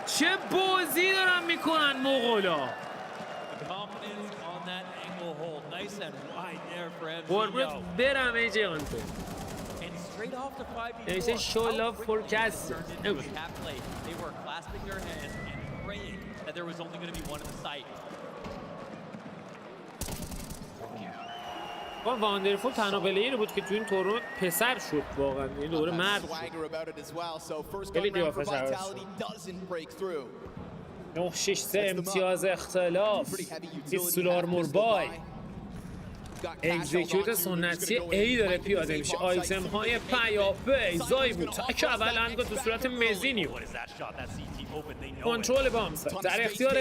چه بازی دارن میکنن مغولا. قربونت برم ای جیانتو. They say show love for cats. They were clasping their hands and praying that there was only going to be one in the sight. واندرفول تنها پلیری بود که تو این تورنمنت پسر شد واقعا. این دوره مرد خیلی قیافش عوض شد. 9-6-3 امتیاز اختلاف. سولار موربای اگزیکیوت سنتی ای داره پیاده میشه. آیتم های پیاپی. زایوو تک اول انگا تو صورت مزینیو. کنترل بامز در اختیار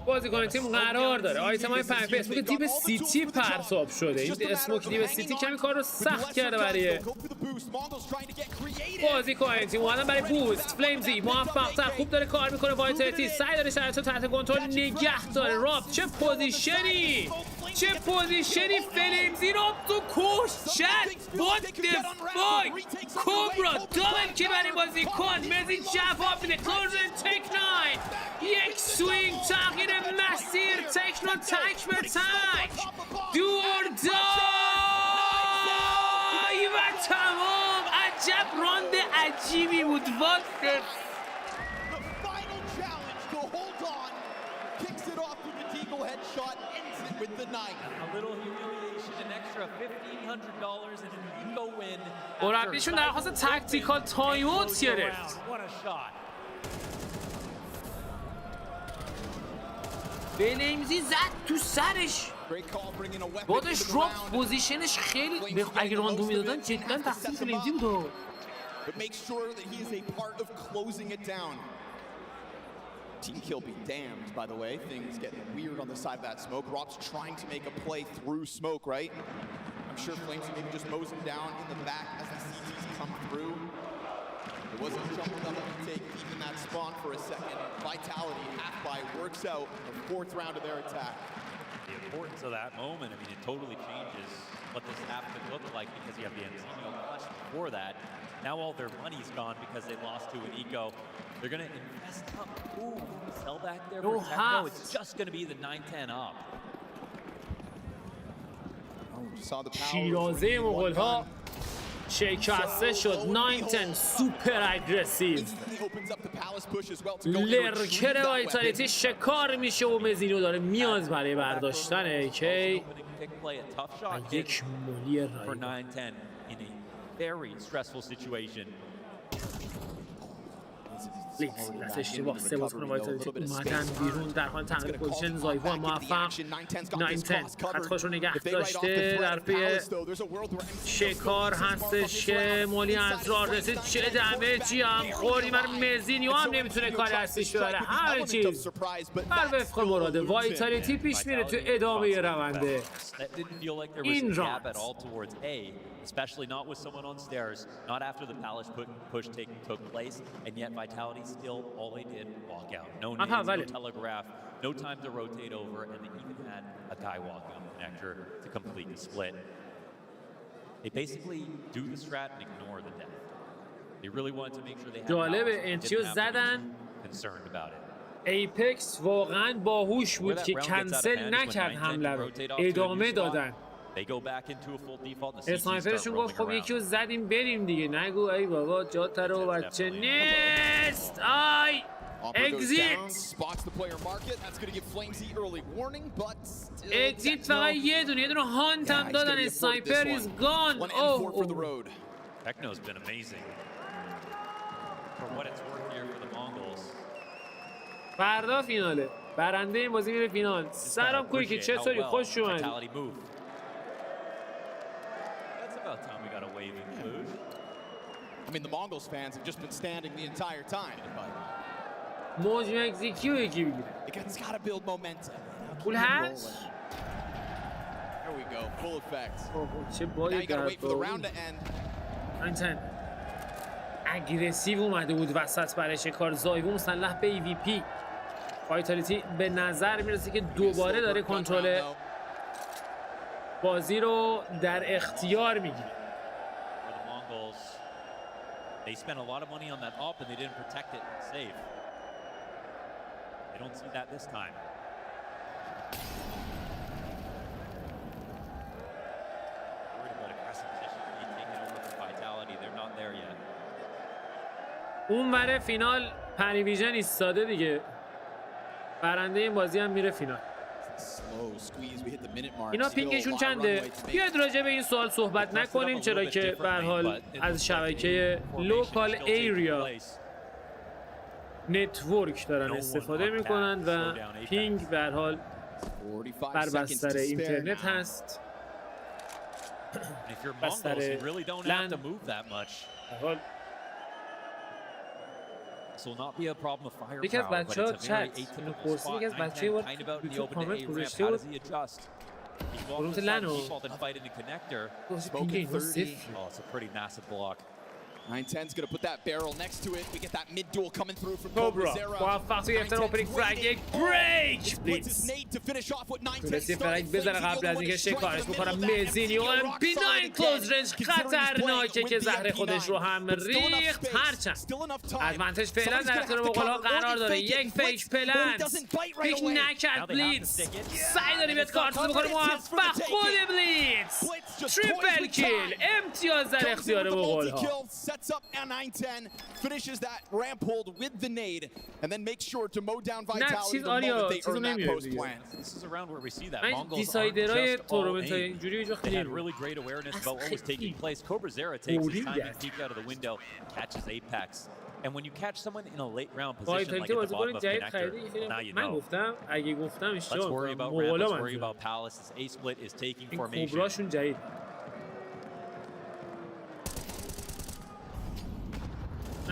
بازیکن تیم قرار داره. آیتم های پیاپی اسموک دیپ سیتی پرتاب شده. این اسموک دیپ سیتی کمی کار رو سخت کرده برای بازیکن تیم. اومدن برای بوست. فلیمزی موفق تر خوب داره کار میکنه. وایتالیتی سعی داره شرایط رو تحت کنترل نگه داره. راب چه پوزیشنی، چه پوزیشنی. فلیمزی راب تو کش شد. what the fuck. کوبرا دابل کی برای بازیکن. مزی جواب میده. کلورزن تک 9 یک سوینگ تغییر مسیر. تکنو تک به تک دور دای و تمام. عجب راند عجیبی بود. what the headshot ends it with the knife. A little humiliation, an extra $1,500 and an eco win. مربیشون درخواست تاکتیکال تایم اوت گرفت. فلیمزی زد تو سرش. بادش راب پوزیشنش خیلی اگه راندو میدادن جدا تقصیر فلیمزی بود. But make sure that he is a part of closing it down. Team kill be damned, by the way. Things getting weird on the side of that smoke. Rob's trying to make a play through smoke, right? I'm sure Flames maybe just mows him down in the back as the CTs come through. It wasn't a jump that would take even that spawn for a second. Vitality, half by, works out the 4th round of their attack. The importance of that moment, I mean, it totally changes what this half could look like because you have the Antonio clutch before that. Now all their money's gone because they lost to an eco. They're going to invest up. Ooh, sell back there for Techno. It's just going to be the 9-10 up. شیرازه مغول ها شکسته شد. 9-10 سوپر اگریسیو. لرکر وایتالیتی شکار میشه و مزینو داره میاد برای برداشتن ایکی. یک مولی رای. Very stressful situation. لحظه اشتباه. 3 بازیکن وایتالیتی اومدن بیرون در حال تغییر پوزیشن. زایوو موفق. 9-10 خط خودش رو نگه داشته. در پی شکار هستش که مولی از راه رسید. چه دمیجی هم خوردی. من مزینیو هم نمیتونه کاری هستش ببره. همه چیز بر وفق مراد وایتالیتی پیش میره تو ادامه رونده این راند. Especially not with someone on stairs, not after the palace push took place, and yet Vitality still, all they did, walk out. No nades, no telegraph, no time to rotate over, and they even had a guy walking on the connector to complete the split. They basically do the strat and ignore the death. They really wanted to make sure they had concerned about it. ایپکس واقعا باهوش بود که کنسل نکرد حمله رو. ادامه دادن. They go back into a full default. And the CT اسنایپرشون start گفت rolling خب یکی رو around. زدیم بریم دیگه. نگو ای بابا جات رو بچه نیست. آی اگزیت. Spots the player market. That's going to give Flamesy early warning, but still اگزیت فقط یه دونه هانت هم دادن. اسنایپر is gone. اوه Techno's been amazing. For what it's worth here for the Mongols. فردا فیناله. برنده این بازی میره فینال. سلام کویکی چطوری؟ خوش اومدی. That's about time we got a wave in Cluj. I mean, the Mongols fans have just been standing the entire time. موج مکزیکیو یکی بگیره. It's got to build momentum. پول هست؟ There we go, full effect. چه Now بایی you got to wait for the round to end. اگریسیو اومده بود وسط برای شکار. زایو مسلح به EVP. وایتالیتی به نظر میرسه که دوباره داره کنترل بازی رو در اختیار میگیره. They spent a lot of money on that op and they didn't protect it and save. They don't see that this time. Worried about aggressive position being taken over from Vitality. They're not there yet. اون برای فینال پریویژن ایستاده دیگه. برنده این بازی هم میره فینال. اینا پینگشون چنده؟ بیاید راجع به این سوال صحبت نکنیم چرا که به هر حال از شبکه لوکال ایریا نتورک دارن استفاده میکنن و پینگ به هر حال بر بستر اینترنت هست. بستر لند. یکی از بچه ها چت اینو پرسید. یکی از بچه ها یوتیوب کامنت گذاشته بود قرمت لنو گفت پینگ اینو صفر. 910's going to put that barrel next to it. We get that mid duel coming through from Cobra. موفق تو گرفتن اوپنینگ فرگ. یک بریک بلیتز. تونستی فرگ بزنه قبل از اینکه شکارش بکنم. مزینی و MP9 کلوز رنج خطرناکه که زهر خودش رو هم ریخت. هرچند ادوانتج فعلا در اختیار مغول‌ها قرار داره. یک فیک پلنت پیک نکرد. بلیتز سعی داری بیاد کارتون بکنه. موفق خود بلیتز تریپل کیل. امتیاز در اختیار مغول‌ها. Sets up a 910, finishes that ramp hold with the nade, and then makes sure to mow down Vitality the moment they earn that post plant. This is around where we see that Mongols they had really great awareness about what was taking place. Cobra Zera takes his time to peek out of the window, catches Apex. And when you catch someone in a late round position like at the bottom of connector, now you know. Let's worry about ramp, let's worry about Palace. This A-split is taking formation.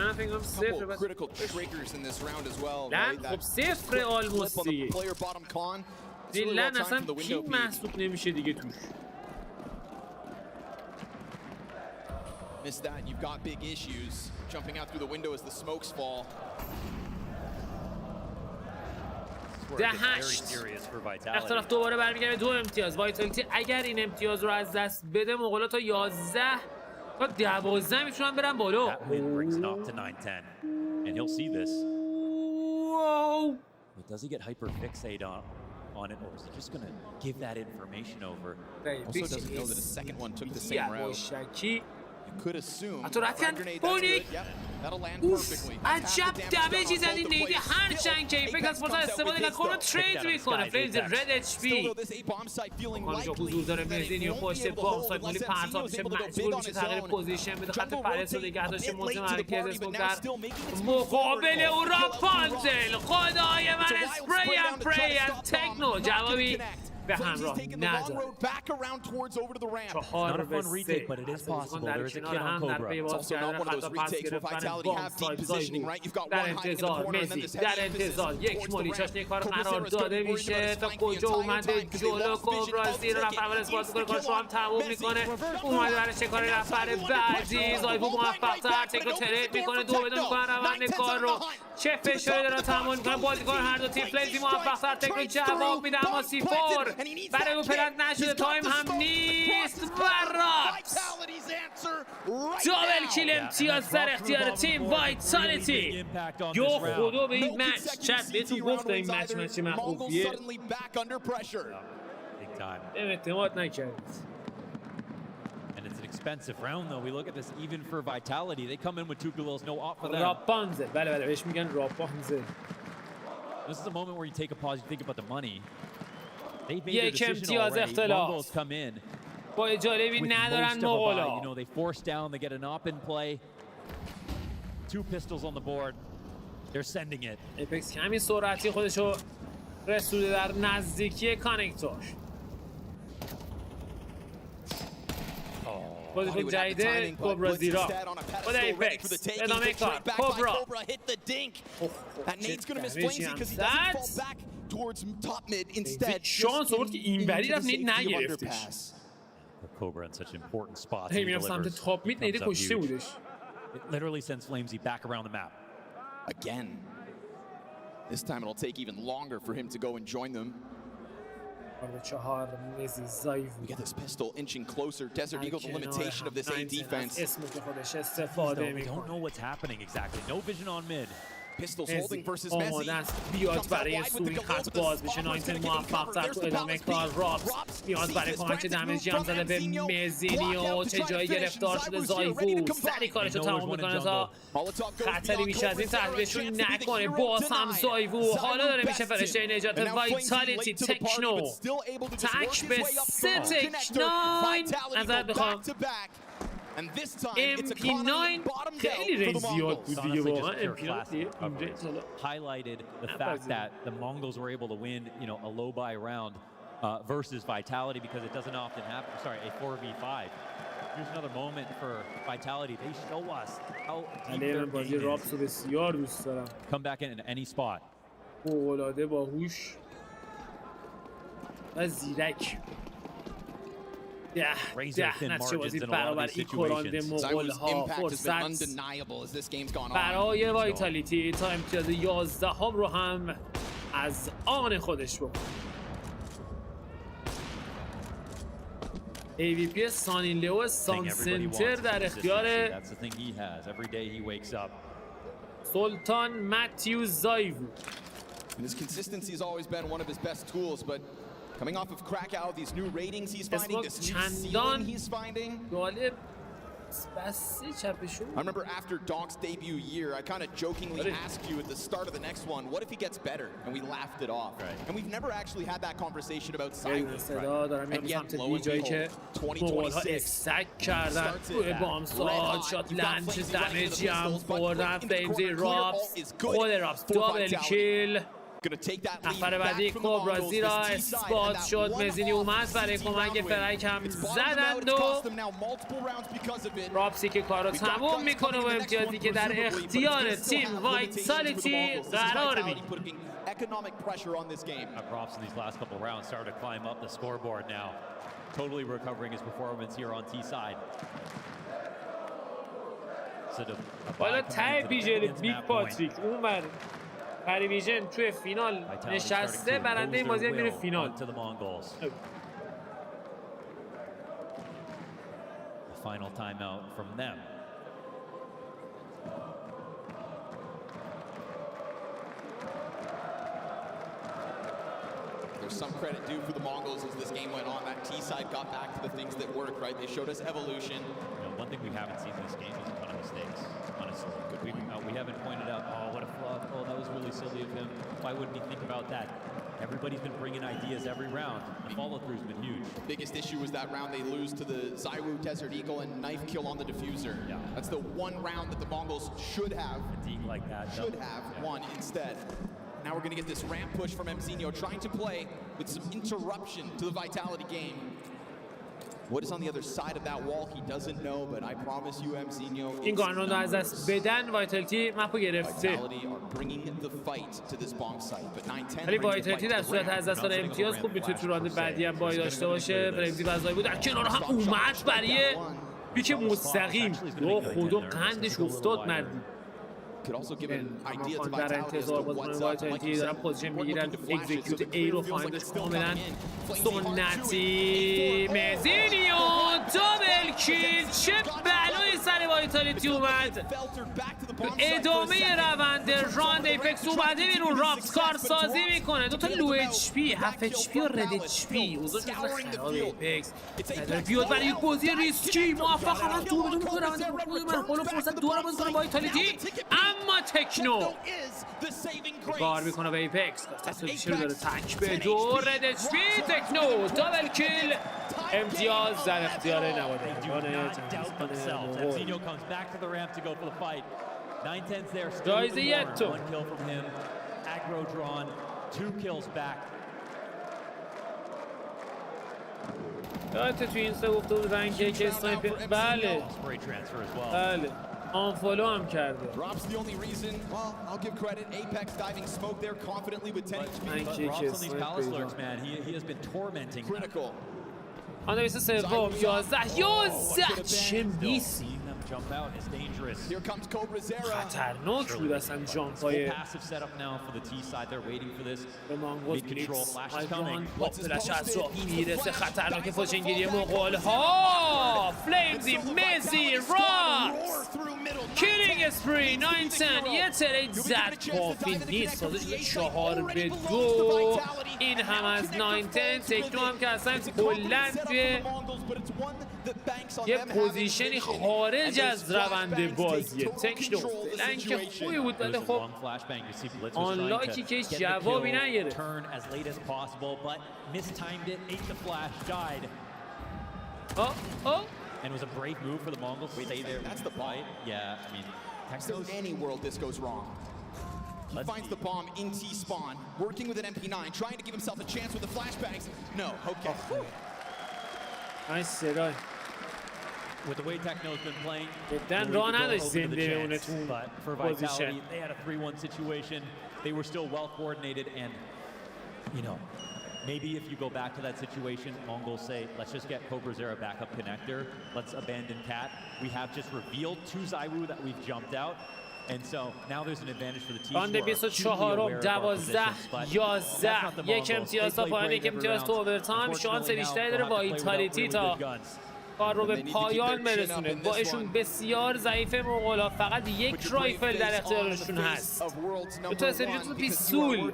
Nothing of صفر بس. Critical triggers in this round as well. لن خب صفر آلموستی. لن اصلا پینگ محسوب نمیشه دیگه توش. Miss that, you've got big issues. Jumping out through the window as the smokes fall. اختلاف دوباره برمیگرده 2 امتیاز. وایتالیتی اگر این امتیاز رو از دست بده مغولا تا 11 تا 12 میتونن برن بالا. And he'll see this. Whoa! But does he get hyper fixate on it, or is he just gonna give that information over? Also doesn't know that a second one took the same route. You could assume. That'll land perfectly. عجب دمیجی زدی نیدی هرچند که فکر از فرصت استفاده کرد کنو ترید میکنه. فیلز رد اچ پی آنجا حضور داره. مزینی و پشت بام سایت مولی پرتاب میشه. مجبور میشه تغییر پوزیشن بده. خط پرس رو نگه داشته. متمرکز اسمو در مقابل او را پانتل. خدای من اسپری پری از تکنو جوابی به همراه نداره. 4 به 3 در کنار هم در پی باز کردن خطا پس گرفتن بام سایت زایبو در انتظار مزی در انتظار یک مولی چاشنی کار قرار داده میشه. تا کجا اومده جلو کبرا زیر رفت اول اسپاس میکنه. کارش رو هم تموم میکنه. اومده برای شکار رفر بعدی. زایبو موفق تر تکو ترید میکنه. 2 بدون میکنه روند کار رو. چه فشاری دارن تموم میکنه بازیکن هر دو تیم. فلیزی موفق تر تکو جواب میده اما C4 برای او پلنت نشده. تایم هم نیست و رابط دابل کیل امتیاز در اختیار تیم وایتالیتی. یو خدا به این مچ چت بهتون گفتم این مچ مخوفیه. اعتماد نکردید. expensive round, though. We look at this even for Vitality. They come in with 2 duels, no op for them. راپانزل. بله بهش میگن راپانزل. This is the moment where you take a pause, you think about the money. They've made یک their decision امتیاز already. اختلاف. Mongolz come in با جالبی with ندارن most of a buy. مغولا. You know, they force down, they get an op in play. 2 pistols on the board. They're sending it. اپکس کمی سرعتی خودشو رسوده در نزدیکی کانکتور. پوزیشن جدیده کوبرا زیرا خود ایپکس ادامه کار کوبرا شانس آورد که اینوری رفت نید نگرفتش. Cobra in such important spots. هی میرفت سمت تاپ مید نیده کشته بودش. It literally sends Flamesy back around the map. Again. This time it'll take even longer for him to go and join them. We get this pistol inching closer. Desert Eagle, the limitation of this A defense. We don't know what's happening exactly. No vision on mid. Pistols holding versus Messi. آماده است بیاد برای سوی خط باز بشه. 19 موفق تر تو ادامه کار. رابس بیاد برای کمک دمیجی هم زده به مزینیو. چه جایی گرفتار شده زایفو سری کارشو تمام میکنه تا خطری بیش از این تحریبشون نکنه. باز هم زایفو حالا داره میشه فرشته نجات وایتالیتی تکنو تک به 3 تک 9 ازت بخوام MP9 خیلی رنج زیاد بود دیگه واقعا highlighted the fact that the Mongols were able to win, you know, a low buy round versus Vitality because it doesn't often happen. Sorry, a 4v5. Here's another moment for Vitality. They show us how deep their game is. Come back in any spot. فوق‌العاده باهوش و زیرک. نتیجه بازی برابر این کرانده مغول ها فرصت برای وایتالیتی تا امتیاز 11 هم رو هم از آن خودش بکن. AVP سانین لئو سان سنتر در اختیار سلطان متیوز زایوو. His consistency has always been one of his best tools, but coming off of Krakow, these new ratings he's finding, this new ceiling he's finding. I remember after Donk's debut year, I kind of jokingly asked you at the start of the next one, what if he gets better? And we laughed it off. And we've never actually had that conversation about Silence. And yet, lo and behold, 2026 starts it back. شات لنچ دمیجی هم خوردن. فلیمزی رابس خود رابس دابل کیل. نفر بعدی کوبرا زیرا اثبات شد. مزینی اومد برای کمک فرایک هم زدند و رابسی که کارو تموم میکنه و امتیازی که در اختیار تیم وایتالیتی قرار میگیره. Props in these last couple of rounds started to climb up the scoreboard now. Totally recovering his performance here on T side. حالا ته پیجل بیگ پاتریک اون پریویژن توی فینال نشسته. برنده این بازی میره فینال. Final timeout from them. There's some credit due for the Mongols as this game went on. That T side got back to the things that work, right? They showed us evolution. You know, one thing we haven't seen in this game is a ton of mistakes, honestly. We haven't pointed out, oh, what a flop, oh, that was really silly of him. Why wouldn't he think about that? Everybody's been bringing ideas every round. The follow-through's been huge. The biggest issue was that round they lose to the Zywoo Desert Eagle and knife kill on the diffuser. Yeah. That's the one round that the Mongols should have won instead. Now we're going to get this ramp push from Mzinho, trying to play with some interruption to the Vitality game. What is on the other side of that wall, he doesn't know, but I promise you, Mzinho, این گانون رو از دست بدن وایتالیتی مپو گرفته. ولی وایتالیتی در صورت از دست دادن امتیاز خوب میتونه تو راند بعدی هم بای داشته باشه. فلیمزی بزایی بود در کنار هم اومد برای پیک مستقیم. خدا قندش افتاد مردی. اما در انتظار بازمان وایتالیتی دارن پوزیشن میگیرن. اگزیکیوت ای رو خواهیم داشت کاملا سنتی. مزینیو دابل کیل. چه بلایی سر وایتالیتی اومد. ادامه روند راند ایپکس اومده بیرون. راپس کارسازی میکنه، دوتا لو اچ پی 7 اچ پی و رد اچ پی اوضاع شده خراب ایپکس. داره بیاد برای یک بازی ریسکی موفق هم از دور بدون میکنه روند من بالا فرصت دور باز کنه با ایتالیتی، اما تکنو کار میکنه به ایپکس. تصویرش رو داره تک به دور رد اچ پی. تکنو دابل کیل، امتیاز در اختیار نوادگان جایزه یتو. یادت توی اینستا گفته بود رنگ که اسنایپر. بله بله آنفالو هم کرده. آنویس سوم 11 چه میسی خطرناک بود اصلا جامپای به مانگولز. بلیتز آیگان با فلش از راه میرسه، خطرناک پوشنگیری مغول ها. فلیمزی مزی راپس کیلینگ اسپری 9-10 یه ترید زد کافی نیست، سازش 4-2. این هم از 9-10. تکنو هم که اصلا کلن توی یه پوزیشنی خارج از روند بازیه. تکنو فلنگ که خوبی بود ولی خب آنلاکی که هیچ جوابی نگیره. And it was a brave move for the Mongols to stay there. That's the fight. Yeah, I mean, Techno's any world this goes wrong. He finds the bomb in T-spawn, working with an MP9, trying to give himself a chance with the flashbangs. No, okay. Nice صدای. With the way Techno's been playing, then run out of zinde but for Vitality, they had a 3-1 situation. They were still well coordinated, and you know, maybe if you go back to that situation, Mongolz say, let's just get Cobra Zero backup connector. Let's abandon Cat. We have just revealed 2 Zaiwu that we've jumped out. And so now there's an advantage for the team. راند 24 12-11 یک امتیاز تا پایان، یک امتیاز تو اوورتایم. شانس بیشتری داره با ایتالیتی تا کار رو به پایان برسونه. با ایشون بسیار ضعیفه مغولا، فقط یک رایفل در اختیارشون هست. تو استراتژی پیستول.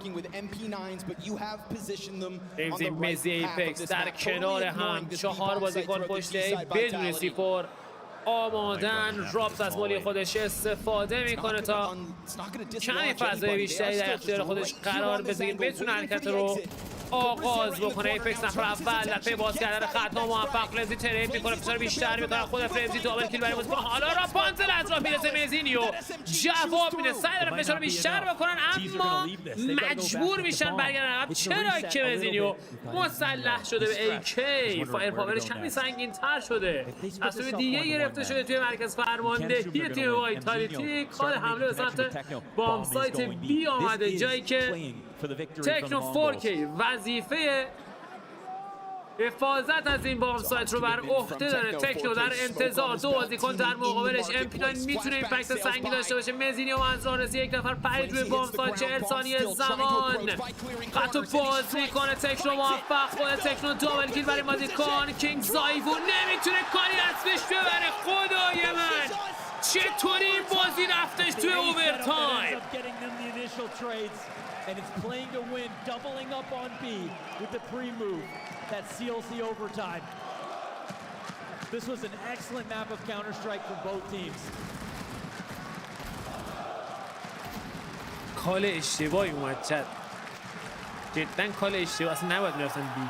ریمزی مزی ایپکس در کنار هم 4 بازیکن پشت ای بدون سیپور آمادن. راپس از مولی خودش استفاده میکنه تا کمی فضای بیشتری در اختیار خودش قرار بذاره، بتونه حرکت رو آغاز بکنه. ایپکس نفر اول در پی باز کردن خطا موفق. فلمزی تریپ میکنه، فشار بیشتر میکنه خود فلمزی. دابل کیل برای بازیکن. حالا را پانزل از راه میرسه مزینیو جواب میده. سعی دارن فشار بیشتر بکنن اما مجبور میشن برگردن عقب. چرا که مزینیو مسلح شده به AK، فایر پاورش کمی سنگین تر شده، تصمیم دیگه گرفته شده توی مرکز فرماندهی تیم وایتالیتی. کار حمله به سمت بام سایت بی آمده، جایی که تکنو 4K وظیفه حفاظت از این بام سایت رو بر عهده داره. تکنو در انتظار، 2 بازیکن در مقابلش. MP9 میتونه این فکت سنگی داشته باشه. مزینیو از راه رسید، یک نفر پرید روی بام سایت. 40 ثانیه زمان خطو باز میکنه. تکنو موفق. خود تکنو دابل کیل برای بازیکن. کینگ زایوو نمیتونه کاری دستش ببره. خدای من چطوری این بازی رفتش توی اوورتایم. And it's playing to win, doubling up on B with the pre-move that seals the overtime. This was an excellent map of Counter-Strike for both teams. کال اشتباهی اومد چد، جدا کال اشتباه، اصلا نباید میرفتن بی.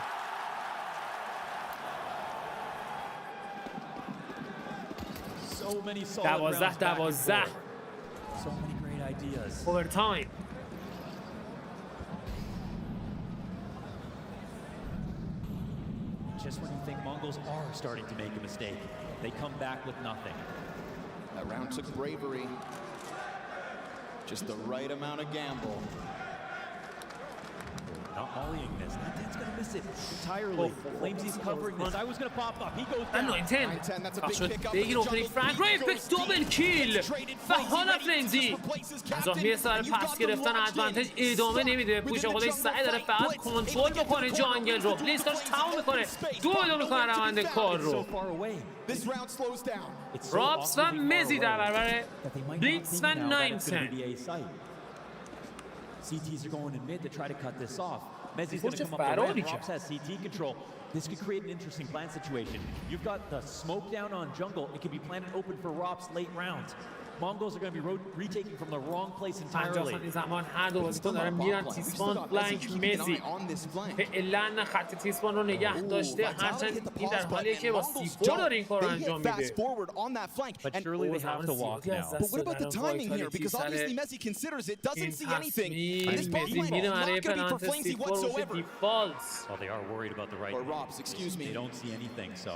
So many solid 12 So many great ideas. Overtime. Just when you think Mongols are starting to make a mistake, they come back with nothing. That round took bravery. Just the right amount of gamble. not volleying this. Ninten's gonna miss it entirely. Claims he's covering this. I was gonna pop up. He goes down. 910 بخشد بگیر اوپنی فرانک رایف دوبل کیل و حالا فرنزی زاهمی سر پس گرفتن ادوانتج ادامه نمیده پوش خودش سعی داره فقط کنترل بکنه جانگل رو بلیز داره تمام میکنه دو میکنه روند کار رو رابس و مزی در برابر بلیتز و 910 CTs are going in mid to try to cut this off. Mezzi's going to come up the ramp. Robs has CT control. This could create an interesting plant situation. You've got the smoke down on jungle. It can be planted open for Robs late rounds. Mongols are going to be retaking from the wrong place entirely. زمان هر دو بازیکن دارن میرن تیسپان فلانک مزی فعلا خط تیسپان رو نگه داشته هرچند این در حالیه که با C4 داره این کار رو انجام میده But surely they have to walk now. But what about the timing here? Because obviously Messi considers it, doesn't see anything. And this ball میره play برای not going to be for پنالتی Flansy C4 whatsoever. Well, they are worried about the right. Or Robs, excuse me. They don't see anything, so.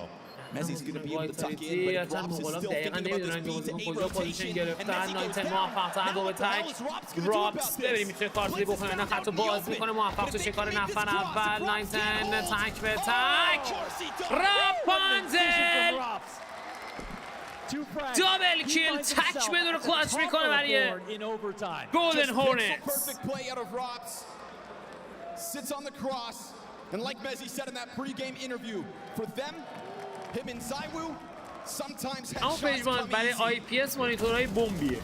Messi's going to be able to tuck in, but if Robs is still thinking about this B to A rotation, and Messi goes رابس ببینیم میتونه کارتلی بکنه نه خط باز میکنه موفق تو شکار نفر اول 910 تک به تک راپانزل دابل کیل تک بدون کلاچ میکنه برای گولدن هورنتس perfect play out of Robs. Sits on the cross, and like Messi said in that pre-game interview, for them, him and Zaiwu, sometimes اما پیجمان برای IPS مانیتورهای بمبیه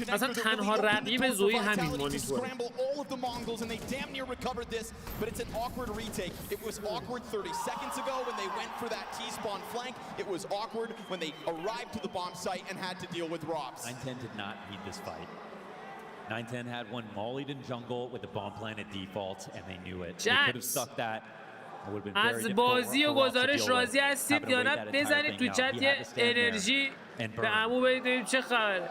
اصلا تنها رقیب زوی همین مانیتور all of the Mongols and they damn near recovered this, but it's an awkward retake. It was awkward 30 seconds ago when they went for that T-spawn flank. It was awkward when they arrived to the bomb site and had to deal with Robs. 910 did not need this fight. 910 had one mollied in jungle with the bomb planted default and they knew it. They could have stuck that. از بازی و گزارش راضی هستید یا نه بزنید تو چت یه انرژی به عمو بدید چه خبره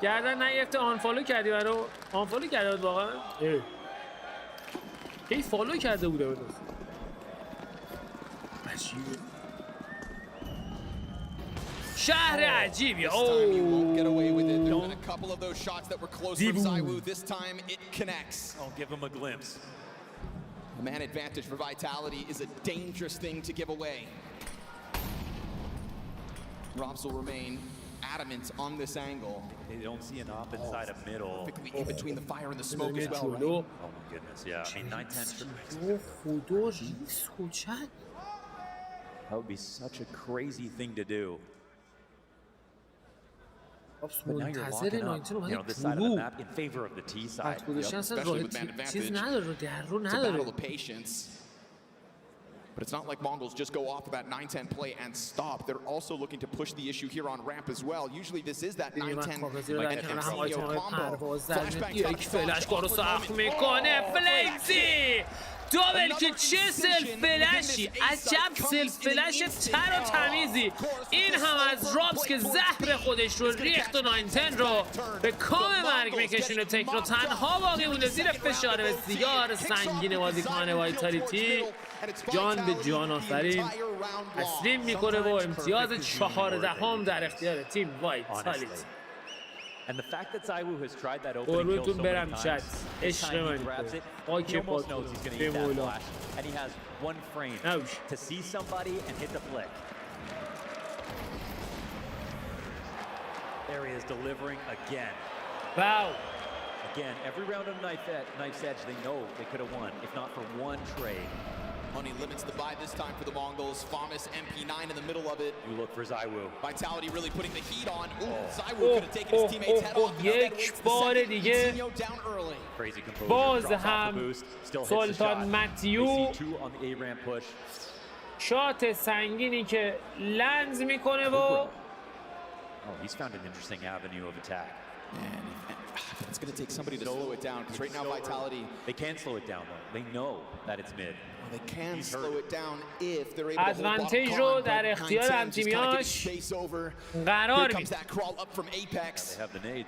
گردن نیفته آنفالو کردی برای آنفالو کرده بود واقعا هی فالو کرده بوده بود عجیبه شهر عجیبی I'll give him a glimpse. A man advantage for Vitality is a dangerous thing to give away. Robs will remain adamant on this angle. They don't see an op inside of middle. In between the fire and the smoke as well, right? Oh my goodness, yeah. I mean, 910. That would be such a crazy thing to do. But now you're locking up, this side of the map in favor of the T side. Especially with man advantage. It's a battle of patience. But it's not like Mongols just go off of that 910 play and stop. They're also looking to push the issue here on ramp as well. Usually this is that 910 like an MCO combo. دوبل که چه سلف فلشی عجب سلف فلش تر و تمیزی این هم از رابس که زهر خودش رو ریخت و 910 رو به کام مرگ میکشونه تکنو تنها باقی مونده زیر فشار بسیار سنگین بازیکن وایتالیتی جان به جان آفرین تسلیم میکنه و امتیاز 14 در اختیار تیم وایتالیتی And the fact that Zaiwu has tried that opening kill so many times, this time he grabs it, he almost knows he's going to eat that flash, and he has one frame to see somebody and hit the flick. There he is delivering again. Wow. Again, every round of Knife's Edge, they know they could have won, if not for one trade. Money limits the buy this time for the Mongols. Famas MP9 in the middle of it. You look for Zaiwu. Vitality really putting the heat on. Ooh, Zaiwu could have taken his teammate's head off. یک بار دیگه باز هم سلطان متیو شات سنگینی که لنز میکنه و he's found an interesting avenue of attack. It's going to take somebody to slow it down because right now Vitality they can slow it down though. They know that it's mid. They can slow it down if they're able to hold ادوانتیج رو در اختیار همتیمیاش قرار میده.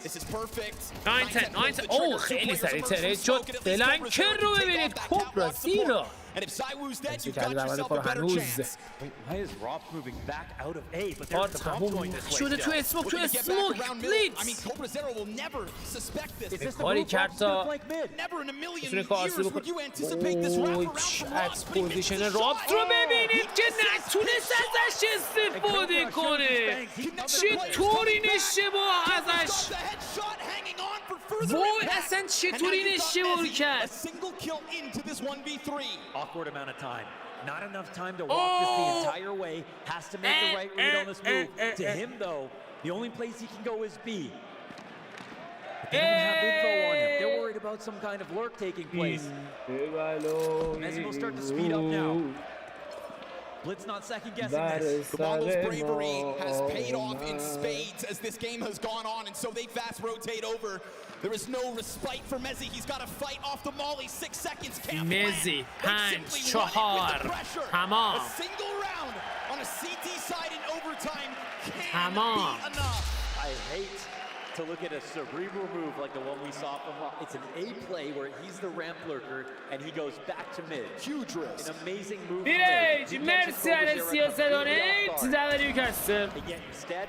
This is perfect. 910 اوه خیلی سریع تره شد فلنکر رو ببینید کوبرا زیرا And if Zywu's dead, you've کرده got در yourself a better هنوز chance. Wait, why is Rob moving back out of A? But there's the bomb going this way. شده تو still. اسموک تو Looking to get back اسموک around middle. I mean, بلیتز Cobra Zero will never suspect this. Is this the کاری move کرد Rob's تا gonna flank mid? Never in a million میتونه years کارسی would you anticipate this بکنه. wraparound from Rob. از پوزیشن رابط رو ببینید که نتونست ازش استفاده کنه. چطور این اشتباه ازش وای اصلا چطور این اشتباه کرد. Awkward amount of time. Not enough time to walk this the entire way. Has to make the right read on this move. To him, though, the only place he can go is B. But they don't have info on him. They're worried about some kind of lurk taking place. Messi will start to speed up now. Blitz not second guessing this. The Mongolz bravery has paid off in spades as this game has gone on, and so they fast rotate over. There is no respite for Mezzi. He's got to fight off the molly. 6 seconds. Mezzi 5 4 تمام. A single round on a CT side in overtime can't تمام. be enough. I hate to look at a cerebral move like the one we saw from Rob. It's an A play where he's the ramp lurker and he goes back to mid. Huge risk. An amazing move. بیریج مرسی علی سیاستانیت در نیوکاسل. Again, instead,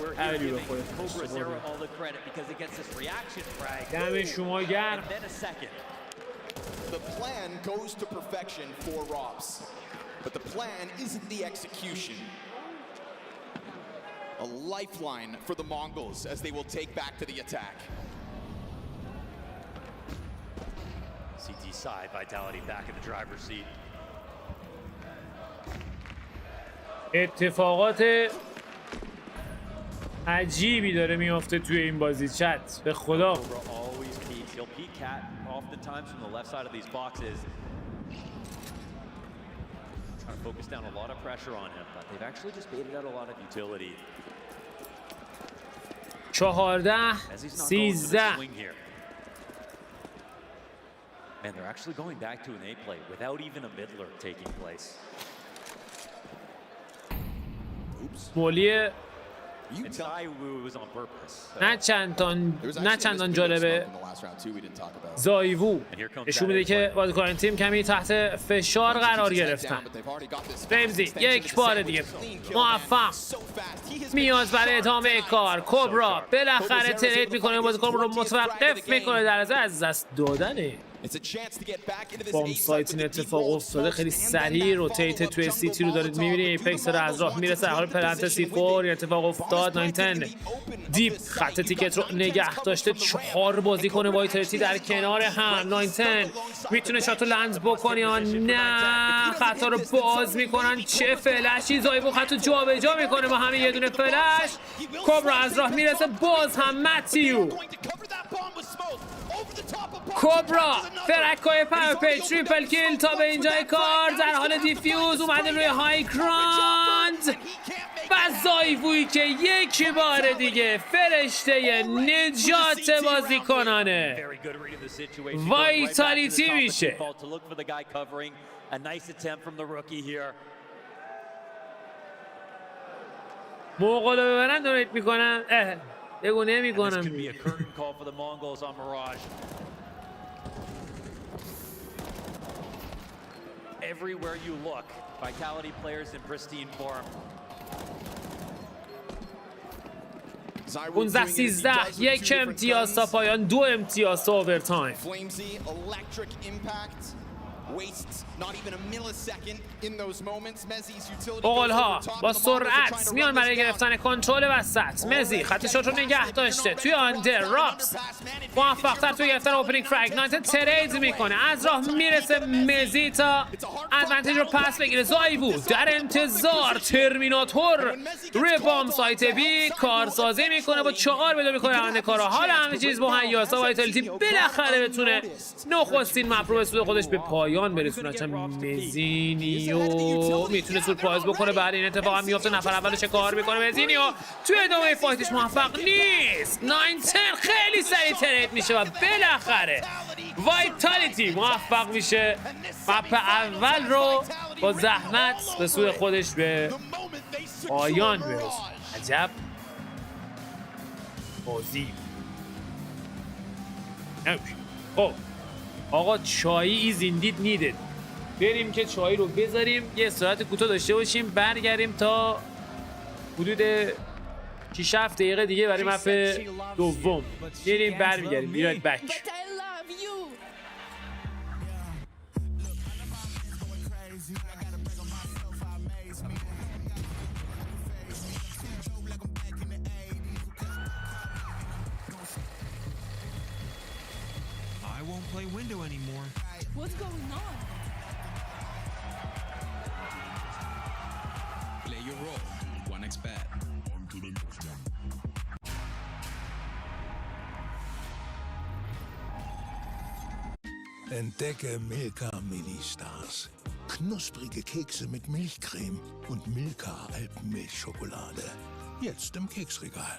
we're here giving Cobra Zero all the credit because it gets this reaction frag. دم شما گرم. And then a second. The plan goes to perfection for Robs, but the plan isn't the execution. A lifeline for the Mongolz as they will take back to the attack. CT side, Vitality back in the driver's seat. اتفاقات عجیبی داره میافته توی این بازی چت به خدا. Cobra always peeks. He'll peek cat oftentimes from the left side of these boxes. Trying to focus down a lot of pressure on him, but they've actually just baited out a lot of utility. 14 13 Man, they're actually going back to an A play without even a mid lurk taking place. مولی It's Zywoo was on purpose. نه چندان جالبه. زایوو نشون میده که بازیکنان تیم کمی تحت فشار قرار گرفتن. رمزی یک بار دیگه موفق میاد برای ادامه کار. کوبرا بالاخره ترید میکنه، بازیکن رو متوقف میکنه در از دست دادنه. بام سایت این اتفاق افتاده، خیلی سریع روتیت توی سیتی رو دارید میبینید. ایپکس داره از راه میرسه، حال پلنت C4 این اتفاق افتاد. 910 دیپ خط تیکت رو نگه داشته. 4 بازیکن وایتریتی در کنار هم. 910 میتونه شاتو لند بکنه یا نه، خطا رو باز میکنن. چه فلشی، زایبو خطو جا به جا میکنه با همین یه دونه فلش. کوبرا از راه میرسه، باز هم متیو. کوبرا فرکای پاورپی تریپل کیل تا به اینجای کار در حال دیفیوز اومده روی های گراند و زایووی که یک بار دیگه فرشته نجات بازیکنانه وایتالیتی میشه. موقع رو ببرن دونیت میکنن، بگو نمیکنم. Everywhere you look, Vitality players in pristine form. 15-13 یک امتیاز تا پایان، 2 امتیاز تا اوورتایم. بقولها با سرعت میان برای گرفتن کنترل وسط. مزی خط شوت رو نگه داشته توی آندر. رابس موفق‌تر توی گرفتن اوپنینگ فرگ. نایتن ترید میکنه، از راه میرسه مزی تا ادوانتیج رو پس بگیره. زایوو در انتظار. ترمیناتور روی بام سایت بی کارسازی میکنه، با 4 بدو میکنه رونده کارا. حالا همه چیز مهیاسا. وایتالیتی بالاخره بتونه نخستین مپ رو به سود خودش به پایان برسونه. مزینیو میتونه سورپرایز بکنه، بعد این اتفاق هم میفته. نفر اولش کار میکنه. مزینیو توی ادامه فایتش موفق نیست. 910 خیلی سریع ترید میشه و بالاخره وایتالیتی موفق میشه مپ اول رو با زحمت به سود خودش به پایان برسونه. عجب بازی. خب آقا چایی is indeed needed. بریم که چای رو بذاریم، یه استراحت کوتاه داشته باشیم، برگردیم تا حدود 6-7 دقیقه دیگه برای مپ دوم. بریم برمیگردیم. بیاید بک. I won't play window anymore. What's going on? Play your role. 1xBet. Entdecke Milka Mini-Stars. Knusprige Kekse mit Milchcreme und Milka Alpenmilchschokolade. Jetzt im Keksregal.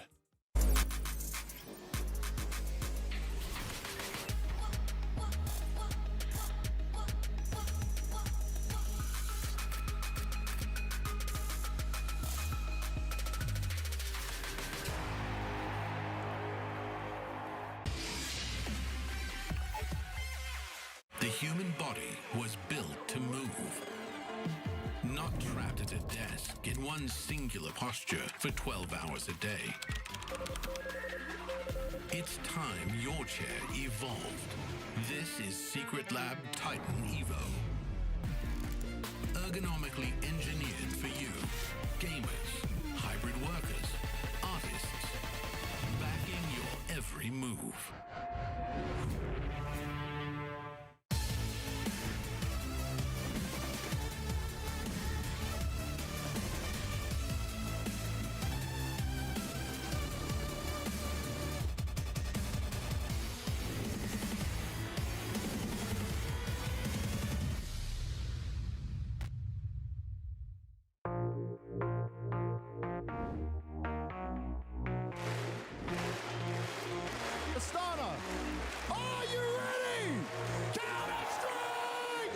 The human body was built to move, not trapped at a desk in one singular posture for 12 hours a day. It's time your chair evolved. This is Secret Lab Titan Evo. Ergonomically engineered for you, gamers, hybrid workers, artists, backing your every move. Astana, are you ready? Counter-Strike!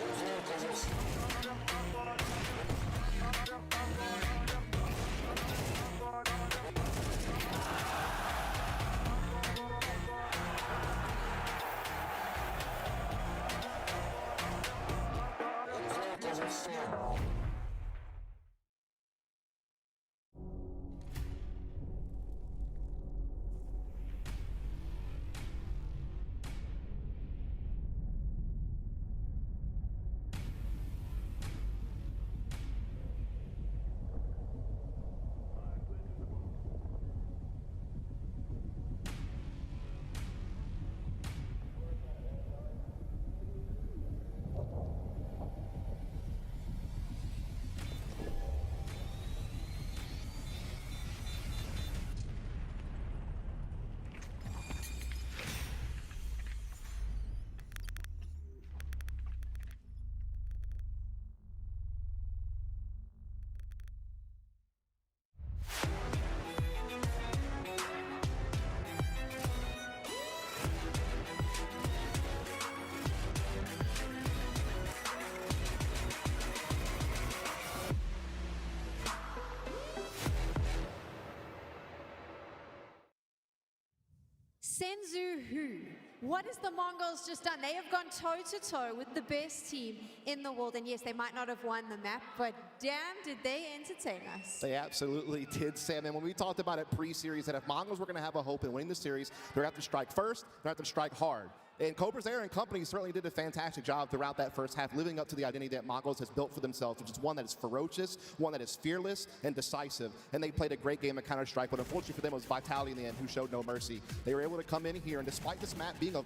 What has the Mongolz just done? They have gone toe-to-toe with the best team in the world. And yes, they might not have won the map, but damn, did they entertain us. They absolutely did, Sam. And when we talked about it pre-series, that if Mongolz were going to have a hope in winning the series, they're going to have to strike first, they're going to have to strike hard. And Cobra's Air and company certainly did a fantastic job throughout that first half, living up to the identity that Mongolz has built for themselves, which is one that is ferocious, one that is fearless and decisive. And they played a great game of Counter-Strike, but unfortunately for them, it was Vitality in the end who showed no mercy. They were able to come in here, and despite this map being a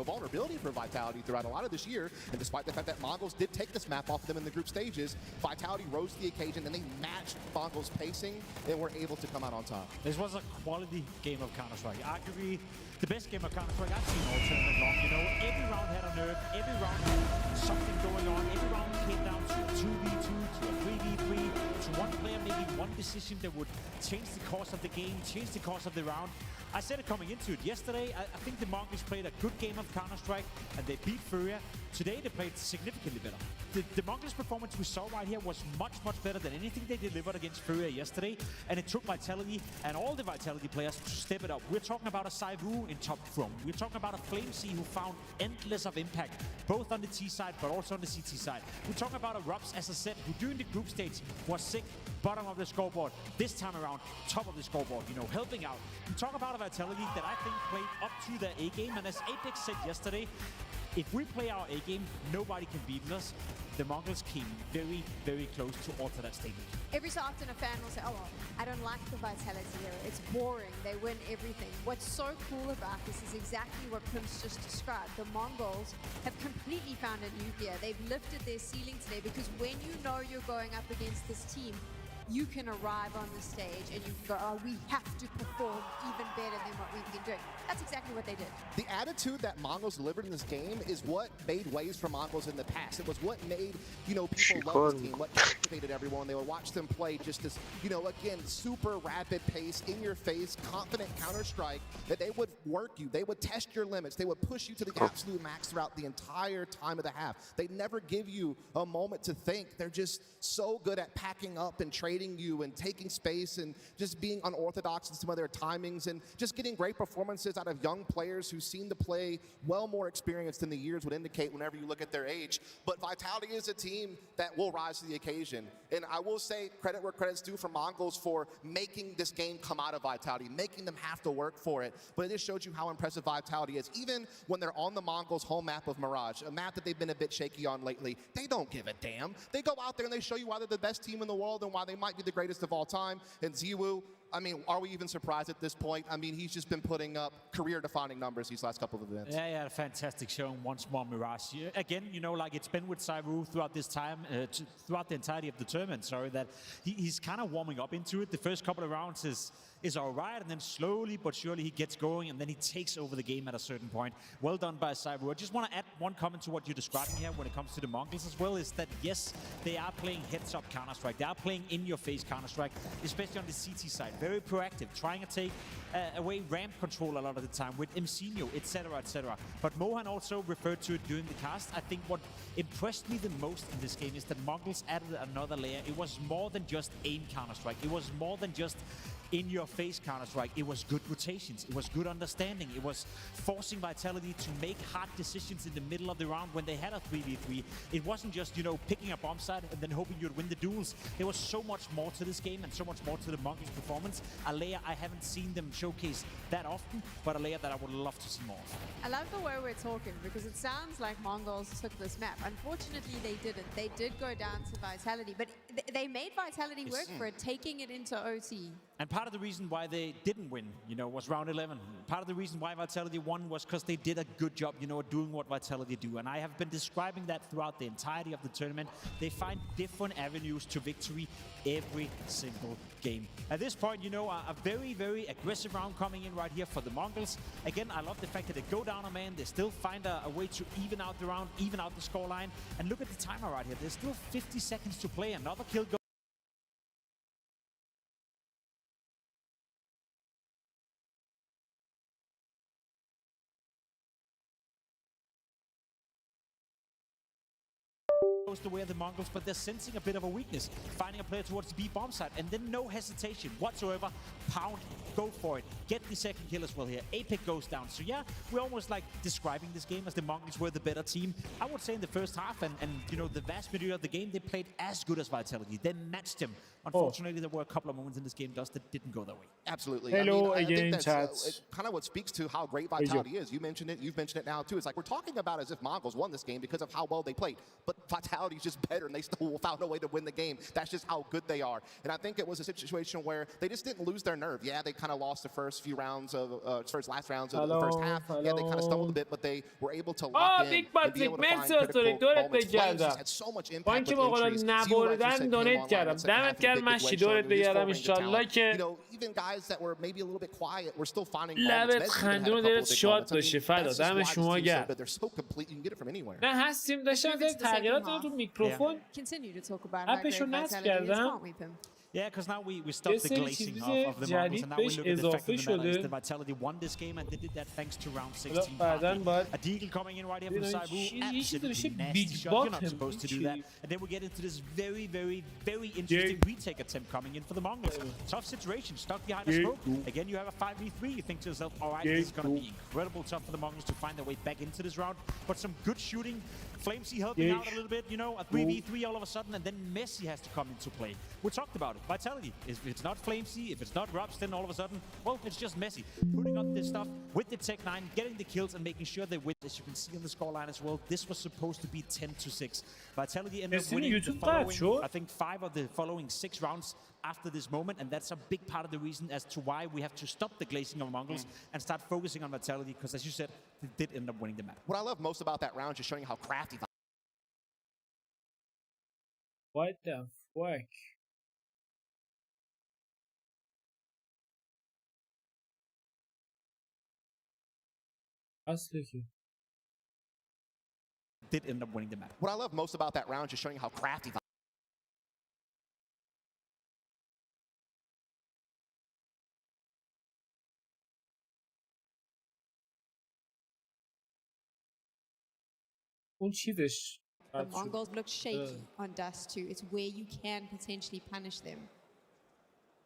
vulnerability for Vitality throughout a lot of this year, and despite the fact that Mongolz did take this map off of them in the group stages, Vitality rose to the occasion, and they matched Mongolz' pacing, and were able to come out on top. This was a quality game of Counter-Strike. Arguably, the best game of Counter-Strike I've seen all tournament long. You know, every round had a nerf, every round had something going on, every round came down to a 2v2, to a 3v3, to one player making one decision that would change the course of the game, change the course of the round. I said it coming into it yesterday. I think the Mongolz played a good game of Counter-Strike and they beat Furia. Today they played significantly better. The Mongolz performance we saw right here was much, much better than anything they delivered against Furia yesterday. And it took Vitality and all the Vitality players to step it up. We're talking about a Saivu in top form. We're talking about a FlameC who found endless of impact, both on the T side but also on the CT side. We're talking about a RApTOR, as I said, who during the group stage was sick, bottom of the scoreboard. This time around, top of the scoreboard, you know, helping out. We talk about a Vitality that I think played up to their A game. And as Apex said yesterday, if we play our A game, nobody can beat us. The Mongolz came very, very close to alter that statement. Every so often a fan will say, oh, well, I don't like the Vitality here. It's boring. They win everything. What's so cool about this is exactly what Prince just described. The Mongolz have completely found a new gear. They've lifted their ceiling today because when you know you're going up against this team, you can arrive on the stage and you can go, oh, we have to perform even better than what we've been doing. That's exactly what they did. The attitude that Mongolz delivered in this game is what made waves for Mongolz in the past. It was what made, you know, people love this team, what captivated everyone. They would watch them play just this, you know, again, super rapid pace, in your face, confident Counter-Strike, that they would work you, they would test your limits, they would push you to the absolute max throughout the entire time of the half. They never give you a moment to think. They're just so good at packing up and trading you and taking space and just being unorthodox in some of their timings and just getting great performances out of young players who seem to play well more experienced than the years would indicate whenever you look at their age. But Vitality is a team that will rise to the occasion. And I will say credit where credit's due for Mongolz for making this game come out of Vitality, making them have to work for it. But it just shows you how impressive Vitality is. Even when they're on the Mongolz home map of Mirage, a map that they've been a bit shaky on lately, they don't give a damn. They go out there and they show you why they're the best team in the world and why they might be the greatest of all time. And Ziwu, I mean, are we even surprised at this point? I mean, he's just been putting up career-defining numbers these last couple of events. Yeah, fantastic showing once more, Mirage. Again, you know, like it's been with Saivu throughout this time, throughout the entirety of the tournament, sorry, that he's kind of warming up into it. The first couple of rounds is all right, and then slowly but surely he gets going, and then he takes over the game at a certain point. Well done by Saivu. I just want to add one comment to what you're describing here when it comes to the Mongolz as well, is that yes, they are playing heads-up Counter-Strike. They are playing in-your-face Counter-Strike, especially on the CT side. Very proactive, trying to take away ramp control a lot of the time with Mcinho, etc., etc. But Mohan also referred to it during the cast. I think what impressed me the most in this game is that Mongolz added another layer. It was more than just aim Counter-Strike. It was more than just in-your-face Counter-Strike. It was good rotations. It was good understanding. It was forcing Vitality to make hard decisions in the middle of the round when they had a 3v3. It wasn't just, you know, picking a bomb site and then hoping you'd win the duels. There was so much more to this game and so much more to the Mongolz performance. A layer I haven't seen them showcase that often, but a layer that I would love to see more of. I love the way we're talking because it sounds like Mongolz took this map. Unfortunately, they didn't. They did go down to Vitality, but they made Vitality work for it, taking it into OT. And part of the reason why they didn't win, you know, was round 11. Part of the reason why Vitality won was because they did a good job, you know, doing what Vitality do. And I have been describing that throughout the entirety of the tournament. They find different avenues to victory every single game. At this point, you know, a very, very aggressive round coming in right here for the Mongolz. Again, I love the fact that they go down a man. They still find a way to even out the round, even out the scoreline. And look at the timer right here. There's still 50 seconds to play. Another kill goes. The way of the Mongolz, but they're sensing a bit of a weakness, finding a player towards the B bomb site, and then no hesitation whatsoever. Pound, go for it, get the second kill as well here. Apex goes down. So yeah, we're almost like describing this game as the Mongolz were the better team. I would say in the first half, and you know, the vast majority of the game, they played as good as Vitality. They matched them. Unfortunately, there were a couple of moments in this game just that didn't go that way. Absolutely. Hello, I think again, that's kind of what speaks to how great Vitality is. You mentioned it, you've mentioned it now too. It's like we're talking about as if Mongolz won this game because of how well they played, but Vitality's just better and they still found a way to win the game. That's just how good they are. And I think it was a situation where they just didn't lose their nerve. Yeah, they kind of lost the first few rounds of last rounds of the first half. Yeah, they kind of stumbled a bit, but they were able to lock in and be able to find critical moments. Flames just had so much impact with injuries. نبردن دونیت کردم. دمت گرم مشی دورت بگردم انشالله که لبت خندون دلت شاد باشه فدا. دم شما گرم. نه هستیم داشتم تغییرات رو تو میکروفون اپشو نصب کردم. Yeah, because now we stopped the glazing of the Mongols, and now we look at the fact that the Vitality won this game, and they did that thanks to round 16. A deagle coming in right here from Saibu, absolutely nasty shot. You're not supposed to do that. And then we get into this very, very, very interesting retake attempt coming in for the Mongols. Tough situation, stuck behind a smoke. Again, you have a 5v3. You think to yourself, all right, this is going to be incredible tough for the Mongols to find their way back into this round. But some good shooting. Flamesy helping out a little bit, you know, a 3v3 all of a sudden, and then Messi has to come into play. We talked about it. Vitality, if it's not Flamesy, if it's not RApTOR, then all of a sudden, well, it's just Messi. Putting on this stuff with the Tech 9, getting the kills and making sure they win. As you can see on the scoreline as well, this was supposed to be 10-6. Vitality ended up winning the following, I think 5 of the following 6 rounds after this moment, and that's a big part of the reason as to why we have to stop the glazing of Mongolz and start focusing on Vitality, because as you said, they did end up winning the map. What I love most about that round is just showing how crafty. What the fuck? Did end up winning the map. What I love most about that round is just showing how crafty. The Mongolz look shaky on Dust 2. It's where you can potentially punish them.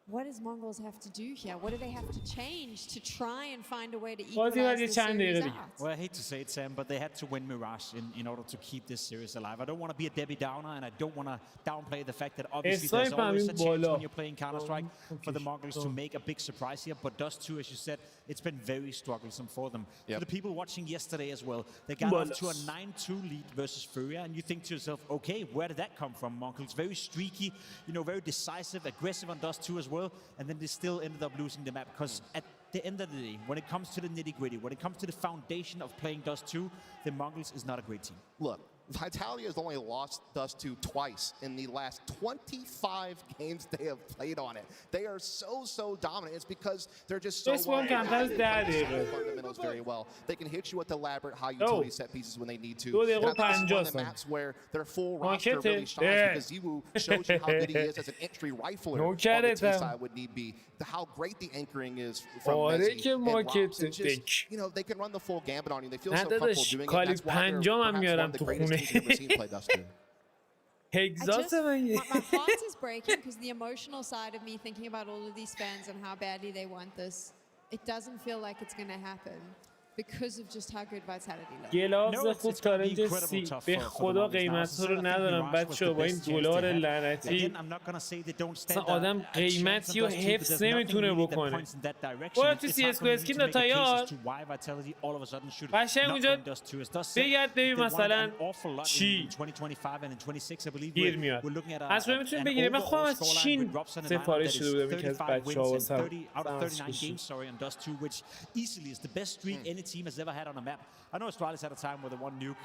What does Mongolz have to do here? What do they have to change to try and find a way to equalize this series out? Well, I hate to say it, Sam, but they had to win Mirage in order to keep this series alive. I don't want to be a Debbie Downer, and I don't want to downplay the fact that obviously there's always a chance when you're playing Counter-Strike for the Mongols to make a big surprise here. But Dust 2, as you said, it's been very strugglesome for them. For the people watching yesterday as well, they got off to a 9-2 lead versus Furia, and you think to yourself, okay, where did that come from, Mongolz? Very streaky, you know, very decisive, aggressive on Dust 2 as well. And then they still ended up losing the map, because at the end of the day, when it comes to the nitty-gritty, when it comes to the foundation of playing Dust 2, the Mongolz is not a great team. Look, Vitality has only lost Dust 2 twice in the last 25 games they have played on it. They are so dominant. It's because they're just so fundamentals very well. They can hit you with elaborate high utility set pieces when they need to. And I think this is one of the maps where their full roster really shines, because Ziwu shows you how good he is as an entry rifler on the T side would need be. How great the anchoring is from Messi and RApTOR. And just, you know, they can run the full gambit on you. They feel so comfortable doing it. That's why they're perhaps one of the greatest teams you've ever seen play Dust 2. My heart is breaking, because the emotional side of me thinking about all of these fans and how badly they want this, it doesn't feel like it's going to happen because of just how good Vitality looks. گلاوز خوب تارنج سی به خدا قیمت رو ندارم بچه با این دلار لعنتی اصلا آدم قیمتی رو حفظ نمیتونه بکنه. برو تو سی اس کو اسکین نتایار قشنگ اونجا بگرد ببین مثلا چی گیر میاد. از روی میتونیم بگیریم. من خواهم از چین سفارش شده بودم که از بچه ها واسم team has ever had on a map. I know Australia's had a time where they won nuke,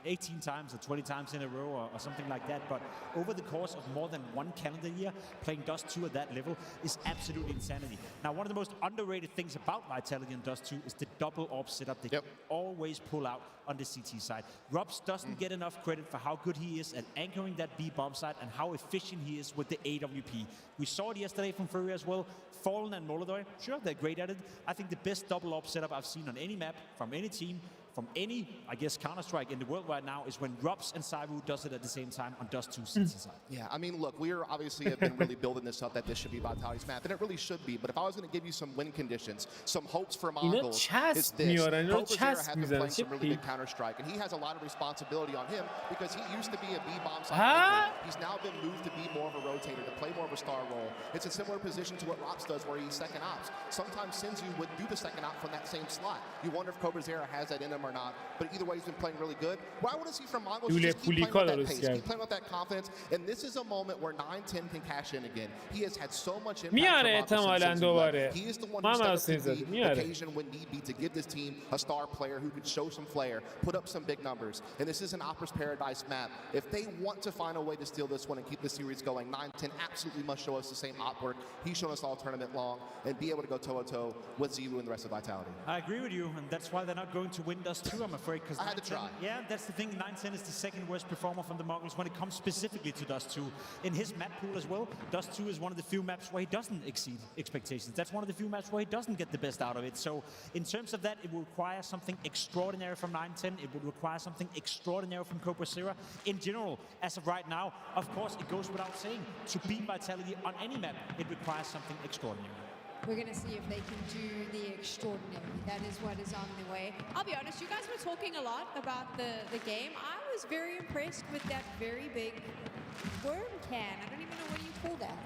18 times or 20 times in a row or something like that, but over the course of more than one calendar year, playing Dust 2 at that level is absolute insanity. Now, one of the most underrated things about Vitality and Dust 2 is the double AWP setup they always pull out on the CT side. RApTOR doesn't get enough credit for how good he is at anchoring that B bomb site and how efficient he is with the AWP. We saw it yesterday from Furia as well. Fallen and Mouz, sure, they're great at it. I think the best double AWP setup I've seen on any map, from any team, from any, I guess, Counter-Strike in the world right now is when RApTOR and Saibu does it at the same time on Dust 2 CT side. Yeah, I mean, look, we are obviously have been really building this up that this should be Vitality's map, and it really should be. But if I was going to give you some win conditions, some hopes for Mongolz, it's this. Probozera has been playing some really good Counter-Strike, and he has a lot of responsibility on him because he used to be a B-bomb side. He's now been moved to be more of a rotator, to play more of a star role. It's a similar position to what RApTOR does, where he's second ops. Sometimes Sinzu would do the second op from that same slot. You wonder if Probozera has that in him or not. But either way, he's been playing really good. What I want to see from Mongolz is just keep playing with that pace, keep playing with that confidence. And this is a moment where 9-10 can cash in again. He has had so much impact from RApTOR. He is the one who stepped up to the occasion when need be to give this team a star player who could show some flair, put up some big numbers. And this is an Opera's Paradise map. If they want to find a way to steal this one and keep the series going, 9-10 absolutely must show us the same op work he's shown us all tournament long and be able to go toe-to-toe with Ziwu and the rest of Vitality. I agree with you, and that's why they're not going to win Dust 2, I'm afraid, because I had to try. Yeah, that's the thing. 910 is the second worst performer from the Mongolz when it comes specifically to Dust 2. In his map pool as well, Dust 2 is one of the few maps where he doesn't exceed expectations. That's one of the few maps where he doesn't get the best out of it. So in terms of that, it will require something extraordinary from 910. It would require something extraordinary from Cobra Zero. In general, as of right now, of course, it goes without saying, to beat Vitality on any map, it requires something extraordinary. We're going to see if they can do the extraordinary. That is what is on the way. I'll be honest, you guys were talking a lot about the game. I was very impressed with that very big worm can. I don't even know what you call that.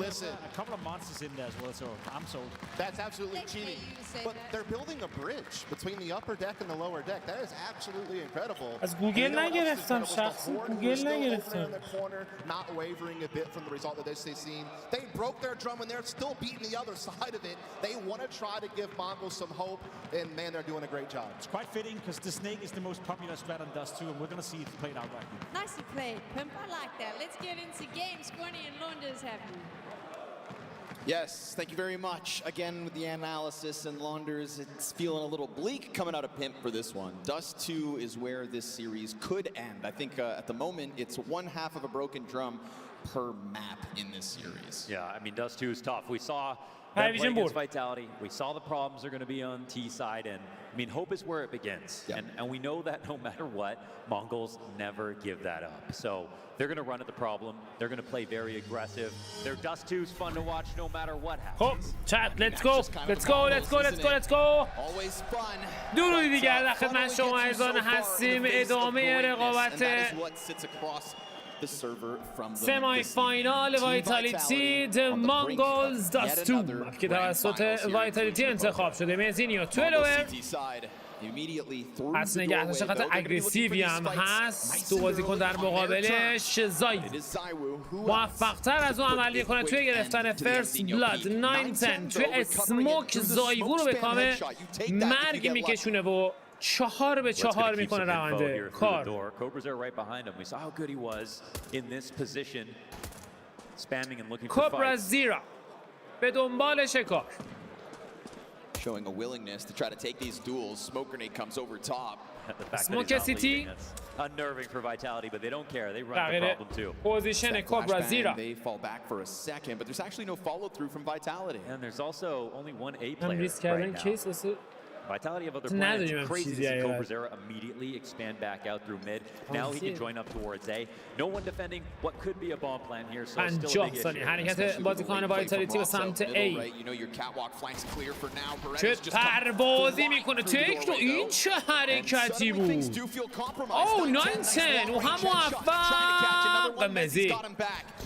Listen, a couple of monsters in there as well, so I'm sold. That's absolutely cheating. But they're building a bridge between the upper deck and the lower deck. That is absolutely incredible. از گوگل نگرفتم شخصی گوگل نگرفتم. Not wavering a bit from the result that they've seen. They broke their drum and they're still beating the other side of it. They want to try to give Mongolz some hope, and man, they're doing a great job. It's quite fitting because the snake is the most popular strat on Dust 2, and we're going to see it played out right now. Nicely played, Pimp. I like that. Let's get into games. Squirny and Launders have you. Yes, thank you very much. Again, with the analysis and Launders, it's feeling a little bleak coming out of Pimp for this one. Dust 2 is where this series could end. I think at the moment, it's 1/2 of a broken drum per map in this series. Yeah, I mean, Dust 2 is tough. We saw them play against Vitality. We saw the problems are going to be on T side, and I mean, hope is where it begins. Yep. And we know that no matter what, Mongolz never give that up. So they're going to run at the problem. They're going to play very aggressive. Their Dust 2 is fun to watch no matter what happens. خب chat, let's go. Let's go. Let's go. Let's go. Let's go. Always fun. درودی دیگر در خدمت شما عزیزان هستیم. ادامه رقابت سمی فاینال وایتالیتی مونگولز داست 2 که توسط وایتالیتی انتخاب شده. مزینیو تویلوور پس نگهداشت خط اگریسیوی هم هست. تو بازیکن در مقابلش زای موفق‌تر از اون عملی کنه توی گرفتن فرست بلاد. 910 توی اسموک زایوون رو به کامه مرگ میکشونه و 4 به 4 میکنه روند کار. کوبرا زیرا به دنبال شکار. Showing a willingness to try to take these duels. Smoke grenade comes over top. Smoke City. Unnerving for Vitality, but they don't care. They run the problem too. Position Cobra Zero. They fall back for a second, but there's actually no follow through from Vitality. And there's also only one A player right now. Vitality have other plans. Crazy to see Cobra Zero immediately expand back out through mid. Now he can join up towards A. No one defending what could be a bomb plan here, so still a big issue. حرکت بازیکن وایتالیتی به سمت A. چه پروازی میکنه تک رو. این چه حرکتی بود. اوه 910 و هم موفق مزید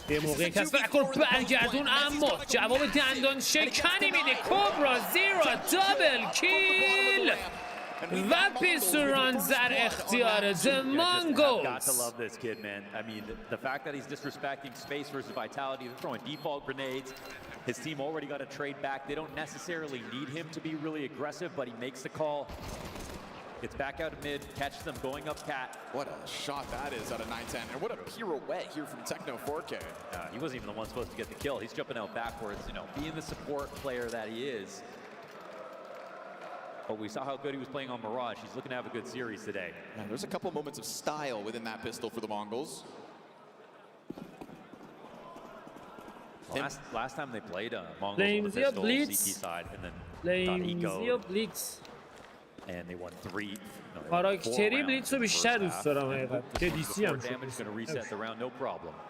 به موقع کسب اکل برگردون، اما جواب دندان شکنی میده. کوبرا زیرو دابل کیل و پیستورانز در اختیار The Mongolz. Got to love this kid, man. I mean, the fact that he's disrespecting space versus Vitality, they're throwing default grenades. His team already got a trade back. They don't necessarily need him to be really aggressive, but he makes the call. Gets back out of mid, catches them going up cat. What a shot that is out of 910, and what a pirouette here from Techno 4K. He wasn't even the one supposed to get the kill. He's jumping out backwards, you know, being the support player that he is. But we saw how good he was playing on Mirage. He's looking to have a good series today. Yeah, there's a couple moments of style within that pistol for the Mongolz. Last time they played Mongolz on the pistol, CT side, and then got eco. And they won 3. کاراکتری بلیتس رو بیشتر دوست دارم حقیقت که دیسی هم شد.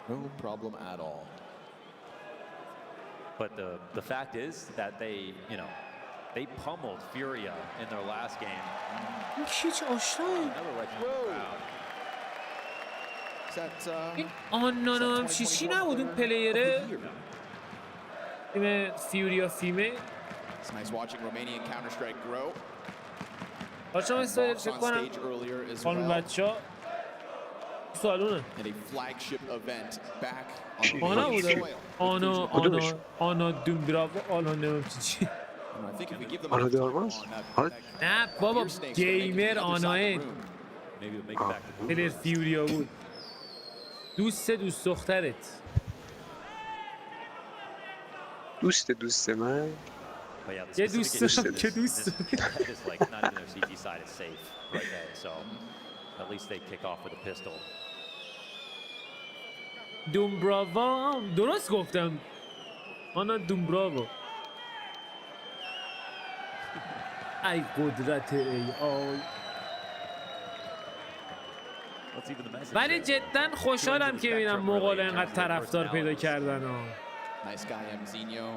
No problem at all. But the fact is that they pummeled Furia in their last game. هیچ آشنایی. این آنانا هم چیچی نبود اون پلیره تیم فیوریا فیمه. It's nice watching Romanian Counter-Strike grow. باشم استایل چک کنم خانون بچه ها سالونه آنا بوده آنا دومدراو آنا نمیم چی آنا دارماز؟ نه بابا گیمر آناه پلیر فیوریا بود دوست دخترت دوست من یه دوست دارم که دوست دومبراوا درست گفتم آنا دومبراوا ای قدرت ای آی ولی جدا خوشحالم که میبینم مغول اینقدر طرفدار پیدا کردن Nice guy, Mzinho.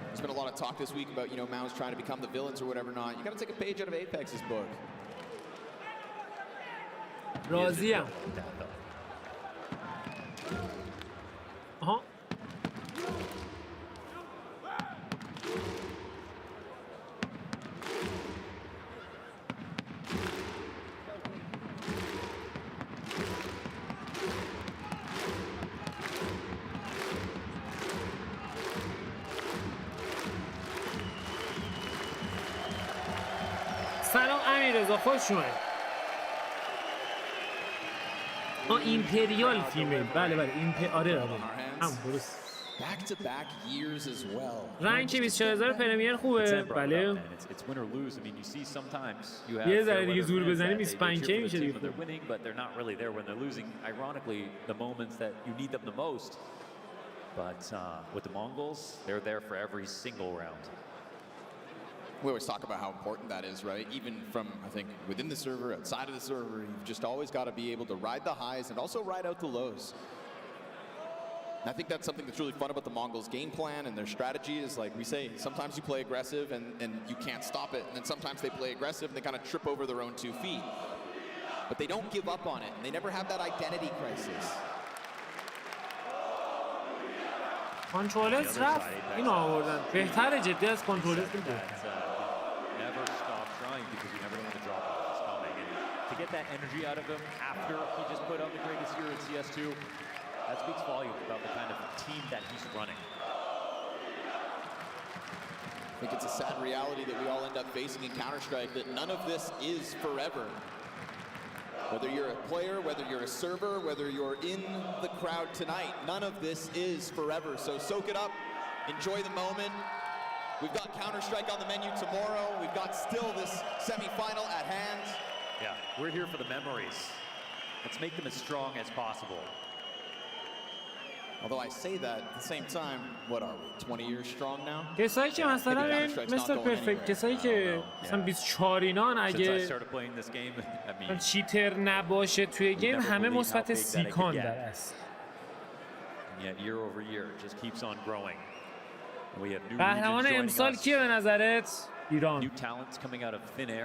There's been a lot of talk this week about, Mouz trying to become the villains or whatever not. You got to take a page out of Apex's book. راضیم. آها. سلام امیررضا خوش اومد. ایمپریال فیمیل بله آره هم درست. رنگ 24000 پرمیر خوبه بله. یه ذره دیگه زور بزنیم 25k میشه دیگه. But with the Mongolz, they're there for every single round. We always talk about how important that is, right? Even from, I think, within the server, outside of the server, you've just always got to be able to ride the highs and also ride out the lows. And I think that's something that's really fun about the Mongolz game plan and their strategy is, like we say, sometimes you play aggressive and you can't stop it, and then sometimes they play aggressive and they kind of trip over their own 2 feet. But they don't give up on it, and they never have that identity crisis. کنترلرز رفت اینو آوردن بهتره جدی از کنترلرز بود. To get that energy out of him after he just put on the greatest year in CS2, that speaks volumes about the kind of team that he's running. I think it's a sad reality that we all end up facing in Counter-Strike, that none of this is forever. Whether you're a player, whether you're a server, whether you're in the crowd tonight, none of this is forever. So soak it up, enjoy the moment. We've got Counter-Strike on the menu tomorrow. We've got still this semi-final at hand. Yeah, we're here for the memories. Let's make them as strong as possible. Although I say that at the same time, what are we, 20 years strong now? کسایی که مثلا مستر پرفکت کسایی که مثلا 24 اینان اگه چیتر نباشه توی گیم همه مثبت 30 کان در است. قهرمان امسال کیه به نظرت؟ ایران.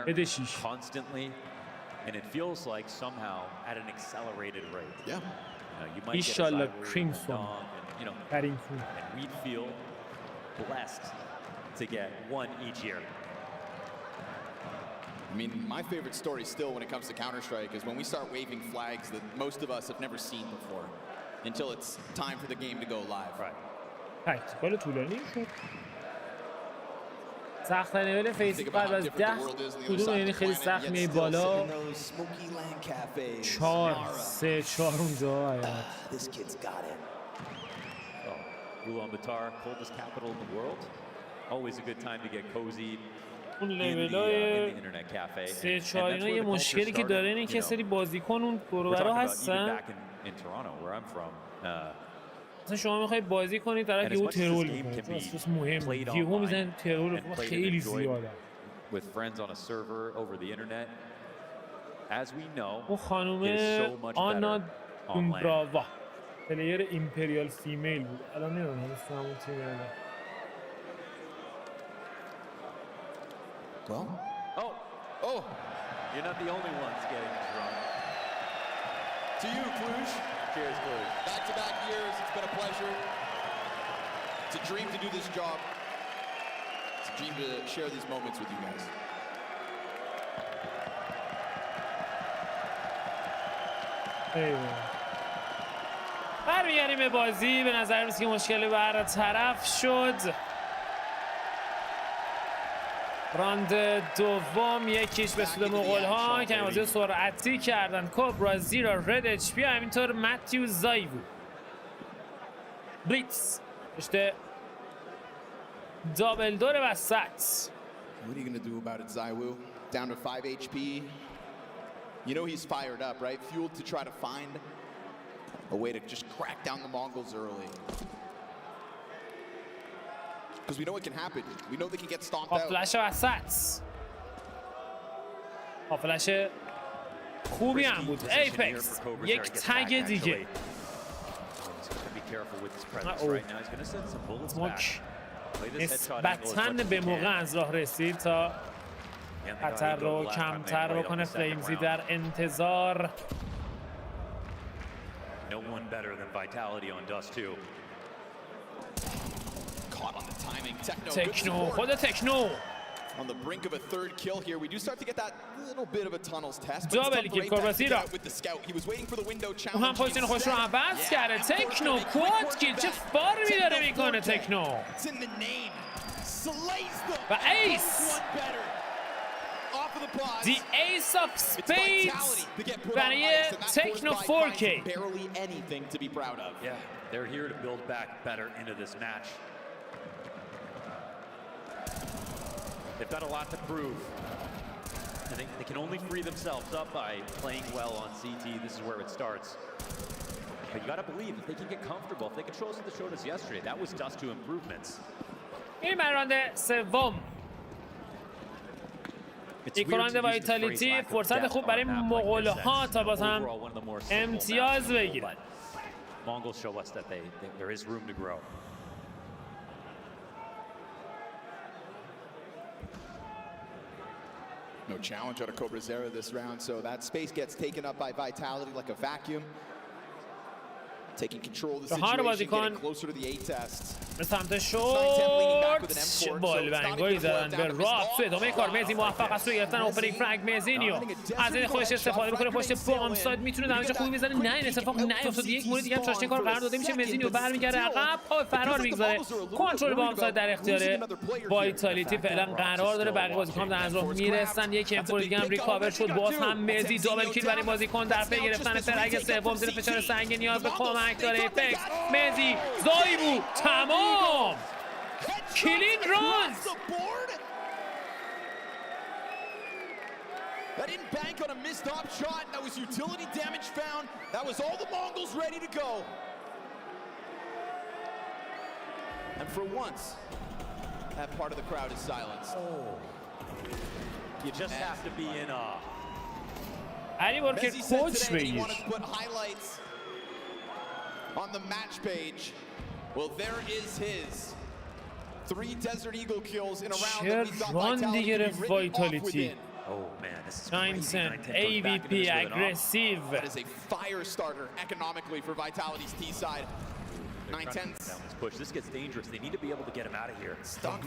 بده 6. And it feels like somehow at an accelerated rate. Yeah. You might get a Clinching, and we'd feel blessed to get one each year. I mean, my favorite story still when it comes to Counter-Strike is when we start waving flags that most of us have never seen before until it's time for the game to go live. Right. تاکتیکال طولانی شد. سخت لول فیس بعد از 10 کدوم یعنی خیلی سخت میای بالا 4 3 4 اونجا اون لولای 3 4 اینا یه مشکلی که داره اینه که سری بازیکن اون برابرا هستن مثلا شما میخوای بازی کنید طرف یهو ترول میکنه اساس مهم یهو میزنن ترول خیلی زیاده اون خانوم آنا دومبراوا پلیر ایمپریال فیمیل بود الان نمیدونم اسم همون تیم یا نه Oh, you're not the only ones getting drunk. To you, Cluj. Cheers, Cluj. Back-to-back years, it's been a pleasure. It's a dream to do this job. It's a dream to share these moments with you guys. برمیگردیم به بازی. به نظر میسه که مشکلی برطرف شد. راند دوم یکیش به سود مغول ها که بازی سرعتی کردن. کوبرا زیرا رد اچ پی همینطور متیو زایو بلیتز رشته دابل دور وسط. What are you going to do about it, Zywoo? Down to 5 HP. You know he's fired up, right? Fueled to try to find a way to just crack down the Mongolz early. Because we know it can happen. We know they can get stomped out. فلش وسط. فلش خوبی هم بود. ایپکس یک تگ دیگه. سموک نسبتاً به موقع از راه رسید تا خطر رو کمتر بکنه. فلیمزی در انتظار. No one better than Vitality on Dust 2. Caught on the timing. تکنو خود تکنو. On the brink of a third kill here, we do start to get that little bit of a tunnels test. Double kill Corvazira with the scout. He was waiting for the window challenge. اون هم پوزیشن خوش رو عوض کرده. تکنو کواد کیل چه فارمی داره میکنه تکنو. It's in the name. Slays them. و ایس. The Ace of Spades برای تکنو 4K. Barely anything to be proud of. Yeah, they're here to build back better into this match. They've got a lot to prove. I think they can only free themselves up by playing well on CT. This is where it starts. But you got to believe if they can get comfortable, if they can show us what they showed us yesterday, that was Dust 2 improvements. این راند سوم. یک راند وایتالیتی فرصت خوب برای مغول‌ها تا باز هم امتیاز بگیرن. Mongolz show us that there is room to grow. No challenge out of Cobrazera this round, so that space gets taken up by Vitality like a vacuum. Taking control of the situation, getting closer to the A test. به سمت شورت بالبنگایی زدن به راپ. تو ادامه کار مزی موفق است روی گرفتن اوپنینگ فرانک. مزینیو از این خودش استفاده میکنه. پشت بام ساید میتونه دمیج خوبی بزنه. نه این اتفاق نیفتاد. یک مورد دیگه هم چاشنی کار قرار داده میشه. مزینیو برمیگرده عقب. پا فرار میگذاره. کنترل بام ساید در اختیار وایتالیتی فعلا قرار داره. بقیه بازیکن در از راه میرسن. یک امپور دیگه هم ریکاور شد. باز هم مزی دابل کیل برای بازیکن در پی گرفتن فرگ سوم. زیر فشار سنگین نیاز به کمک داره. ایپکس مزی زایبو تمام. Killing runs. That didn't bank on a missed op shot. That was utility damage found. That was all the Mongolz ready to go. And for once, that part of the crowd is silenced. Oh. You just have to be in awe. علی ورکر کوچ بگیر. Put highlights on the match page. Well, there is his 3 Desert Eagle kills in a round that we thought Vitality would win. Oh man, this is 9 cent AVP aggressive. That is a fire starter economically for Vitality's T side. 9/10. Push. This gets dangerous. They need to be able to get him out of here.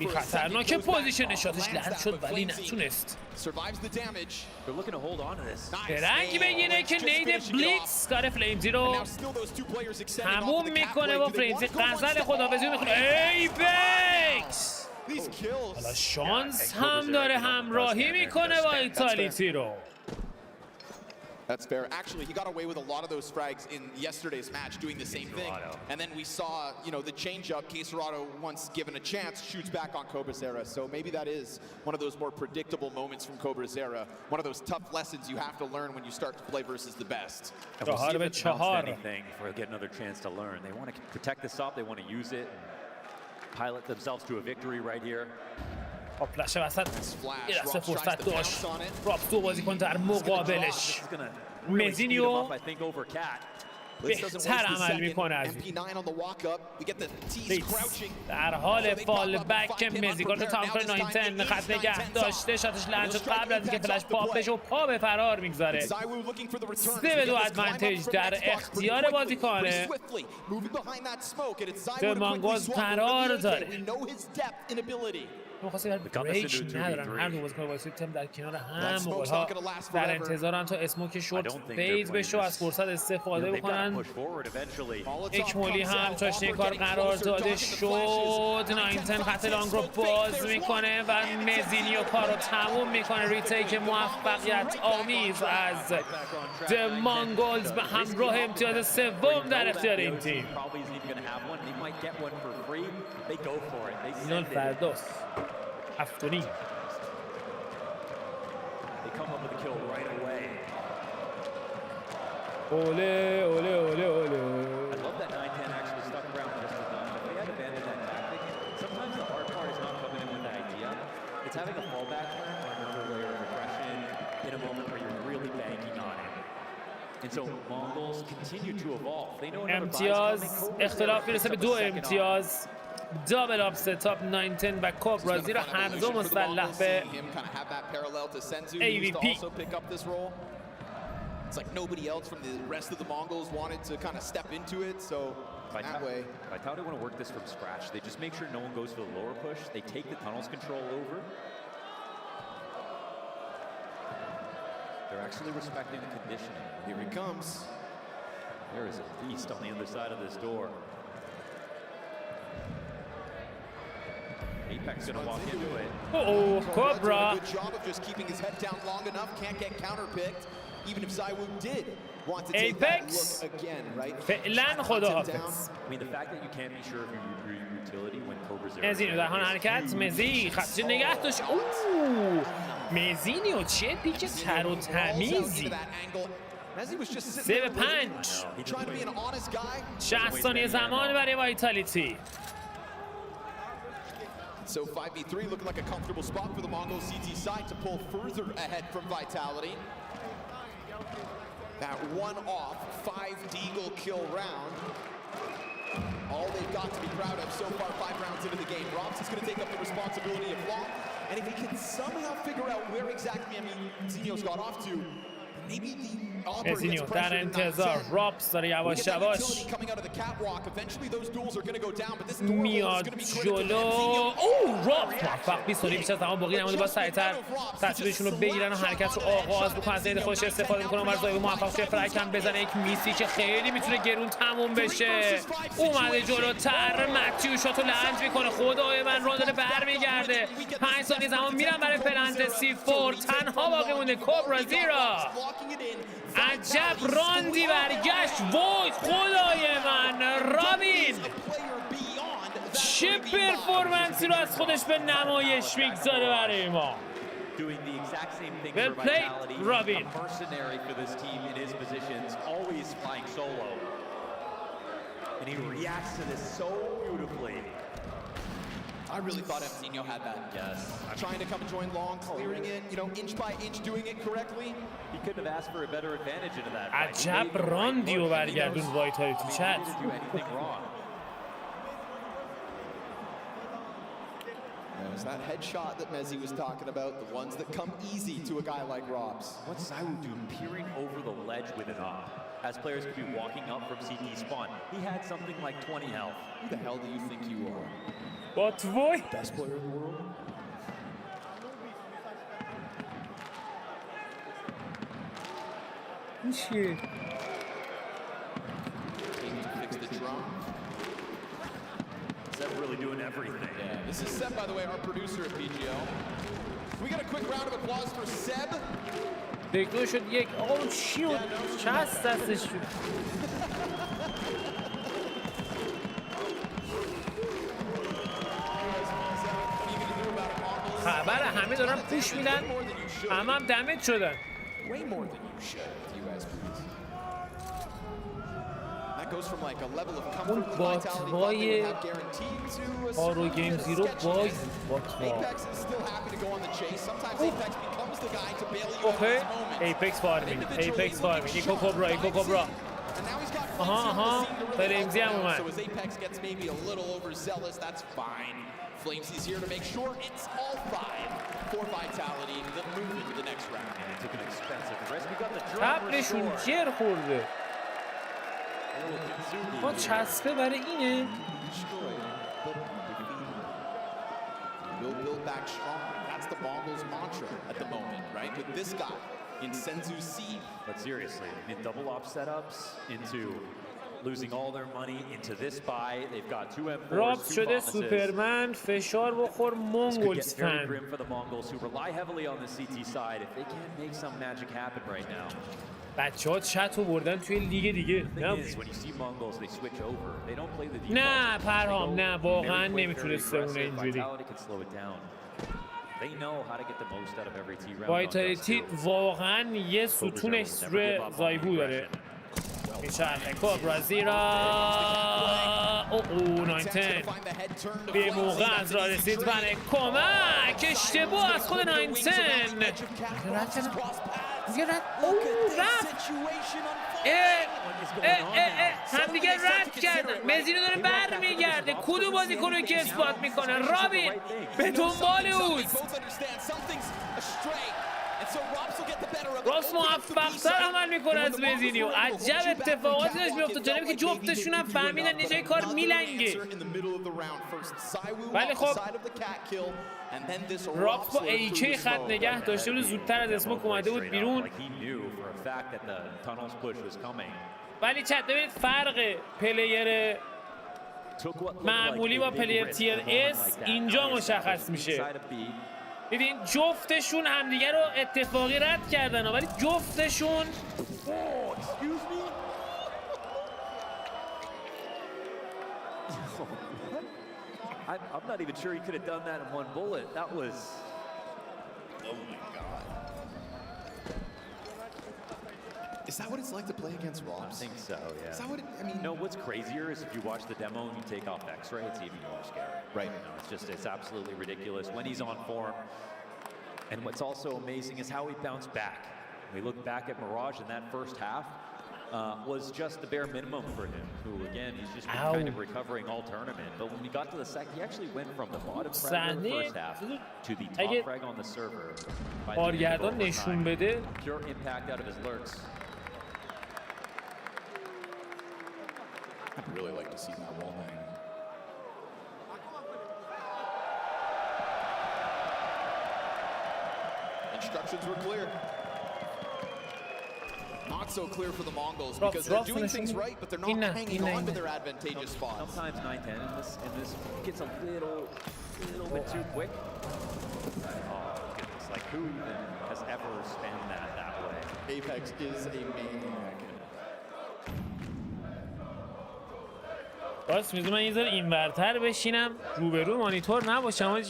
خطرناکه پوزیشن شاتش لحظه شد ولی نتونست. Survives the damage. They're looking to hold on to this. درنگ بگیره که نید بلیتز کار فلیمزی رو تموم میکنه و فلیمزی غزل خداحافظی میکنه. ایپکس حالا شانس هم داره همراهی میکنه وایتالیتی رو. That's fair. Actually, he got away with a lot of those frags in yesterday's match, doing the same thing. And then we saw, the change-up. Caserado, once given a chance, shoots back on Cobrazera. So maybe that is one of those more predictable moments from Cobrazera. One of those tough lessons you have to learn when you start to play versus the best. And we'll see if it amounts to anything for get another chance to learn. They want to protect this up. They want to use it, pilot themselves to a victory right here. پلاش وسط یه دسته فرصت داشت. راپتور بازیکن در مقابلش. مزینیو بهتر عمل میکنه از در حال فال بک مزیگار رو تمام کنه. 910 خط نگه داشته. شاتش لند شد قبل از اینکه فلش پاپ بشه و پا به فرار میگذاره. 3-2 ادوانتیج در اختیار بازیکنه. مونگولز قرار داره می‌خواسته بریک ندارن هر دو بازیکن وایسید تیم در کنار هم مغول‌ها در انتظارن تا اسموک شورت فیز بشه و از فرصت استفاده بکنن. یک مولی هم چاشنی کار قرار داده شد. 19 خط لانگ رو باز میکنه و مزینیو کار رو تموم میکنه. ریتیک موفقیت آمیز از مونگولز به همراه امتیاز سوم در اختیار این تیم. اینال فرداست هفتونی. اوله اوله اوله اوله. Having a fallback plan or another layer of aggression in a moment where you're really banking on it. And so Mongolz continue to evolve. They know امتیاز اختلاف میرسه به 2 امتیاز. دابل آپستاپ 19 و کوبرا زیرا هر دو مسلح به AVP. It's like nobody else from the rest of the Mongols wanted to kind of step into it, so that way. Vitality want to work this from scratch. They just make sure no one goes for the lower push. They take the tunnels control over. They're actually respecting the conditioning. Here he comes. There is a beast on the other side of this door. Apex gonna walk into it. Oh, Cobra. Good job of just keeping his head down long enough. Can't get counterpicked. Even if Zywoo did want to take that look again, right? فعلا خداحافظ. I mean, the fact that you can't be sure of your utility when Cobra's there. مزینیو در حال حرکت. مزی خطش نگه داشت. اوه مزینیو چه پیک تر و تمیزی. 3 به 5. 60 ثانیه زمان برای وایتالیتی. So 5v3 looking like a comfortable spot for the Mongol CT side to pull further ahead from Vitality. That one-off 5 Deagle kill round. All they've got to be proud of so far 5 rounds into the game. RApTOR is going to take up the responsibility of long. And if he can somehow figure out where exactly Zinio's got off to, maybe the مزینیو در انتظار. راپس داره یواش یواش میاد جلو. اوه راپس موفق 20 ثانیه بیش از زمان باقی نمونده. با سریعتر ترتیبشون رو بگیرن و حرکت رو آغاز بکنن. از ذهن خودش استفاده میکنه. مرزایی موفق شه فرک هم بزنه. یک میسی که خیلی میتونه گرون تموم بشه. اومده جلوتر. متیو شاتو لنج میکنه. خدای من رون داره برمیگرده. 5 ثانیه زمان میرن برای پلنت C4. تنها باقی مونده کوبرا زیرا. عجب راندی برگشت. وای خدای من. رابین چه پرفورمنسی رو از خودش به نمایش میگذاره برای ما. Well played, Robin. Mercenary for this team in his positions, always flying solo. And he reacts to this so beautifully. I really thought Zinio had that. Yes. Trying to come and join long, clearing it, you know, inch by inch, doing it correctly. He couldn't have asked for a better advantage into that. عجب راندی رو برگردون وایتالیتی چت. There's that headshot that Mezzi was talking about, the ones that come easy to a guy like RApTOR. What's Zywoo do peering over the ledge with an up? As players could be walking up from CT spawn. He had something like 20 health. Who the hell do you think you are? What boy? Best player in the world? Shit. Fix the drum. Seb really doing everything. Yeah, this is Seb, by the way, our producer at PGL. Can we get a quick round of applause for Seb? دیگه شد یک. آه شیوت. چست دستش شد. خبر همه دارن پوش میدن. همه هم دمیج شدن. اون باتوای آرو گیم زیرو باگ باتوا. اوه ایپکس فارمینگ. ایپکس فارمینگ. ایکو کوبرا. ایکو کوبرا. آها آها فلیمزی هم اومد. Flames is here to make sure it's all 5 for Vitality that move into the next round. And it took an expensive risk. We got the drop. قبلشون جر خورده. ما چسبه برای اینه. we'll build back stronger. That's the Mongolz mantra at the moment, right? With this guy in Senzu Seed. But seriously, in double op setups, into losing all their money into this buy, they've got 2 M4s, رابط 2 شده promises. سوپرمن فشار بخور مونگولز This could get very فن. grim for the Mongols, who rely heavily on the CT side. If they can't make some magic happen right now. بچه‌ها چتو بردن توی لیگ دیگه. The thing is, when you see Mongols, they switch over. They don't play the default. نه پرهام نه واقعا They play very نمیتونسته اون aggressive. اینجوری. Vitality can slow it down. They know how to get the most out of every T round. وایتالیتی واقعا یه ستونش روی زایبو داره. میچرخه کابرا زیرا او 19 به موقع از راه رسید بله کمک اشتباه از خود 19 هم دیگه رد کردن مزینو داره بر میگرده کدوم بازیکن رو که اثبات میکنه رابین به دنبال اوز راست موفق‌تر عمل میکنه از مزینیو عجب اتفاقاتی داشت میفته جالبه که جفتشون هم فهمیدن یه جای کار میلنگه ولی خب راپت با ایکی خط نگه داشته بود زودتر از اسموک اومده بود بیرون ولی چت ببینید فرق پلیر معمولی با پلیر تیر اس اینجا مشخص میشه دیدین جفتشون همدیگه رو اتفاقی رد کردن ولی جفتشون I'm not even sure he could have done that in one bullet. That was... Oh my god. Is that what it's like to play against Robs? I think so, yeah. Is that what it, I mean? No, what's crazier is if you watch the demo and you take off X-ray, it's even more scary. Right. You know, it's absolutely ridiculous when he's on form. And what's also amazing is how he bounced back. We look back at Mirage in that first half, was just the bare minimum for him, who again, he's just been kind of recovering all tournament. But when we got to the second, he actually went from the bottom frag of the first half to the top frag on the server. کارگردان نشون بده Pure impact out of his lurks. I'd really like to see that wall hang. Instructions were clear. Not so clear for the Mongols because they're doing things right, but they're not hanging on to their advantageous spots. Sometimes 9-10 in this gets a little bit too quick. Oh goodness, like who even has ever spent that way? Apex is a maniac. راست میگم من یه ذره اینورتر بشینم روبرو مانیتور نباشم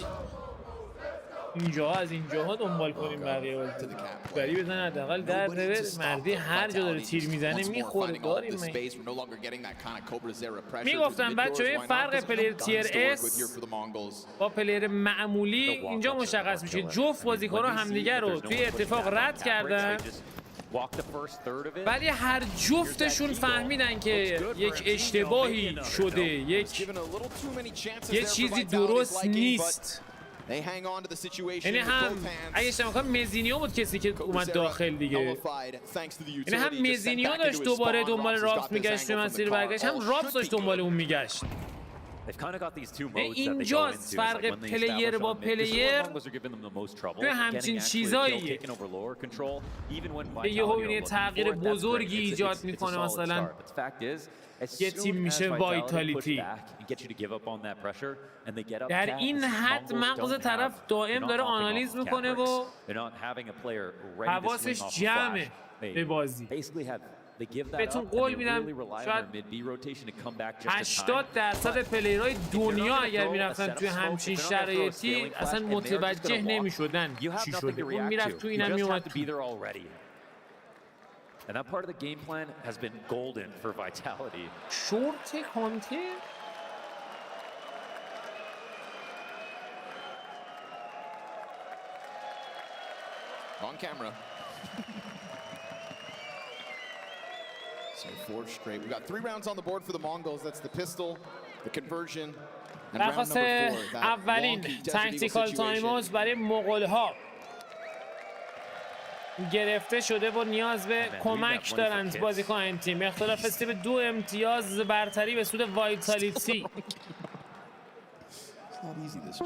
اینجاها از اینجاها دنبال کنیم بقیه بازی بری بزن حداقل در بره مردی هر جا داره تیر میزنه میخوره داریم میگفتم بچه‌ها فرق پلیر تیر اس با پلیر معمولی اینجا مشخص میشه جفت بازیکن‌ها همدیگه رو توی اتفاق رد کردن ولی هر جفتشون فهمیدن که یک اشتباهی شده یه چیزی درست نیست یعنی هم اگه اشتباه کنم مزینیو بود کسی که اومد داخل دیگه یعنی هم مزینیو داشت دوباره دنبال رابط میگشت توی مسیر برگشت هم رابط داشت دنبال اون میگشت اینجاست فرق پلیر با پلیر توی همچین چیزاییه یه هوینه تغییر بزرگی ایجاد میکنه مثلا یه تیم میشه وایتالیتی در این حد مغز طرف دائم داره آنالیز میکنه و حواسش جمعه به بازی بهتون قول میدم شاید 80% پلیرهای دنیا اگر میرفتن توی همچین شرایطی اصلا متوجه نمیشدن چی شده اون میرفت تو اینم میومد تو And that part of the game plan has been golden for Vitality. شورت کانتر On camera. So 4 straight. We've got 3 rounds on the board for the Mongols. That's the pistol, the conversion, and round number 4. اولین تاکتیکال تایموز برای مغول‌ها گرفته شده و نیاز به کمک دارند بازیکن این تیم. اختلاف استیو 2 امتیاز برتری به سود وایتالیتی.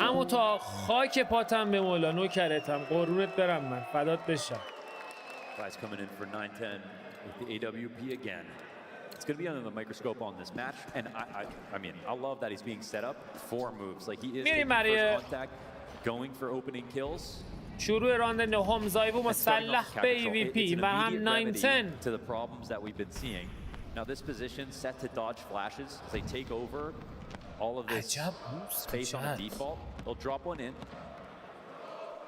اما تا خاک پاتم به مولا نوکرتم قرونت برم من فدات بشم. Guys coming in for 9-10 with the AWP again. It's going to be under the microscope on this match, and I mean, I love that he's being set up for moves. Like he is taking first contact, going for opening kills. شروع راند نهم زایبو مسلح به EVP و هم 9-10 to the problems that we've been seeing. Now this position set to dodge flashes as they take over all of this space on the default. They'll drop one in,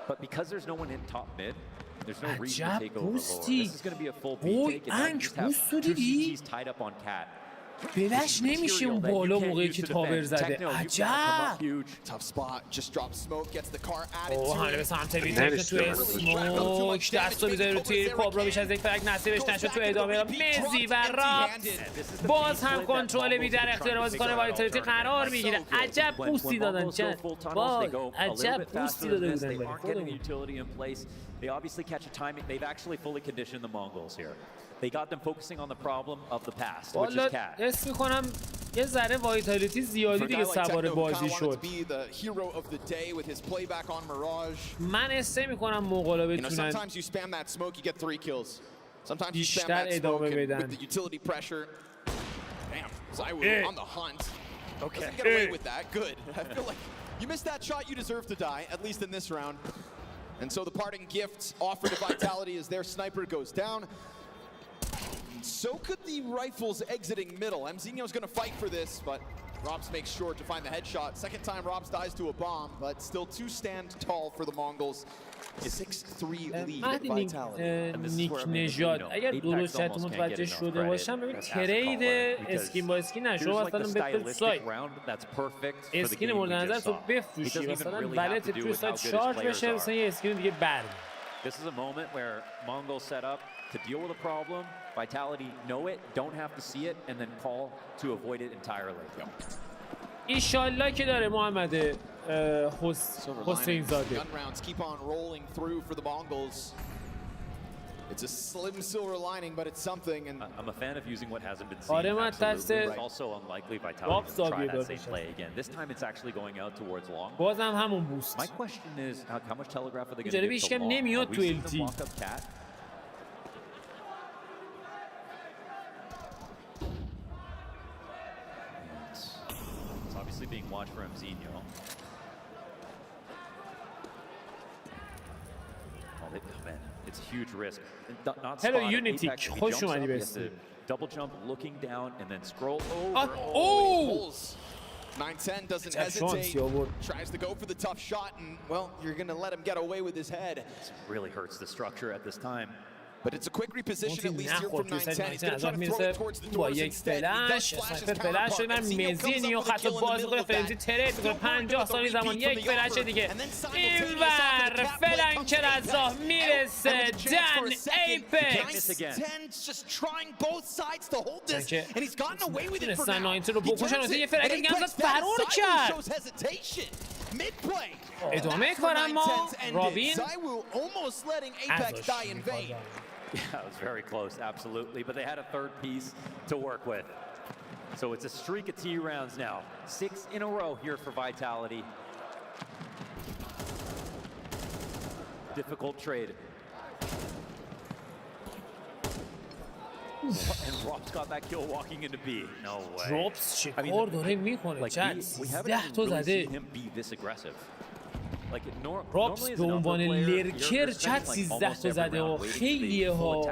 but because there's no one in top mid, there's no reason to take over lower. This is going to be a full B take, and you just have two CTs tied up on Cat. بلش نمیشه اون بالا موقعی که تاور زده. عجب. Tough spot, just drop smoke, gets the car added to it. حمله به سمت ویتو توی اسموک دستو میذاره رو تیر کابرا بیش از یک فرق نصیبش نشد تو ادامه مزی و رابط باز هم کنترل بی در اختیار بازیکن وایتالیتی قرار میگیره. عجب پوستی دادن چند عجب پوستی داده بودن. They obviously catch a timing. They've actually fully conditioned the Mongolz here. They got them focusing on the problem of the past, which is Cat. حس می‌کنم یه ذره وایتالیتی زیادی دیگه سوار بازی شد. من حس می‌کنم مغولا بتونن بیشتر ادامه بدن. Okay. Get away with that. Good. I feel like you missed that shot. You deserve to die, at least in this round. And so the parting gift offered to Vitality as their sniper goes down. So could the rifles exiting middle. Mzinho's going to fight for this, but Robs makes sure to find the headshot. Second time Robs dies to a bomb, but still two stand tall for the Mongols. 6-3 lead at Vitality. نیک نژاد اگر درست متوجه شده باشم ببین ترید اسکین با اسکین نشو مثلا به سایت اسکین مورد نظر تو بفروشی مثلا ولت توی سایت شارژ بشه مثلا یه اسکین دیگه برمی. This is a moment where Mongolz set up to deal with a problem. Vitality know it, don't have to see it, and then call to avoid it entirely. ایشالله که داره محمد حسین زاده. Gun rounds keep on rolling through for the Mongols. It's a slim silver lining, but it's something. And I'm a fan of using what hasn't been seen. Absolutely. It's also unlikely Vitality to try that same play again. This time it's actually going out towards long. بازم همون بوست. My question is, how much telegraph are they going to give to long? نمیاد تو LT. Walk up Cat. It's obviously being watched for Mzinho. It's a huge risk. Not Hello Unity. خوش اومدی بسید. Double jump, looking down, and then scroll over. Oh! 9-10 doesn't hesitate. Tries to go for the tough shot, and well, you're going to let him get away with his head. This really hurts the structure at this time. But it's a quick reposition at least here from 9-10. He's going to try to throw it towards the doors instead. He does flash his counter. مزینیو خط باز رو فرنزی ترید میکنه 50 ثانیه زمان یک فلش دیگه اینور فلنکر از راه میرسه دن ایپکس 9-10 just trying both sides to hold this and he's gotten away with it for now. 9 رو بکشن یه فلک دیگه هم فرار کرد ادامه کارم ما رابین almost letting Apex die in vain. Yeah, it was very close, absolutely. But they had a third piece to work with. So it's a streak of T rounds now. 6 in a row here for Vitality. Difficult trade. And Rob's got that kill walking into B. No way. Robs چیکار داره میکنه چند 13 تا زده. Be this aggressive. رابس به عنوان لرکر چت 13 تا زده و خیلیه ها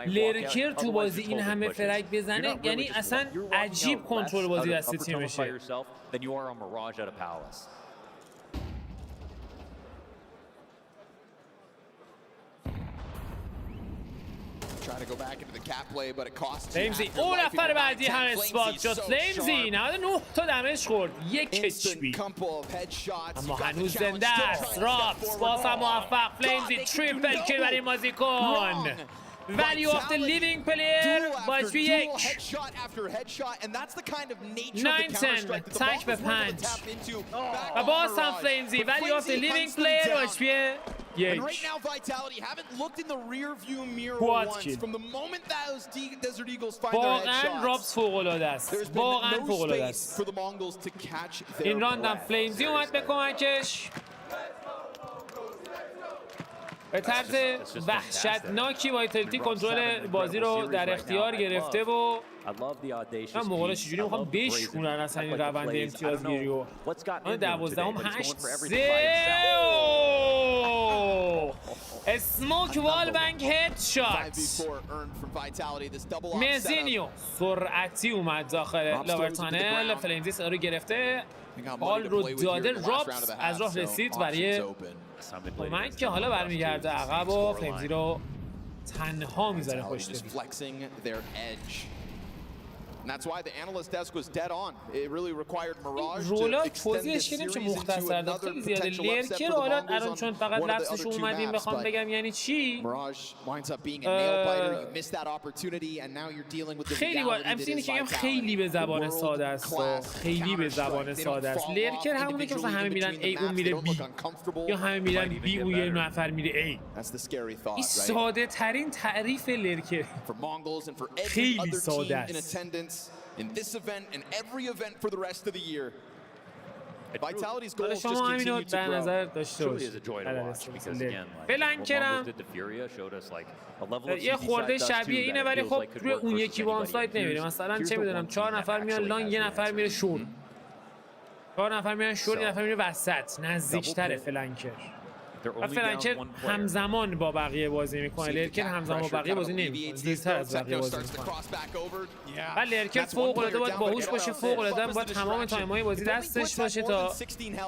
لرکر تو بازی این همه فرک بزنه یعنی اصلا عجیب کنترل بازی دست تیمشه. Trying to go back into the cat play, but it costs. فلیمزی اون نفر بعدی هم اسپات شد. فلیمزی 99 تا دمیج خورد. یک اچپی. اما هنوز زنده است. رابس باز هم موفق. فلیمزی تریپل کیل برای بازیکن. Value of the living player با HP 1 9-10 تک به 5 و باز هم فلیمزی Value of the living player با HP And right now, Vitality haven't looked in the rear view mirror once. From the moment those Desert Eagles find their واقعا رابس فوق‌العاده است. واقعا فوق‌العاده است. for the Mongols to catch their این راندم فلیمزی اومد به کمکش. به طرز وحشتناکی وایتالتی کنترل بازی رو در اختیار گرفته و من مغولا چجوری میخوام بشکونن اصلا این روند امتیازگیری رو. من 12 اسموک وال بنگ هد شات. مزینیو سرعتی اومد داخل لاور تانل. فلیمزی صدا رو گرفته، بال رو داده. رابس از راه رسید برای کمک که حالا برمیگرده عقب و فلیمزی رو تنها میذاره پشت. رولا توضیحش که نمیشه مختصر داد، خیلی زیاده. لرکر حالا الان چون فقط لفظش اومدیم بخوام بگم یعنی چی، خیلی اینی که خیلی به زبان ساده است، خیلی به زبان ساده است. لرکر همونه که مثلا همه میرن ای اون میره بی، یا همه میرن بی اون یه نفر میره ای. این ساده ترین تعریف لرکر، خیلی ساده است. In this event and every event for the rest of the year. Vitality's goal is just continue to grow. Truly is a joy to watch because again, Mongolz did to Furia showed us like a level of خورده شبیه اینه، ولی خب روی اون یکی وان سایت نمیره. مثلا چه میدونم 4 نفر میان لانگ، یه نفر میره شور، 4 نفر میان شور، یه نفر میره وسط نزدیکتر فلانکر. و فلانکر همزمان با بقیه بازی میکنه. لرکر همزمان با بقیه بازی نمیکنه، زیرتر از بقیه بازی میکنه. و لرکر فوق‌العاده باید باهوش باشه، فوق‌العاده باید تمام تایم‌های بازی دستش باشه تا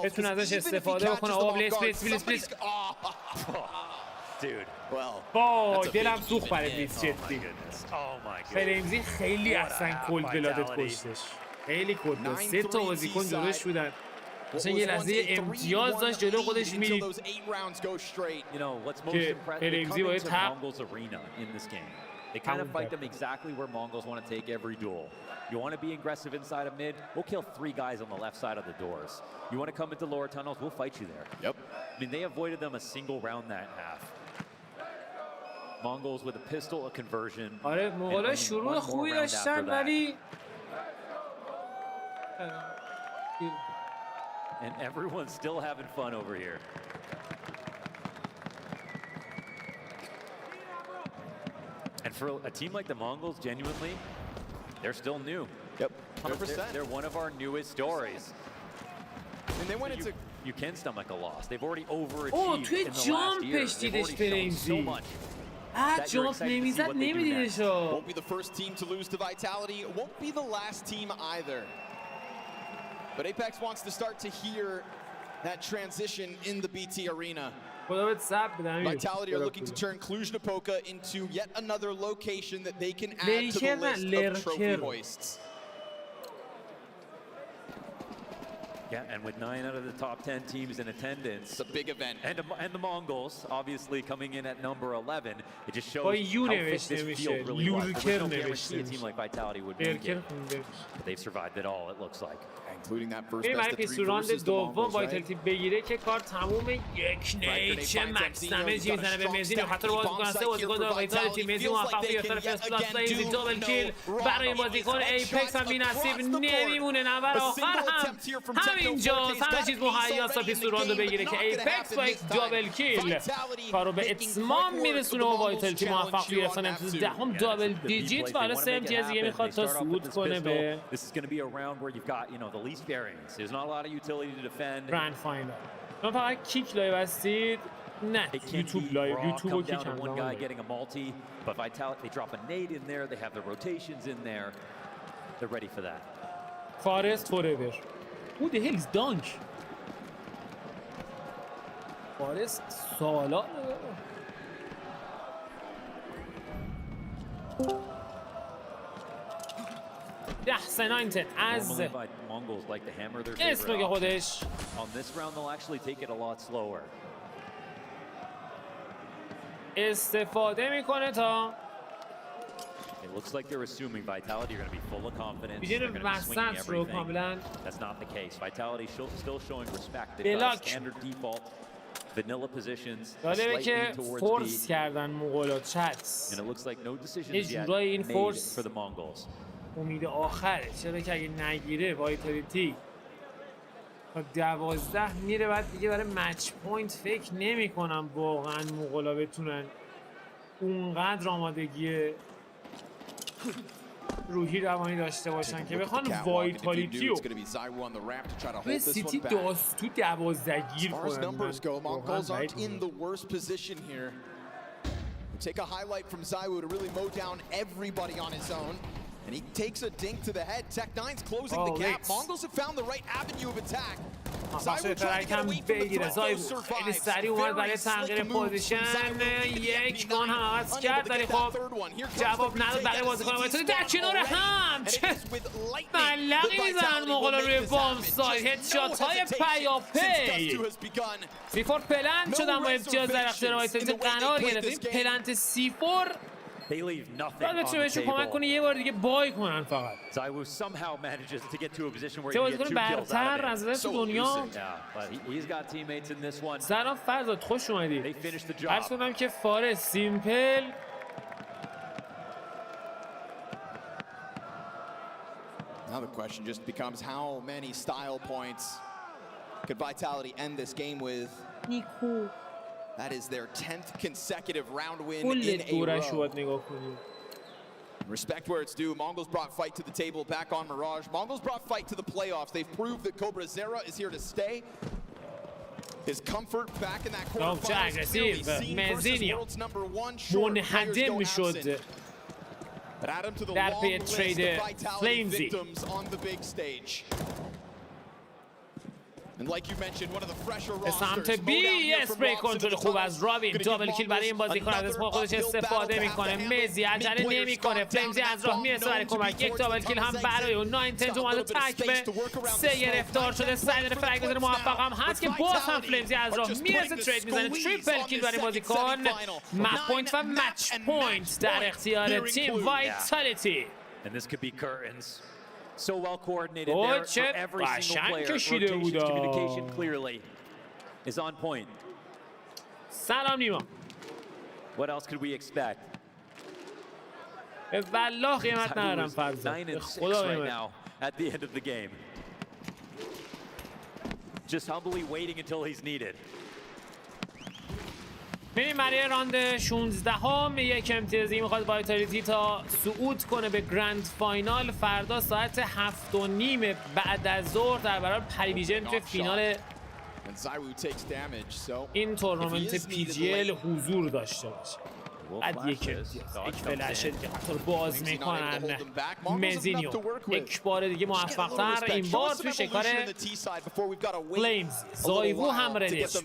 بتونه ازش استفاده بکنه. پلیس با دلم سوخت برای پلیس جدی. فلیمزی خیلی اصلا کل بلادت کشتش، خیلی کل. 3 تا بازیکن جلوش بودن، مثلا یه لحظه امتیاز داشت جلو خودش میرید که فلیمزی باید They kind of fight them exactly where Mongols want to take every duel. You want to be aggressive inside of mid, we'll kill 3 guys on the left side of the doors. You want to come into lower tunnels, we'll fight you there. Yep. I mean, they avoided them a single round that half. Mongols with a pistol, a conversion. آره مغولا شروع خوبی داشتن ولی and everyone's still having fun over here. And for a team like the Mongols, genuinely, they're still new. Yep, 100%. They're one of our newest stories. And they went into... You can stomach a loss. They've already overachieved in the last year. They've already shown so much. جامپ نمیزد نمیدیدش. Won't be the first team to lose to Vitality. It won't be the last team either. But Apex wants to start to hear that transition in the BT arena. Vitality are looking to turn Cluj Napoca into yet another location that they can add to the list of trophy hoists. Yeah, and with 9 out of the top 10 teams in attendance, it's a big event. And the Mongols obviously coming in at number 11, it just shows how fit this field really was. There was no guarantee a team like Vitality would make it. But they've survived it all, it looks like. Including that first best of 3 versus the Mongols, وایتالتی بگیره که کار تموم. یک نیچه مکس دمیجی میزنه به مزین و خطر باز میکنه. 3 بازیکن داره وایتالتی. مزین موفق به گرفتن فرست پلاس سایزی دابل کیل برای بازیکن ایپکس هم بی‌نصیب نمیمونه. نفر آخر هم همینجاست، همه چیز مهیاست تا پیستول راندو بگیره که ایپکس با یک دابل کیل کارو به اتمام میرسونه و وایتالتی موفق به گرفتن امتیاز 10 دابل دیجیت و حالا 3 امتیاز دیگه میخواد تا صعود کنه به least variance. There's not a lot of utility to defend. Grand final. شما فقط کیک لایو هستید. نه یوتیوب لایو، یوتیوب و کیک هم one guy getting a multi, but Vitality they drop a nade in there. They have the rotations in there. They're ready for that. Forest forever. Who the hell is Dunk? Forest سالا. Senointen از اسم خودش. On this round they'll actually take it a lot slower. استفاده میکنه تا It looks like they're assuming Vitality are going to be full of confidence. They're going to be swinging everything. That's not the case. Vitality still showing respect. They've got a standard default. Vanilla positions, جالبه که slightly towards فورس B. کردن مغولات چتس. And it looks like no decisions یه yet جورایی این made فورس for the Mongols. امید آخره، چرا که اگه نگیره وایتالیتی تا 12 میره، بعد دیگه برای مچ پوینت فکر نمی کنم واقعا مغولا بتونن اونقدر آمادگی روحی روانی داشته باشن که بخوان وایتالیتی رو به سیتی تو 12 گیر کنن. Mongols aren't in the worst position here. Take a highlight from Zaiwu to really mow down everybody on his own. And he takes a dink to the head. Tech9's closing the gap. Mongols have found the right avenue of attack. بخشه ترکم بگیره زایبو خیلی سریع اومد برای تغییر پوزیشن، یک گان هم عوض کرد ولی خب جواب نداد برای بازیکن وایتالی در کنار هم. چه ملقی میزنن مغولا روی بام ساید، هدشات های پیاپی. C4 پلنت شد اما امتیاز در اختیار وایتالی قرار گرفت. این پلنت C4 They leave nothing باید on the بهشون کمک table. کنه یه بار دیگه بای کنن فقط. Zaiwu somehow manages to get to a position where چه he can get بازیکن 2 kills out برتر of از it. نظر تو دنیا. Yeah, but he's got teammates in this one. سلام فرزاد، خوش اومدی. They finished the job. عرض کنم که فارس سیمپل Now the question just becomes how many style points could Vitality end this game with? نیکو That is their 10th consecutive round win کل in a دورش رو row. باید نگاه کنیم. Respect where it's due. Mongols brought fight to the table back on Mirage. Mongols brought fight to the playoffs. They've proved that Cobra Zera is here to stay. His comfort back in that quarterfinals clearly seen versus world's #1 short منهدم میشد But add him to the در long پی list of ترید Vitality فلیمزی. victims on the big stage. And like you mentioned, one of the fresher به سمت rosters. بی اسپری کنترل خوب از رابین، دابل کیل برای این بازیکن از اسم خودش استفاده میکنه. مزی عجله نمیکنه، فلیمزی از راه میرسه برای کمک، یک دابل کیل هم برای اون. 910 اومده تک به 3 گرفتار شده، سعی داره فرگ بزنه، موفق هم هست که باز هم فلیمزی از راه میرسه، ترید میزنه، تریپل کیل برای بازیکن. مپ پوینت و مچ پوینت در اختیار تیم وایتالیتی. And this could be curtains. So well coordinated Oh, there for chip. every single player. کشیده Rotation بودا. communication clearly is on point. سلام نیما. What else could we expect? به والله قیمت ندارم Zaiwu is فرزاد. 9 به and 6 خدا right قیمت. now at the end of the game. Just humbly waiting until he's needed. میریم برای راند 16 هم. یک امتیازی میخواد وایتالیتی تا صعود کنه به گرند فاینال. فردا ساعت 7:30 بعد از ظهر در برابر پریویژن توی فینال And Zaiwu takes damage. So این تورنمنت if he is needed PGL late, حضور داشته باشه. بعد یک امتیاز، یک فلش دیگه رو باز میکنن. مزینیو یک بار دیگه موفق تر، این بار توی شکار فلیمز. زایوو هم ردش. The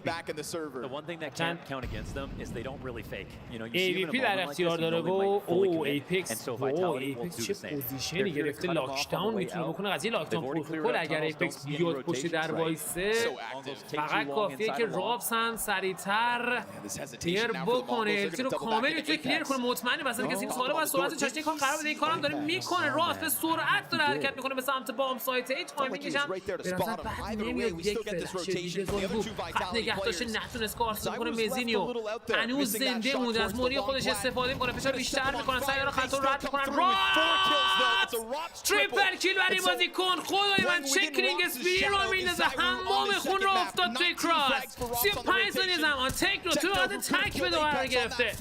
one thing that can't count against them is they don't really fake. You know, you see them in AVP a در moment like اختیار this, you داره know they و might fully commit, ایپکس and so Vitality will ایپکس do چه the same. پوزیشنی They're here to گرفته، cut them off on لاکداون the way میتونه out. بکنه. قضیه لاکداون They've already cleared پروتکل out اگر tunnels, ایپکس don't be in بیاد پشت rotation. در وایسه فقط کافیه که رابس هم سریعتر کلیر بکنه، التی رو کامل میتونه کلیر کنه. مطمئنه واسه کسی سواله باید سرعت چاشنی کار قرار بده. این کارم داره میکنه. رابس به سرعت داره حرکت میکنه به سمت بام سایت. ای تایمینگش هم به نظر بعد نمیاد. یک فلش دیگه زایوو خط نگه داشته، نتونست کارس کنه. مزینیو هنوز زنده مونده، از موری خودش استفاده میکنه، فشار بیشتر میکنن، سعی داره خط رو رد میکنن. رابس تریپل کیل برای بازیکن. خدای من چه کلینگ اسپیدی رو میندازه، حمام خون رو افتاد توی کراس. 35 ثانیه زمان تکنو تو قاعده تک به دوباره گرفته،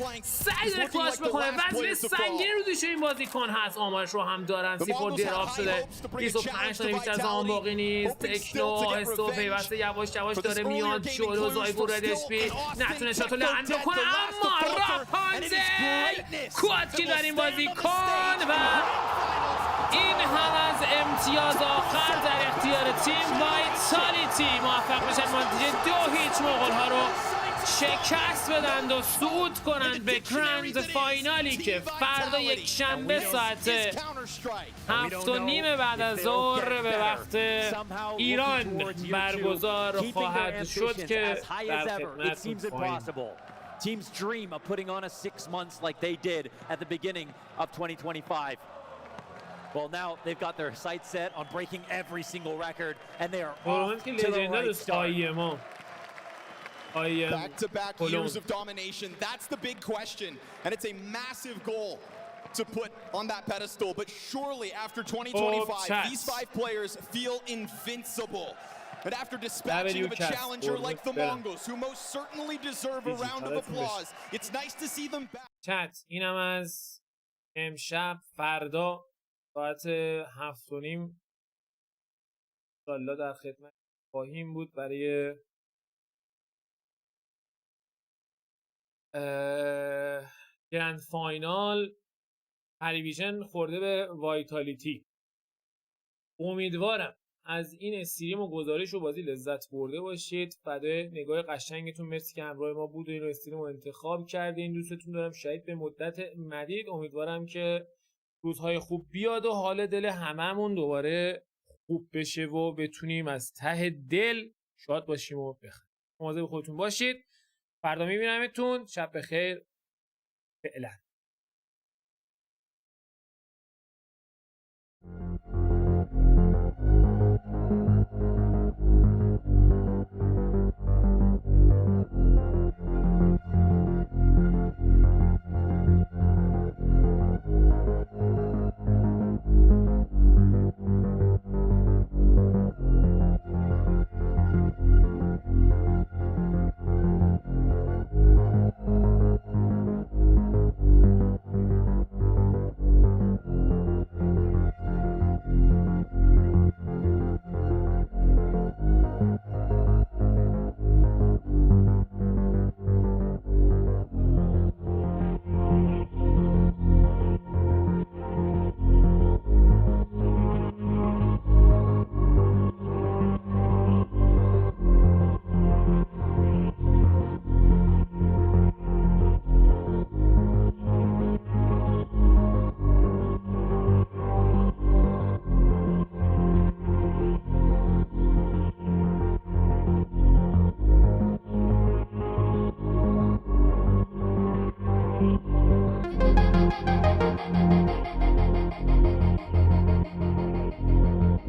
سعی داره کلاش بکنه. وزن سنگین رو دوش این بازیکن هست. آمارش رو هم دارن. C4 دراپ شده، 25 ثانیه بیشتر زمان باقی نیست. تکنو آهسته و پیوسته یواش یواش داره میاد جلو. زایوو ردشپی نتونه شات رو لند کنه، اما راپانزل کوات کیل در این بازیکن و این هم از امتیاز آخر در اختیار تیم وایتالیتی. موفق بشن نتیجه 2-0 مغول‌ها رو شکست بدند و صعود کنند به گرند فاینالی که فردا یک شنبه ساعت 7:30 بعد از ظهر به وقت ایران برگزار خواهد شد که در خدمتتون خواهیم. Teams dream of putting on a 6 months like they did at the beginning of 2025. Well, now they've got their sights set on breaking every single record, and they are off to the right start. Back-to-back years of domination. That's the big question. And it's a massive goal to put on that pedestal. But surely after 2025, these 5 players feel invincible. And after dispatching of a challenger like the Mongolz, who most certainly deserve a round of applause, it's nice to see them back. چت اینم از امشب. فردا ساعت 7:30 انشالله در خدمت خواهیم بود برای گرند فاینال. پریویژن خورده به وایتالیتی. امیدوارم از این استریم و گزارش و بازی لذت برده باشید. فدای نگاه قشنگتون، مرسی که همراه ما بود و این استریم رو انتخاب کردین. دوستتون دارم، شاید به مدت مدید. امیدوارم که روزهای خوب بیاد و حال دل هممون دوباره خوب بشه و بتونیم از ته دل شاد باشیم و بخندیم. مواظب خودتون باشید. فردا میبینمتون. شب بخیر. فعلا.